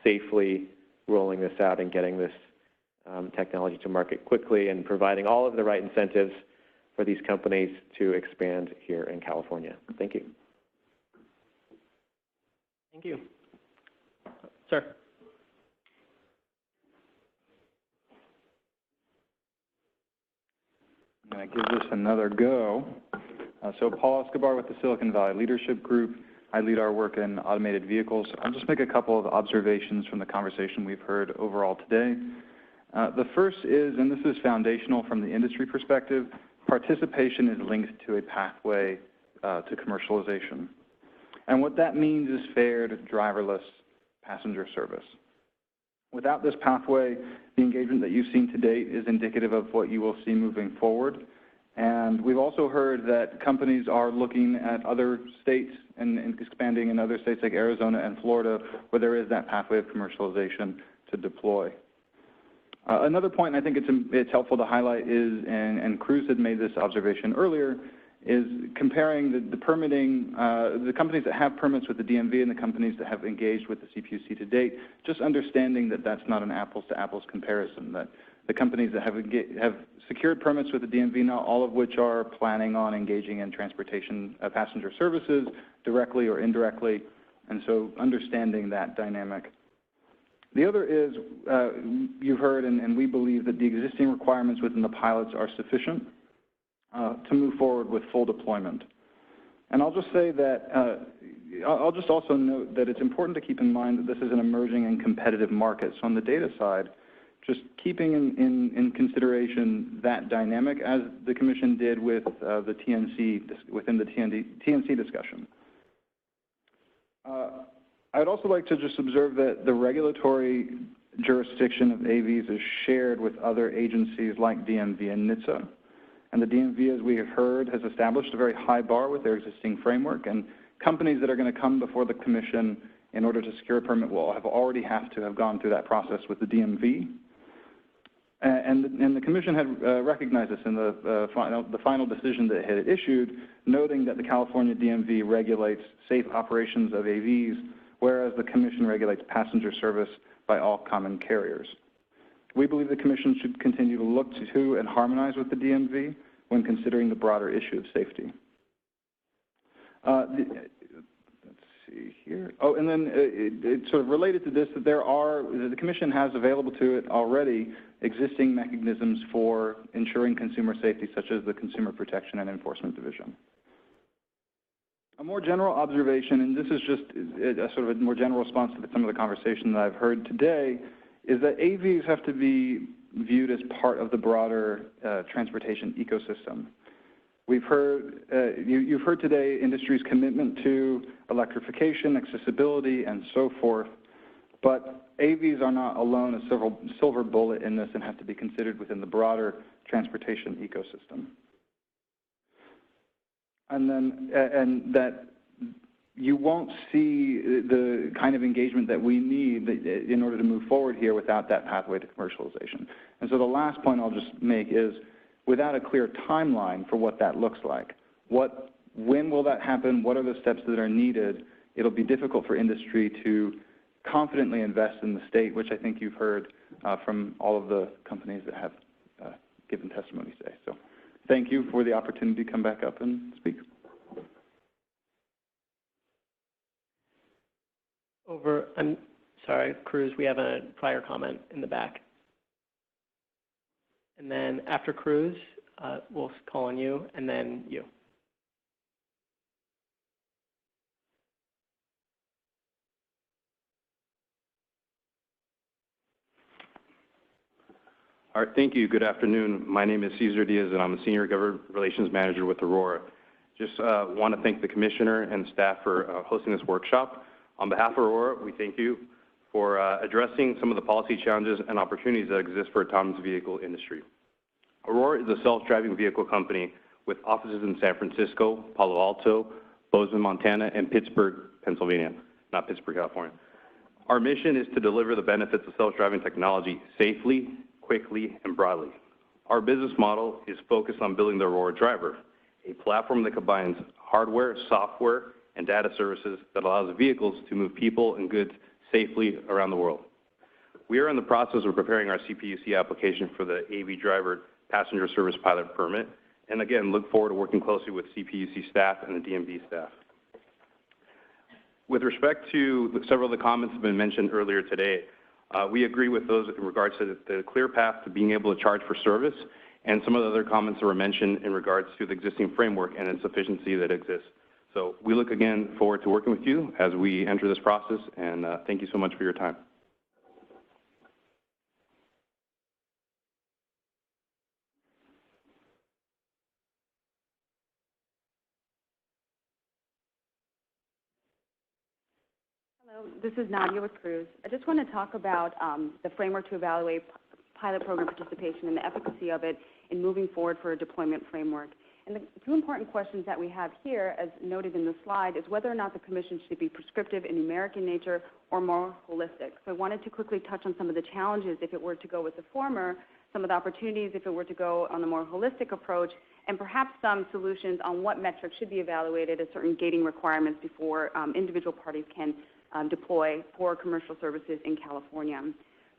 safely rolling this out and getting this technology to market quickly and providing all of the right incentives for these companies to expand here in California. Thank you. Thank you. Sir. I'm going to give this another go. So Paul Escobar with the Silicon Valley Leadership Group. I lead our work in automated vehicles. I'll just make a couple of observations from the conversation we've heard overall today. The first is, and this is foundational from the industry perspective, participation is linked to a pathway to commercialization. And what that means is fair to driverless passenger service. Without this pathway, the engagement that you've seen to date is indicative of what you will see moving forward. And we've also heard that companies are looking at other states and expanding in other states like Arizona and Florida, where there is that pathway of commercialization to deploy. Another point I think it's helpful to highlight is, and Cruz had made this observation earlier, is comparing the permitting, the companies that have permits with the DMV and the companies that have engaged with the CPUC to date, just understanding that that's not an apples-to-apples comparison, that the companies that have secured permits with the DMV, not all of which are planning on engaging in transportation passenger services directly or indirectly, and so understanding that dynamic. The other is, you've heard, and we believe that the existing requirements within the pilots are sufficient to move forward with full deployment. And I'll just say that, I'll just also note that it's important to keep in mind that this is an emerging and competitive market. So on the data side, just keeping in consideration that dynamic, as the Commission did with the TNC, within the TNC discussion. I'd also like to just observe that the regulatory jurisdiction of AVs is shared with other agencies like DMV and NHTSA. And the DMV, as we have heard, has established a very high bar with their existing framework, and companies that are going to come before the Commission in order to secure a permit will already have to have gone through that process with the DMV. And the Commission had recognized this in the final decision that it had issued, noting that the California DMV regulates safe operations of AVs, whereas the Commission regulates passenger service by all common carriers. We believe the Commission should continue to look to and harmonize with the DMV when considering the broader issue of safety. Let's see. see here. Oh, and then it's sort of related to this, that the Commission has available to it already existing mechanisms for ensuring consumer safety, such as the Consumer Protection and Enforcement Division. A more general observation, and this is just a sort of a more general response to some of the conversation that I've heard today, is that AVs have to be viewed as part of the broader transportation ecosystem. We've heard, you've heard today industry's commitment to electrification, accessibility, and so forth, but AVs are not alone a silver bullet in this and have to be considered within the broader transportation ecosystem. And then, and that you won't see the kind of engagement that we need in order to move forward here without that pathway to commercialization. And so the last point I'll just make is, without a clear timeline for what that looks like, when will that happen, what are the steps that are needed, it'll be difficult for industry to confidently invest in the state, which I think you've heard from all of the companies that have given testimony today. So thank you for the opportunity to come back up and speak. I'm sorry, Cruz, we have a prior comment in the back. And then after Cruz, we'll call on you, and then you. All right, thank you. Good afternoon. My name is Cesar Diaz, and I'm a Senior Government Relations Manager with Aurora. Just want to thank the Commissioner and staff for hosting this workshop. On behalf of Aurora, we thank you for addressing some of the policy challenges and opportunities that exist for autonomous vehicle industry. Aurora is a self-driving vehicle company with offices in San Francisco, Palo Alto, Bozeman, Montana, and Pittsburgh, Pennsylvania, not Pittsburgh, California. Our mission is to deliver the benefits of self-driving technology safely, quickly, and broadly. Our business model is focused on building the Aurora Driver, a platform that combines hardware, software, and data services that allows vehicles to move people and goods safely around the world. We are in the process of preparing our CPUC application for the AV Driver Passenger Service Pilot Permit, and again, look forward to working closely with CPUC staff and the DMV staff. With respect to several of the comments that have been mentioned earlier today, we agree with those in regards to the clear path to being able to charge for service, and some of the other comments that were mentioned in regards to the existing framework and its sufficiency that exists. So we look again forward to working with you as we enter this process, and thank you so much for your time. Hello, this is Nadia with Cruz. I just want to talk about the framework to evaluate pilot program participation and the efficacy of it in moving forward for a deployment framework. And the two important questions that we have here, as noted in the slide, is whether or not the Commission should be prescriptive and numeric in nature or more holistic. So I wanted to quickly touch on some of the challenges if it were to go with the former, some of the opportunities if it were to go on the more holistic approach, and perhaps some solutions on what metrics should be evaluated as certain gating requirements before individual parties can deploy for commercial services in California.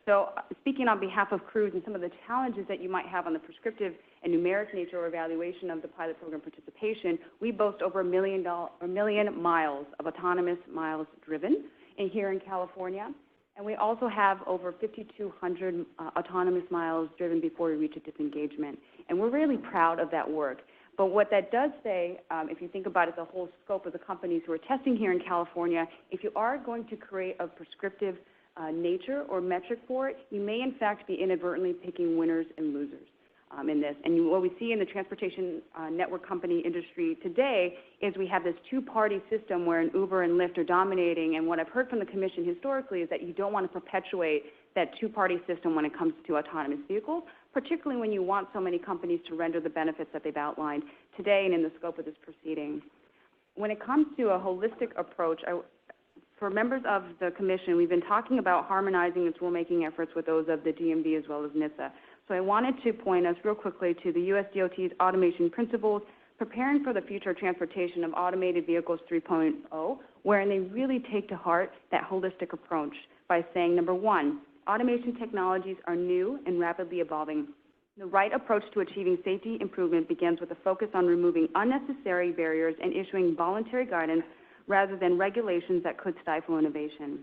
So speaking on behalf of Cruz and some of the challenges that you might have on the prescriptive and numeric nature or evaluation of the pilot program participation, we boast over 1 million miles of autonomous miles driven here in California. And we also have over 5,200 autonomous miles driven before we reach a disengagement. And we're really proud of that work. But what that does say, if you think about it, the whole scope of the companies who are testing here in California, if you are going to create a prescriptive nature or metric for it, you may in fact be inadvertently picking winners and losers in this. And what we see in the transportation network company industry today is we have this two-party system where an Uber and Lyft are dominating, and what I've heard from the Commission historically is that you don't want to perpetuate that two-party system when it comes to autonomous vehicles, particularly when you want so many companies to render the benefits that they've outlined today and in the scope of this proceeding. When it comes to a holistic approach, for members of the Commission, we've been talking about harmonizing its rulemaking efforts with those of the DMV as well as NHTSA. So I wanted to point us real quickly to the U.S. DOT's automation principles, preparing for the future transportation of automated vehicles 3.0, wherein they really take to heart that holistic approach by saying, number one, automation technologies are new and rapidly evolving. The right approach to achieving safety improvement begins with a focus on removing unnecessary barriers and issuing voluntary guidance rather than regulations that could stifle innovation.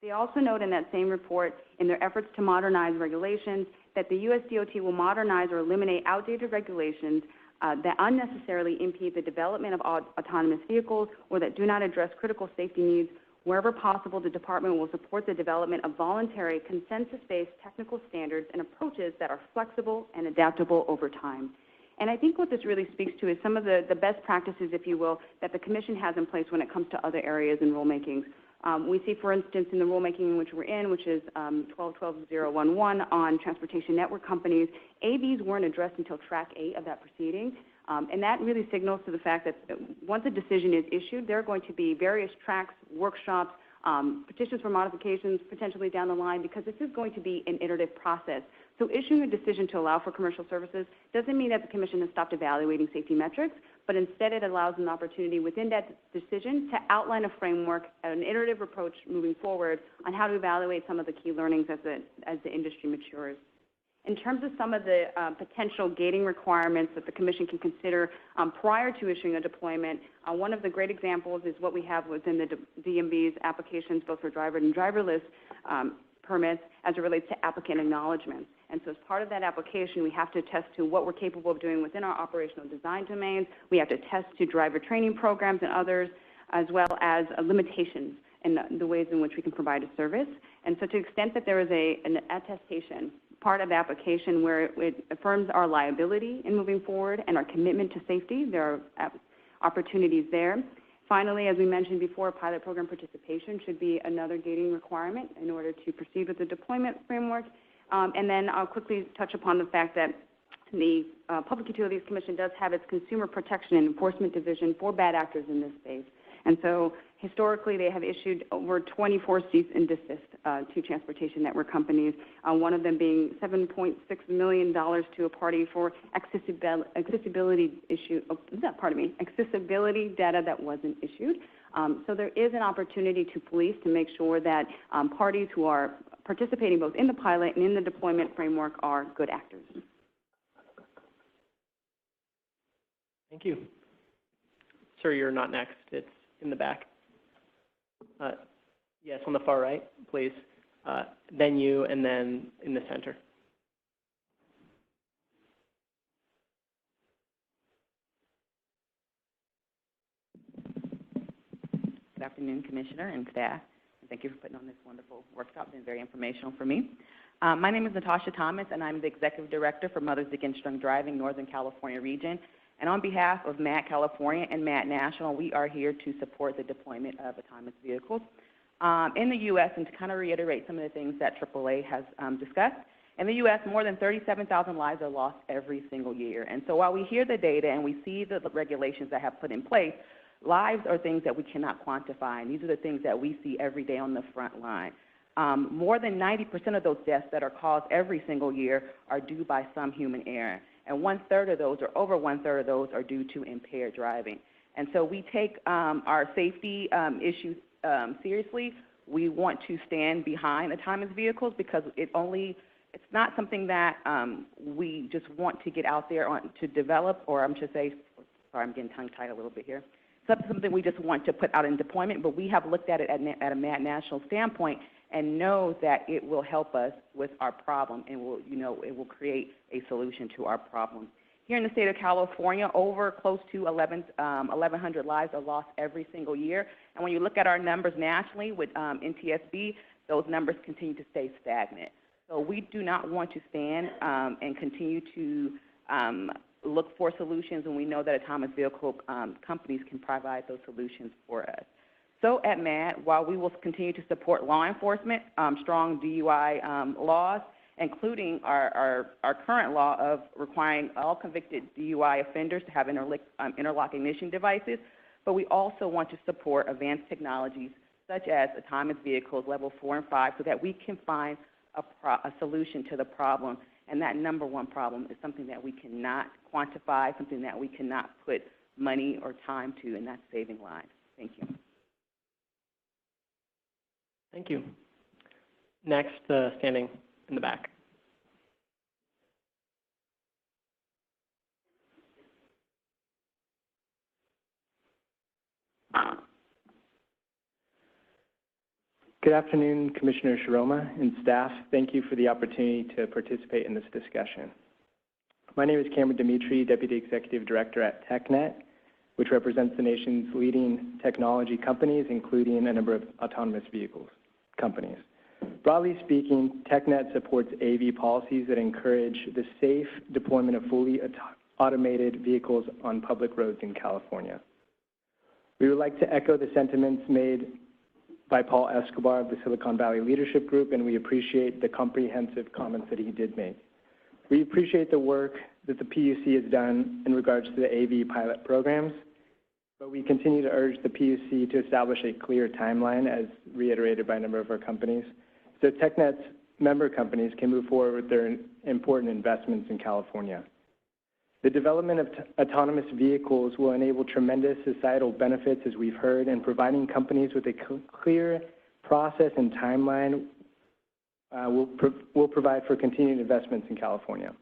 They also note in that same report, in their efforts to modernize regulations, that the U.S. DOT will modernize or eliminate outdated regulations that unnecessarily impede the development of autonomous vehicles or that do not address critical safety needs. Wherever possible, the department will support the development of voluntary, consensus-based technical standards and approaches that are flexible and adaptable over time. And I think what this really speaks to is some of the best practices, if you will, that the Commission has in place when it comes to other areas in rulemakings. We see, for instance, in the rulemaking in which we're in, which is 12-12-011 on transportation network companies, AVs weren't addressed until track 8 of that proceeding. And that really signals to the fact that once a decision is issued, there are going to be various tracks, workshops, petitions for modifications potentially down the line, because this is going to be an iterative process. So issuing a decision to allow for commercial services doesn't mean that the Commission has stopped evaluating safety metrics, but instead it allows an opportunity within that decision to outline a framework, an iterative approach moving forward on how to evaluate some of the key learnings as the industry matures. In terms of some of the potential gating requirements that the Commission can consider prior to issuing a deployment, one of the great examples is what we have within the DMV's applications, both for driver and driverless permits, as it relates to applicant acknowledgments. And so as part of that application, we have to attest to what we're capable of doing within our operational design domains. We have to attest to driver training programs and others, as well as limitations in the ways in which we can provide a service. And so to the extent that there is an attestation, part of the application where it affirms our liability in moving forward and our commitment to safety, there are opportunities there. Finally, as we mentioned before, pilot program participation should be another gating requirement in order to proceed with the deployment framework. And then I'll quickly touch upon the fact that the Public Utilities Commission does have its Consumer Protection and Enforcement Division for bad actors in this space. And so historically, they have issued over 24 cease and desist to transportation network companies, one of them being $7.6 million to a party for accessibility data that wasn't issued. So there is an opportunity to police to make sure that parties who are participating both in the pilot and in the deployment framework are good actors. Thank you. Sir, you're not next. It's in the back. Yes, on the far right, please. Then you, and then in the center. Good afternoon, Commissioner and staff. Thank you for putting on this wonderful workshop. It's been very informational for me. My name is Natasha Thomas, and I'm the Executive Director for Mothers Against Drunk Driving, Northern California region. And on behalf of MAT California and MAT National, we are here to support the deployment of autonomous vehicles in the U.S. And to kind of reiterate some of the things that AAA has discussed, in the U.S., more than 37,000 lives are lost every single year. And so while we hear the data and we see the regulations that have put in place, lives are things that we cannot quantify, and these are the things that we see every day on the front line. More than 90% of those deaths that are caused every single year are due by some human error, and 1/3 of those, or over 1/3 of those, are due to impaired driving. And so we take our safety issues seriously. We want to stand behind autonomous vehicles because it's not something that we just want to get out there to develop, or I'm getting tongue-tied a little bit here. It's something we just want to put out in deployment, but we have looked at it at a national standpoint and know that it will help us with our problem and it will create a solution to our problem. Here in the state of California, over close to 1,100 lives are lost every single year. And when you look at our numbers nationally with NTSB, those numbers continue to stay stagnant. So we do not want to stand and continue to look for solutions, and we know that autonomous vehicle companies can provide those solutions for us. So at MAT, while we will continue to support law enforcement, strong DUI laws, including our current law of requiring all convicted DUI offenders to have interlock ignition devices, but we also want to support advanced technologies such as autonomous vehicles, level 4 and 5, so that we can find a solution to the problem. And that number one problem is something that we cannot quantify, something that we cannot put money or time to, and that's saving lives. Thank you. Thank you. Next, standing in the back. Good afternoon, Commissioner Shiroma and staff. Thank you for the opportunity to participate in this discussion. My name is Cameron Dimitri, Deputy Executive Director at TechNet, which represents the nation's leading technology companies, including a number of autonomous vehicles companies. Broadly speaking, TechNet supports AV policies that encourage the safe deployment of fully automated vehicles on public roads in California. We would like to echo the sentiments made by Paul Escobar of the Silicon Valley Leadership Group, and we appreciate the comprehensive comments that he did make. We appreciate the work that the PUC has done in regards to the AV pilot programs, but we continue to urge the PUC to establish a clear timeline, as reiterated by a number of our companies, so TechNet's member companies can move forward with their important investments in California. The development of autonomous vehicles will enable tremendous societal benefits, as we've heard, and providing companies with a clear process and timeline will provide for continued investments in California.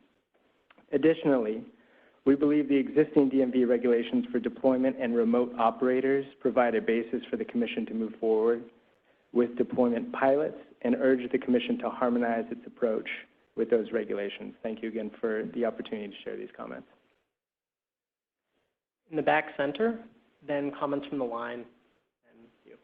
Additionally, we believe the existing DMV regulations for deployment and remote operators provide a basis for the Commission to move forward with deployment pilots and urge the Commission to harmonize its approach with those regulations. Thank you again for the opportunity to share these comments. In the back center, then comments from the line, and you.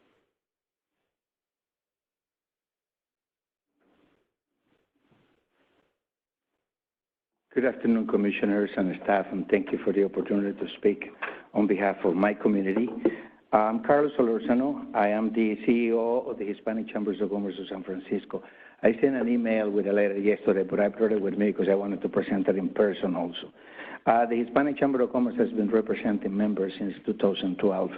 Good afternoon, Commissioners and staff, and thank you for the opportunity to speak on behalf of my community. I'm Carlos Solorzano. I am the CEO of the Hispanic Chambers of Commerce of San Francisco. I sent an email with a letter yesterday, but I brought it with me because I wanted to present it in person also. The Hispanic Chamber of Commerce has been representing members since 2012.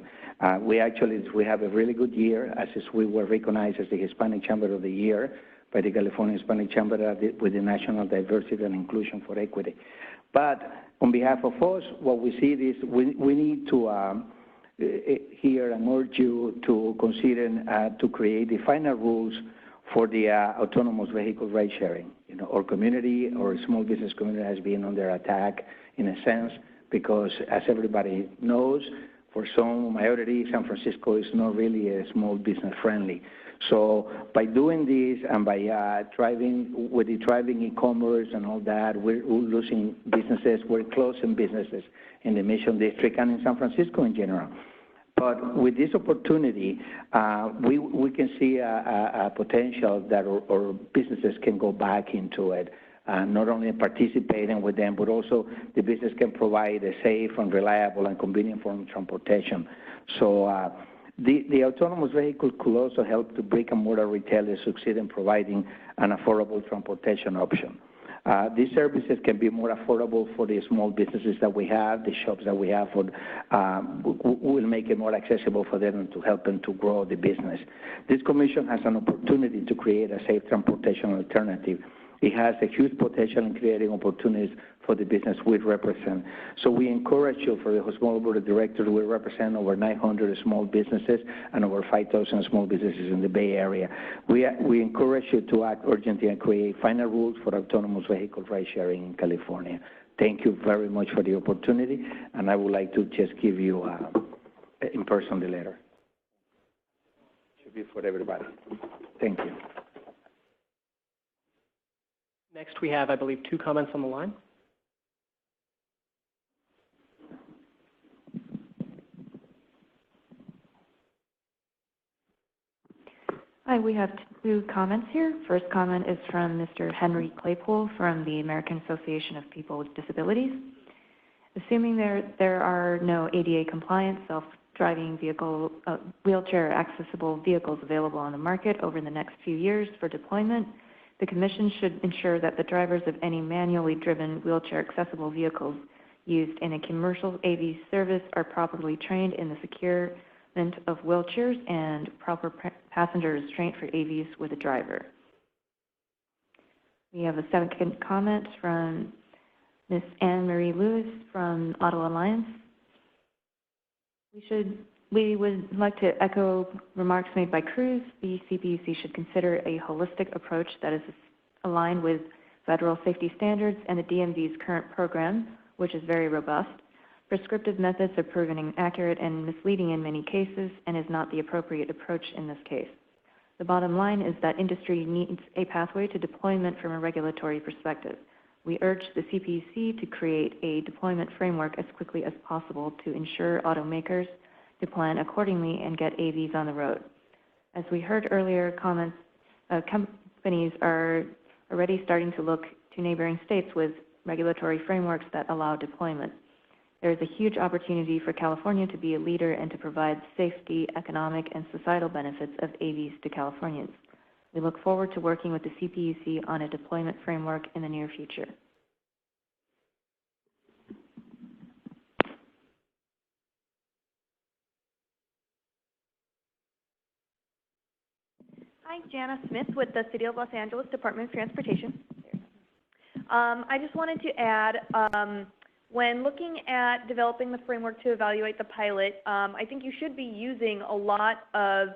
We have a really good year, as we were recognized as the Hispanic Chamber of the Year by the California Hispanic Chamber with the National Diversity and Inclusion for Equity. But on behalf of us, what we see is we need to here and urge you to consider to create the final rules for the autonomous vehicle ride sharing. You know, our community, our small business community has been under attack in a sense because, as everybody knows, for some minority, San Francisco is not really a small business friendly. So by doing this and by driving e-commerce and all that, we're losing businesses, we're closing businesses in the Mission District and in San Francisco in general. But with this opportunity, we can see a potential that our businesses can go back into it, not only participating with them, but also the business can provide a safe and reliable and convenient form of transportation. So the autonomous vehicle could also help the brick-and-mortar retailers succeed in providing an affordable transportation option. These services can be more affordable for the small businesses that we have, the shops that we have, will make it more accessible for them and to help them to grow the business. This commission has an opportunity to create a safe transportation alternative. It has a huge potential in creating opportunities for the business we represent. So we encourage you, for the Small Board of Directors, we represent over 900 small businesses and over 5,000 small businesses in the Bay Area. We encourage you to act urgently and create final rules for autonomous vehicle ride sharing in California. Thank you very much for the opportunity, and I would like to just give you in person the letter. Should be for everybody. Thank you. Next, we have, I believe, 2 comments on the line. Hi, we have 2 comments here. First comment is from Mr. Henry Claypool from the American Association of People with Disabilities. Assuming there are no ADA compliant self-driving vehicle, wheelchair accessible vehicles available on the market over the next few years for deployment, the Commission should ensure that the drivers of any manually driven wheelchair accessible vehicles used in a commercial AV service are properly trained in the securement of wheelchairs and proper passenger restraint for AVs with a driver. We have a second comment from Ms. Anne Marie Lewis from Auto Alliance. We would like to echo remarks made by Cruz. The CPUC should consider a holistic approach that is aligned with federal safety standards and the DMV's current program, which is very robust. Prescriptive methods are proven inaccurate and misleading in many cases and is not the appropriate approach in this case. The bottom line is that industry needs a pathway to deployment from a regulatory perspective. We urge the CPUC to create a deployment framework as quickly as possible to ensure automakers to plan accordingly and get AVs on the road. As we heard earlier, companies are already starting to look to neighboring states with regulatory frameworks that allow deployment. There is a huge opportunity for California to be a leader and to provide safety, economic, and societal benefits of AVs to Californians. We look forward to working with the CPUC on a deployment framework in the near future. Hi, Jana Smith with the City of Los Angeles Department of Transportation. I just wanted to add, when looking at developing the framework to evaluate the pilot, I think you should be using a lot of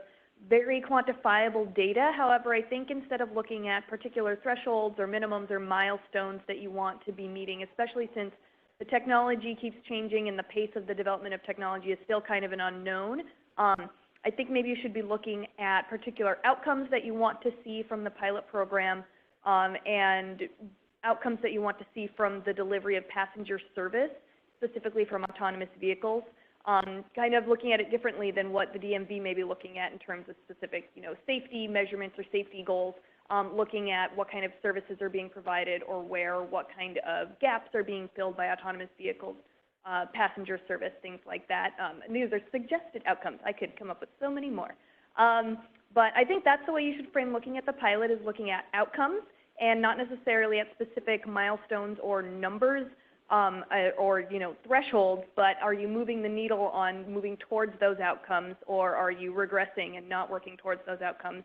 very quantifiable data. However, I think instead of looking at particular thresholds or minimums or milestones that you want to be meeting, especially since the technology keeps changing and the pace of the development of technology is still kind of an unknown, I think maybe you should be looking at particular outcomes that you want to see from the pilot program and outcomes that you want to see from the delivery of passenger service, specifically from autonomous vehicles. Kind of looking at it differently than what the DMV may be looking at in terms of specific, safety measurements or safety goals, looking at what kind of services are being provided or where, what kind of gaps are being filled by autonomous vehicles, passenger service, things like that. And these are suggested outcomes. I could come up with so many more. But I think that's the way you should frame looking at the pilot, is looking at outcomes and not necessarily at specific milestones or numbers or thresholds, but are you moving the needle on moving towards those outcomes, or are you regressing and not working towards those outcomes?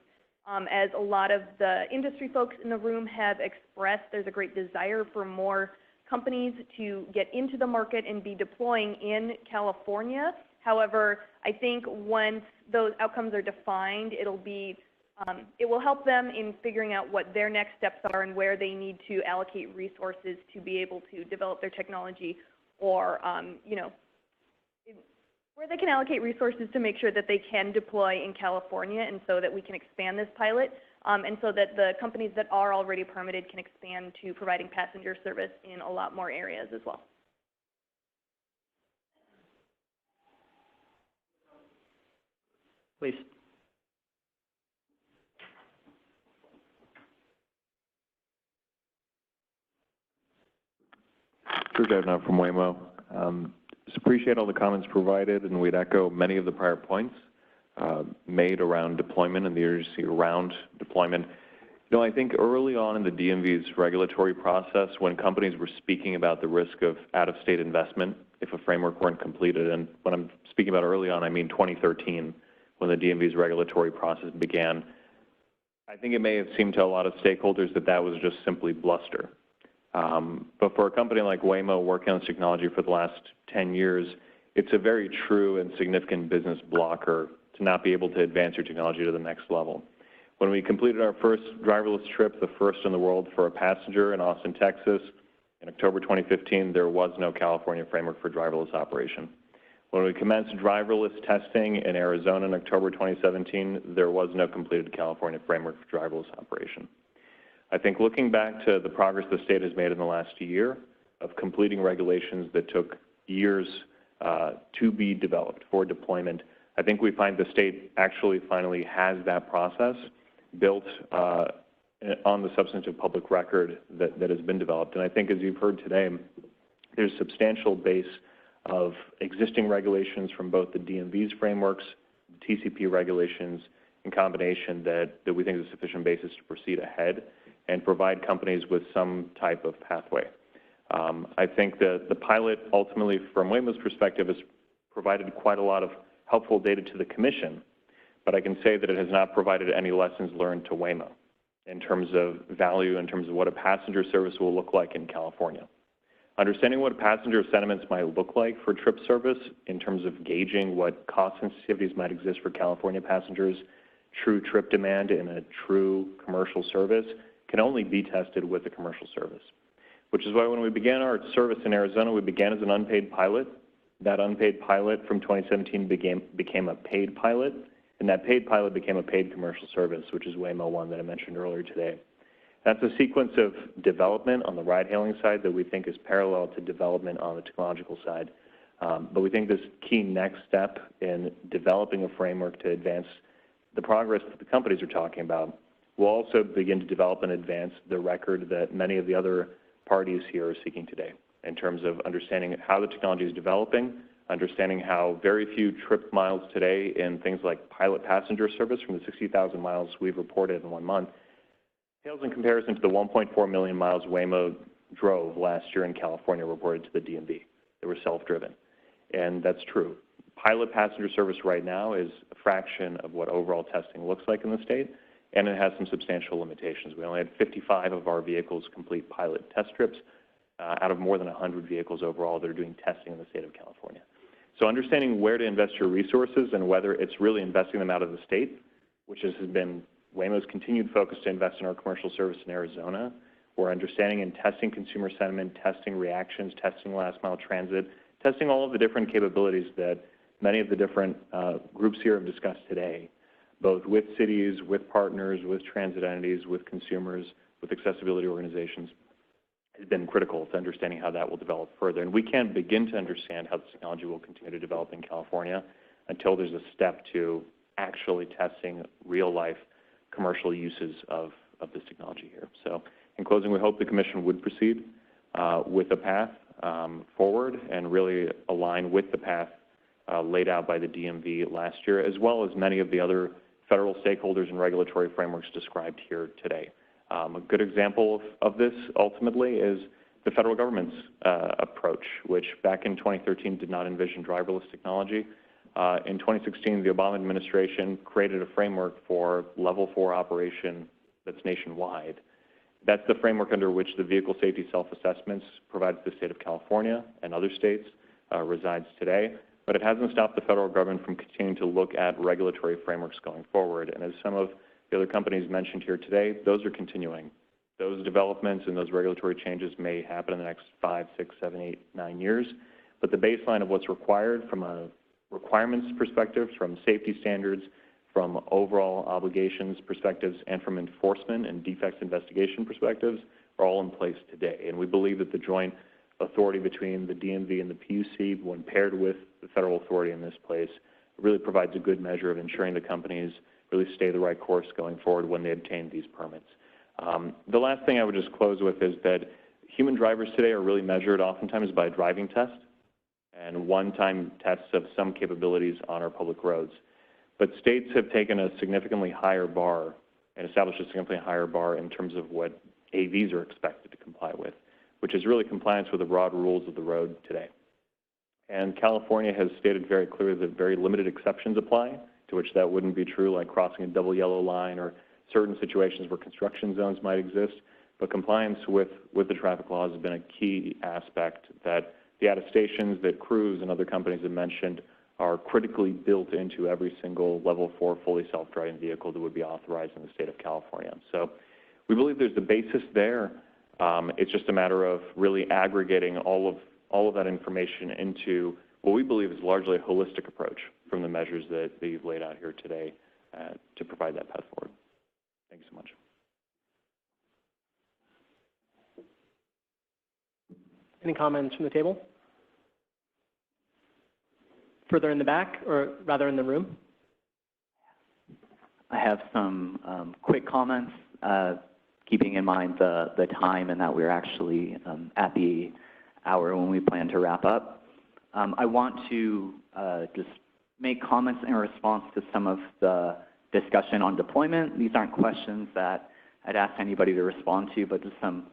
As a lot of the industry folks in the room have expressed, there's a great desire for more companies to get into the market and be deploying in California. However, I think once those outcomes are defined, it will help them in figuring out what their next steps are and where they need to allocate resources to be able to develop their technology, or where they can allocate resources to make sure that they can deploy in California, and so that we can expand this pilot, and so that the companies that are already permitted can expand to providing passenger service in a lot more areas as well. Please. Drew Devnut from Waymo. Just appreciate all the comments provided, and we'd echo many of the prior points made around deployment and the urgency around deployment. I think early on in the DMV's regulatory process, when companies were speaking about the risk of out-of-state investment if a framework weren't completed, and when I'm speaking about early on, I mean 2013, when the DMV's regulatory process began, I think it may have seemed to a lot of stakeholders that that was just simply bluster. But for a company like Waymo working on this technology for the last 10 years, it's a very true and significant business blocker to not be able to advance your technology to the next level. When we completed our first driverless trip, the first in the world for a passenger in Austin, Texas, in October 2015, there was no California framework for driverless operation. When we commenced driverless testing in Arizona in October 2017, there was no completed California framework for driverless operation. I think looking back to the progress the state has made in the last year of completing regulations that took years to be developed for deployment, I think we find the state actually finally has that process built on the substantive public record that has been developed. And I think, as you've heard today, there's a substantial base of existing regulations from both the DMV's frameworks, the TCP regulations, in combination that we think is a sufficient basis to proceed ahead and provide companies with some type of pathway. I think that the pilot, ultimately, from Waymo's perspective, has provided quite a lot of helpful data to the Commission, but I can say that it has not provided any lessons learned to Waymo in terms of value, in terms of what a passenger service will look like in California. Understanding what passenger sentiments might look like for trip service in terms of gauging what cost sensitivities might exist for California passengers, true trip demand in a true commercial service can only be tested with a commercial service, which is why when we began our service in Arizona, we began as an unpaid pilot. That unpaid pilot from 2017 became a paid pilot. And that paid pilot became a paid commercial service, which is Waymo 1 that I mentioned earlier today. That's a sequence of development on the ride-hailing side that we think is parallel to development on the technological side. But we think this key next step in developing a framework to advance the progress that the companies are talking about will also begin to develop and advance the record that many of the other parties here are seeking today in terms of understanding how the technology is developing, understanding how very few trip miles today in things like pilot passenger service from the 60,000 miles we've reported in 1 month pales in comparison to the 1.4 million miles Waymo drove last year in California reported to the DMV. They were self-driven. And that's true. Pilot passenger service right now is a fraction of what overall testing looks like in the state, and it has some substantial limitations. We only had 55 of our vehicles complete pilot test trips out of more than 100 vehicles overall that are doing testing in the state of California. So understanding where to invest your resources and whether it's really investing them out of the state, which has been Waymo's continued focus to invest in our commercial service in Arizona, or understanding and testing consumer sentiment, testing reactions, testing last mile transit, testing all of the different capabilities that many of the different groups here have discussed today, both with cities, with partners, with transit entities, with consumers, with accessibility organizations, has been critical to understanding how that will develop further. And we can't begin to understand how the technology will continue to develop in California until there's a step to actually testing real-life commercial uses of this technology here. So in closing, we hope the Commission would proceed with a path forward and really align with the path laid out by the DMV last year, as well as many of the other federal stakeholders and regulatory frameworks described here today. A good example of this, ultimately, is the federal government's approach, which back in 2013 did not envision driverless technology. In 2016, the Obama administration created a framework for Level 4 operation that's nationwide. That's the framework under which the vehicle safety self-assessments provided to the state of California and other states resides today. But it hasn't stopped the federal government from continuing to look at regulatory frameworks going forward. And as some of the other companies mentioned here today, those are continuing. Those developments and those regulatory changes may happen in the next 5, 6, 7, 8, 9 years. But the baseline of what's required from a requirements perspective, from safety standards, from overall obligations perspectives, and from enforcement and defects investigation perspectives are all in place today. And we believe that the joint authority between the DMV and the PUC, when paired with the federal authority in this place, really provides a good measure of ensuring the companies really stay the right course going forward when they obtain these permits. The last thing I would just close with is that human drivers today are really measured oftentimes by a driving test and one-time tests of some capabilities on our public roads. But states have taken a significantly higher bar and established a significantly higher bar in terms of what AVs are expected to comply with, which is really compliance with the broad rules of the road today. And California has stated very clearly that very limited exceptions apply, to which that wouldn't be true, like crossing a double yellow line or certain situations where construction zones might exist. But compliance with the traffic laws has been a key aspect that the attestations that Cruise and other companies have mentioned are critically built into every single Level 4 fully self-driving vehicle that would be authorized in the state of California. So we believe there's the basis there. It's just a matter of really aggregating all of that information into what we believe is largely a holistic approach from the measures that you've laid out here today to provide that path forward. Thank you so much. Any comments from the table? Further in the back, or rather in the room? I have some quick comments, keeping in mind the time and that we're actually at the hour when we plan to wrap up. I want to just make comments in response to some of the discussion on deployment. These aren't questions that I'd ask anybody to respond to, but just some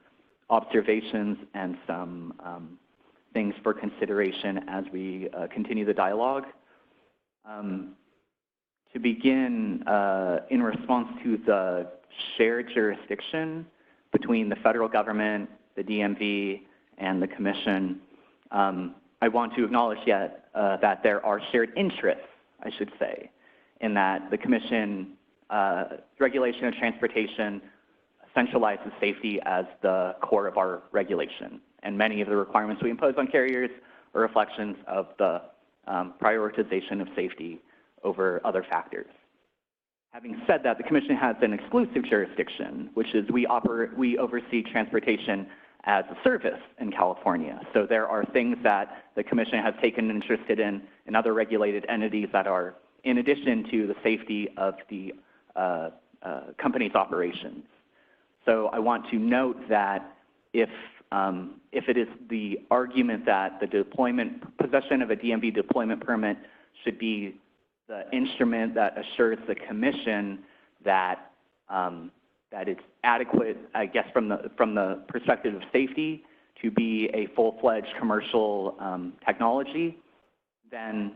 observations and some things for consideration as we continue the dialogue. To begin, in response to the shared jurisdiction between the federal government, the DMV, and the Commission, I want to acknowledge yet that there are shared interests, I should say, in that the Commission regulation of transportation centralizes safety as the core of our regulation. And many of the requirements we impose on carriers are reflections of the prioritization of safety over other factors. Having said that, the Commission has an exclusive jurisdiction, which is we oversee transportation as a service in California. So there are things that the Commission has taken an interest in other regulated entities that are in addition to the safety of the company's operations. So I want to note that if it is the argument that the possession of a DMV deployment permit should be the instrument that assures the Commission that that it's adequate, I guess, from the perspective of safety to be a full-fledged commercial technology, then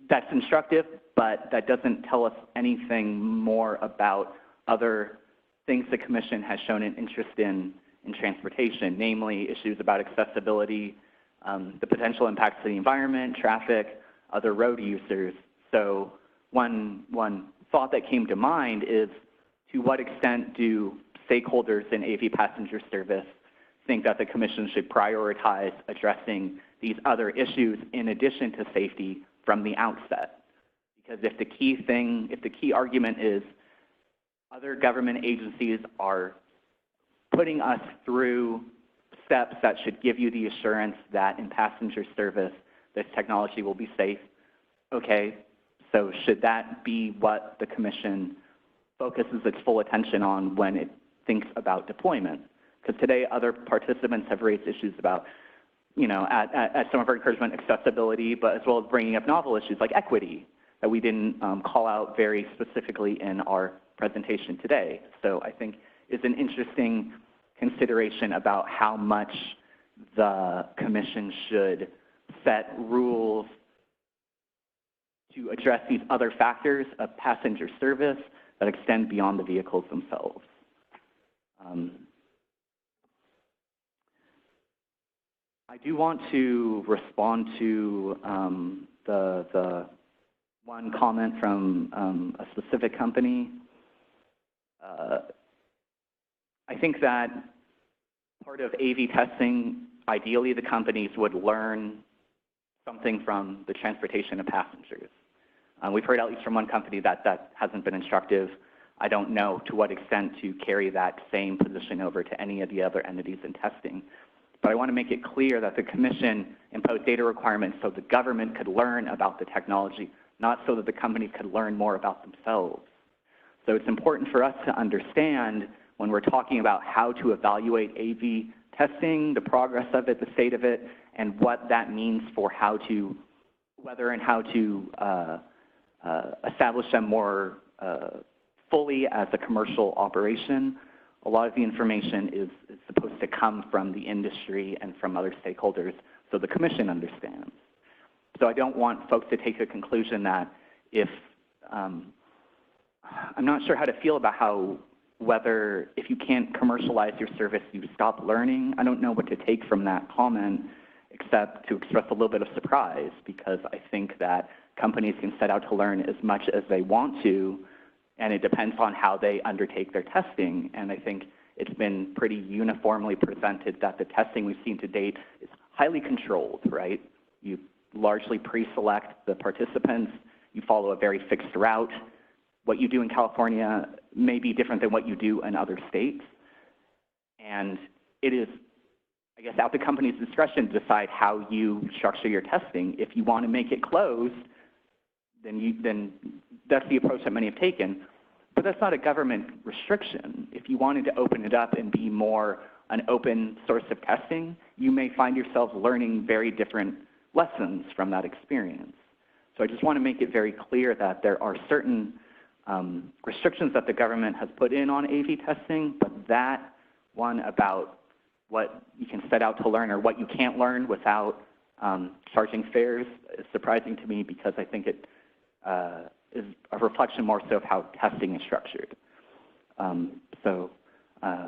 that's instructive, but that doesn't tell us anything more about other things the Commission has shown an interest in transportation, namely issues about accessibility, the potential impacts to the environment, traffic, other road users. So one thought that came to mind is, to what extent do stakeholders in AV passenger service think that the Commission should prioritize addressing these other issues in addition to safety from the outset? Because if the key argument is other government agencies are putting us through steps that should give you the assurance that in passenger service this technology will be safe, okay, so should that be what the Commission focuses its full attention on when it thinks about deployment? Because today other participants have raised issues about, you know, at some of our encouragement, accessibility, but as well as bringing up novel issues like equity that we didn't call out very specifically in our presentation today. So I think it's an interesting consideration about how much the Commission should set rules to address these other factors of passenger service that extend beyond the vehicles themselves. I do want to respond to the one comment from a specific company. I think that part of AV testing, ideally the companies would learn something from the transportation of passengers. We've heard at least from one company that hasn't been instructive. I don't know to what extent to carry that same position over to any of the other entities in testing. But I want to make it clear that the Commission imposed data requirements so the government could learn about the technology, not so that the companies could learn more about themselves. So it's important for us to understand when we're talking about how to evaluate AV testing, the progress of it, the state of it, and what that means for how to, whether and how to establish them more fully as a commercial operation. A lot of the information is supposed to come from the industry and from other stakeholders so the Commission understands. So I don't want folks to take a conclusion that if, I'm not sure how to feel about how, whether if you can't commercialize your service, you stop learning. I don't know what to take from that comment, except to express a little bit of surprise, because I think that companies can set out to learn as much as they want to, and it depends on how they undertake their testing. And I think it's been pretty uniformly presented that the testing we've seen to date is highly controlled, right? You largely pre-select the participants. You follow a very fixed route. What you do in California may be different than what you do in other states. And it is, I guess, at the company's discretion to decide how you structure your testing. If you want to make it closed, then that's the approach that many have taken. But that's not a government restriction. If you wanted to open it up and be more an open source of testing, you may find yourself learning very different lessons from that experience. So I just want to make it very clear that there are certain restrictions that the government has put in on AV testing, but that one about what you can set out to learn or what you can't learn without charging fares is surprising to me, because I think it is a reflection more so of how testing is structured.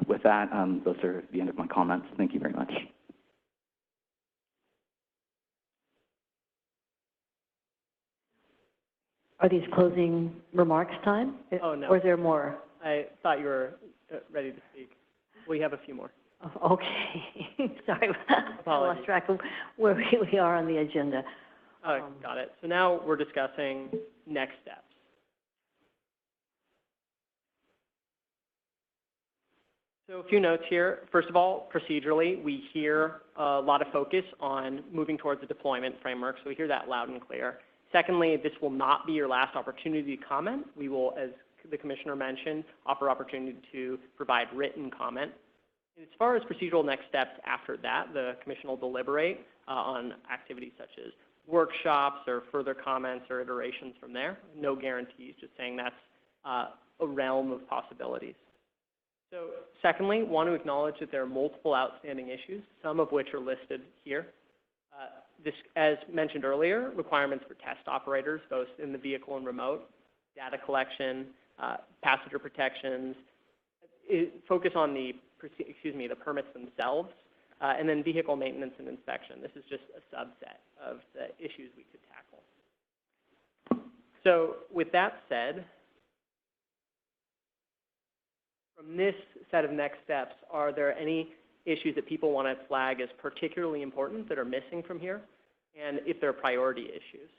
With that, those are the end of my comments. Thank you very much. Are these closing remarks time? Oh, no. Or is there more? I thought you were ready to speak. We have a few more. Okay. Sorry, I lost track of where we are on the agenda. Got it. So now we're discussing next steps. So a few notes here. First of all, procedurally, we hear a lot of focus on moving towards a deployment framework, so we hear that loud and clear. Secondly, this will not be your last opportunity to comment. We will, as the Commissioner mentioned, offer opportunity to provide written comment. As far as procedural next steps after that, the Commission will deliberate on activities such as workshops or further comments or iterations from there. No guarantees, just saying that's a realm of possibilities. So secondly, want to acknowledge that there are multiple outstanding issues, some of which are listed here. This, as mentioned earlier, requirements for test operators, both in the vehicle and remote, data collection, passenger protections, focus on the permits themselves, and then vehicle maintenance and inspection. This is just a subset of the issues we could tackle. So with that said, from this set of next steps, are there any issues that people want to flag as particularly important that are missing from here, and if they're priority issues?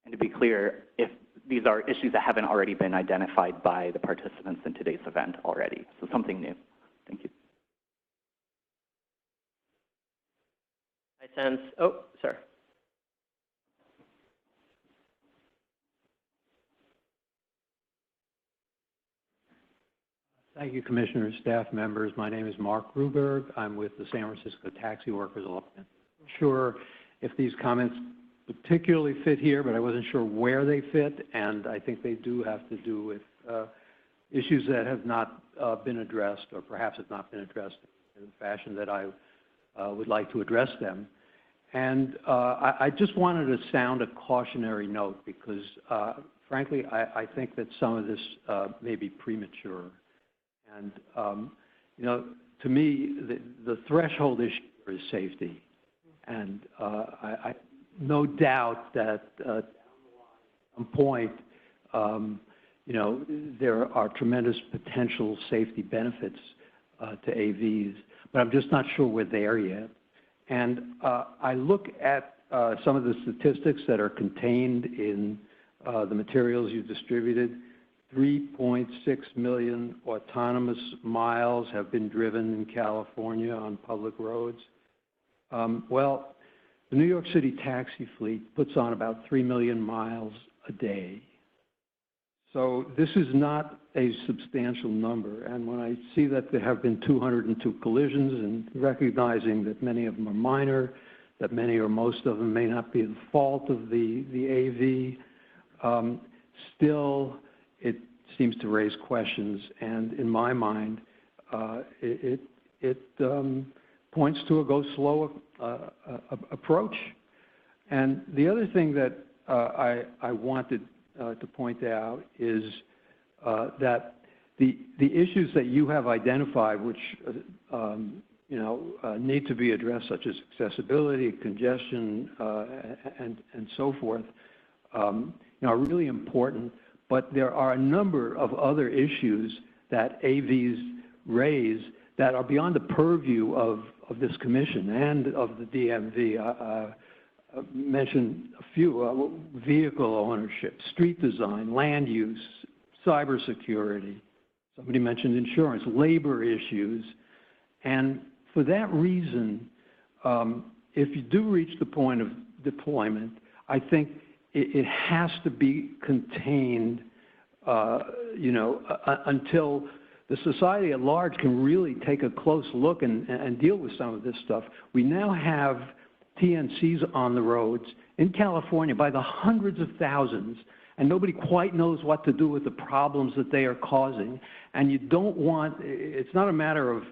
And to be clear, if these are issues that haven't already been identified by the participants in today's event already, so something new. Thank you. I sense, oh, sir. Thank you, Commissioners, staff members. My name is Mark Ruberg. I'm with the San Francisco Taxi Workers Alliance. I'm not sure if these comments particularly fit here, but I wasn't sure where they fit, and I think they do have to do with issues that have not been addressed, or perhaps have not been addressed in the fashion that I would like to address them. And I just wanted to sound a cautionary note because, frankly, I think that some of this may be premature. And, you know, to me, the threshold issue is safety. And no doubt that at some point, you know, there are tremendous potential safety benefits to AVs, but I'm just not sure we're there yet. And I look at some of the statistics that are contained in the materials you distributed. 3.6 million autonomous miles have been driven in California on public roads. Well, the New York City taxi fleet puts on about 3 million miles a day. So this is not a substantial number. And when I see that there have been 202 collisions, and recognizing that many of them are minor, that many or most of them may not be the fault of the AV, still it seems to raise questions. And in my mind, it points to a go slow approach. And the other thing that I wanted to point out is that the issues that you have identified, which you know, need to be addressed, such as accessibility, congestion, and so forth, you know, are really important. But there are a number of other issues that AVs raise that are beyond the purview of this commission and of the DMV. Mention a few: vehicle ownership, street design, land use, cybersecurity. Somebody mentioned insurance, labor issues. And for that reason, if you do reach the point of deployment, I think it has to be contained, you know, until the society at large can really take a close look and deal with some of this stuff. We now have TNCs on the roads in California by the hundreds of thousands, and nobody quite knows what to do with the problems that they are causing. And you don't want, it's not a matter of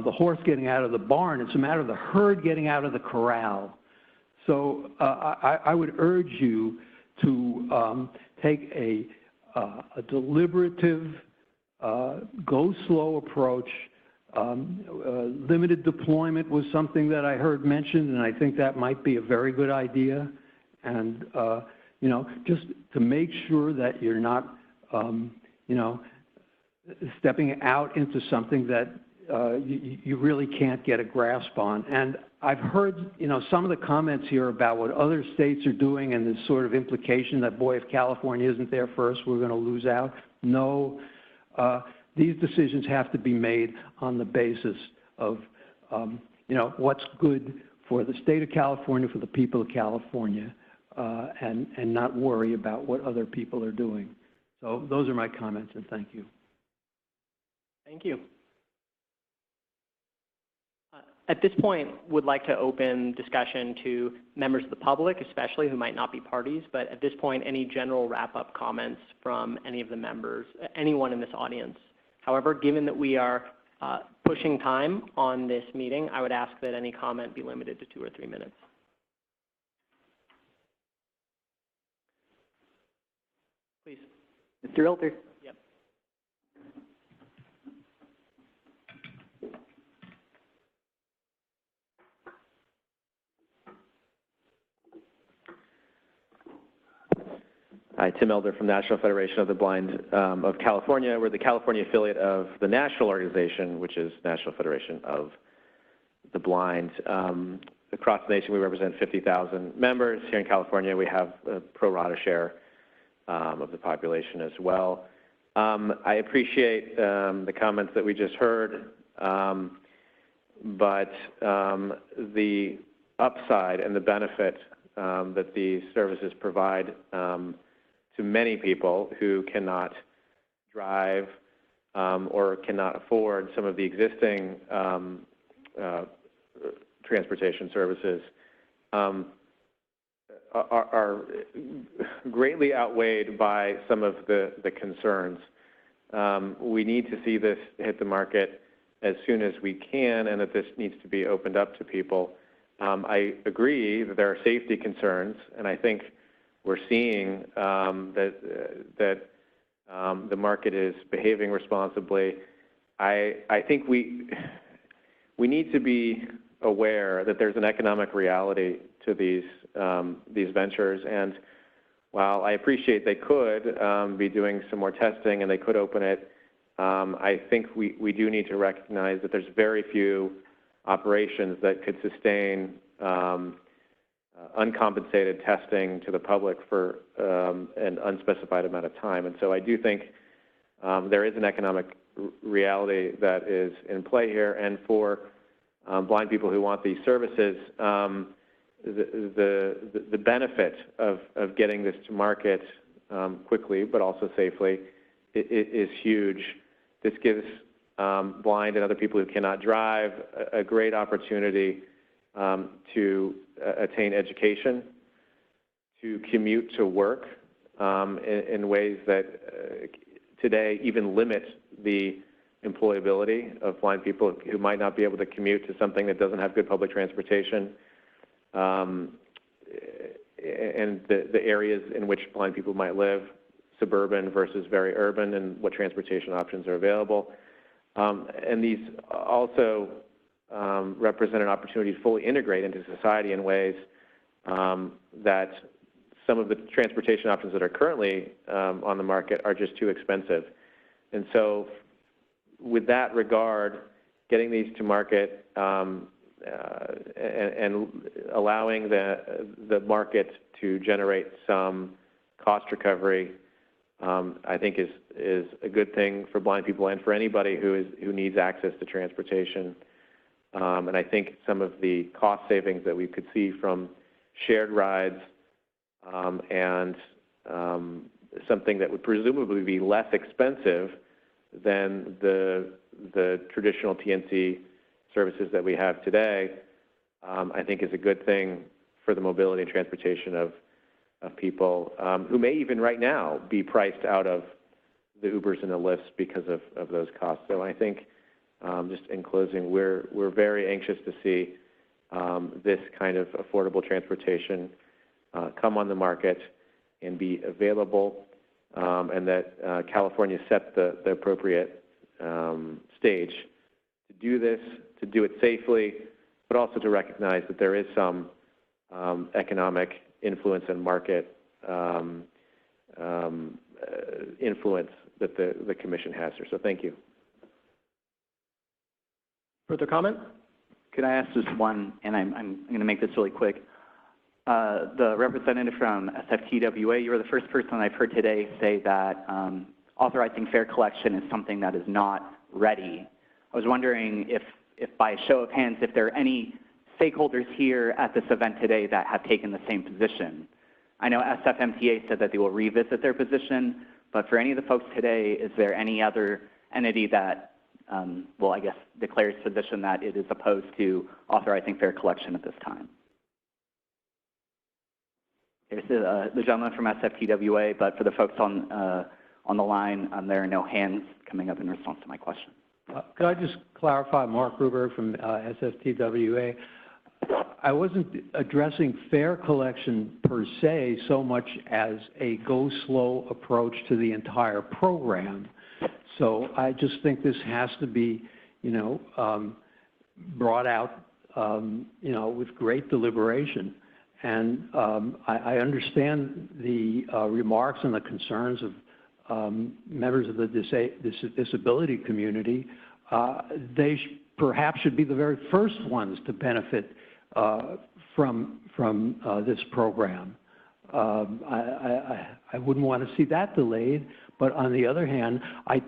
the horse getting out of the barn, it's a matter of the herd getting out of the corral. So I would urge you to take a deliberative, go slow approach. Limited deployment was something that I heard mentioned, and I think that might be a very good idea. And you know, just to make sure that you're not, you know, stepping out into something that you really can't get a grasp on. And I've heard, you know, some of the comments here about what other states are doing, and this sort of implication that, boy, if California isn't there first, we're going to lose out. No, these decisions have to be made on the basis of, what's good for the state of California, for the people of California, and not worry about what other people are doing. So those are my comments, and thank you. Thank you. At this point, would like to open discussion to members of the public, especially who might not be parties, but at this point, any general wrap-up comments from any of the members, anyone in this audience. However, given that we are pushing time on this meeting, I would ask that any comment be limited to 2 or 3 minutes. Please. Mr. Elder. Yep. Hi, Tim Elder from National Federation of the Blind of California. We're the California affiliate of the national organization, which is National Federation of the Blind. Across the nation, we represent 50,000 members. Here in California, we have a pro rata share of the population as well. I appreciate the comments that we just heard, but the upside and the benefit that these services provide to many people who cannot drive or cannot afford some of the existing transportation services are greatly outweighed by some of the concerns. We need to see this hit the market as soon as we can, and that this needs to be opened up to people. I agree that there are safety concerns, and I think we're seeing that the market is behaving responsibly. I think we need to be aware that there's an economic reality to these ventures, and while I appreciate they could be doing some more testing and they could open it, I think we do need to recognize that there's very few operations that could sustain uncompensated testing to the public for an unspecified amount of time. And so I do think there is an economic reality that is in play here, and for blind people who want these services, the benefit of getting this to market quickly but also safely is huge. This gives blind and other people who cannot drive a great opportunity to attain education, to commute to work in ways that today even limit the employability of blind people who might not be able to commute to something that doesn't have good public transportation, and the areas in which blind people might live, suburban versus very urban, and what transportation options are available. And these also represent an opportunity to fully integrate into society in ways that some of the transportation options that are currently on the market are just too expensive. And so with that regard, getting these to market and allowing the market to generate some cost recovery, I think is a good thing for blind people and for anybody who needs access to transportation. And I think some of the cost savings that we could see from shared rides and something that would presumably be less expensive than the traditional TNC services that we have today, I think is a good thing for the mobility and transportation of people who may even right now be priced out of the Ubers and the Lyfts because of those costs. So I think, just in closing, we're very anxious to see this kind of affordable transportation come on the market and be available, and that California set the appropriate stage to do this, to do it safely, but also to recognize that there is some economic influence and market influence that the Commission has here. So thank you. Further comment? Could I ask just one, and I'm going to make this really quick. The representative from SFTWA, you were the first person I've heard today say that authorizing fare collection is something that is not ready. I was wondering if by a show of hands, if there are any stakeholders here at this event today that have taken the same position. I know SFMTA said that they will revisit their position, but for any of the folks today, is there any other entity that, well, I guess, declares position that it is opposed to authorizing fare collection at this time? There's the gentleman from SFTWA, but for the folks on the line, there are no hands coming up in response to my question. Could I just clarify, Mark Ruberg from SFTWA? I wasn't addressing fare collection per se so much as a go-slow approach to the entire program. So I just think this has to be, brought out, with great deliberation. And I understand the remarks and the concerns of members of the disability community. They perhaps should be the very first ones to benefit from this program. I wouldn't want to see that delayed, but on the other hand, I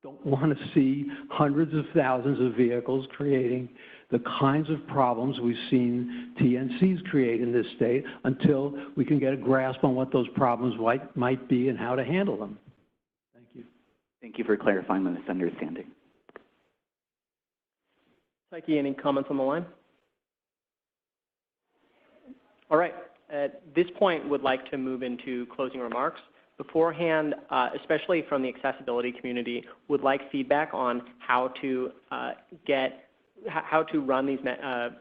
don't want to see hundreds of thousands of vehicles creating the kinds of problems we've seen TNCs create in this state until we can get a grasp on what those problems might be and how to handle them. Thank you. Thank you for clarifying the misunderstanding. Psyche, any comments on the line? All right. At this point, would like to move into closing remarks. Beforehand, especially from the accessibility community, would like feedback on how to run these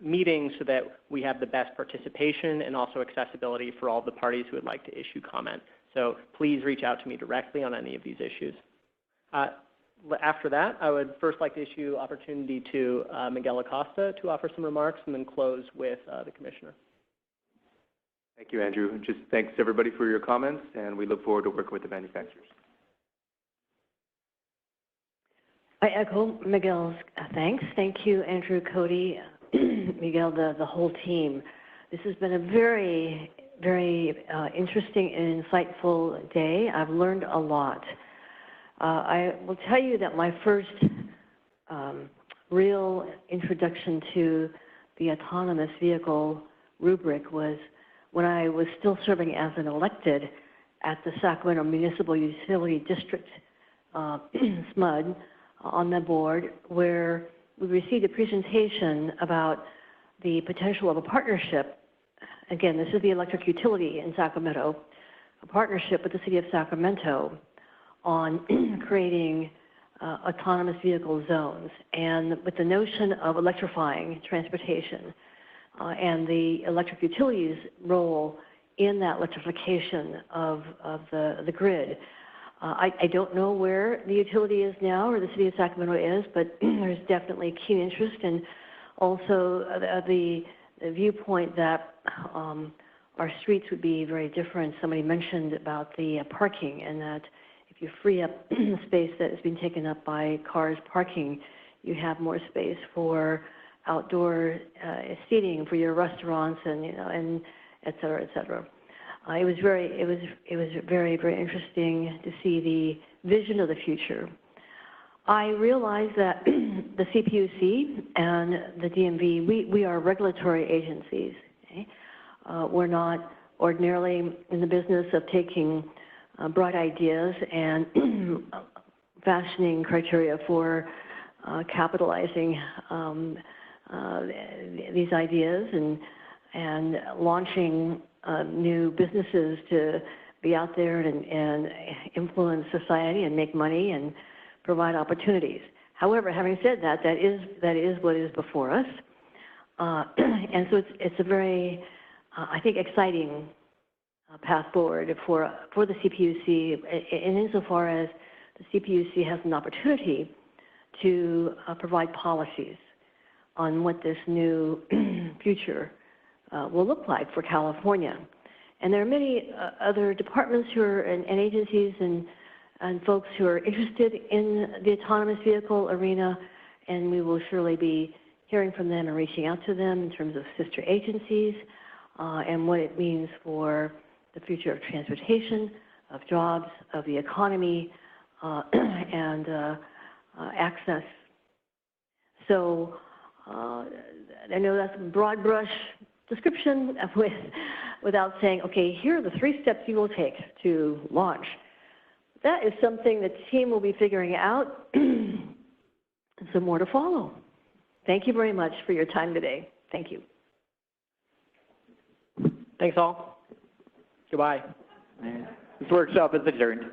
meetings so that we have the best participation and also accessibility for all the parties who would like to issue comment. So please reach out to me directly on any of these issues. After that, I would first like to issue opportunity to Miguel Acosta to offer some remarks and then close with the Commissioner. Thank you, Andrew. Just thanks everybody for your comments, and we look forward to working with the manufacturers. I echo Miguel's thanks. Thank you, Andrew, Cody, Miguel, the whole team. This has been a very, very interesting and insightful day. I've learned a lot. I will tell you that my first real introduction to the autonomous vehicle rubric was when I was still serving as an elected at the Sacramento Municipal Utility District, SMUD, on the board, where we received a presentation about the potential of a partnership. Again, this is the electric utility in Sacramento, a partnership with the city of Sacramento on creating autonomous vehicle zones, and with the notion of electrifying transportation and the electric utilities' role in that electrification of the grid. I don't know where the utility is now or the city of Sacramento is, but there's definitely keen interest, and also the viewpoint that our streets would be very different. Somebody mentioned about the parking, and that if you free up space that has been taken up by cars parking, you have more space for outdoor seating for your restaurants and and et cetera, et cetera. It was very, very interesting to see the vision of the future. I realize that the CPUC and the DMV, we are regulatory agencies. Okay? We're not ordinarily in the business of taking bright ideas and fashioning criteria for capitalizing these ideas and launching new businesses to be out there and influence society and make money and provide opportunities. However, having said that, that is what is before us, and so it's a very, I think, exciting path forward for the CPUC, and insofar as the CPUC has an opportunity to provide policies on what this new future will look like for California. And there are many other departments who are, and agencies and folks who are interested in the autonomous vehicle arena, and we will surely be hearing from them and reaching out to them in terms of sister agencies and what it means for the future of transportation, of jobs, of the economy, and access. So I know that's a broad brush description without saying, okay, here are the 3 steps you will take to launch. That is something the team will be figuring out, and some more to follow. Thank you very much for your time today. Thank you. Thanks all. Goodbye. This workshop is adjourned.